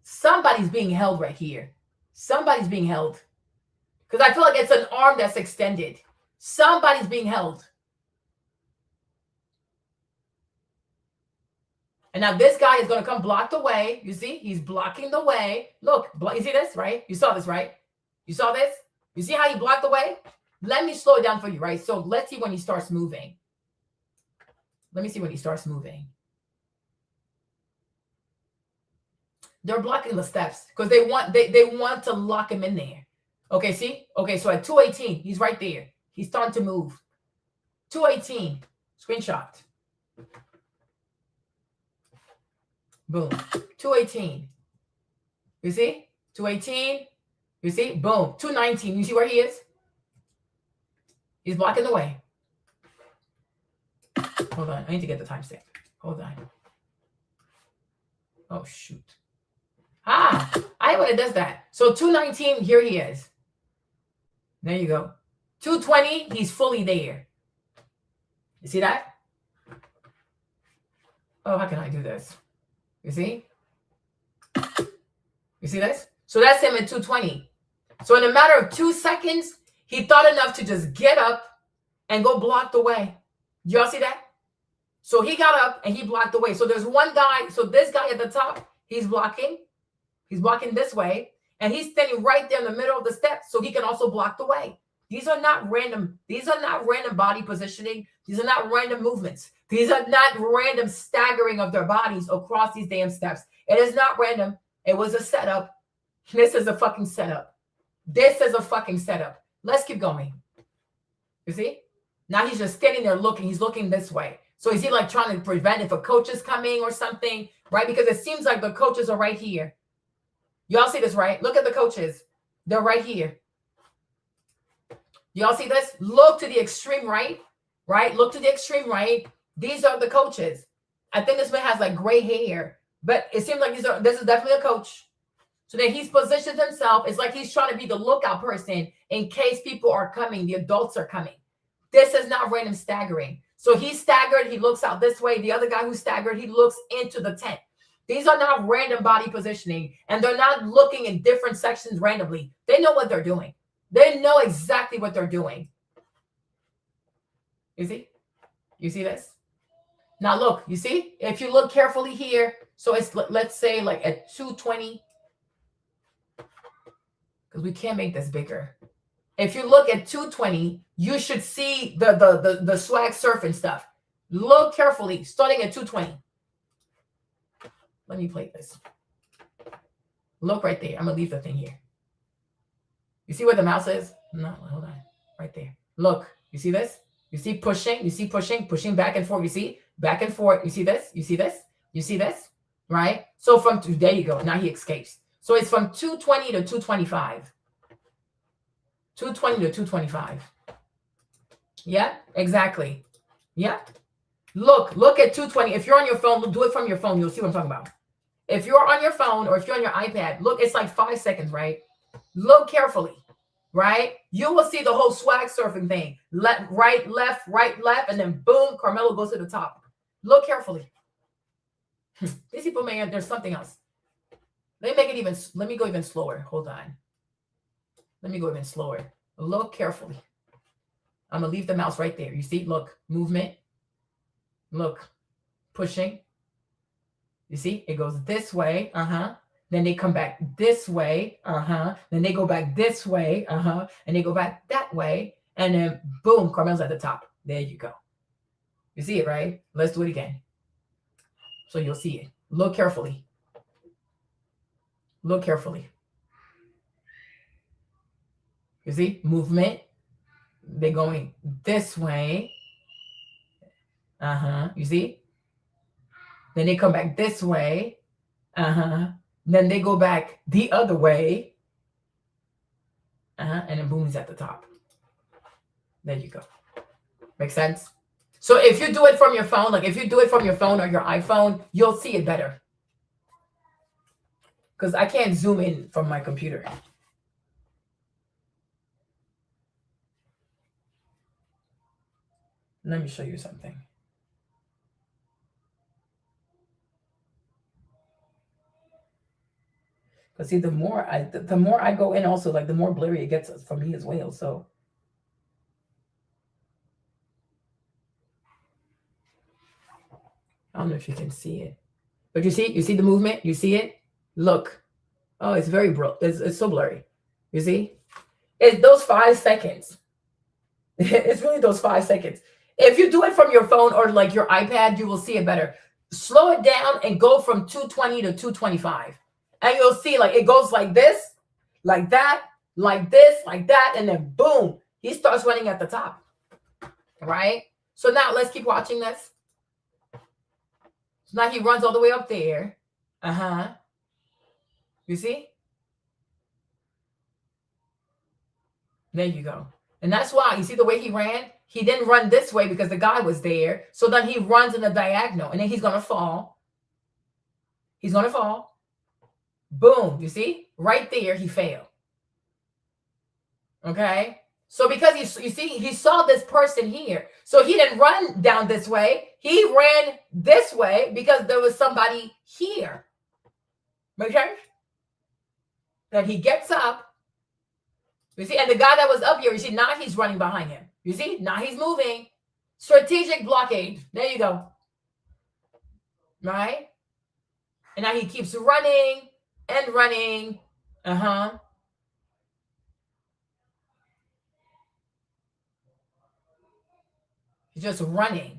Somebody's being held right here. Somebody's being held. Because I feel like it's an arm that's extended. Somebody's being held. And now this guy is going to come block the way. You see? He's blocking the way. Look, you see this, right? You saw this, right? You saw this? You see how he blocked the way? Let me slow it down for you, right? So let's see when he starts moving. Let me see when he starts moving. They're blocking the steps because they want to lock him in there. Okay, see? Okay, so at 2:18, he's right there. He's starting to move. 2:18, screenshot. Boom. 2:18. You see? 2:18. You see? Boom. 2:19. You see where he is? He's blocking the way. Hold on. I need to get the timestamp. Hold on. Oh, shoot. I hate when it does that. So 2:19, here he is. There you go. 2:20, he's fully there. You see that? Oh, how can I do this? You see? You see this? So that's him at 2:20. So in a matter of 2 seconds, he thought enough to just get up and go block the way. Y'all see that? So he got up and he blocked the way. So there's one guy. So this guy at the top, he's blocking. He's blocking this way. And he's standing right there in the middle of the steps so he can also block the way. These are not random. These are not random body positioning. These are not random movements. These are not random staggering of their bodies across these damn steps. It is not random. It was a setup. This is a fucking setup. This is a fucking setup. Let's keep going. You see? Now he's just standing there looking. He's looking this way. So is he like trying to prevent if a coach is coming or something, right? Because it seems like the coaches are right here. Y'all see this, right? Look at the coaches. They're right here. Y'all see this? Look to the extreme right, right? Look to the extreme right. These are the coaches. I think this man has like gray hair, but it seems like this is definitely a coach. So then he's positioned himself. It's like he's trying to be the lookout person in case people are coming, the adults are coming. This is not random staggering. So he staggered. He looks out this way. The other guy who staggered, he looks into the tent. These are not random body positioning, and they're not looking in different sections randomly. They know what they're doing. They know exactly what they're doing. You see? You see this? Now look, you see? If you look carefully here, so it's, let's say like at 2:20, because we can't make this bigger. If you look at 2:20, you should see the swag surfing stuff. Look carefully, starting at 2:20. Let me play this. Look right there. I'm going to leave the thing here. You see where the mouse is? No, hold on. Right there. Look. You see this? You see pushing, pushing back and forth. You see back and forth. You see this, you see this, you see this, right? So from there you go. Now he escapes. So it's from 220 to 225. 220 to 225. Yeah, exactly. Yeah. Look at 220. If you're on your phone, do it from your phone. You'll see what I'm talking about. If you're on your phone or if you're on your iPad, look, it's like 5 seconds, right? Look carefully, right? You will see the whole swag surfing thing. Right, left, and then boom, Karmelo goes to the top. Look carefully. These people, man, there's something else. Let me go even slower. Hold on. Let me go even slower. Look carefully. I'm gonna leave the mouse right there. You see, look, movement. Look, pushing. You see, it goes this way. Then they come back this way. Then they go back this way. And they go back that way. And then boom, Carmelo's at the top. There you go. You see it, right? Let's do it again. So you'll see it. Look carefully. Look carefully. You see, movement. They're going this way. You see? Then they come back this way. Then they go back the other way. And then boom, he's at the top. There you go. Make sense? So if you do it from your phone, like if you do it from your phone or your iPhone, you'll see it better. Because I can't zoom in from my computer. Let me show you something. Because see, the more I go in, also like the more blurry it gets for me as well. So I don't know if you can see it, but you see the movement. You see it. Look, oh, it's very it's so blurry. You see, it's those 5 seconds. It's really those 5 seconds. If you do it from your phone or like your iPad, you will see it better. Slow it down and go from 220 to 225. And you'll see like it goes like this, like that, like this, like that, and then boom, he starts running at the top. Right? So now let's keep watching this. So now he runs all the way up there. You see? There you go. And that's why, you see the way he ran? He didn't run this way because the guy was there. So then he runs in the diagonal and then he's going to fall. He's going to fall. Boom. You see? Right there, he failed. Okay? So because he saw this person here. So he didn't run down this way. He ran this way because there was somebody here. Okay? Then he gets up. You see? And the guy that was up here, you see, now he's running behind him. You see? Now he's moving. Strategic blockade. There you go. Right? And now he keeps running and running. He's just running.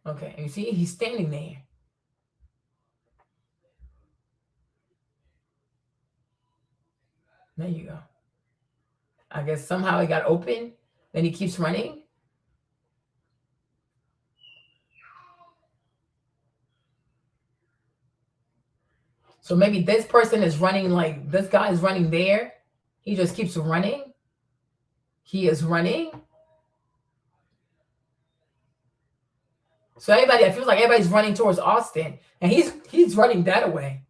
Okay, and you see, he's standing there. There you go. I guess somehow it got open. Then he keeps running. So maybe this person is running like this guy is running there. He just keeps running. He is running. So everybody, it feels like everybody's running towards Austin. And he's running that way.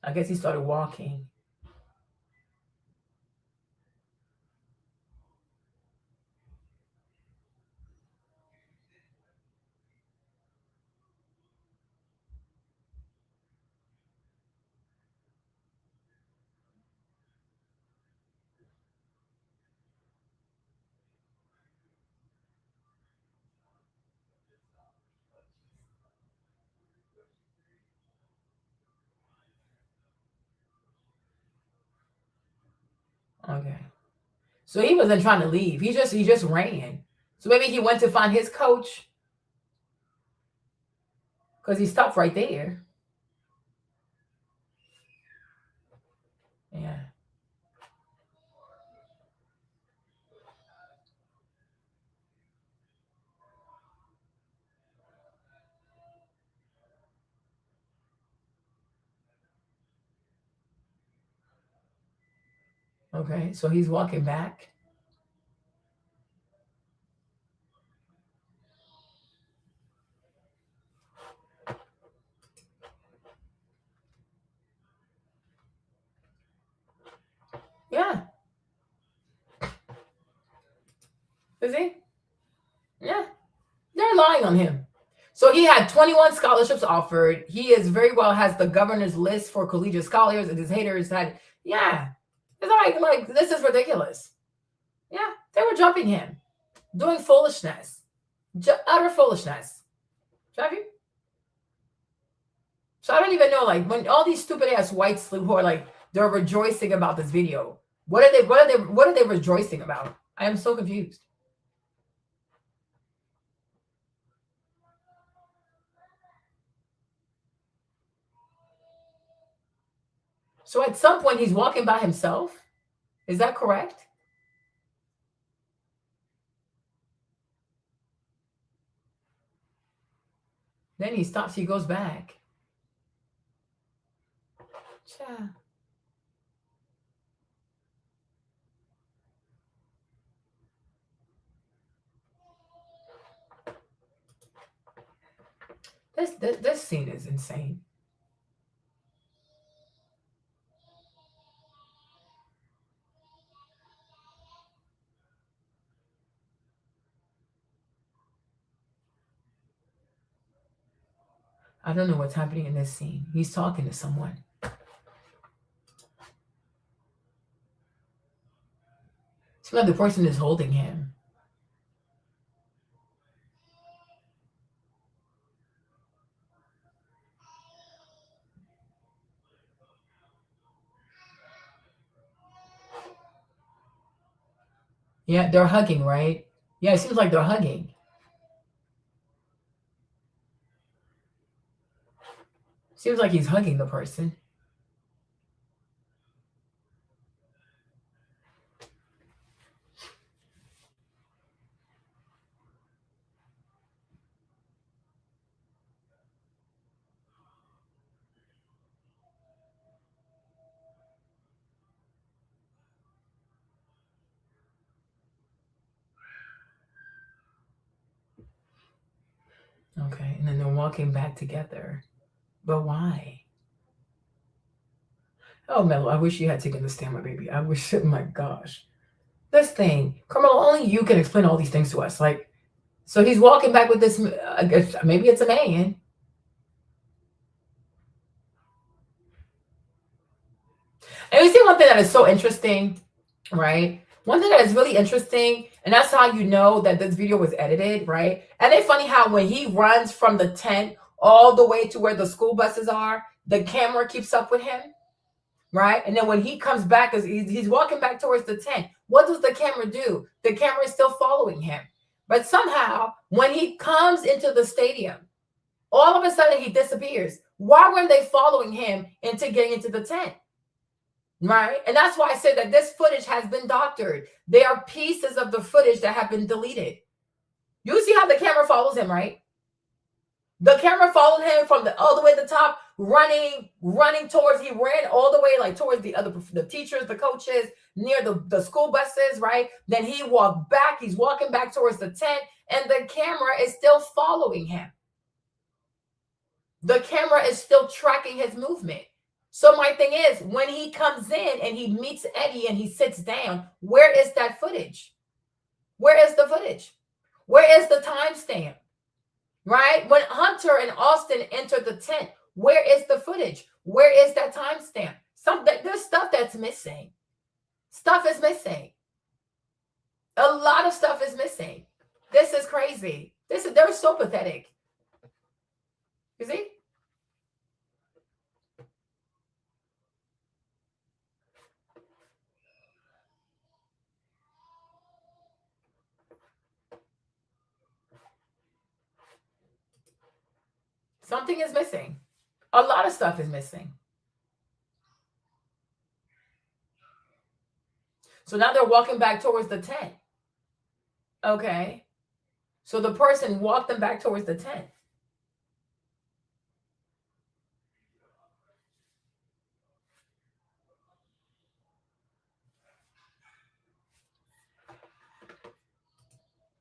I guess he started walking. Okay. So he wasn't trying to leave. He just ran. So maybe he went to find his coach because he stopped right there. Yeah. Okay. So he's walking back. Yeah. Is he? Yeah. They're lying on him. So he had 21 scholarships offered. He is very well has the governor's list for collegiate scholars, and his haters had, yeah. It's like this is ridiculous. Yeah, they were jumping him, doing foolishness, utter foolishness. Have you? So I don't even know, like when all these stupid ass whites who are like they're rejoicing about this video. What are they rejoicing about? I am so confused. So at some point he's walking by himself. Is that correct? Then he stops, he goes back. Yeah. This scene is insane. I don't know what's happening in this scene. He's talking to someone. Seems like the person is holding him. Yeah, they're hugging, right? Yeah, it seems like they're hugging. Seems like he's hugging the person. Okay, and then they're walking back together. But why? Oh, Mello, I wish you had taken the stand, my baby. I wish, oh my gosh. This thing, Carmelo, only you can explain all these things to us. Like, so he's walking back with this, I guess maybe it's a man. And you see one thing that is so interesting, right? One thing that is really interesting, and that's how you know that this video was edited, right? And it's funny how when he runs from the tent all the way to where the school buses are, the camera keeps up with him, right? And then when he comes back, as he's walking back towards the tent, what does the camera do? The camera is still following him. But somehow, when he comes into the stadium, all of a sudden he disappears. Why weren't they following him into getting into the tent? Right. And that's why I said that this footage has been doctored. There are pieces of the footage that have been deleted. You see how the camera follows him, right? The camera followed him from all the way to the top, running towards, he ran all the way like towards the teachers, the coaches, near the school buses, right? Then he walked back, he's walking back towards the tent, and the camera is still following him. The camera is still tracking his movement. So my thing is, when he comes in and he meets Eddie and he sits down, where is that footage? Where is the footage? Where is the timestamp? Right? When Hunter and Austin entered the tent, where is the footage? Where is that timestamp? There's stuff that's missing. Stuff is missing. A lot of stuff is missing. This is crazy. They're so pathetic. You see? Something is missing. A lot of stuff is missing. So now they're walking back towards the tent. Okay. So the person walked them back towards the tent.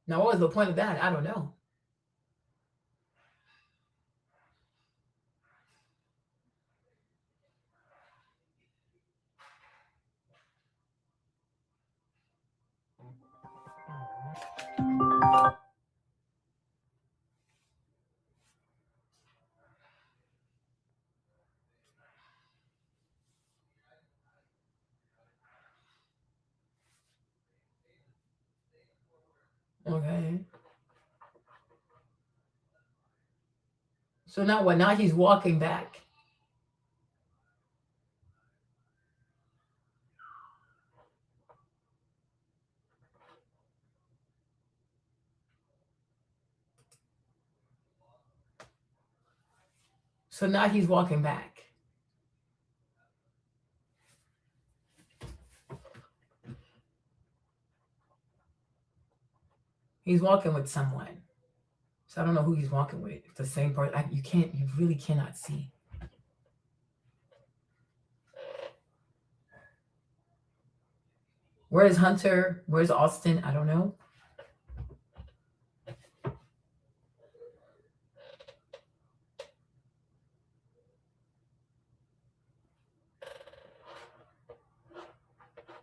Now, what was the point of that? I don't know. Okay. So now what? Now he's walking back. So now he's walking back. He's walking with someone. So I don't know who he's walking with. It's the same person. You really cannot see. Where's Hunter? Where's Austin? I don't know.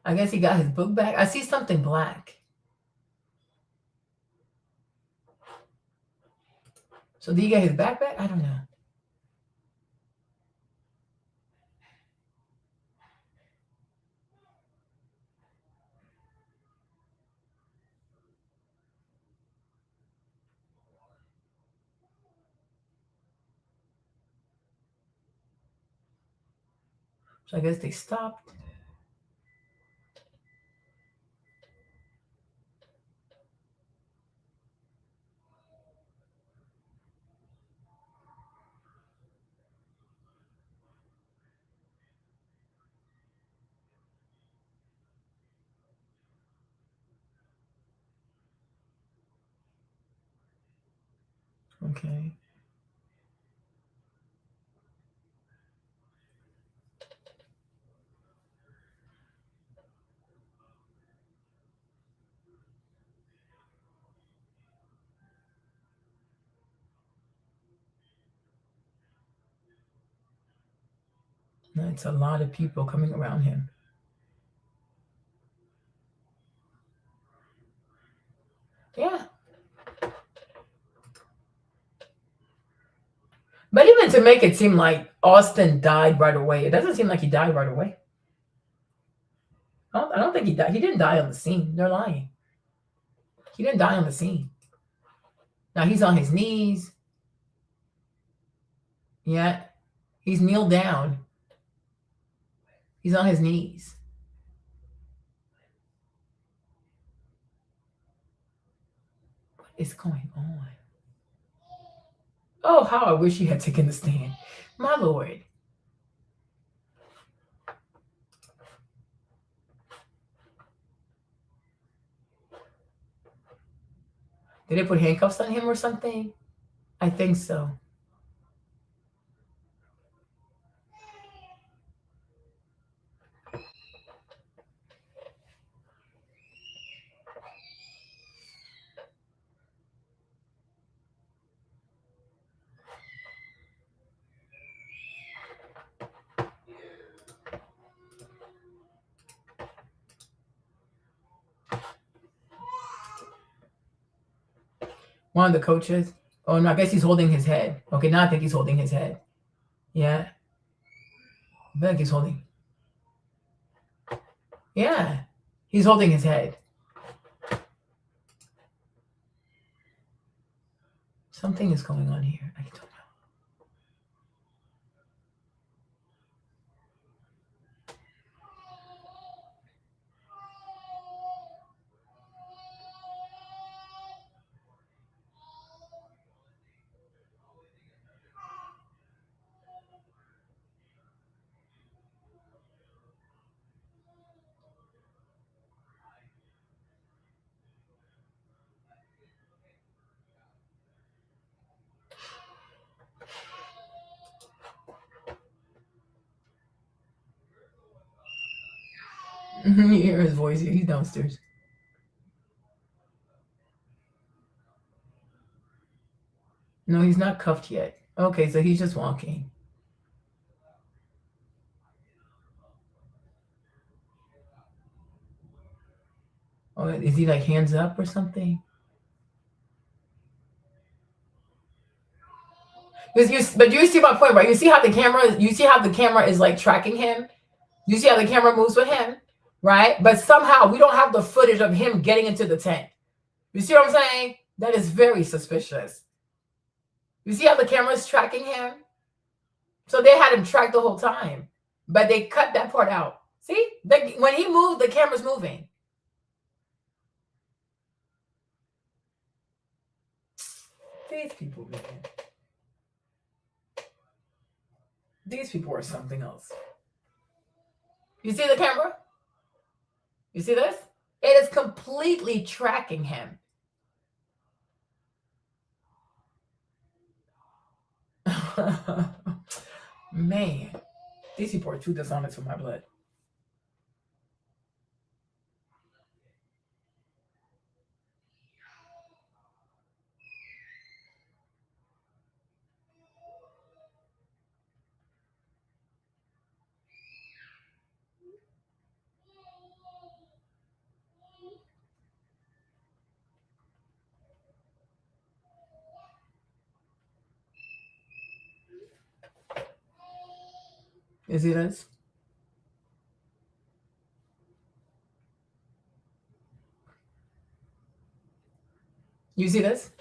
I guess he got his book back. I see something black. So did he get his backpack? I don't know. So I guess they stopped. Okay. That's a lot of people coming around him. Yeah. But even to make it seem like Austin died right away, it doesn't seem like he died right away. I don't think he died. He didn't die on the scene. They're lying. He didn't die on the scene. Now he's on his knees. Yeah. He's kneeled down. He's on his knees. What is going on? Oh, how I wish he had taken the stand. My Lord. Did they put handcuffs on him or something? I think so. One of the coaches. Oh, no, I guess he's holding his head. Okay, now I think he's holding his head. Yeah. I feel like he's holding. Yeah. He's holding his head. Something is going on here. I don't know. You hear his voice. He's downstairs. No, he's not cuffed yet. Okay, so he's just walking. Oh, is he like hands up or something? But you see my point, right? You see how the camera is like tracking him? You see how the camera moves with him, right? But somehow we don't have the footage of him getting into the tent. You see what I'm saying? That is very suspicious. You see how the camera is tracking him? So they had him tracked the whole time, but they cut that part out. See? When he moved, the camera's moving. These people, man. These people are something else. You see the camera? You see this? It is completely tracking him. Man, these people are too dishonest for my blood. You see this? You see this?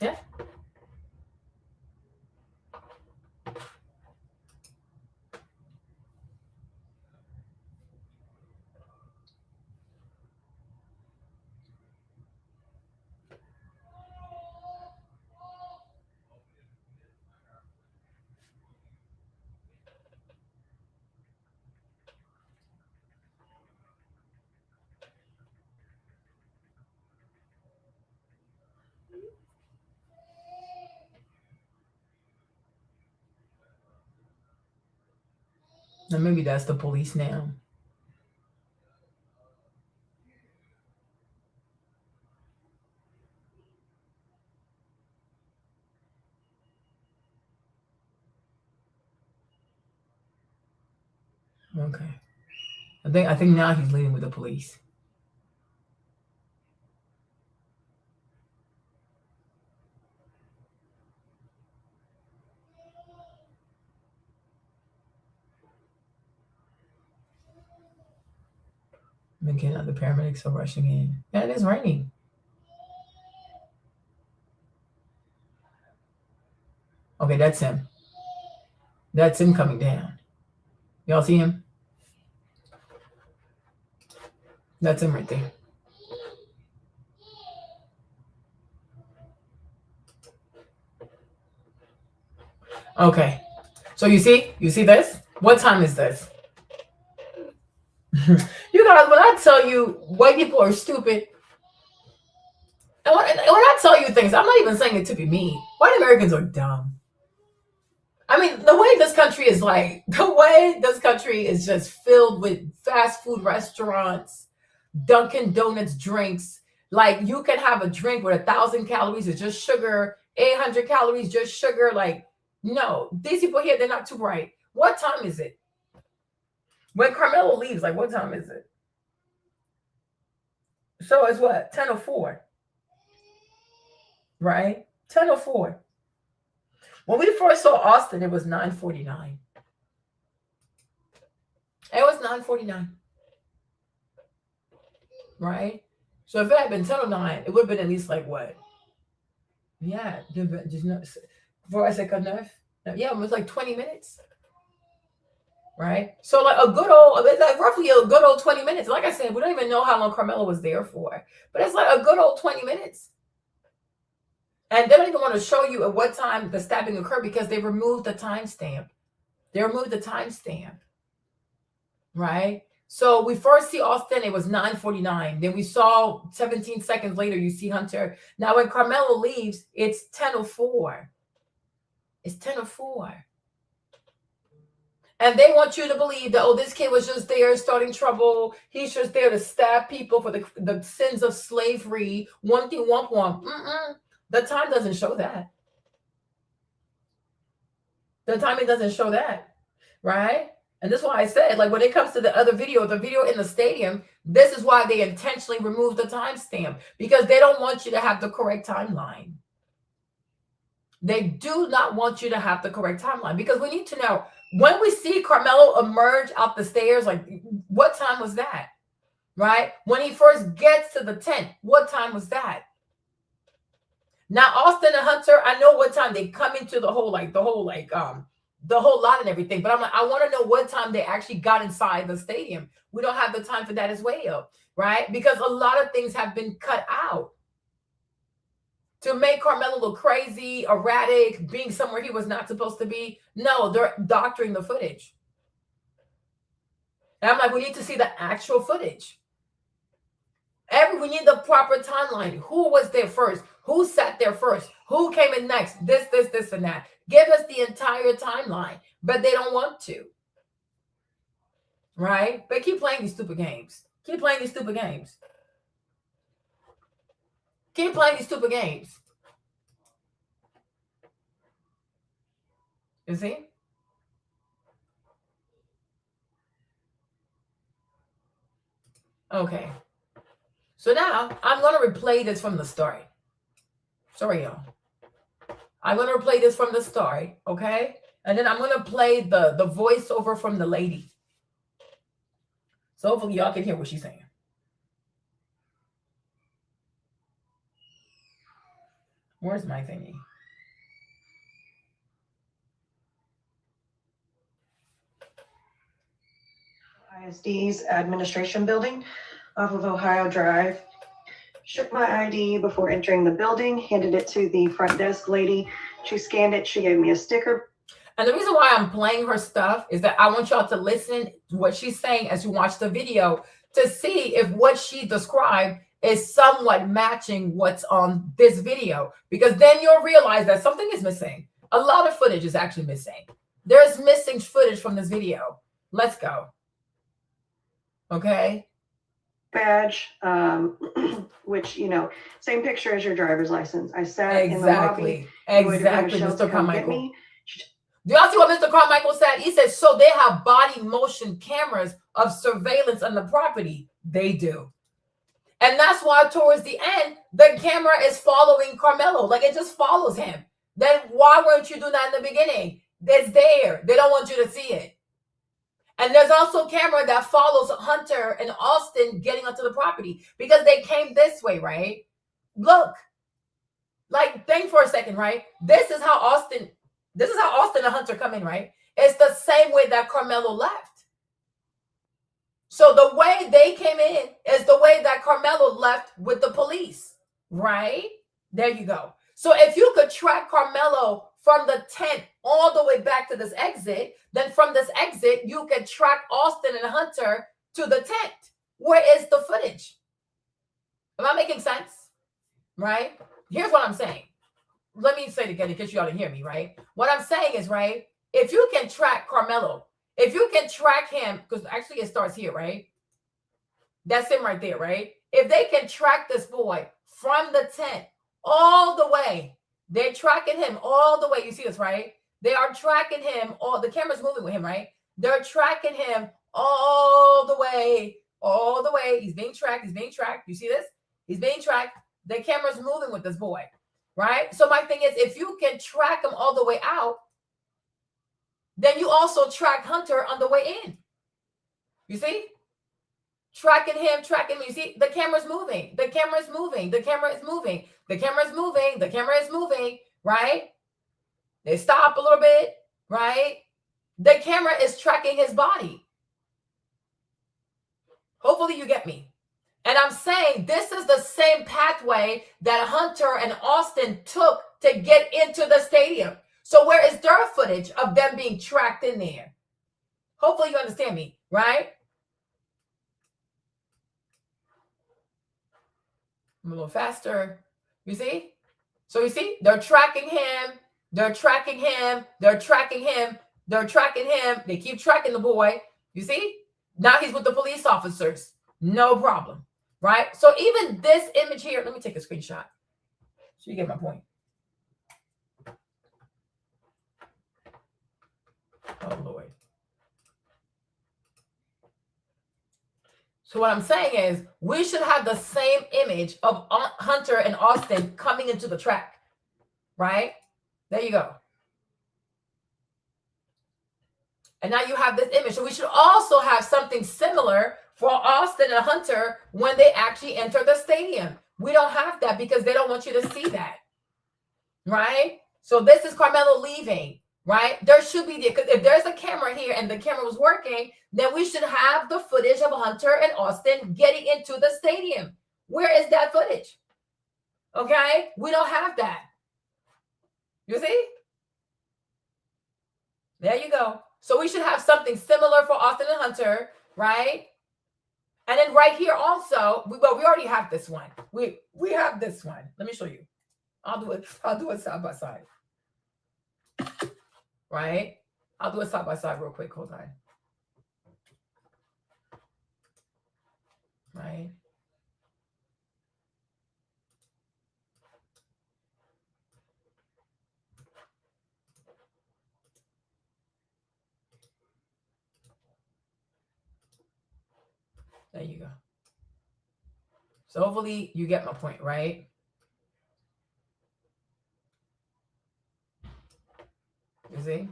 Yeah. Now maybe that's the police now. Okay. I think now he's leading with the police. Again, the paramedics are rushing in. Yeah, it is raining. Okay, that's him. That's him coming down. Y'all see him? That's him right there. Okay. So you see this? What time is this? You guys, when I tell you white people are stupid, and when I tell you things, I'm not even saying it to be mean. White Americans are dumb. I mean, the way this country is just filled with fast food restaurants, Dunkin' Donuts drinks. Like, you can have a drink with 1,000 calories, it's just sugar, 800 calories, just sugar. Like, no, these people here, they're not too bright. What time is it? When Karmelo leaves, like, what time is it? So it's what? 10:04. Right? 10:04. When we first saw Austin, it was 9:49. It was 9:49. Right? So if it had been 10:09, it would have been at least like what? Yeah, just no. Before I said yeah, it was like 20 minutes. Right? So like roughly a good old 20 minutes. Like I said, we don't even know how long Karmelo was there for, but it's like a good old 20 minutes. And they don't even want to show you at what time the stabbing occurred because they removed the timestamp. Right? So we first see Austin, it was 9:49. Then we saw 17 seconds later, you see Hunter. Now when Karmelo leaves, it's 10:04. It's 10:04. And they want you to believe that, oh, this kid was just there starting trouble. He's just there to stab people for the sins of slavery. One thing, womp womp. The time doesn't show that. The timing doesn't show that, right? And this is why I said, like, when it comes to the other video, the video in the stadium, this is why they intentionally removed the timestamp, because they don't want you to have the correct timeline. They do not want you to have the correct timeline, because we need to know, when we see Karmelo emerge out the stairs, like, what time was that, right? When he first gets to the tent, what time was that? Now, Austin and Hunter, I know what time they come into the whole lot and everything, but I'm like, I want to know what time they actually got inside the stadium. We don't have the time for that as well, right? Because a lot of things have been cut out to make Karmelo look crazy, erratic, being somewhere he was not supposed to be. No, they're doctoring the footage. And I'm like, we need to see the actual footage. We need the proper timeline. Who was there first? Who sat there first? Who came in next? This, and that. Give us the entire timeline. But they don't want to. Right? But keep playing these stupid games. Keep playing these stupid games. Keep playing these stupid games. You see? Okay. So now I'm going to replay this from the start. Sorry, y'all. I'm going to replay this from the start, okay? And then I'm going to play the voiceover from the lady. So hopefully y'all can hear what she's saying. Where's my thingy? ISD's administration building off of Ohio Drive. Shook my ID before entering the building, handed it to the front desk lady. She scanned it. She gave me a sticker. And the reason why I'm playing her stuff is that I want y'all to listen to what she's saying as you watch the video to see if what she described is somewhat matching what's on this video. Because then you'll realize that something is missing. A lot of footage is actually missing. There's missing footage from this video. Let's go. Okay. Badge, which, same picture as your driver's license. I sat in the lobby. Exactly, Mr. Carmichael. Do y'all see what Mr. Carmichael said? He said, so they have body motion cameras of surveillance on the property. They do. And that's why towards the end, the camera is following Karmelo. Like, it just follows him. Then why weren't you doing that in the beginning? It's there. They don't want you to see it. And there's also a camera that follows Hunter and Austin getting onto the property because they came this way, right? Look, like, think for a second, right? This is how Austin and Hunter come in, right? It's the same way that Karmelo left. So the way they came in is the way that Karmelo left with the police, right? There you go. So if you could track Karmelo from the tent all the way back to this exit, then from this exit, you can track Austin and Hunter to the tent. Where is the footage? Am I making sense? Right? Here's what I'm saying. Let me say it again in case you all didn't hear me, right? What I'm saying is, right, if you can track Karmelo, if you can track him, because actually it starts here, right? That's him right there, right? If they can track this boy from the tent all the way, they're tracking him all the way. You see this, right? They are tracking him. The camera's moving with him, right? They're tracking him all the way, all the way. He's being tracked. He's being tracked. You see this? He's being tracked. The camera's moving with this boy, right? So my thing is, if you can track him all the way out, then you also track Hunter on the way in. You see? Tracking him. You see, the camera's moving. The camera is moving. The camera is moving. The camera is moving. The camera is moving, right? They stop a little bit, right? The camera is tracking his body. Hopefully you get me. And I'm saying this is the same pathway that Hunter and Austin took to get into the stadium. So where is their footage of them being tracked in there? Hopefully you understand me, right? I'm a little faster. You see? So you see, they're tracking him. They're tracking him. They're tracking him. They're tracking him. They keep tracking the boy. You see? Now he's with the police officers. No problem. Right? So even this image here, let me take a screenshot. So you get my point. Oh, Lord. So what I'm saying is we should have the same image of Hunter and Austin coming into the track. Right? There you go. And now you have this image. So we should also have something similar for Austin and Hunter when they actually enter the stadium. We don't have that because they don't want you to see that. Right? So this is Karmelo leaving. Right? There should be, because if there's a camera here and the camera was working, then we should have the footage of Hunter and Austin getting into the stadium. Where is that footage? Okay? We don't have that. You see? There you go. So we should have something similar for Austin and Hunter, right? And then right here also, we already have this one. We have this one. Let me show you. I'll do it side by side. Right? I'll do it side by side real quick. Hold on. Right? There you go. So hopefully you get my point, right? You see?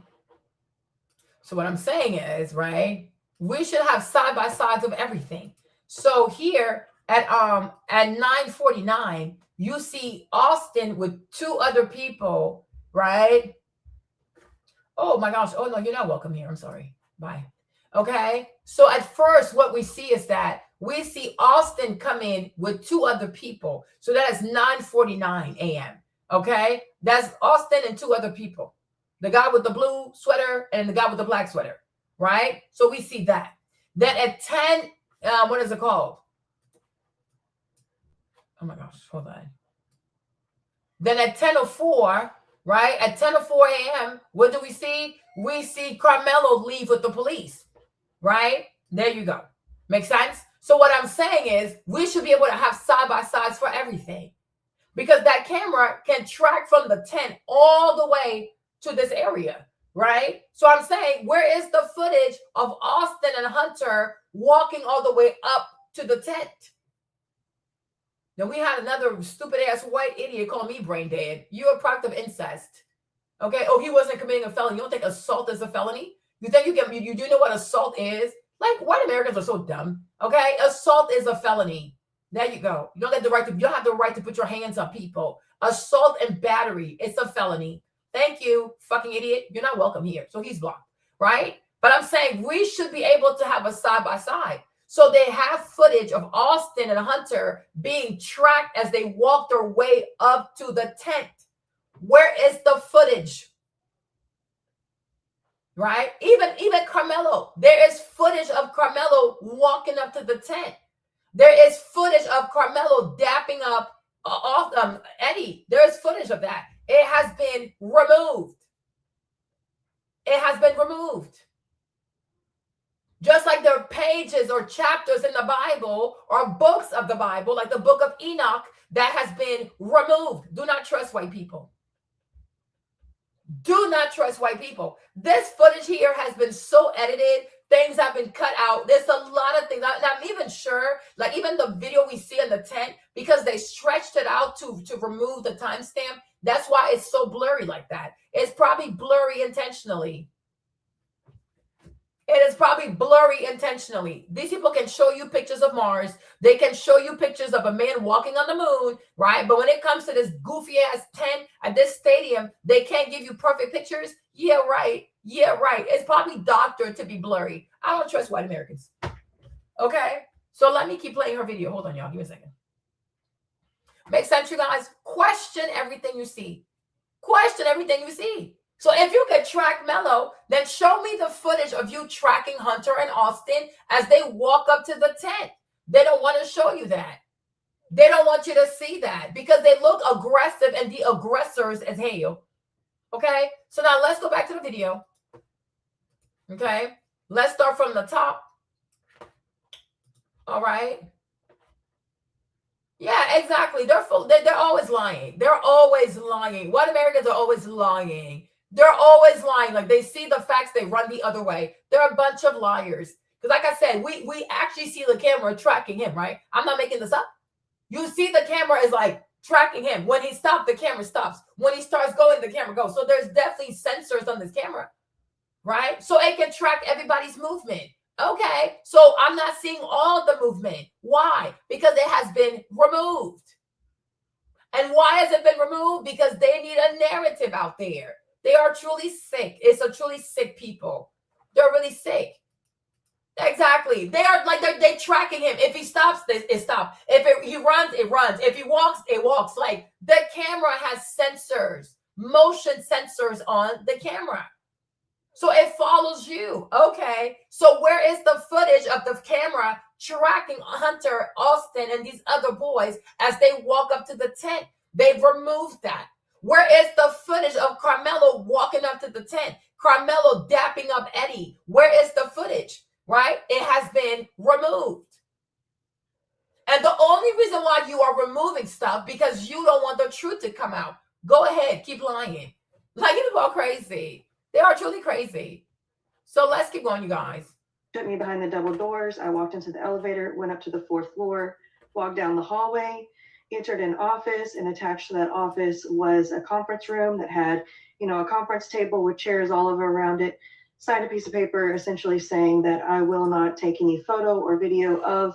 So what I'm saying is, right, we should have side by sides of everything. So here at 9:49, you see Austin with two other people, right? Oh my gosh. Oh no, you're not welcome here. I'm sorry. Bye. Okay. So at first, what we see is that we see Austin come in with two other people. So that is 9:49 a.m. Okay. That's Austin and two other people. The guy with the blue sweater and the guy with the black sweater. Right. So we see that. Then at 10, what is it called? Oh my gosh. Hold on. Then at 10:04, right? At 10:04 a.m., what do we see? We see Karmelo leave with the police. Right? There you go. Make sense? So what I'm saying is we should be able to have side-by-sides for everything because that camera can track from the tent all the way to this area, right? So I'm saying, where is the footage of Austin and Hunter walking all the way up to the tent? Then we had another stupid-ass white idiot call me brain dead. You're a product of incest. Okay? Oh, he wasn't committing a felony. You don't think assault is a felony? You think you do know what assault is? Like, white Americans are so dumb. Okay? Assault is a felony. There you go. You don't have the right to put your hands on people. Assault and battery, it's a felony. Thank you, fucking idiot. You're not welcome here. So he's blocked, right? But I'm saying we should be able to have a side-by-side. So they have footage of Austin and Hunter being tracked as they walk their way up to the tent. Where is the footage? Right? Even Karmelo, there is footage of Karmelo walking up to the tent. There is footage of Karmelo dapping up Eddie. There is footage of that. It has been removed. It has been removed. Just like there are pages or chapters in the Bible or books of the Bible, like the book of Enoch, that has been removed. Do not trust white people. Do not trust white people. This footage here has been so edited. Things have been cut out. There's a lot of things. I'm even sure, like even the video we see in the tent, because they stretched it out to remove the timestamp. That's why it's so blurry like that. It's probably blurry intentionally. It is probably blurry intentionally. These people can show you pictures of Mars. They can show you pictures of a man walking on the moon, right? But when it comes to this goofy ass tent at this stadium, they can't give you perfect pictures. Yeah, right. Yeah, right. It's probably doctored to be blurry. I don't trust white Americans. Okay? So let me keep playing her video. Hold on, y'all. Give me a second. Make sense, you guys? Question everything you see. Question everything you see. So if you could track Melo, then show me the footage of you tracking Hunter and Austin as they walk up to the tent. They don't want to show you that. They don't want you to see that because they look aggressive and the aggressors as hell. Okay? So now let's go back to the video. Okay, let's start from the top. All right. Yeah, exactly. They're full. They're always lying. They're always lying. White Americans are always lying. They're always lying. Like they see the facts, they run the other way. They're a bunch of liars. Because, like I said, we actually see the camera tracking him. Right? I'm not making this up. You see the camera is like tracking him. When he stops, the camera stops. When he starts going, the camera goes. So there's definitely sensors on this camera, right? So it can track everybody's movement. Okay, so I'm not seeing all the movement. Why? Because it has been removed. And why has it been removed? Because they need a narrative out there. They are truly sick. It's a truly sick people. They're really sick. Exactly. They are like they're tracking him. If he stops, it stops. If he runs, it runs. If he walks, it walks. Like the camera has sensors, motion sensors on the camera. So it follows you. Okay. So where is the footage of the camera tracking Hunter, Austin, and these other boys as they walk up to the tent? They've removed that. Where is the footage of Karmelo walking up to the tent? Karmelo dapping up Eddie. Where is the footage? Right? It has been removed. And the only reason why you are removing stuff because you don't want the truth to come out. Go ahead. Keep lying. Like people are crazy. They are truly crazy. So let's keep going, you guys. Took me behind the double doors. I walked into the elevator, went up to the 4th floor, walked down the hallway, entered an office, and attached to that office was a conference room that had, a conference table with chairs all over around it. Signed a piece of paper essentially saying that I will not take any photo or video of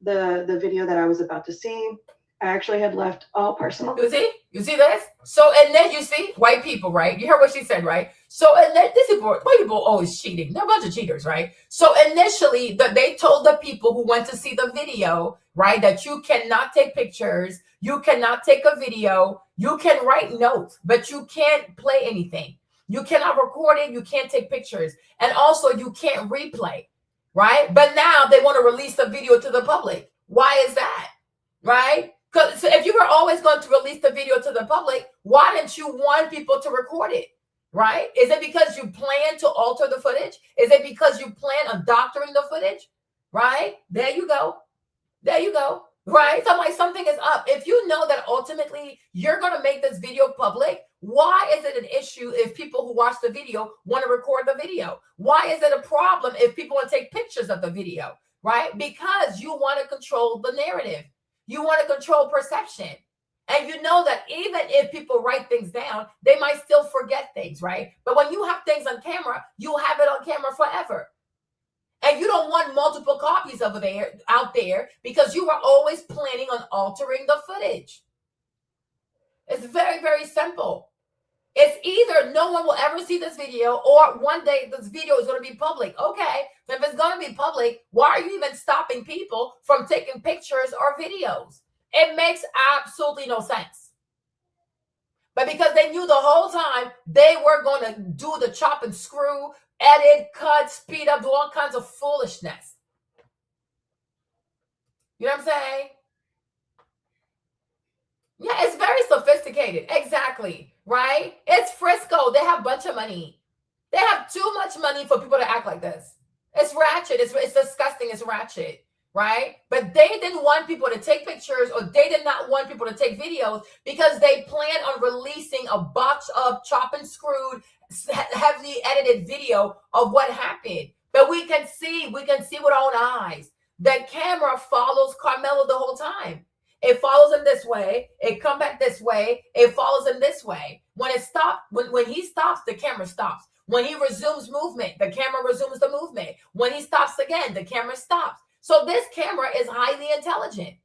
the video that I was about to see. I actually had left all personal. You see this? So, and then you see white people, right? You heard what she said, right? So, and then white people always cheating. They're a bunch of cheaters, right? So initially, they told the people who went to see the video, right, that you cannot take pictures, you cannot take a video, you can write notes, but you can't play anything. You cannot record it, you can't take pictures, and also you can't replay, right? But now they want to release the video to the public. Why is that, right? Because if you were always going to release the video to the public, why didn't you want people to record it, right? Is it because you plan to alter the footage? Is it because you plan on doctoring the footage, right? There you go. There you go, right? So I'm like, something is up. If you know that ultimately you're going to make this video public, why is it an issue if people who watch the video want to record the video? Why is it a problem if people want to take pictures of the video, right? Because you want to control the narrative. You want to control perception. And you know that even if people write things down, they might still forget things, right? But when you have things on camera, you have it on camera forever. And you don't want multiple copies of it out there because you were always planning on altering the footage. It's very, very simple. It's either no one will ever see this video or one day this video is going to be public. Okay, so if it's going to be public, why are you even stopping people from taking pictures or videos? It makes absolutely no sense. But because they knew the whole time they were going to do the chop and screw, edit, cut, speed up, do all kinds of foolishness. You know what I'm saying? Yeah, it's very sophisticated. Exactly. Right? It's Frisco. They have a bunch of money. They have too much money for people to act like this. It's ratchet. It's disgusting. It's ratchet. Right? But they didn't want people to take pictures or they did not want people to take videos because they planned on releasing a box of chop and screwed, heavily edited video of what happened. But we can see with our own eyes. The camera follows Karmelo the whole time. It follows him this way. It come back this way. It follows him this way. When it stops, when he stops, the camera stops. When he resumes movement, the camera resumes the movement. When he stops again, the camera stops. So this camera is highly intelligent.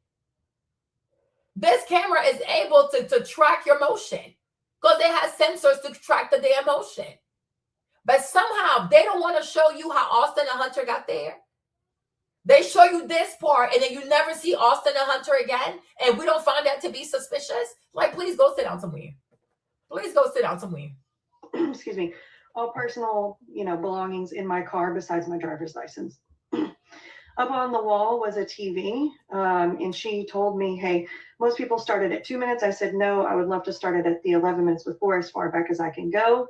This camera is able to track your motion because it has sensors to track the damn motion. But somehow they don't want to show you how Austin and Hunter got there. They show you this part and then you never see Austin and Hunter again. And we don't find that to be suspicious. Like, please go sit down somewhere. Please go sit down somewhere. Excuse me. All personal, belongings in my car besides my driver's license. Up on the wall was a TV. And she told me, hey, most people started at 2 minutes. I said, no, I would love to start it at the 11 minutes before, as far back as I can go.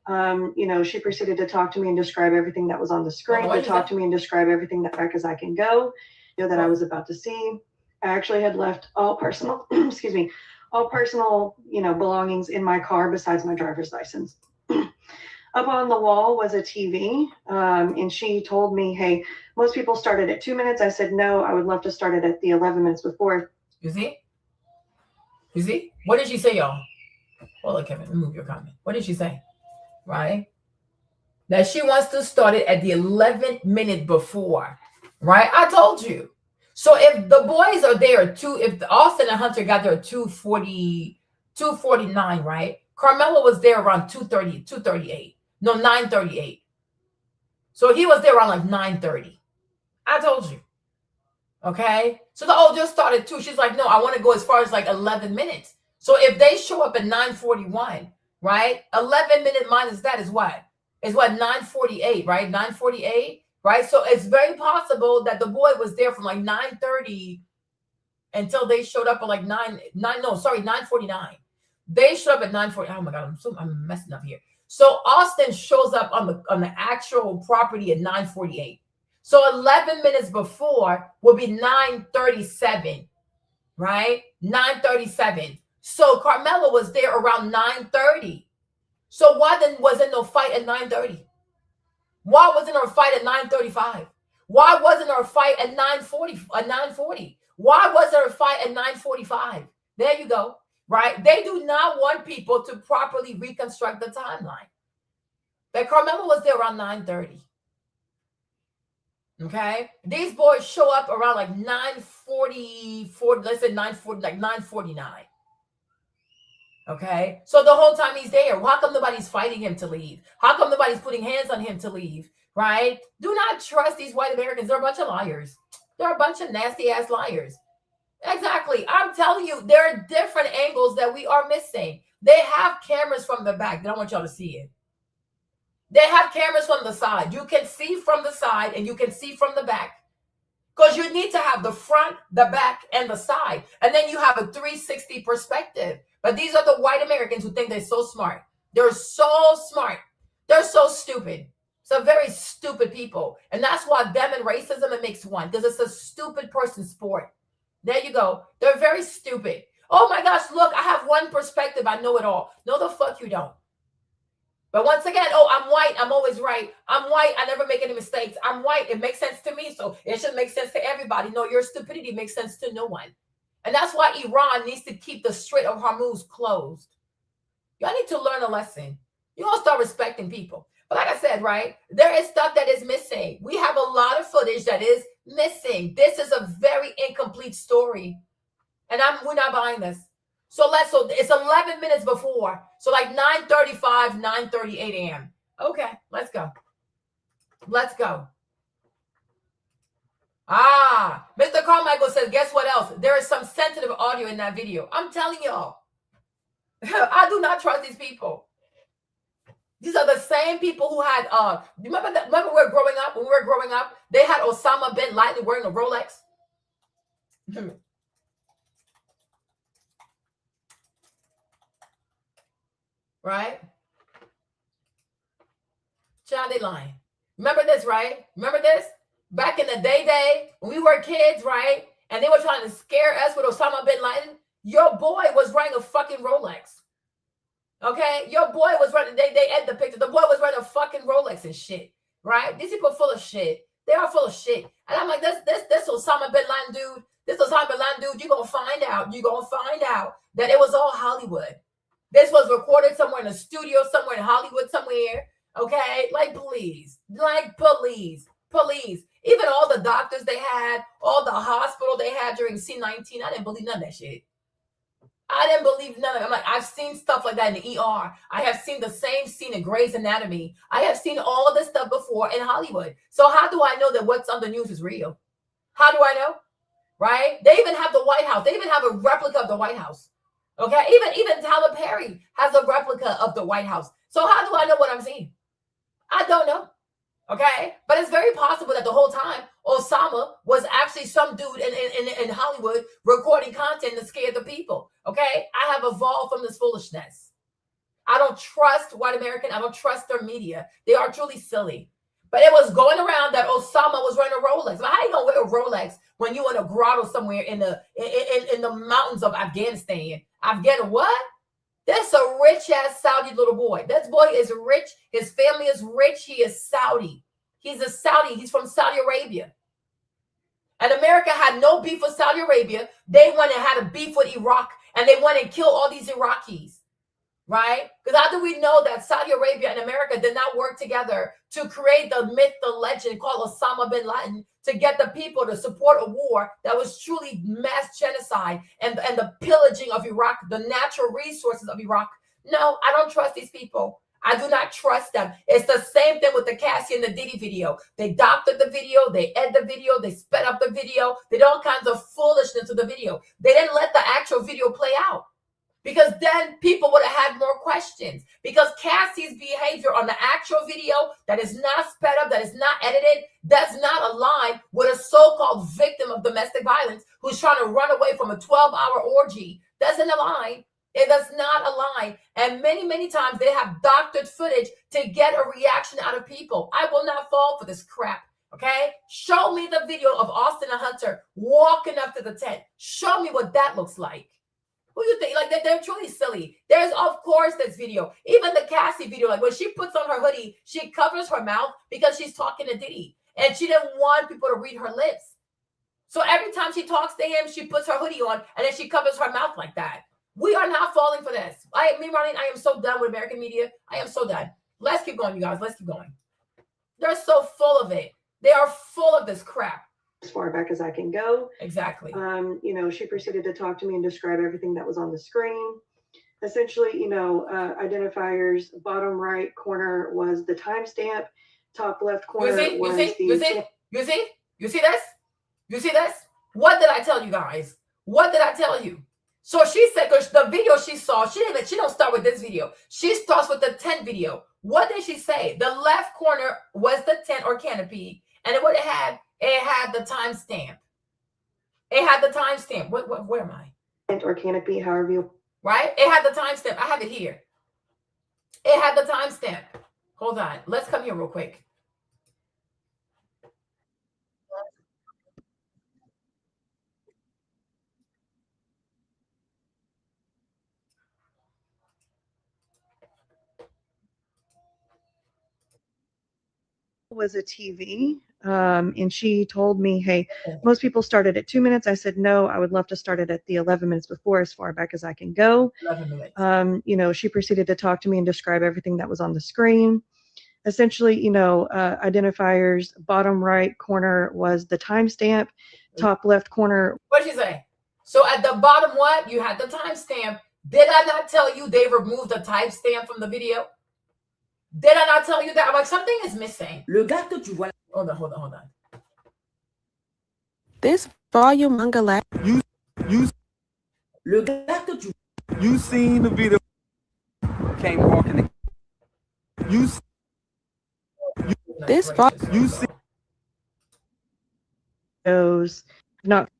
She proceeded to talk to me and describe everything that was on the screen, what to is talk that? to me and describe everything that back as I can go, that I was about to see. I actually had left all personal, excuse me, all personal, belongings in my car besides my driver's license. Up on the wall was a TV, and she told me, hey, most people started at 2 minutes. I said, no, I would love to start it at the 11 minutes before. You see? You see? What did she say, y'all? Hold on, Kevin. Remove your comment. What did she say? Right? That she wants to start it at the 11th minute before. Right? I told you. So if the boys are there if Austin and Hunter got there at 2:49, right? Karmelo was there around 2:30, 2:38. No, 9:38. So he was there around like 9:30. I told you. Okay? So just started 2. She's like, no, I want to go as far as like 11 minutes. So if they show up at 9:41, right? 11 minute minus that is what? Is what, 9:48, right? 9:48, right? So it's very possible that the boy was there from like 9:30 until they showed up at like 9:49. They showed up at 9:40. Oh my God, I'm messing up here. So Austin shows up on the actual property at 9:48. So 11 minutes before will be 9:37, right? 9:37. So Karmelo was there around 9:30. So why then wasn't no fight at 9:30? Why wasn't there a fight at 9:35? Why wasn't there a fight at 9:40? Why was there a fight at 9:45? There you go, right? They do not want people to properly reconstruct the timeline. That Karmelo was there around 9:30. Okay, these boys show up around like 9:44. Let's say 9:40, like 9:49. Okay, so the whole time he's there, how come nobody's fighting him to leave? How come nobody's putting hands on him to leave? Right? Do not trust these white Americans. They're a bunch of liars. They're a bunch of nasty ass liars. Exactly. I'm telling you, there are different angles that we are missing. They have cameras from the back. They don't want y'all to see it. They have cameras from the side. You can see from the side and you can see from the back. Because you need to have the front, the back, and the side. And then you have a 360 perspective. But these are the white Americans who think they're so smart. They're so smart. They're so stupid. So very stupid people. And that's why them and racism, it makes one. Because it's a stupid person sport. There you go. They're very stupid. Oh my gosh, look, I have one perspective. I know it all. No, the fuck you don't. But once again, I'm white. I'm always right. I'm white. I never make any mistakes. I'm white. It makes sense to me. So it should make sense to everybody. No, your stupidity makes sense to no one. And that's why Iran needs to keep the Strait of Hormuz closed. Y'all need to learn a lesson. You all start respecting people. But like I said, right, there is stuff that is missing. We have a lot of footage that is missing. This is a very incomplete story. And we're not buying this. So it's 11 minutes before. So like 9:35, 9:38 a.m. Okay, let's go. Let's go. Mr. Carmichael says, guess what else? There is some sensitive audio in that video. I'm telling y'all. I do not trust these people. These are the same people who had remember when we were growing up, they had Osama bin Laden wearing a Rolex. Right? Child, they lying. Remember this, right? Remember this? Back in the day, when we were kids, right? And they were trying to scare us with Osama bin Laden. Your boy was wearing a fucking Rolex. Okay? Your boy was running, they end the picture. The boy was wearing a fucking Rolex and shit. Right? These people are full of shit. They are full of shit. And I'm like, this Osama bin Laden dude, you're going to find out. You're going to find out that it was all Hollywood. This was recorded somewhere in a studio, somewhere in Hollywood, somewhere. Okay? Like, please. Even all the doctors they had, all the hospital they had during C-19, I didn't believe none of that shit. I didn't believe none of it. I'm like, I've seen stuff like that in the ER. I have seen the same scene in Grey's Anatomy. I have seen all of this stuff before in Hollywood. So how do I know that what's on the news is real? How do I know? Right? They even have the White House. They even have a replica of the White House. Okay? Even Tyler Perry has a replica of the White House. So how do I know what I'm seeing? I don't know. Okay? But it's very possible that the whole time Osama was actually some dude in Hollywood recording content to scare the people. Okay? I have evolved from this foolishness. I don't trust white American. I don't trust their media. They are truly silly. But it was going around that Osama was wearing a Rolex. But how you gonna wear a Rolex when you in a grotto somewhere in the mountains of Afghanistan? Afghan what? That's a rich ass Saudi little boy. That boy is rich. His family is rich. He is Saudi. He's a Saudi. He's from Saudi Arabia. And America had no beef with Saudi Arabia. They went and had a beef with Iraq, and they went and killed all these Iraqis. Right? Because how do we know that Saudi Arabia and America did not work together to create the myth, the legend called Osama bin Laden to get the people to support a war that was truly mass genocide and the pillaging of Iraq, the natural resources of Iraq? No, I don't trust these people. I do not trust them. It's the same thing with the Cassie and the Diddy video. They doctored the video, they edited the video, they sped up the video, they did all kinds of foolishness to the video. They didn't let the actual video play out. Because then people would have had more questions. Because Cassie's behavior on the actual video that is not sped up, that is not edited, does not align with a so-called victim of domestic violence who's trying to run away from a 12-hour orgy. Doesn't align. It does not align. And many, many times they have doctored footage to get a reaction out of people. I will not fall for this crap. Okay? Show me the video of Austin and Hunter walking up to the tent. Show me what that looks like. Who you think? Like, they're truly silly. There's, of course, this video. Even the Cassie video, like when she puts on her hoodie, she covers her mouth because she's talking to Diddy. And she didn't want people to read her lips. So every time she talks to him, she puts her hoodie on and then she covers her mouth like that. We are not falling for this. Ronnie, I am so done with American media. I am so done. Let's keep going, you guys. Let's keep going. They're so full of it. They are full of this crap. As far back as I can go. Exactly. She proceeded to talk to me and describe everything that was on the screen. Essentially, identifiers, bottom right corner was the timestamp, top left corner was the... You see this? You see this? What did I tell you guys? What did I tell you? So she said, because the video she saw, she don't start with this video. She starts with the tent video. What did she say? The left corner was the tent or canopy, and what it had the timestamp. It had the timestamp. Where am I? Tent or canopy, however you... Right? It had the timestamp. I have it here. It had the timestamp. Hold on. Let's come here real quick. Was a TV, and she told me, hey, most people started at 2 minutes. I said, no, I would love to start it at the 11 minutes before, as far back as I can go. 11 minutes. She proceeded to talk to me and describe everything that was on the screen. Essentially, identifiers, bottom right corner was the timestamp, top left corner. What did she say? So at the bottom, what? You had the timestamp. Did I not tell you they removed the timestamp from the video? Did I not tell you that? I'm like, something is missing. Hold on. This volume manga lab. You seen the video? Came walking. This You see those not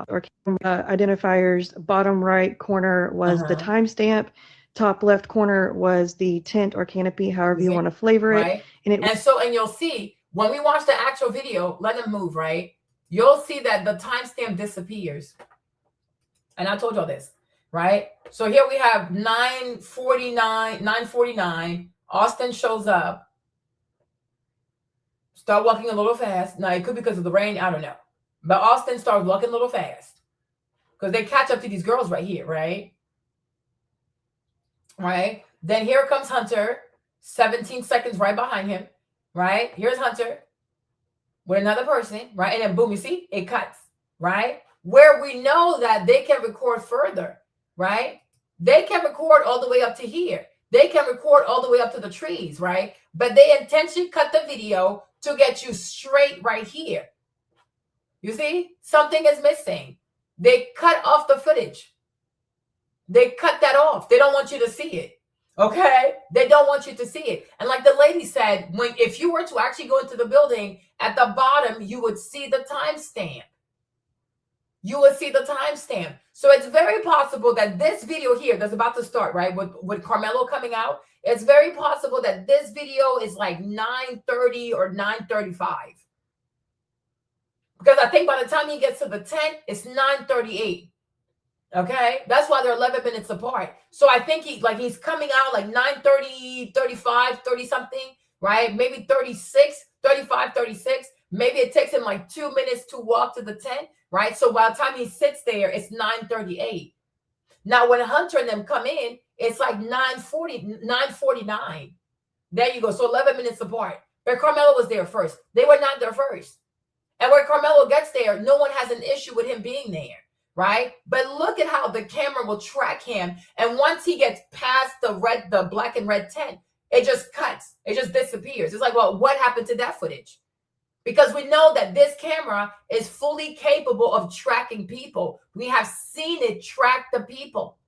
or identifiers. Bottom right corner was the timestamp. Top left corner was the tent or canopy, however you want to flavor it. Right? And you'll see when we watch the actual video, let them move, right? You'll see that the timestamp disappears. And I told y'all this, right? So here we have 9:49. Austin shows up. Start walking a little fast. Now, it could be because of the rain. I don't know. But Austin starts walking a little fast because they catch up to these girls right here, right? Right? Then here comes Hunter, 17 seconds right behind him, right? Here's Hunter with another person, right? And then boom, you see, it cuts, right? Where we know that they can record further, right? They can record all the way up to here. They can record all the way up to the trees, right? But they intentionally cut the video to get you straight right here. You see, something is missing. They cut off the footage. They cut that off. They don't want you to see it. Okay? They don't want you to see it. And like the lady said, if you were to actually go into the building, at the bottom, you would see the timestamp. you will see the timestamp. So it's very possible that this video here that's about to start, right, with Karmelo coming out, it's very possible that this video is like 9:30 or 9:35. Because I think by the time he gets to the tent, it's 9:38. Okay, that's why they're 11 minutes apart. So I think he's coming out like 9:30, 35, 30 something, right? Maybe 36, 35, 36. Maybe it takes him like 2 minutes to walk to the tent, right? So by the time he sits there, it's 9:38. Now, when Hunter and them come in, it's like 9:40, 9:49. There you go. So 11 minutes apart. But Karmelo was there first. They were not there first. And when Karmelo gets there, no one has an issue with him being there, right? But look at how the camera will track him. And once he gets past the black and red tent, it just cuts. It just disappears. It's like, well, what happened to that footage? Because we know that this camera is fully capable of tracking people. We have seen it track the people.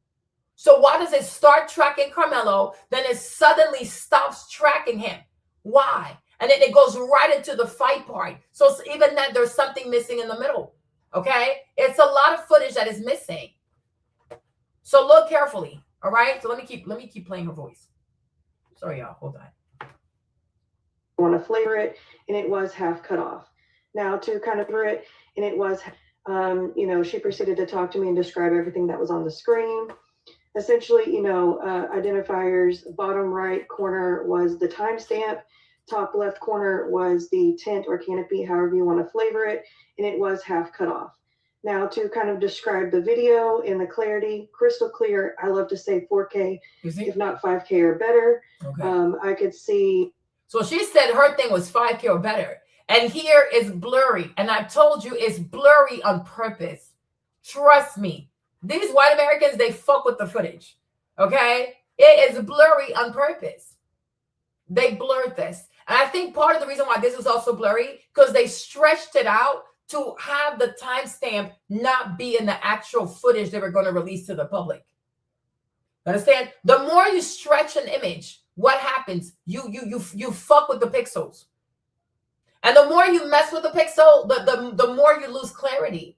So why does it start tracking Karmelo, then it suddenly stops tracking him? Why? And then it goes right into the fight part. So even that, there's something missing in the middle. Okay? It's a lot of footage that is missing. So look carefully. All right? So let me keep playing her voice. Sorry, y'all. Hold on. Want to flavor it, and it was half cut off. Now to kind of through it, and it was, she proceeded to talk to me and describe everything that was on the screen. Essentially, identifiers, bottom right corner was the timestamp, top left corner was the tent or canopy, however you want to flavor it, and it was half cut off. Now to kind of describe the video and the clarity, crystal clear. I love to say 4K, if not 5K or better. Okay. I could see. So she said her thing was 5K or better. And here is blurry. And I told you it's blurry on purpose. Trust me. These white Americans, they fuck with the footage. Okay? It is blurry on purpose. They blurred this. And I think part of the reason why this was also blurry, because they stretched it out to have the timestamp not be in the actual footage they were going to release to the public. Understand? The more you stretch an image, what happens? You fuck with the pixels. And the more you mess with the pixel, the more you lose clarity.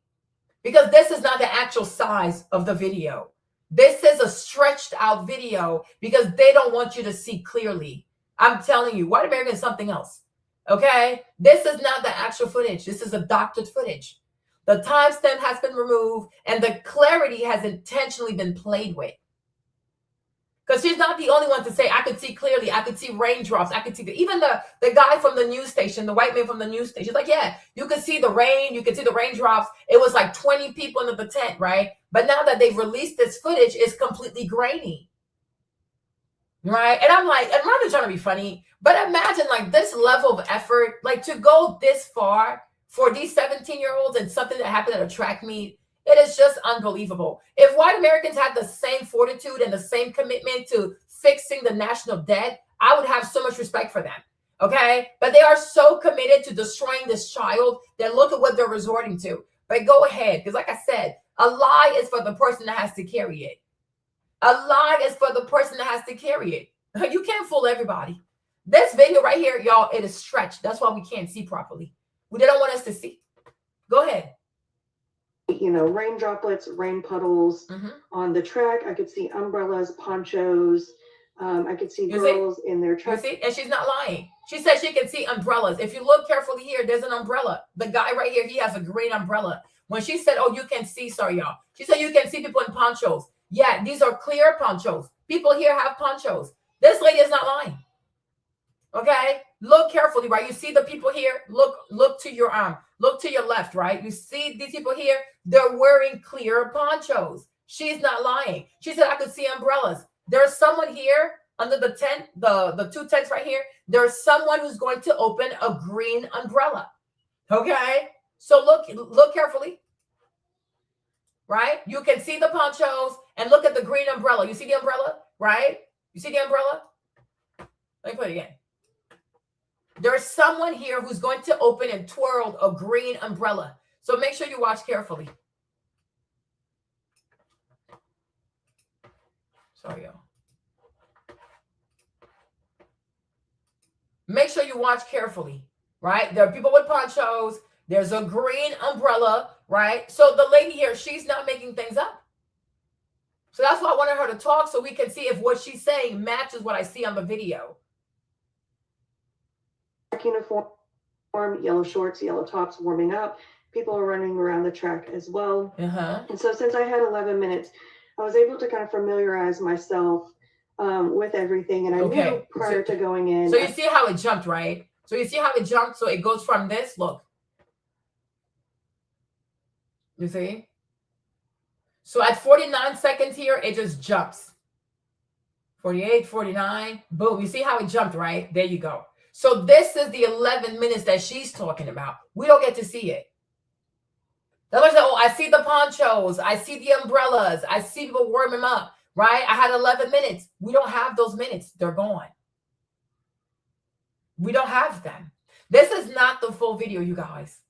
Because this is not the actual size of the video. This is a stretched out video because they don't want you to see clearly. I'm telling you, white American is something else. Okay? This is not the actual footage. This is a doctored footage. The timestamp has been removed and the clarity has intentionally been played with. Because she's not the only one to say, I could see clearly, I could see raindrops, I could see even the guy from the news station, the white man from the news station, he's like, yeah, you could see the rain, you could see the raindrops. It was like 20 people in the tent, right? But now that they've released this footage, it's completely grainy. Right? And I'm like, I'm not even trying to be funny, but imagine like this level of effort, like to go this far for these 17-year-olds and something that happened at a track meet. It is just unbelievable. If white Americans had the same fortitude and the same commitment to fixing the national debt, I would have so much respect for them. Okay? But they are so committed to destroying this child that look at what they're resorting to. But go ahead, because like I said, a lie is for the person that has to carry it. A lie is for the person that has to carry it. You can't fool everybody. This video right here, y'all, it is stretched. That's why we can't see properly. They don't want us to see. Go ahead. Rain droplets, rain puddles on the track. I could see umbrellas, ponchos. I could see girls in their truck. You see? And she's not lying. She said she can see umbrellas. If you look carefully here, there's an umbrella. The guy right here, he has a green umbrella. When she said, oh, you can see, sorry, y'all. She said you can see people in ponchos. Yeah, these are clear ponchos. People here have ponchos. This lady is not lying. Okay? Look carefully, right? You see the people here? Look to your arm. Look to your left, right? You see these people here? They're wearing clear ponchos. She's not lying. She said, I could see umbrellas. There's someone here under the tent, the two tents right here. There's someone who's going to open a green umbrella. Okay? So look carefully. Right? You can see the ponchos and look at the green umbrella. You see the umbrella? Right? You see the umbrella? Let me put it again. There's someone here who's going to open and twirl a green umbrella. So make sure you watch carefully. Sorry, y'all. Make sure you watch carefully, right? There are people with ponchos. There's a green umbrella, right? So the lady here, she's not making things up. So that's why I wanted her to talk so we can see if what she's saying matches what I see on the video. Uniform, yellow shorts, yellow tops, warming up. People are running around the track as well. And so since I had 11 minutes, I was able to kind of familiarize myself with everything. And I knew prior to going in. So you see how it jumped, right? So you see how it jumped? So it goes from this, look. You see? So at 49 seconds here, it just jumps. 48, 49, boom. You see how it jumped, right? There you go. So this is the 11 minutes that she's talking about. We don't get to see it. That was, oh, I see the ponchos. I see the umbrellas. I see people warming up, right? I had 11 minutes. We don't have those minutes. They're gone. We don't have them. This is not the full video, you guys.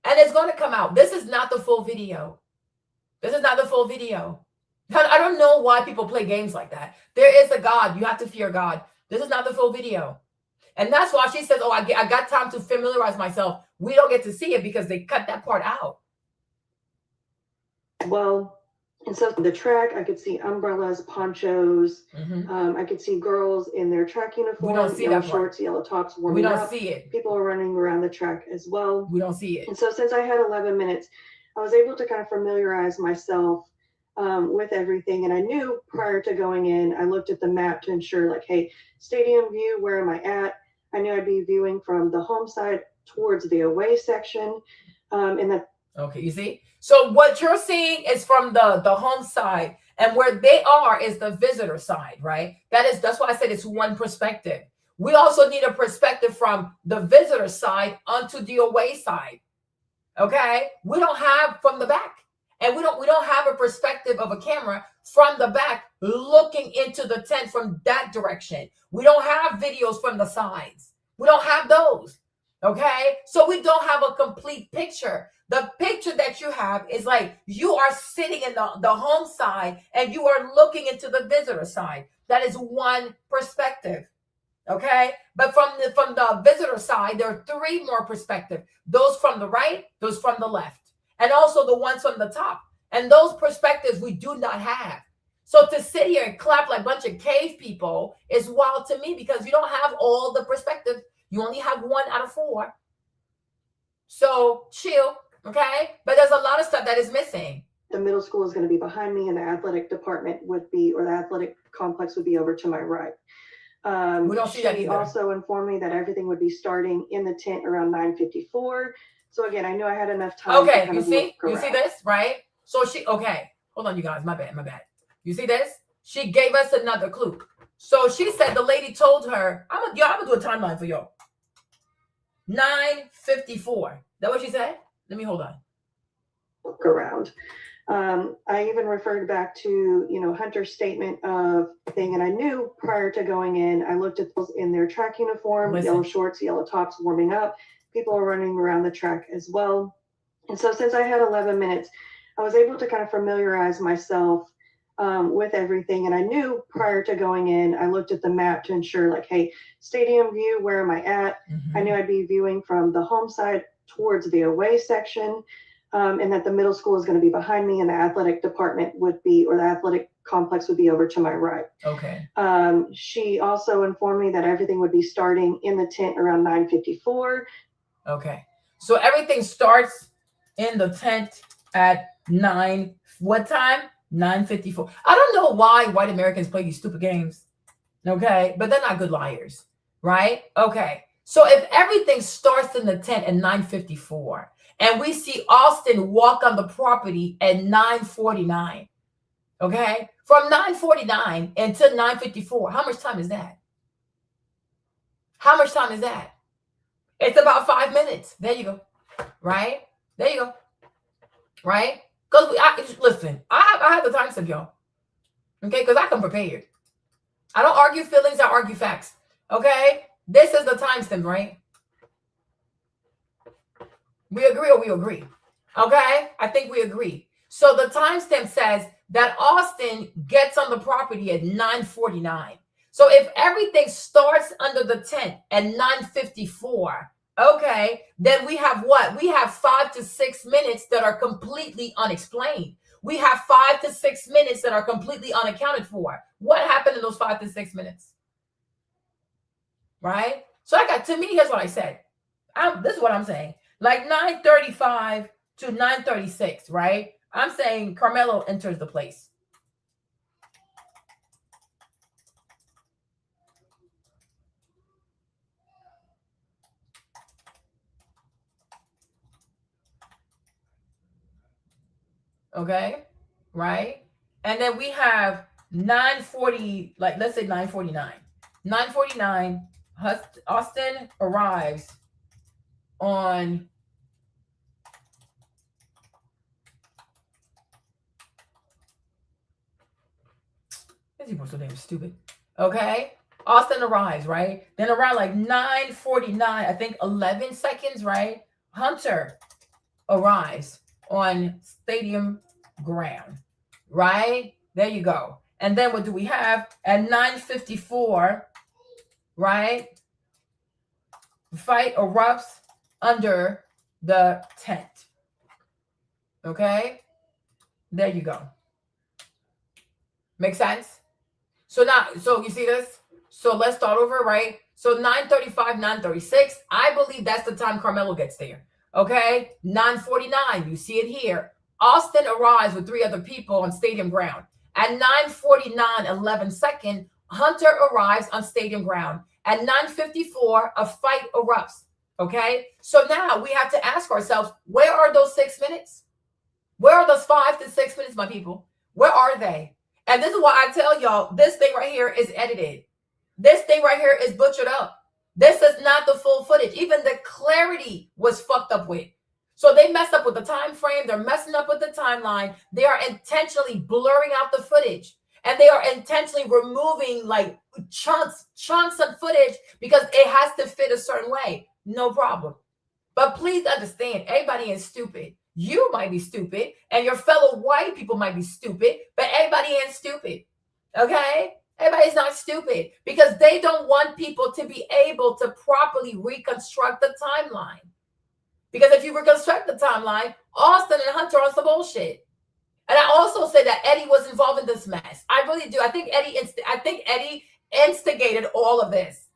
And it's going to come out. This is not the full video. This is not the full video. I don't know why people play games like that. There is a God. You have to fear God. This is not the full video. And that's why she says, oh, I got time to familiarize myself. We don't get to see it because they cut that part out. Well, and so the track, I could see umbrellas, ponchos. I could see girls in their track uniform. We don't see yellow that shorts, yellow tops, warming We don't up. see it. People are running around the track as well. We don't see it. And so since I had 11 minutes, I was able to kind of familiarize myself with everything. And I knew prior to going in, I looked at the map to ensure like, hey, stadium view, where am I at? I knew I'd be viewing from the home side towards the away section. And that. Okay, you see? So what you're seeing is from the home side, and where they are is the visitor side, right? That's why I said it's one perspective. We also need a perspective from the visitor side onto the away side. Okay? We don't have from the back. And we don't have a perspective of a camera from the back looking into the tent from that direction. We don't have videos from the sides. We don't have those. Okay? So we don't have a complete picture. The picture that you have is like you are sitting in the home side and you are looking into the visitor side. That is one perspective. Okay? But from the visitor side, there are three more perspectives. Those from the right, those from the left, and also the ones from the top. And those perspectives we do not have. So to sit here and clap like a bunch of cave people is wild to me because you don't have all the perspective. You only have 1 out of 4. So chill, okay? But there's a lot of stuff that is missing. The middle school is going to be behind me and the athletic department would be, or the athletic complex would be over to my right. We don't see that She either. also informed me that everything would be starting in the tent around 9:54. So again, I knew I had enough time. Okay, to kind you of see? look You see around. this, right? So okay. Hold on, you guys. My bad. You see this? She gave us another clue. So she said the lady told her, I'm gonna do a timeline for y'all. 9:54. That what she said? Let me hold on. Look around. I even referred back to, Hunter's statement of thing, and I knew prior to going in, I looked at those in their track uniform, Listen. yellow shorts, yellow tops, warming up. People are running around the track as well. And so since I had 11 minutes, I was able to kind of familiarize myself with everything. And I knew prior to going in, I looked at the map to ensure like, hey, stadium view, where am I at? I knew I'd be viewing from the home side towards the away section. And that the middle school is going to be behind me and the athletic department would be, or the athletic complex would be over to my right. Okay. She also informed me that everything would be starting in the tent around 9:54. Okay. So everything starts in the tent at 9. What time? 9:54. I don't know why white Americans play these stupid games. Okay. But they're not good liars. Right? Okay. So if everything starts in the tent at 9:54 and we see Austin walk on the property at 9:49, okay? From 9:49 until 9:54, how much time is that? How much time is that? It's about 5 minutes. There you go. Right? There you go. Right? Because listen, I have the time stamp, y'all. Okay? Because I come prepared. I don't argue feelings, I argue facts. Okay? This is the timestamp, right? We agree or we agree? Okay? I think we agree. So the timestamp says that Austin gets on the property at 9:49. So if everything starts under the tent at 9:54, Okay, then we have what? We have 5 to 6 minutes that are completely unexplained. We have 5 to 6 minutes that are completely unaccounted for. What happened in those 5 to 6 minutes? Right? So to me, here's what I said. This is what I'm saying. Like 9:35 to 9:36, right? I'm saying Karmelo enters the place. Okay, right? And then we have 9:40, like let's say 9:49. 9:49, Austin arrives on these people are so damn stupid. Okay, Austin arrives, right? Then around like 9:49, I think 11 seconds, right? Hunter arrives on stadium ground, right? There you go. And then what do we have at 9:54, right? Fight erupts under the tent. Okay? There you go. Make sense? So now, so you see this? So let's start over, right? So 9:35, 9:36. I believe that's the time Karmelo gets there. Okay? 9:49. You see it here. Austin arrives with 3 other people on stadium ground. At 9:49, 11 seconds, Hunter arrives on stadium ground. At 9:54, a fight erupts. Okay? So now we have to ask ourselves, where are those 6 minutes? Where are those 5 to 6 minutes, my people? Where are they? And this is why I tell y'all, this thing right here is edited. This thing right here is butchered up. This is not the full footage. Even the clarity was fucked up with. So they messed up with the time frame. They're messing up with the timeline. They are intentionally blurring out the footage. And they are intentionally removing like chunks of footage because it has to fit a certain way. No problem. But please understand, everybody is stupid. You might be stupid, and your fellow white people might be stupid, but everybody ain't stupid. Okay? Everybody's not stupid because they don't want people to be able to properly reconstruct the timeline. Because if you reconstruct the timeline, Austin and Hunter are on some bullshit. And I also say that Eddie was involved in this mess. I really do. I think Eddie instigated all of this.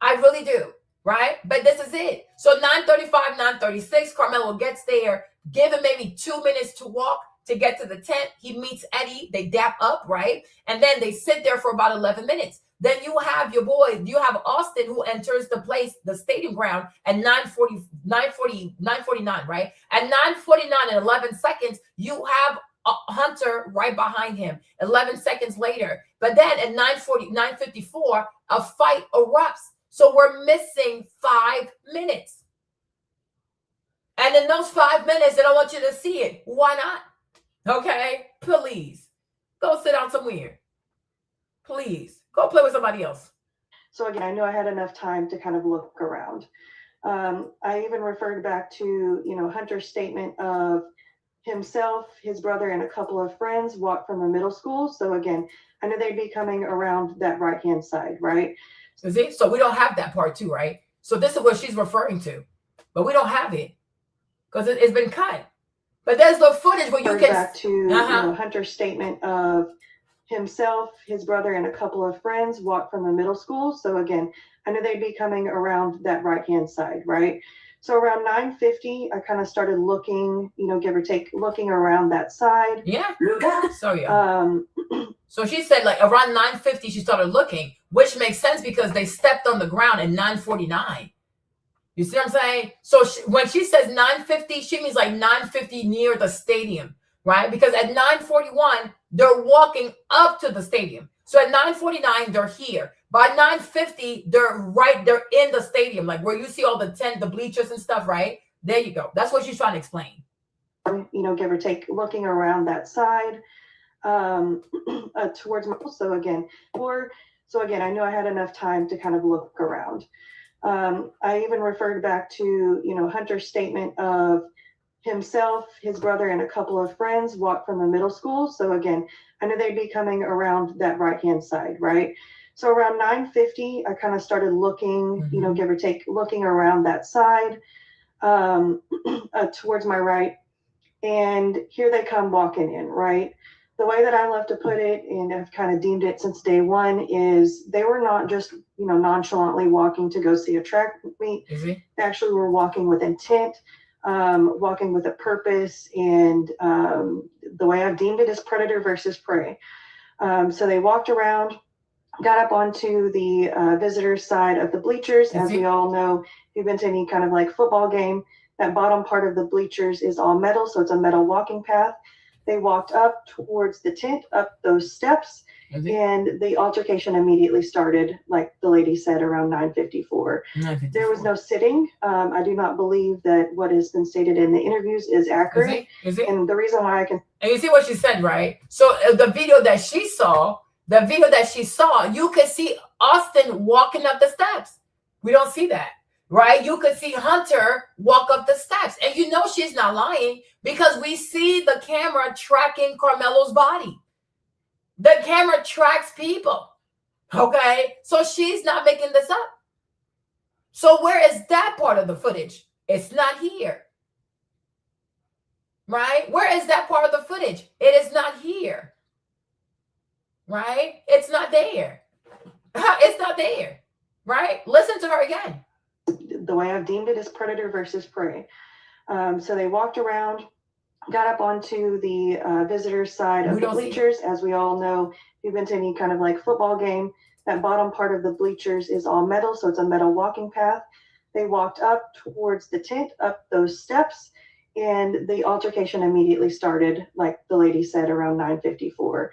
I really do. Right? But this is it. So 9:35, 9:36, Karmelo gets there, give him maybe 2 minutes to walk to get to the tent. He meets Eddie. They dap up, right? And then they sit there for about 11 minutes. Then you have your boy, you have Austin who enters the place, the stadium ground at 9:49, right? At 9:49 and 11 seconds, you have Hunter right behind him 11 seconds later. But then at 9:54, a fight erupts. So we're missing 5 minutes. And in those 5 minutes, they don't want you to see it. Why not? Okay? Please. Go sit down somewhere. Please. Go play with somebody else. So again, I knew I had enough time to kind of look around. I even referred back to, Hunter's statement of himself, his brother, and a couple of friends walked from the middle school. So again, I knew they'd be coming around that right-hand side, right? See? So we don't have that part too, right? So this is what she's referring to. But we don't have it because it's been cut. But there's the footage where you can... Back to Hunter's statement of himself, his brother, and a couple of friends walked from the middle school. So again, I knew they'd be coming around that right-hand side, right? So around 9:50, I kind of started looking, give or take, looking around that side. Yeah. Sorry. So she said like around 9:50, she started looking, which makes sense because they stepped on the ground at 9:49. You see what I'm saying? So when she says 9:50, she means like 9:50 near the stadium, right? Because at 9:41, they're walking up to the stadium. So at 9:49, they're here. By 9:50, they're in the stadium, like where you see all the tent, the bleachers and stuff, right? There you go. That's what she's trying to explain. Give or take, looking around that side towards my, so again, I knew I had enough time to kind of look around. I even referred back to, Hunter's statement of himself, his brother, and a couple of friends walked from the middle school. So again, I knew they'd be coming around that right-hand side, right? So around 9:50, I kind of started looking, you know, give or take, looking around that side towards my right. And here they come walking in, right? The way that I love to put it, and I've kind of deemed it since day one, is they were not just, you know, nonchalantly walking to go see a track meet. They actually were walking with intent, walking with a purpose, and the way I've deemed it is predator versus prey. So they walked around, got up onto the visitor side of the bleachers. As we all know, if you've been to any kind of like football game, that bottom part of the bleachers is all metal, so it's a metal walking path. They walked up towards the tent, up those steps, and the altercation immediately started, like the lady said, around 9:54. There was no sitting. I do not believe that what has been stated in the interviews is accurate. And the reason why I can... And you see what she said, right? So the video that she saw, you could see Austin walking up the steps. We don't see that, right? You could see Hunter walk up the steps. And you know she's not lying because we see the camera tracking Karmelo's body. The camera tracks people, okay? So she's not making this up. So where is that part of the footage? It's not here, right? Where is that part of the footage? It is not here. Right? It's not there. It's not there. Right? Listen to her again. The way I've deemed it is predator versus prey. So they walked around, got up onto the visitor side of the bleachers. As we all know, if you've been to any kind of like football game, that bottom part of the bleachers is all metal, so it's a metal walking path. They walked up towards the tent, up those steps, and the altercation immediately started, like the lady said, around 9:54.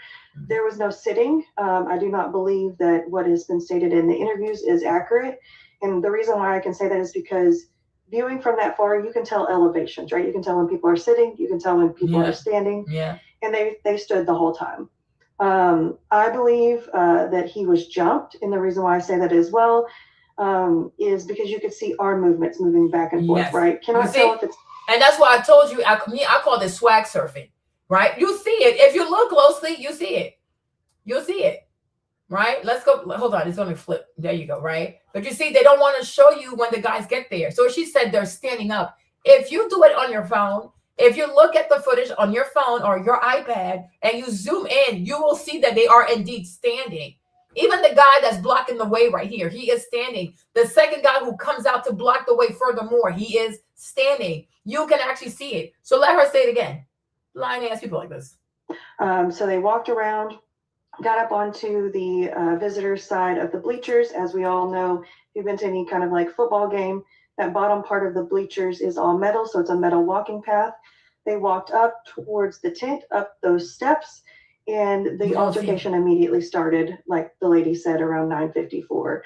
There was no sitting. I do not believe that what has been stated in the interviews is accurate. And the reason why I can say that is because viewing from that far, you can tell elevations, right? You can tell when people are sitting, you can tell when people are standing. And they stood the whole time. I believe that he was jumped. And the reason why I say that as well is because you could see arm movements moving back and forth, right? Cannot tell if it's... And that's why I told you, I call this swag surfing, right? You see it. If you look closely, you see it. You'll see it, right? Let's go. Hold on. It's going to flip. There you go, right? But you see, they don't want to show you when the guys get there. So she said they're standing up. If you do it on your phone, if you look at the footage on your phone or your iPad and you zoom in, you will see that they are indeed standing. Even the guy that's blocking the way right here, he is standing. The second guy who comes out to block the way furthermore, he is standing. You can actually see it. So let her say it again. Lying ass people like this. So they walked around, got up onto the visitor side of the bleachers. As we all know, if you've been to any kind of like football game, that bottom part of the bleachers is all metal, so it's a metal walking path. They walked up towards the tent, up those steps, and the altercation immediately started, like the lady said, around 9:54.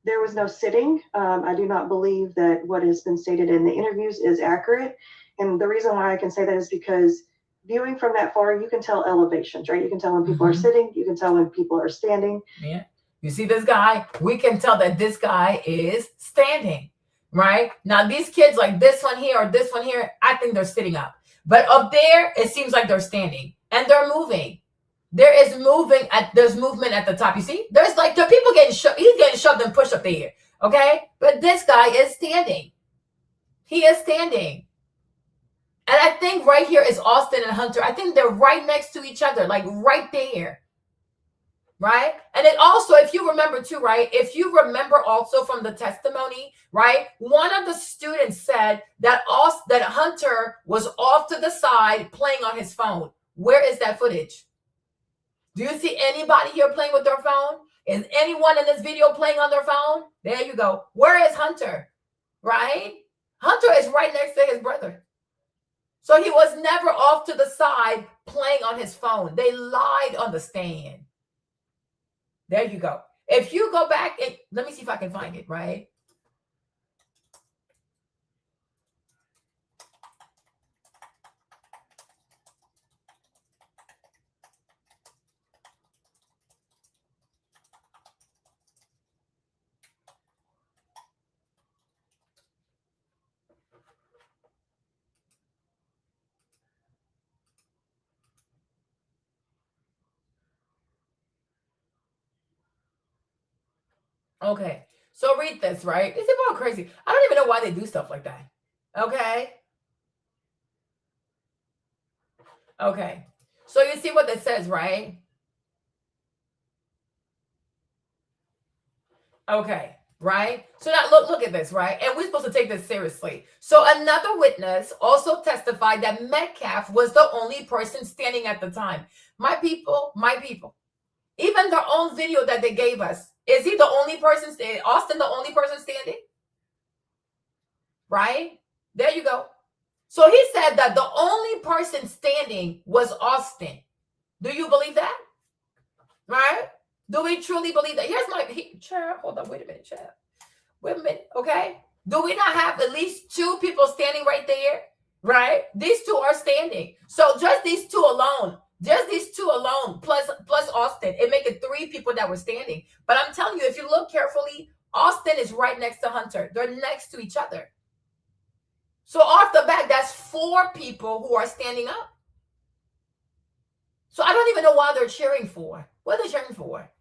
There was no sitting. I do not believe that what has been stated in the interviews is accurate. And the reason why I can say that is because viewing from that far, you can tell elevations, right? You can tell when people are sitting. You can tell when people are standing. Yeah. You see this guy? We can tell that this guy is standing, right? Now, these kids like this one here or this one here, I think they're sitting up. But up there, it seems like they're standing and they're moving. There's movement at the top. You see, there's like the people getting shoved. He's getting shoved and pushed up there. Okay, but this guy is standing. He is standing, and I think right here is Austin and Hunter. I think they're right next to each other, like right there, right? And then also, if you remember too, right? If you remember also from the testimony, right? One of the students said that Hunter was off to the side playing on his phone. Where is that footage? Do you see anybody here playing with their phone? Is anyone in this video playing on their phone? There you go. Where is Hunter? Right? Hunter is right next to his brother. So he was never off to the side playing on his phone. They lied on the stand. There you go. If you go back and let me see if I can find it, right? Okay. So read this, right? These people are crazy. I don't even know why they do stuff like that. Okay. Okay. So you see what it says, right? Okay. Right? So now look at this, right? And we're supposed to take this seriously. So another witness also testified that Metcalf was the only person standing at the time. My people, even their own video that they gave us, is he the only person standing? Austin the only person standing? Right? There you go. So he said that the only person standing was Austin. Do you believe that? Right? Do we truly believe that? Here's my chair. Hold on, wait a minute, chair. Wait a minute, okay? Do we not have at least two people standing right there? Right? These two are standing. So just these two alone, plus Austin, it make it three people that were standing. But I'm telling you, if you look carefully, Austin is right next to Hunter. They're next to each other. So off the back, that's four people who are standing up. So I don't even know why they're cheering for. What are they cheering for?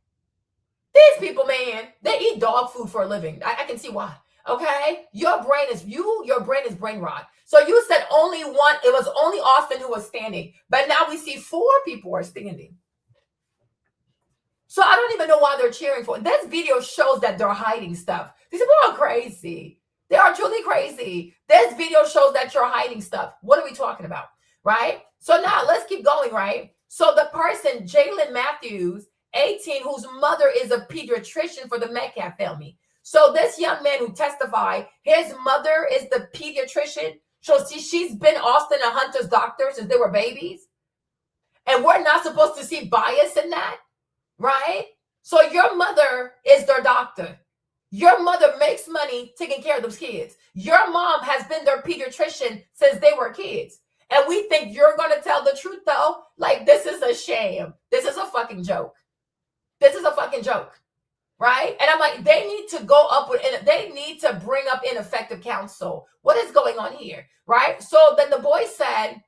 These people, man, they eat dog food for a living. I can see why. Okay? Your brain is brain rot. So you said only one, it was only Austin who was standing. But now we see four people are standing. So I don't even know why they're cheering for. This video shows that they're hiding stuff. These people are crazy. They are truly crazy. This video shows that you're hiding stuff. What are we talking about? Right? So now let's keep going, right? So the person, Jalen Matthews, 18, whose mother is a pediatrician for the Metcalf family. So this young man who testified, his mother is the pediatrician. So she's been Austin and Hunter's doctor since they were babies. And we're not supposed to see bias in that, right? So your mother is their doctor. Your mother makes money taking care of those kids. Your mom has been their pediatrician since they were kids. And we think you're going to tell the truth, though? Like, this is a sham. This is a fucking joke. This is a fucking joke, right? And I'm like, they need to go up with, they need to bring up ineffective counsel. What is going on here, right? So then the boy said,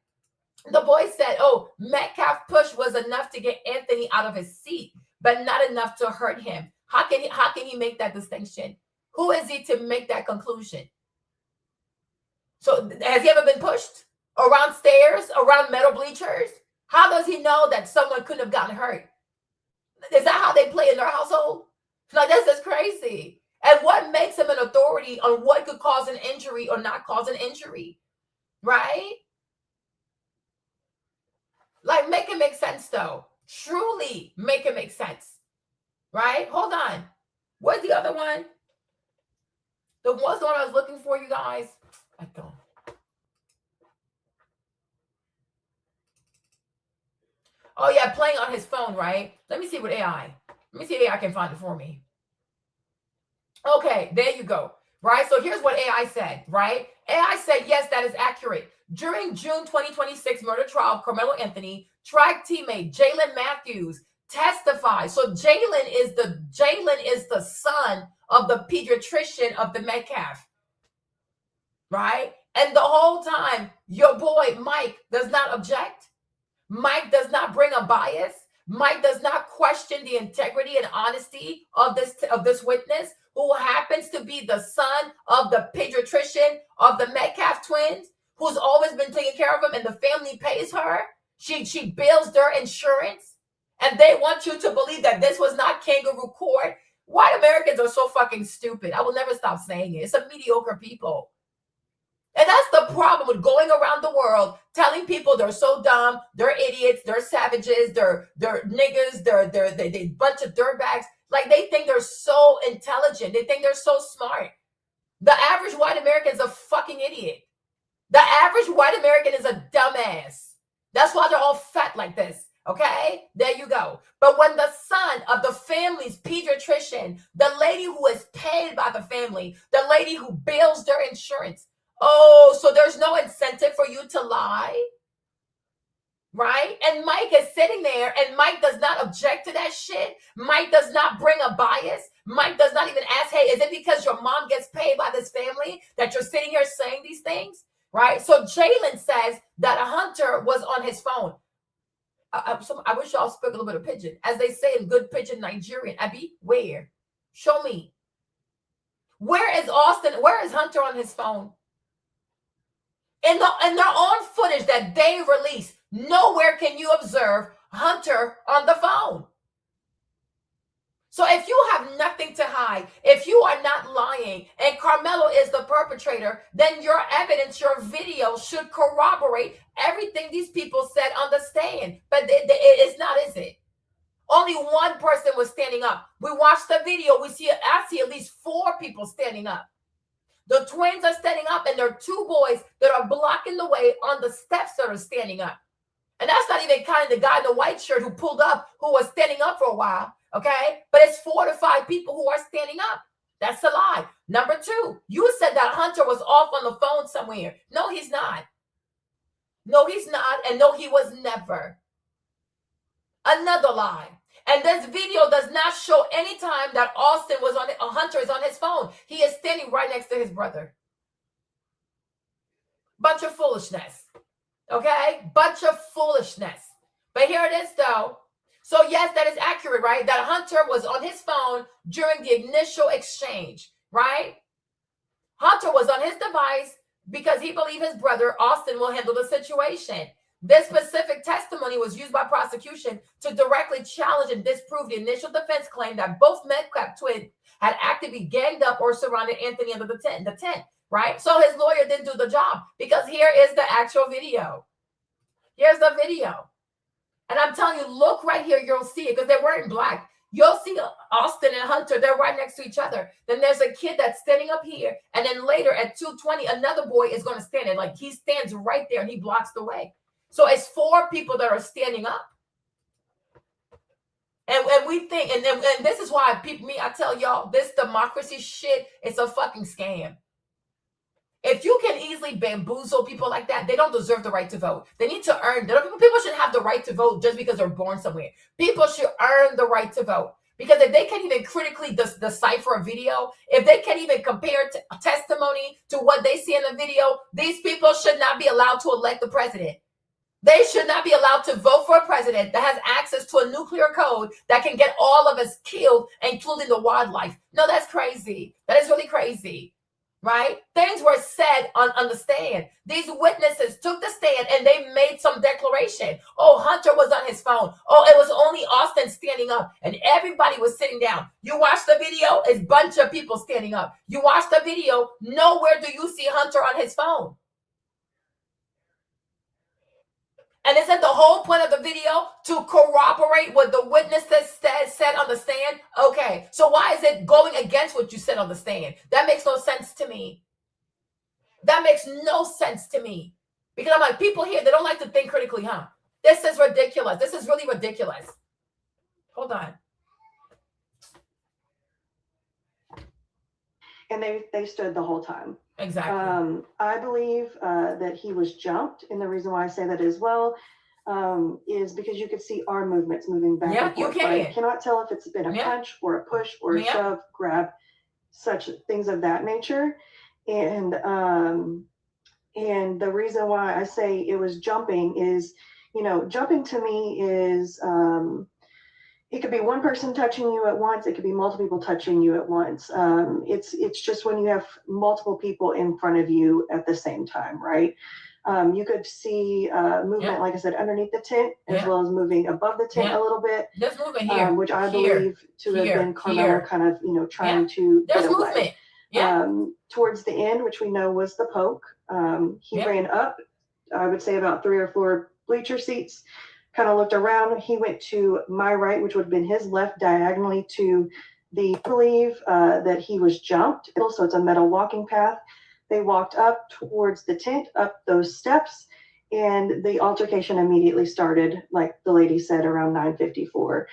oh, Metcalf push was enough to get Anthony out of his seat, but not enough to hurt him. How can he make that distinction? Who is he to make that conclusion? So has he ever been pushed around stairs, around metal bleachers? How does he know that someone couldn't have gotten hurt? Is that how they play in their household? Like, that's just crazy. And what makes him an authority on what could cause an injury or not cause an injury? Right? Like, make it make sense, though. Truly make it make sense. Right? Hold on. Where's the other one? The one I was looking for, you guys. I don't. Oh, yeah, playing on his phone, right? Let me see what AI. Let me see if AI can find it for me. Okay, there you go. Right? So here's what AI said, right? AI said, yes, that is accurate. During June 2026 murder trial of Karmelo Anthony, track teammate Jalen Matthews testified. So Jalen is the son of the pediatrician of the Metcalf. Right? And the whole time, your boy Mike does not object. Mike does not bring a bias. Mike does not question the integrity and honesty of this witness, who happens to be the son of the pediatrician of the Metcalf twins, who's always been taking care of him, and the family pays her. She bills their insurance, and they want you to believe that this was not kangaroo court. White Americans are so fucking stupid. I will never stop saying it. It's a mediocre people. And that's the problem with going around the world telling people they're so dumb, they're idiots, they're savages, they're niggas, they bunch of dirtbags. Like, they think they're so intelligent. They think they're so smart. The average white American is a fucking idiot. The average white American is a dumbass. That's why they're all fat like this. Okay? There you go. But when the son of the family's pediatrician, the lady who is paid by the family, the lady who bills their insurance, oh, so there's no incentive for you to lie, right? And Mike is sitting there, and Mike does not object to that shit. Mike does not bring a bias. Mike does not even ask, hey, is it because your mom gets paid by this family that you're sitting here saying these things, right? So Jalen says that a Hunter was on his phone. I wish y'all spoke a little bit of pidgin. As they say in good pidgin Nigerian, Abi, where? Show me. Where is Austin? Where is Hunter on his phone? In their own footage that they released, nowhere can you observe Hunter on the phone. So if you have nothing to hide, if you are not lying, and Karmelo is the perpetrator, then your evidence, your video should corroborate everything these people said on the stand. But it's not, is it? Only one person was standing up. We watched the video. I see at least 4 people standing up. The twins are standing up, and there are 2 boys that are blocking the way on the steps that are standing up. And that's not even counting the guy in the white shirt who pulled up, who was standing up for a while, okay? But it's 4 to 5 people who are standing up. That's a lie. Number 2, you said that Hunter was off on the phone somewhere. No, he's not. No, he's not, and no, he was never. Another lie. And this video does not show any time that Austin was on it. Hunter is on his phone. He is standing right next to his brother. Bunch of foolishness. Okay? Bunch of foolishness. But here it is, though. So, yes, that is accurate, right? That Hunter was on his phone during the initial exchange, right? Hunter was on his device because he believed his brother, Austin, will handle the situation. This specific testimony was used by prosecution to directly challenge and disprove the initial defense claim that both Metcalf twins had actively ganged up or surrounded Anthony under the tent, right? So his lawyer didn't do the job, because here is the actual video. Here's the video. And I'm telling you, look right here, you'll see it, because they're wearing black. You'll see Austin and Hunter, they're right next to each other. Then there's a kid that's standing up here, and then later at 2:20, another boy is going to stand there. Like, he stands right there and he blocks the way. So it's 4 people that are standing up. And we think, and this is why I tell y'all, this democracy shit is a fucking scam. If you can easily bamboozle people like that, they don't deserve the right to vote. They need to earn. People shouldn't have the right to vote just because they're born somewhere. People should earn the right to vote. Because if they can't even critically decipher a video, if they can't even compare testimony to what they see in the video, these people should not be allowed to elect the president. They should not be allowed to vote for a president that has access to a nuclear code that can get all of us killed, including the wildlife. No, that's crazy. That is really crazy, right? Things were said on the stand. These witnesses took the stand and they made some declaration. Oh, Hunter was on his phone. Oh, it was only Austin standing up and everybody was sitting down. You watch the video, it's a bunch of people standing up. You watch the video, nowhere do you see Hunter on his phone. And isn't the whole point of the video to corroborate what the witnesses said on the stand? Okay, so why is it going against what you said on the stand? That makes no sense to me. That makes no sense to me. Because I'm like, people here, they don't like to think critically, huh? This is ridiculous. This is really ridiculous. Hold on. And they stood the whole time. Exactly. I believe that he was jumped, and the reason why I say that as well is because you could see arm movements moving back and forth. You can. I cannot tell if it's been a punch or a push or a shove, grab, such things of that nature. And the reason why I say it was jumping is, jumping to me is it could be one person touching you at once. It could be multiple people touching you at once. It's just when you have multiple people in front of you at the same time, right? You could see movement, like I said, underneath the tent, as well as moving above the tent a little bit. There's movement here, which I believe to have been Karmelo kind of, trying to There's get movement. away. Towards the end, which we know was the poke, he ran up, I would say about 3 or 4 bleacher seats, kind of looked around. He went to my right, which would have been his left, diagonally to the believe that he was jumped. So it's a metal walking path. They walked up towards the tent, up those steps, and the altercation immediately started, like the lady said, around 9:54.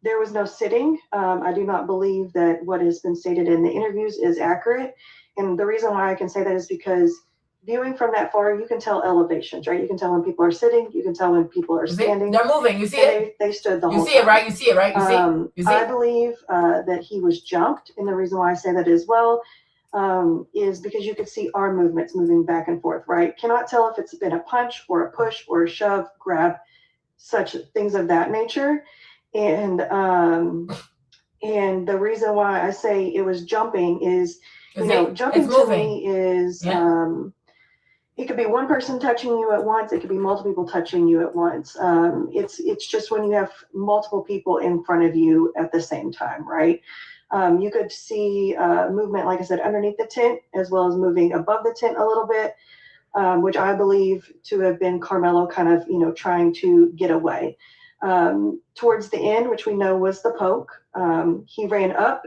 There was no sitting. I do not believe that what has been stated in the interviews is accurate. And the reason why I can say that is because viewing from that far, you can tell elevations, right? You can tell when people are sitting. You can tell when people are standing. They're moving. You see it? They stood the whole time. You see it, right? You see it, right? You see it? I believe that he was jumped. And the reason why I say that as well is because you could see arm movements moving back and forth, right? Cannot tell if it's been a punch or a push or a shove, grab, such things of that nature. And the reason why I say it was jumping is, You know, jumping it's to moving. me is, Yeah. it could be one person touching you at once. It could be multiple people touching you at once. It's just when you have multiple people in front of you at the same time, right? You could see movement, like I said, underneath the tent, as well as moving above the tent a little bit, which I believe to have been Karmelo kind of, you know, trying to get away. Towards the end, which we know was the poke, he ran up,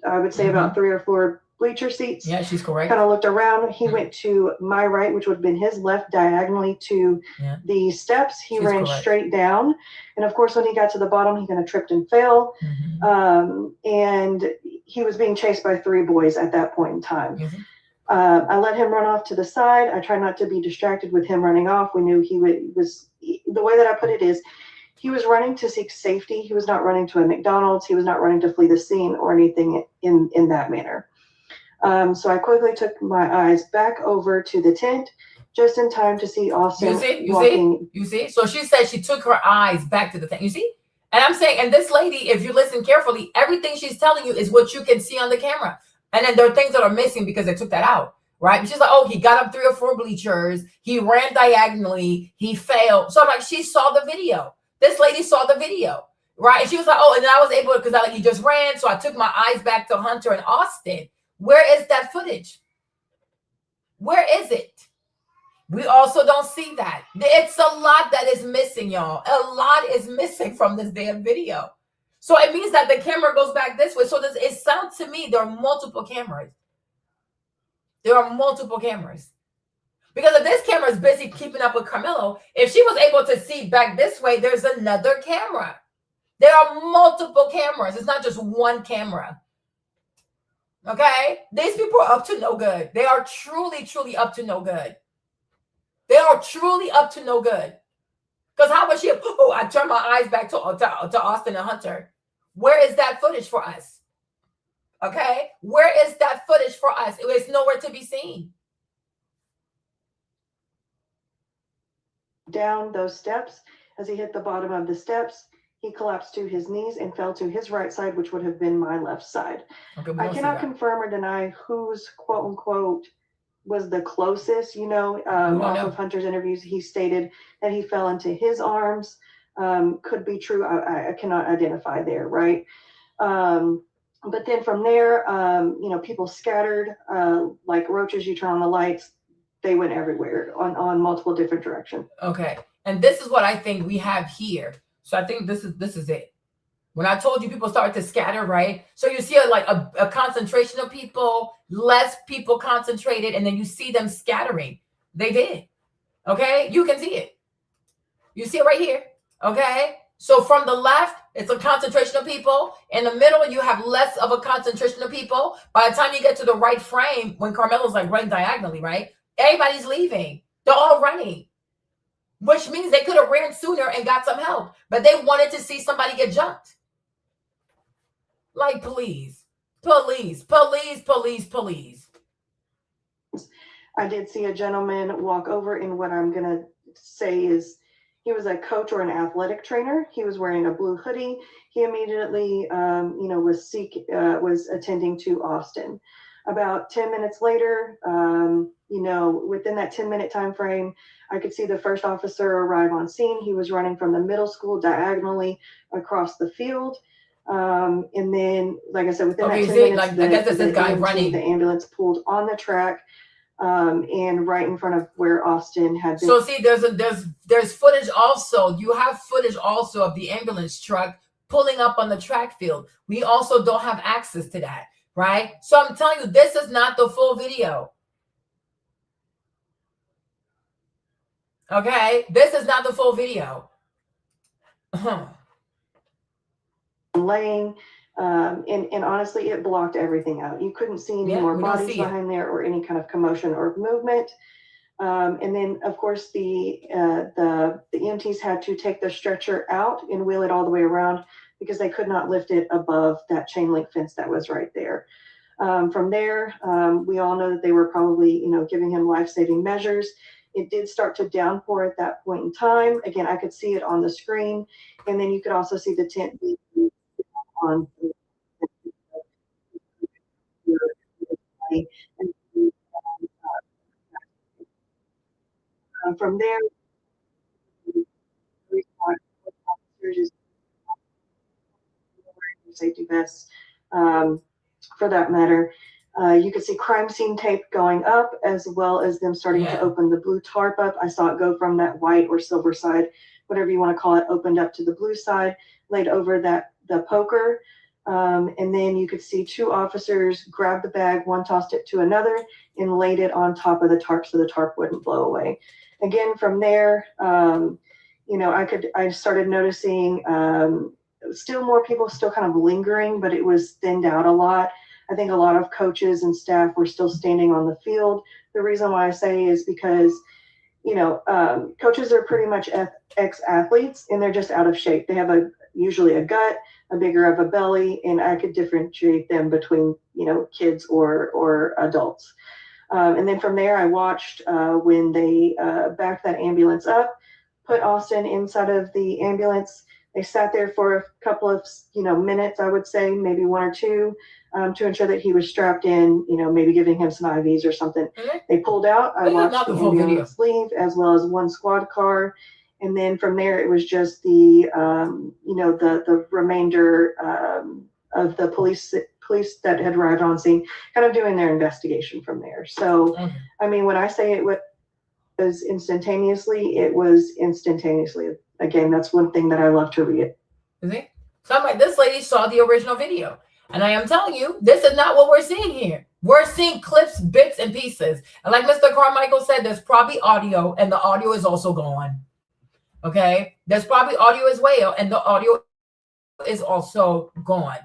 I would say about 3 or 4 bleacher seats. Yeah, she's correct. Kind of looked around. He went to my right, which would have been his left, diagonally to the steps. He ran straight down. And of course, when he got to the bottom, he kind of tripped and fell. And he was being chased by 3 boys at that point in time. I let him run off to the side. I tried not to be distracted with him running off. We knew he was, the way that I put it is, he was running to seek safety. He was not running to a McDonald's. He was not running to flee the scene or anything in that manner. So I quickly took my eyes back over to the tent just in time to see Austin walking. You see? So she said she took her eyes back to the tent. You see? And I'm saying, and this lady, if you listen carefully, everything she's telling you is what you can see on the camera. And then there are things that are missing because they took that out, right? She's like, oh, he got up 3 or 4 bleachers. He ran diagonally. He fell. So I'm like, she saw the video. This lady saw the video, right? And she was like, oh, and then I was able to, because he just ran. So I took my eyes back to Hunter and Austin. Where is that footage? Where is it? We also don't see that. It's a lot that is missing, y'all. A lot is missing from this damn video. So it means that the camera goes back this way. So it sounds to me there are multiple cameras. There are multiple cameras. Because if this camera is busy keeping up with Karmelo, if she was able to see back this way, there's another camera. There are multiple cameras. It's not just one camera. Okay? These people are up to no good. They are truly, truly up to no good. They are truly up to no good. Because how was she? Oh, I turned my eyes back to Austin and Hunter. Where is that footage for us? Okay? Where is that footage for us? It's nowhere to be seen. Down those steps, as he hit the bottom of the steps, he collapsed to his knees and fell to his right side, which would have been my left side. Okay, I cannot confirm or deny whose quote unquote was the closest, you know, off of Hunter's interviews. He stated that he fell into his arms. Could be true. I cannot identify there, right? But then from there, you know, people scattered like roaches. You turn on the lights, they went everywhere on multiple different directions. Okay. And this is what I think we have here. So I think this is it. When I told you people started to scatter, right? So you see a concentration of people, less people concentrated, and then you see them scattering. They did. Okay? You can see it. You see it right here. Okay? So from the left, it's a concentration of people. In the middle, you have less of a concentration of people. By the time you get to the right frame, when Karmelo's like running diagonally, right? Everybody's leaving. They're all running. Which means they could have ran sooner and got some help. But they wanted to see somebody get jumped. Like, please. Police. Police, police, police. I did see a gentleman walk over, and what I'm going to say is he was a coach or an athletic trainer. He was wearing a blue hoodie. He immediately, you know, was attending to Austin. About 10 minutes later, you know, within that 10-minute time frame, I could see the first officer arrive on scene. He was running from the middle school diagonally across the field. And then, like I said, within that 10 minutes, like, I guess this guy running. The ambulance pulled on the track and right in front of where Austin had been. So see, there's footage also. You have footage also of the ambulance truck pulling up on the track field. We also don't have access to that, right? So I'm telling you, this is not the full video. Okay? This is not the full video. Laying, and honestly, it blocked everything out. You couldn't see any more bodies behind there or any kind of commotion or movement. And then, of course, the EMTs had to take the stretcher out and wheel it all the way around because they could not lift it above that chain link fence that was right there. From there, we all know that they were probably, you know, giving him life-saving measures. It did start to downpour at that point in time. Again, I could see it on the screen, and then you could also see the tent on And from there, we got officers wearing safety vests. For that matter, you could see crime scene tape going up, as well as them starting to open the blue tarp up. I saw it go from that white or silver side, whatever you want to call it, opened up to the blue side, laid over the poker. And then you could see two officers grab the bag, one tossed it to another and laid it on top of the tarp so the tarp wouldn't blow away. Again, from there, I started noticing still more people still kind of lingering, but it was thinned out a lot. I think a lot of coaches and staff were still standing on the field. The reason why I say is because, coaches are pretty much ex-athletes and they're just out of shape. They have usually a gut, a bigger of a belly, and I could differentiate them between, kids or adults. And then from there, I watched when they backed that ambulance up, put Austin inside of the ambulance. They sat there for a couple of, minutes, I would say, maybe one or two, to ensure that he was strapped in, maybe giving him some IVs or something. Mm-hmm. They pulled out. I watched the ambulance leave, as well as one squad car. And then from there, it was just the remainder of the police that had arrived on scene, kind of doing their investigation from there. So, I mean, when I say it was instantaneously, it was instantaneously. Again, that's one thing that I love to read. See? So I'm like, this lady saw the original video. And I am telling you, this is not what we're seeing here. We're seeing clips, bits, and pieces. And like Mr. Carmichael said, there's probably audio, and the audio is also gone. Okay? There's probably audio as well, and the audio is also gone.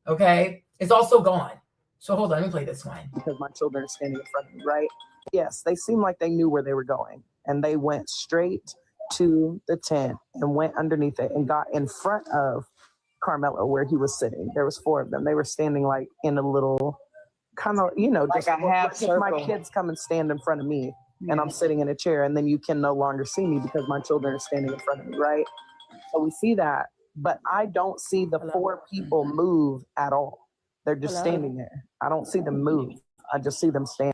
Okay? It's also gone. So hold on, let me play this one. Because my children are standing in front of me, right? Yes, they seemed like they knew where they were going. And they went straight to the tent and went underneath it and got in front of Karmelo where he was sitting. There was 4 of them. They were standing like in a little kind of, like just a half circle. My kids come and stand in front of me and I'm sitting in a chair, and then you can no longer see me because my children are standing in front of me, right? So we see that, but I don't see the 4 people move at all. They're just standing there. I don't see them move. I just see them standing.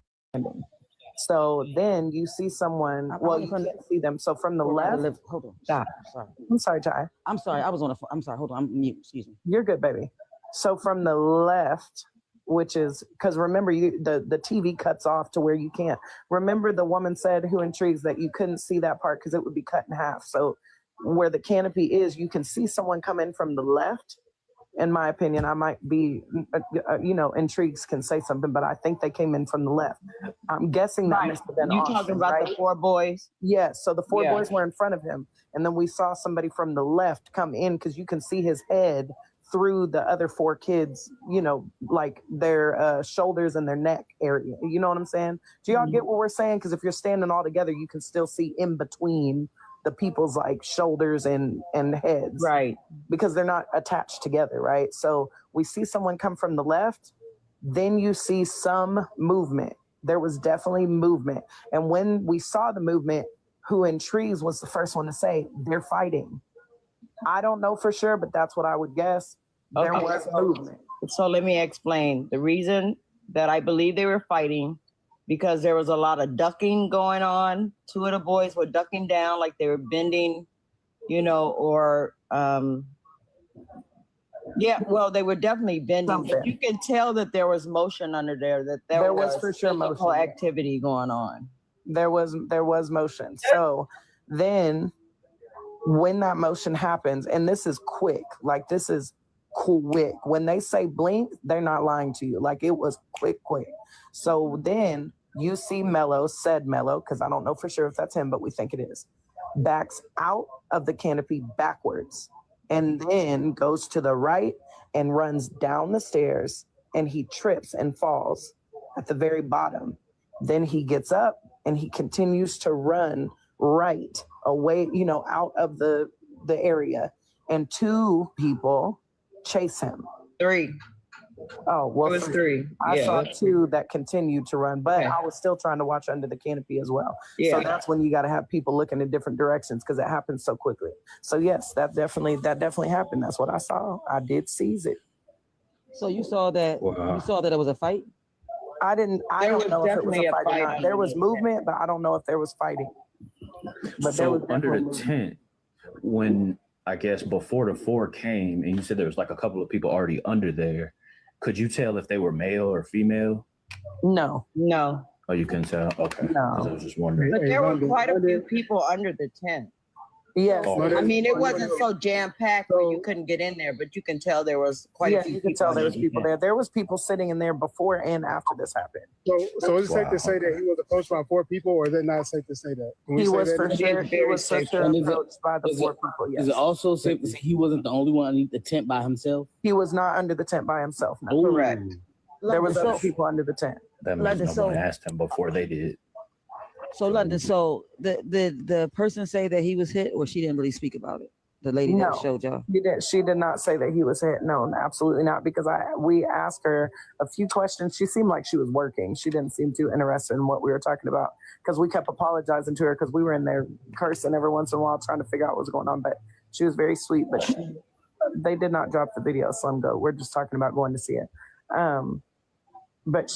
So then you see someone, well, you can't see them. So from the left, hold on. Stop. Sorry. I'm sorry, Ty. I'm sorry. I was on the phone. I'm sorry. Hold on. I'm mute. Excuse me. You're good, baby. So from the left, which is, because remember, the TV cuts off to where you can't. Remember the woman said, who intrigues, that you couldn't see that part because it would be cut in half. So where the canopy is, you can see someone come in from the left. In my opinion, I might be, intrigues can say something, but I think they came in from the left. I'm guessing that must have been You Austin, talking about right? the 4 boys? Yes. So the 4 boys were in front of him. And then we saw somebody from the left come in because you can see his head through the other 4 kids, like their shoulders and their neck area. You know what I'm saying? Do y'all get what we're saying? Because if you're standing all together, you can still see in between the people's like shoulders and heads, right? Because they're not attached together, right? So we see someone come from the left, then you see some movement. There was definitely movement. And when we saw the movement, who intrigues was the first one to say they're fighting. I don't know for sure, but that's what I would guess. There was movement. So let me explain the reason that I believe they were fighting. Because there was a lot of ducking going on. 2 of the boys were ducking down like they were bending, or they were definitely bending. But you can tell that there was motion under there, that there was for sure physical activity going on. There was motion. So then when that motion happens, and this is quick, like this is quick. When they say blink, they're not lying to you. Like it was quick. So then you see Melo, because I don't know for sure if that's him, but we think it is, backs out of the canopy backwards and then goes to the right and runs down the stairs, and he trips and falls at the very bottom. Then he gets up and he continues to run right away, out of the area, and 2 people chase him. 3. Oh, well, it was 3. I saw 2 that continued to run, but I was still trying to watch under the canopy as well. So that's when you got to have people looking in different directions because it happens so quickly. So yes, that definitely happened. That's what I saw. I did seize it. So you saw that? Wow. You saw that it was a fight? I There don't was know if it was definitely a a fight or fight not. under There was the tent. movement, but I don't know if there was fighting. But there was So under definitely the movement. tent, when I guess before the four came, and you said there was like a couple of people already under there, could you tell if they were male or female? No. No. Oh, you couldn't tell? Okay. No. 'Cause I was just wondering. But there were quite a few people under the tent. Yes. Oh, I mean, it wasn't so jam-packed where you couldn't get in there, but you can tell there was quite a Yeah, few you could people tell there under was the people tent. there. There was people sitting in there before and after this happened. So is it safe Wow, to say that he was approached by 4 people, or is it not safe to say that? Can we He say was that for now? sure. He very was for safe. sure And is it- approached by the is 4 it- people. Is it Yes. also safe to say he wasn't the only one underneath the tent by himself? He was not under the tent by himself. No. Correct. There was So- other people under the tent. That means London, no one so- asked him before they did. So London, so the person say that he was hit, or she didn't really speak about it? The lady No. that showed y'all. She did not say that he was hit. No, absolutely not. Because we asked her a few questions. She seemed like she was working. She didn't seem too interested in what we were talking about. Because we kept apologizing to her because we were in there cursing every once in a while trying to figure out what was going on. But she was very sweet. But they did not drop the video. So I'm go. We're just talking about going to see it. But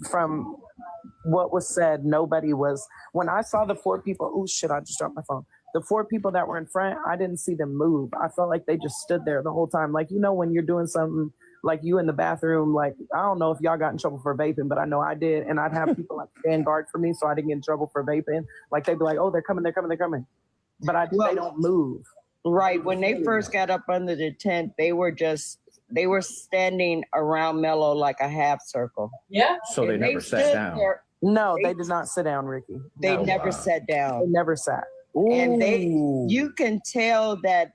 from what was said, nobody was. When I saw the 4 people, oh shit! I just dropped my phone. The 4 people that were in front, I didn't see them move. I felt like they just stood there the whole time. Like, you know, when you're doing something like you in the bathroom, like, I don't know if y'all got in trouble for vaping, but I know I did. And I'd have people like stand guard for me so I didn't get in trouble for vaping. Like, they'd be like, oh, they're coming. But they don't move. Right. When they first got up under the tent, they were standing around Mello like a half circle. Yeah. So they And never sat stood down. there. No, they did not sit down, Ricky. They No. never sat They down. never sat. And you can tell that,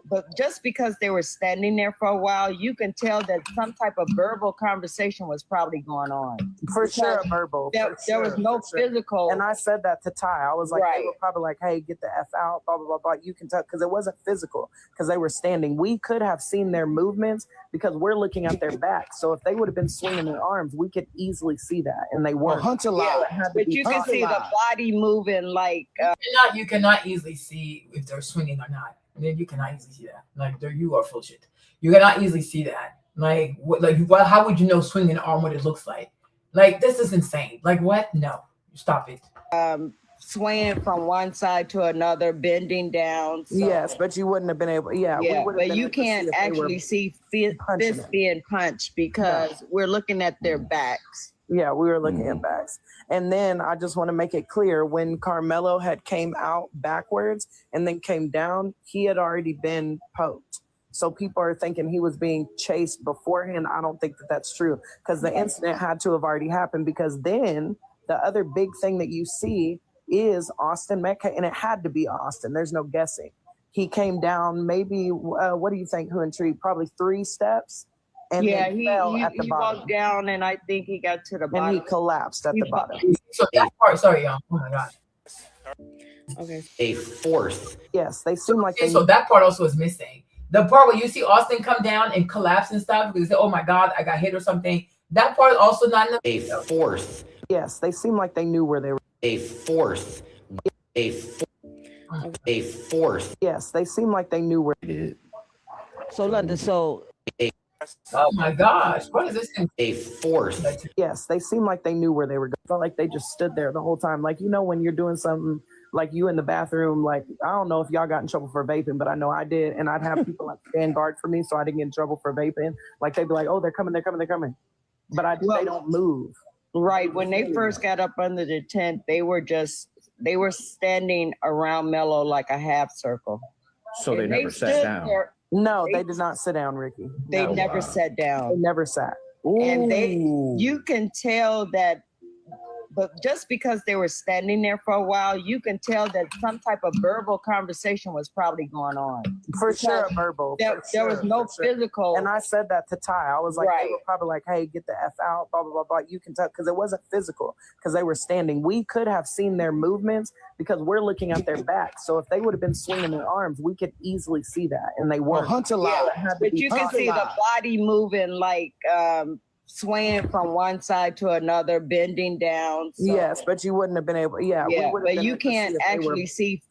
but just because they were standing there for a while, you can tell that some type of verbal conversation was probably going on. For sure, verbal. There was no physical. And I said that to Ty. I was like, Right. they were probably like, hey, get the F out, blah, blah, blah, blah. You can tell, because it wasn't physical, because they were standing. We could have seen their movements because we're looking at their backs. So if they would have been swinging their arms, we could easily see that. And they weren't. Hunter Yeah, lied. but you can see the body moving like. You cannot easily see if they're swinging or not. Then you cannot easily see that. Like, you are full shit. You cannot easily see that. Like, how would you know swinging an arm what it looks like? Like, this is insane. Like, what? No, stop it. Swaying from one side to another, bending down. So, Yes, but you wouldn't have been able. Yeah, we yeah, would have but been you able to see can't if they were actually see punching fists it. being punched because we're looking at their backs. Yeah, we were looking at backs. And then I just want to make it clear, when Karmelo had came out backwards and then came down, he had already been poked. So people are thinking he was being chased beforehand. I don't think that that's true, because the incident had to have already happened, because then the other big thing that you see is Austin Metcalf, and it had to be Austin. There's no guessing. He came down maybe, what do you think, Huantree? Probably 3 steps. And Yeah, then he fell at the bottom. walked down, and I think he got to the And bottom. he collapsed at the bottom. So that part, sorry, y'all. Oh my god. Okay. A fourth. Yes, they seem like they. So that part also is missing. The part where you see Austin come down and collapse and stuff because they say, "Oh my god, I got hit" or something. That part is also not in the A fourth. Yes, they seem like they knew where they were. A fourth. A fourth. Yes, they seem like they knew where. So London, so Oh my gosh, what is this thing? A fourth. Yes, they seem like they knew where they were going. Felt like they just stood there the whole time. Like, you know, when you're doing something like you in the bathroom, like, I don't know if y'all got in trouble for vaping, but I know I did. And I'd have people like stand guard for me so I didn't get in trouble for vaping. Like, they'd be like, oh, they're coming. But they don't move. Right. When they first got up under the tent, they were standing around Mello like a half circle. So they And never sat stood down. there. No, they did not sit down, Ricky. They No. never sat down. They never sat. And you can tell that, but just because they were standing there for a while, you can tell that some type of verbal conversation was probably going on. For Because sure, verbal. There was no physical. And I said that to Ty. I was like, Right. they were probably like, hey, get the F out, blah, blah, blah, blah. You can tell, because it wasn't physical, because they were standing. We could have seen their movements because we're looking at their backs. So if they would have been swinging their arms, we could easily see that. And they weren't. Hunter lied. But you can see the body moving like. swaying from one side to another, bending down. So, Yes, but you wouldn't have been able. Yeah, we yeah, would have but been you able to see can't if they were actually see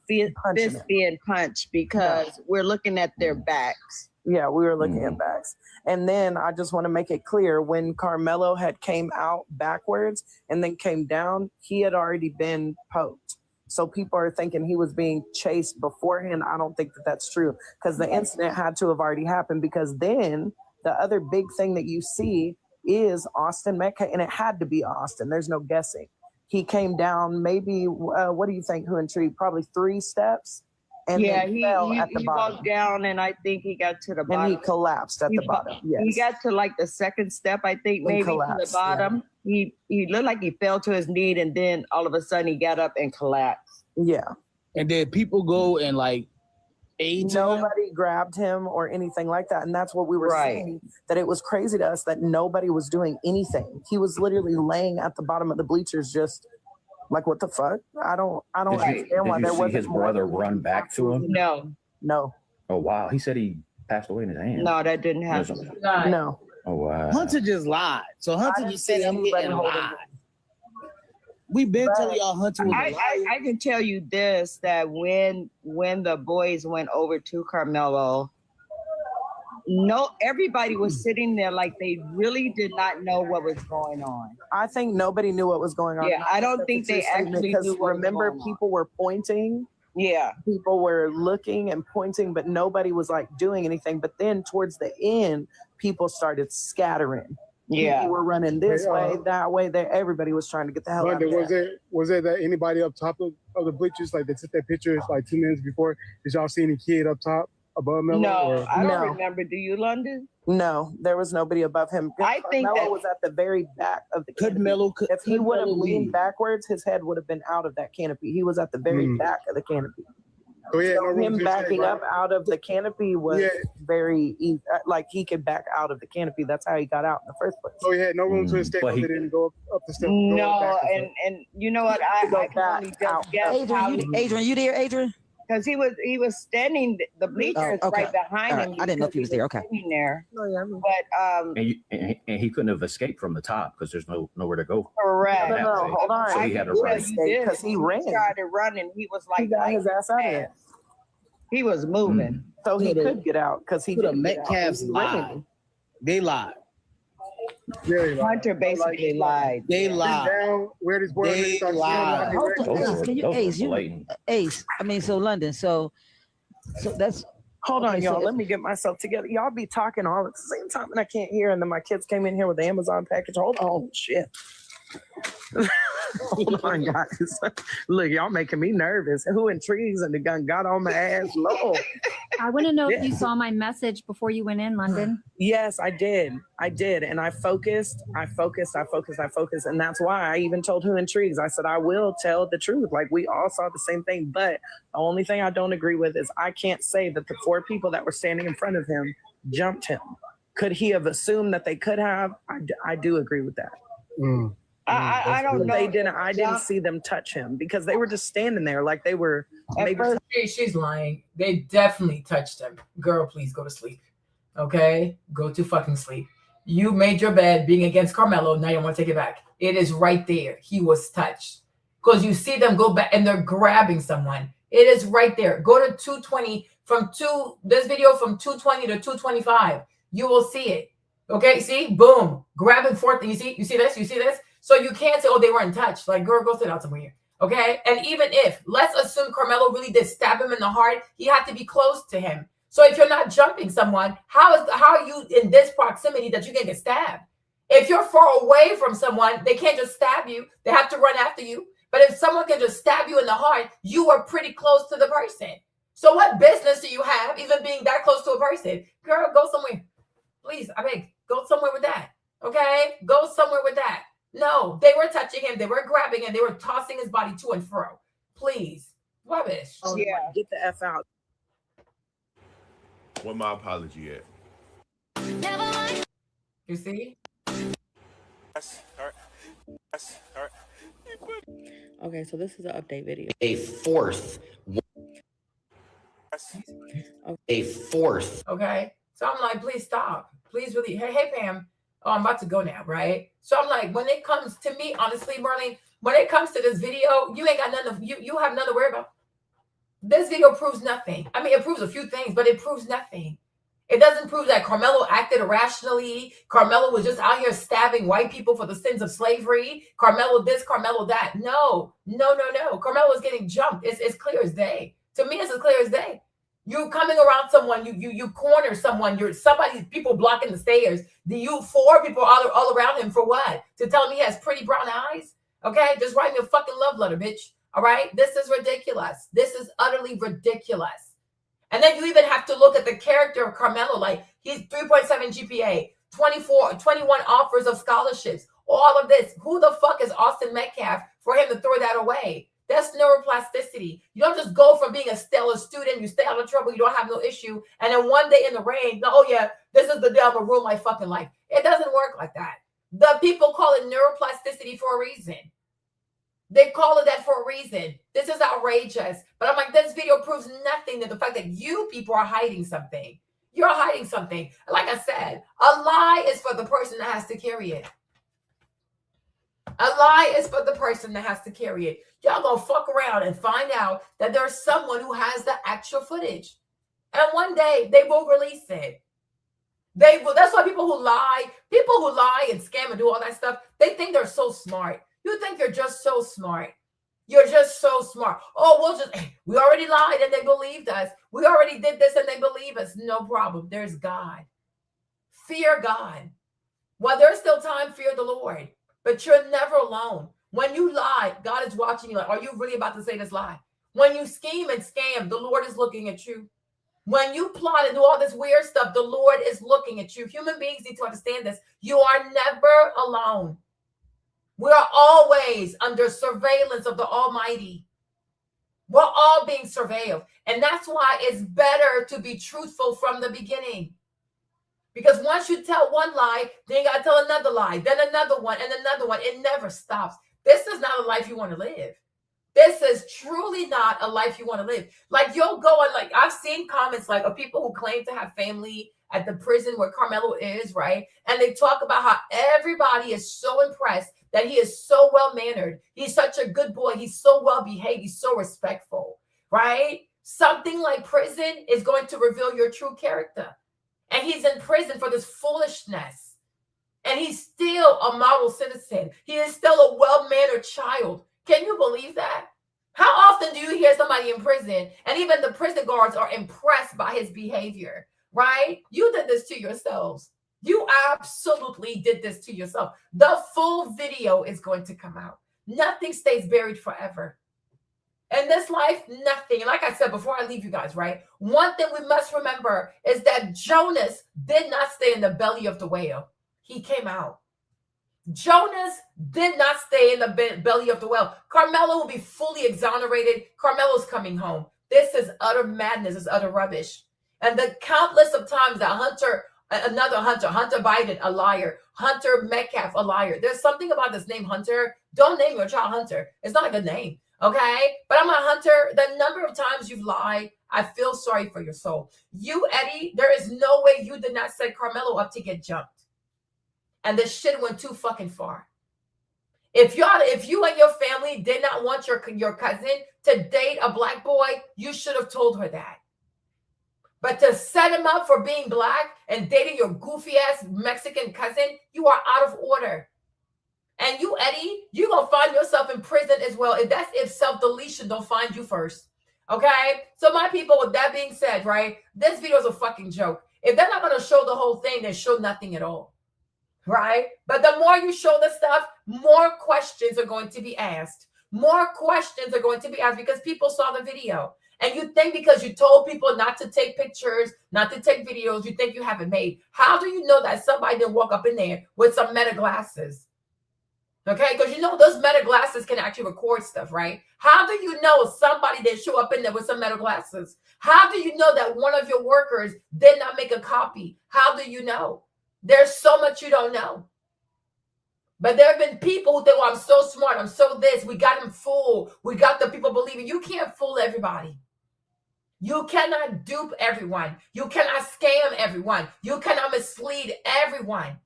punching fists him. being punched because we're looking at their backs. Yeah, we were looking at backs. And then I just want to make it clear, when Karmelo had came out backwards and then came down, he had already been poked. So people are thinking he was being chased beforehand. I don't think that that's true, because the incident had to have already happened, because then the other big thing that you see is Austin Metcalf, and it had to be Austin. There's no guessing. He came down maybe, what do you think, Tree? Probably 3 steps. And Yeah, then he fell at the bottom. walked down, and I think he got to the bottom. And he collapsed at the bottom. Yes. He got to like the second step, I think, And maybe to the collapsed, bottom. Yeah. He looked like he fell to his knee, and then all of a sudden he got up and collapsed. Yeah. And did people go and like aid to him? Nobody grabbed him or anything like that. And that's what we were saying, that it was crazy to us that nobody was doing anything. He was literally laying at the bottom of the bleachers, just like, what the fuck? I don't understand why there wasn't his brother run back to him? No. Oh wow, he said he passed away in his hand. No, that didn't happen. No. Oh wow. Hunter just lied. So Hunter just said I'm getting lied. We been telling y'all Hunter was a liar. I can tell you this, that when the boys went over to Karmelo, everybody was sitting there like they really did not know what was going on. I think nobody knew what was going on. Yeah, I don't think they actually knew what was remember, going on. people were pointing. Yeah. People were looking and pointing, but nobody was like doing anything. But then towards the end, people started scattering. Yeah. People were running this way, that way, there. Everybody was trying to get the hell out of there. Was there that anybody up top of the bleachers, like they took their pictures like 2 minutes before? Did y'all see any kid up top above Melo? No, I don't remember. Do you, London? No, there was nobody above him. I think Melo that was at the very back of the canopy. If he would have leaned backwards, his head would have been out of that canopy. He was at the very back of the canopy. So him backing up out of the canopy was very easy. Like, he could back out of the canopy. That's how he got out in the first place. So he had no room to escape other than go up the steps. No, and you know what? I can only just guess how Adrian, you there, Adrian? Because he was standing, the bleachers right behind him. I didn't know if he was there. Okay. There. But and he couldn't have escaped from the top because there's nowhere to go. Correct. No, hold on. So he had to run because he ran. He started running. He was like, he got his ass out of there. He was moving. So he could get out because he the didn't get out. Metcalfs lied. They lied. Hunter basically lied. They lied. Where this boy They lied. Ace. I mean, so London. So that's. Hold on, okay, y'all. so Let me get myself together. Y'all be talking all at the same time, and I can't hear. And then my kids came in here with the Amazon package. Hold on, shit. Hold on, guys. Look, y'all making me nervous. Who intrigues and the gun got on my ass low. I want to know if you saw my message before you went in, London. Yes, I did. And I focused. And that's why I even told Who Intrigues. I said, I will tell the truth. Like, we all saw the same thing. But the only thing I don't agree with is I can't say that the 4 people that were standing in front of him jumped him. Could he have assumed that they could have? I do agree with that. I don't know. They didn't. I didn't see them touch him because they were just standing there like they were. Maybe she's lying. They definitely touched him. Girl, please go to sleep. Okay? Go to fucking sleep. You made your bed being against Karmelo. Now you want to take it back. It is right there. He was touched. Because you see them go back and they're grabbing someone. It is right there. Go to 220 this video from 220 to 225. You will see it. Okay, see? Boom. Grabbing forth. You see this? So you can't say, oh, they weren't touched. Like, girl, go sit out somewhere. Okay? And even if, let's assume Karmelo really did stab him in the heart, he had to be close to him. So if you're not jumping someone, how are you in this proximity that you can get stabbed? If you're far away from someone, they can't just stab you. They have to run after you. But if someone can just stab you in the heart, you are pretty close to the person. So what business do you have even being that close to a person? Girl, go somewhere. Please, I beg, go somewhere with that. Okay? Go somewhere with that. No, they were touching him. They were grabbing him. They were tossing his body to and fro. Please. Rubbish. Oh, yeah. Get the F out. Where my apology at? You see? Okay, so this is an update video. A fourth. Okay. So I'm like, please stop. Please really. Hey, Pam. Oh, I'm about to go now, right? So I'm like, when it comes to me, honestly, Marlene, when it comes to this video, you ain't got none of you have nothing to worry about. This video proves nothing. I mean, it proves a few things, but it proves nothing. It doesn't prove that Karmelo acted irrationally. Karmelo was just out here stabbing white people for the sins of slavery. Karmelo this, Karmelo that. No. Karmelo is getting jumped. It's clear as day. To me, it's as clear as day. You coming around someone, you corner someone, you're somebody, people blocking the stairs. You 4 people all around him for what? To tell him he has pretty brown eyes? Okay, just write me a fucking love letter, bitch. All right, this is ridiculous. This is utterly ridiculous. And then you even have to look at the character of Karmelo. Like, he's 3.7 GPA, 21 offers of scholarships, all of this. Who the fuck is Austin Metcalf for him to throw that away? That's neuroplasticity. You don't just go from being a stellar student, you stay out of trouble, you don't have no issue, and then one day in the rain, oh yeah, this is the day I'm gonna ruin my fucking life. It doesn't work like that. The people call it neuroplasticity for a reason. They call it that for a reason. This is outrageous. But I'm like, this video proves nothing to the fact that you people are hiding something. You're hiding something. Like I said, a lie is for the person that has to carry it. A lie is for the person that has to carry it. Y'all gonna fuck around and find out that there's someone who has the actual footage. And one day they will release it. They will. That's why people who lie and scam and do all that stuff, they think they're so smart. You think you're just so smart. You're just so smart. Oh, we already lied and they believed us. We already did this and they believe us. No problem. There's God. Fear God. While there's still time, fear the Lord. But you're never alone. When you lie, God is watching you. Like, are you really about to say this lie? When you scheme and scam, the Lord is looking at you. When you plot and do all this weird stuff, the Lord is looking at you. Human beings need to understand this. You are never alone. We are always under surveillance of the Almighty. We're all being surveilled. And that's why it's better to be truthful from the beginning. Because once you tell one lie, then you got to tell another lie, then another one, and another one. It never stops. This is not a life you want to live. This is truly not a life you want to live. Like, you'll go and, like, I've seen comments like of people who claim to have family at the prison where Karmelo is, right? And they talk about how everybody is so impressed that he is so well-mannered. He's such a good boy. He's so well-behaved. He's so respectful, right? Something like prison is going to reveal your true character. And he's in prison for this foolishness. And he's still a model citizen. He is still a well-mannered child. Can you believe that? How often do you hear somebody in prison and even the prison guards are impressed by his behavior, right? You did this to yourselves. You absolutely did this to yourself. The full video is going to come out. Nothing stays buried forever. In this life, nothing. And like I said before I leave you guys, right? One thing we must remember is that Jonas did not stay in the belly of the whale. He came out. Jonas did not stay in the belly of the whale. Karmelo will be fully exonerated. Carmelo's coming home. This is utter madness. It's utter rubbish. And the countless of times that Hunter Biden, a liar, Hunter Metcalf, a liar. There's something about this name Hunter. Don't name your child Hunter. It's not a good name, okay? But I'm a Hunter. The number of times you've lied, I feel sorry for your soul. You, Eddie, there is no way you did not set Karmelo up to get jumped. And this shit went too fucking far. If you and your family did not want your cousin to date a black boy, you should have told her that. But to set him up for being black and dating your goofy ass Mexican cousin, you are out of order. And you, Eddie, you're going to find yourself in prison as well. If self-deletion don't find you first. Okay? So my people, with that being said, right, this video is a fucking joke. If they're not going to show the whole thing, then show nothing at all. Right? But the more you show the stuff, more questions are going to be asked. More questions are going to be asked because people saw the video. And you think because you told people not to take pictures, not to take videos, you think you have it made. How do you know that somebody didn't walk up in there with some Meta glasses? Okay? Because you know those Meta glasses can actually record stuff, right? How do you know somebody didn't show up in there with some Meta glasses? How do you know that one of your workers did not make a copy? How do you know? There's so much you don't know. But there have been people who think, well, I'm so smart. I'm so this. We got him fooled. We got the people believing. You can't fool everybody. You cannot dupe everyone. You cannot scam everyone. You cannot mislead everyone.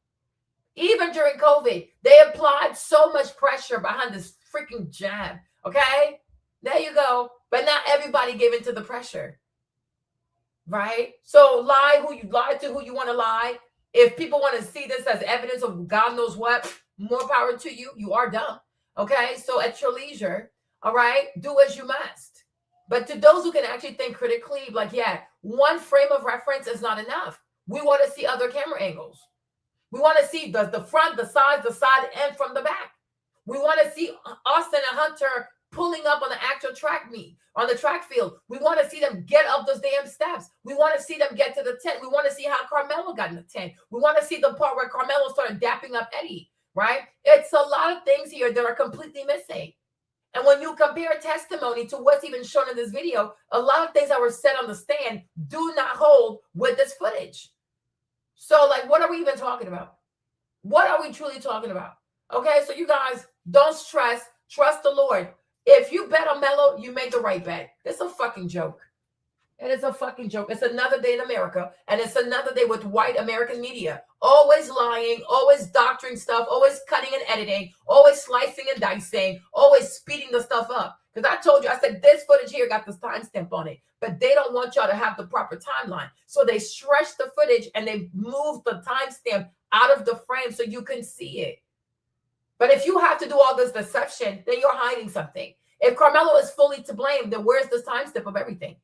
Even during COVID, they applied so much pressure behind this freaking jab. Okay? There you go. But not everybody gave into the pressure. Right? So lie who you lie to, who you want to lie. If people want to see this as evidence of God knows what, more power to you. You are dumb. Okay? So at your leisure, all right, do as you must. But to those who can actually think critically, like, yeah, one frame of reference is not enough. We want to see other camera angles. We want to see the front, the side, and from the back. We want to see Austin and Hunter pulling up on the actual track meet, on the track field. We want to see them get up those damn steps. We want to see them get to the tent. We want to see how Karmelo got in the tent. We want to see the part where Karmelo started dapping up Eddie, right? It's a lot of things here that are completely missing. And when you compare testimony to what's even shown in this video, a lot of things that were said on the stand do not hold with this footage. So, like, what are we even talking about? What are we truly talking about? Okay, so you guys, don't stress. Trust the Lord. If you bet on Melo, you made the right bet. It's a fucking joke. It is a fucking joke. It's another day in America, and it's another day with white American media. Always lying, always doctoring stuff, always cutting and editing, always slicing and dicing, always speeding the stuff up. Because I told you, I said, this footage here got this timestamp on it, but they don't want y'all to have the proper timeline. So they stretch the footage and they move the timestamp out of the frame so you can see it. But if you have to do all this deception, then you're hiding something. If Karmelo is fully to blame, then where's the timestamp of everything?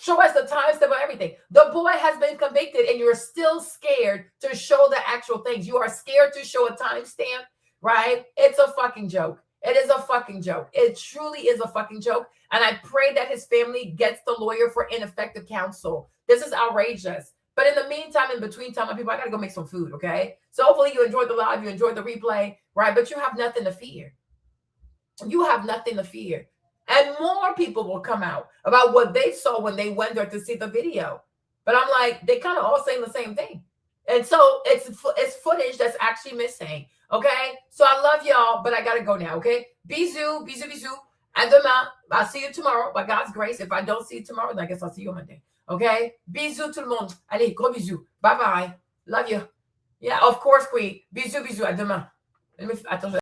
Show us the timestamp of everything. The boy has been convicted and you're still scared to show the actual things. You are scared to show a timestamp, right? It's a fucking joke. It is a fucking joke. It truly is a fucking joke. And I pray that his family gets the lawyer for ineffective counsel. This is outrageous. But in the meantime, in between time, my people, I got to go make some food, okay? So hopefully you enjoyed the live, you enjoyed the replay, right? But you have nothing to fear. You have nothing to fear. And more people will come out about what they saw when they went there to see the video. But I'm like, they kind of all saying the same thing. And so it's footage that's actually missing, okay? So I love y'all, but I got to go now, okay? Bisous, bisous, bisous. À demain. I'll see you tomorrow, by God's grace. If I don't see you tomorrow, then I guess I'll see you Monday, okay? Bisous tout le monde. Allez, gros bisous. Bye-bye. Love you. Yeah, of course, Queen. Bisous, bisous. À demain. Attends,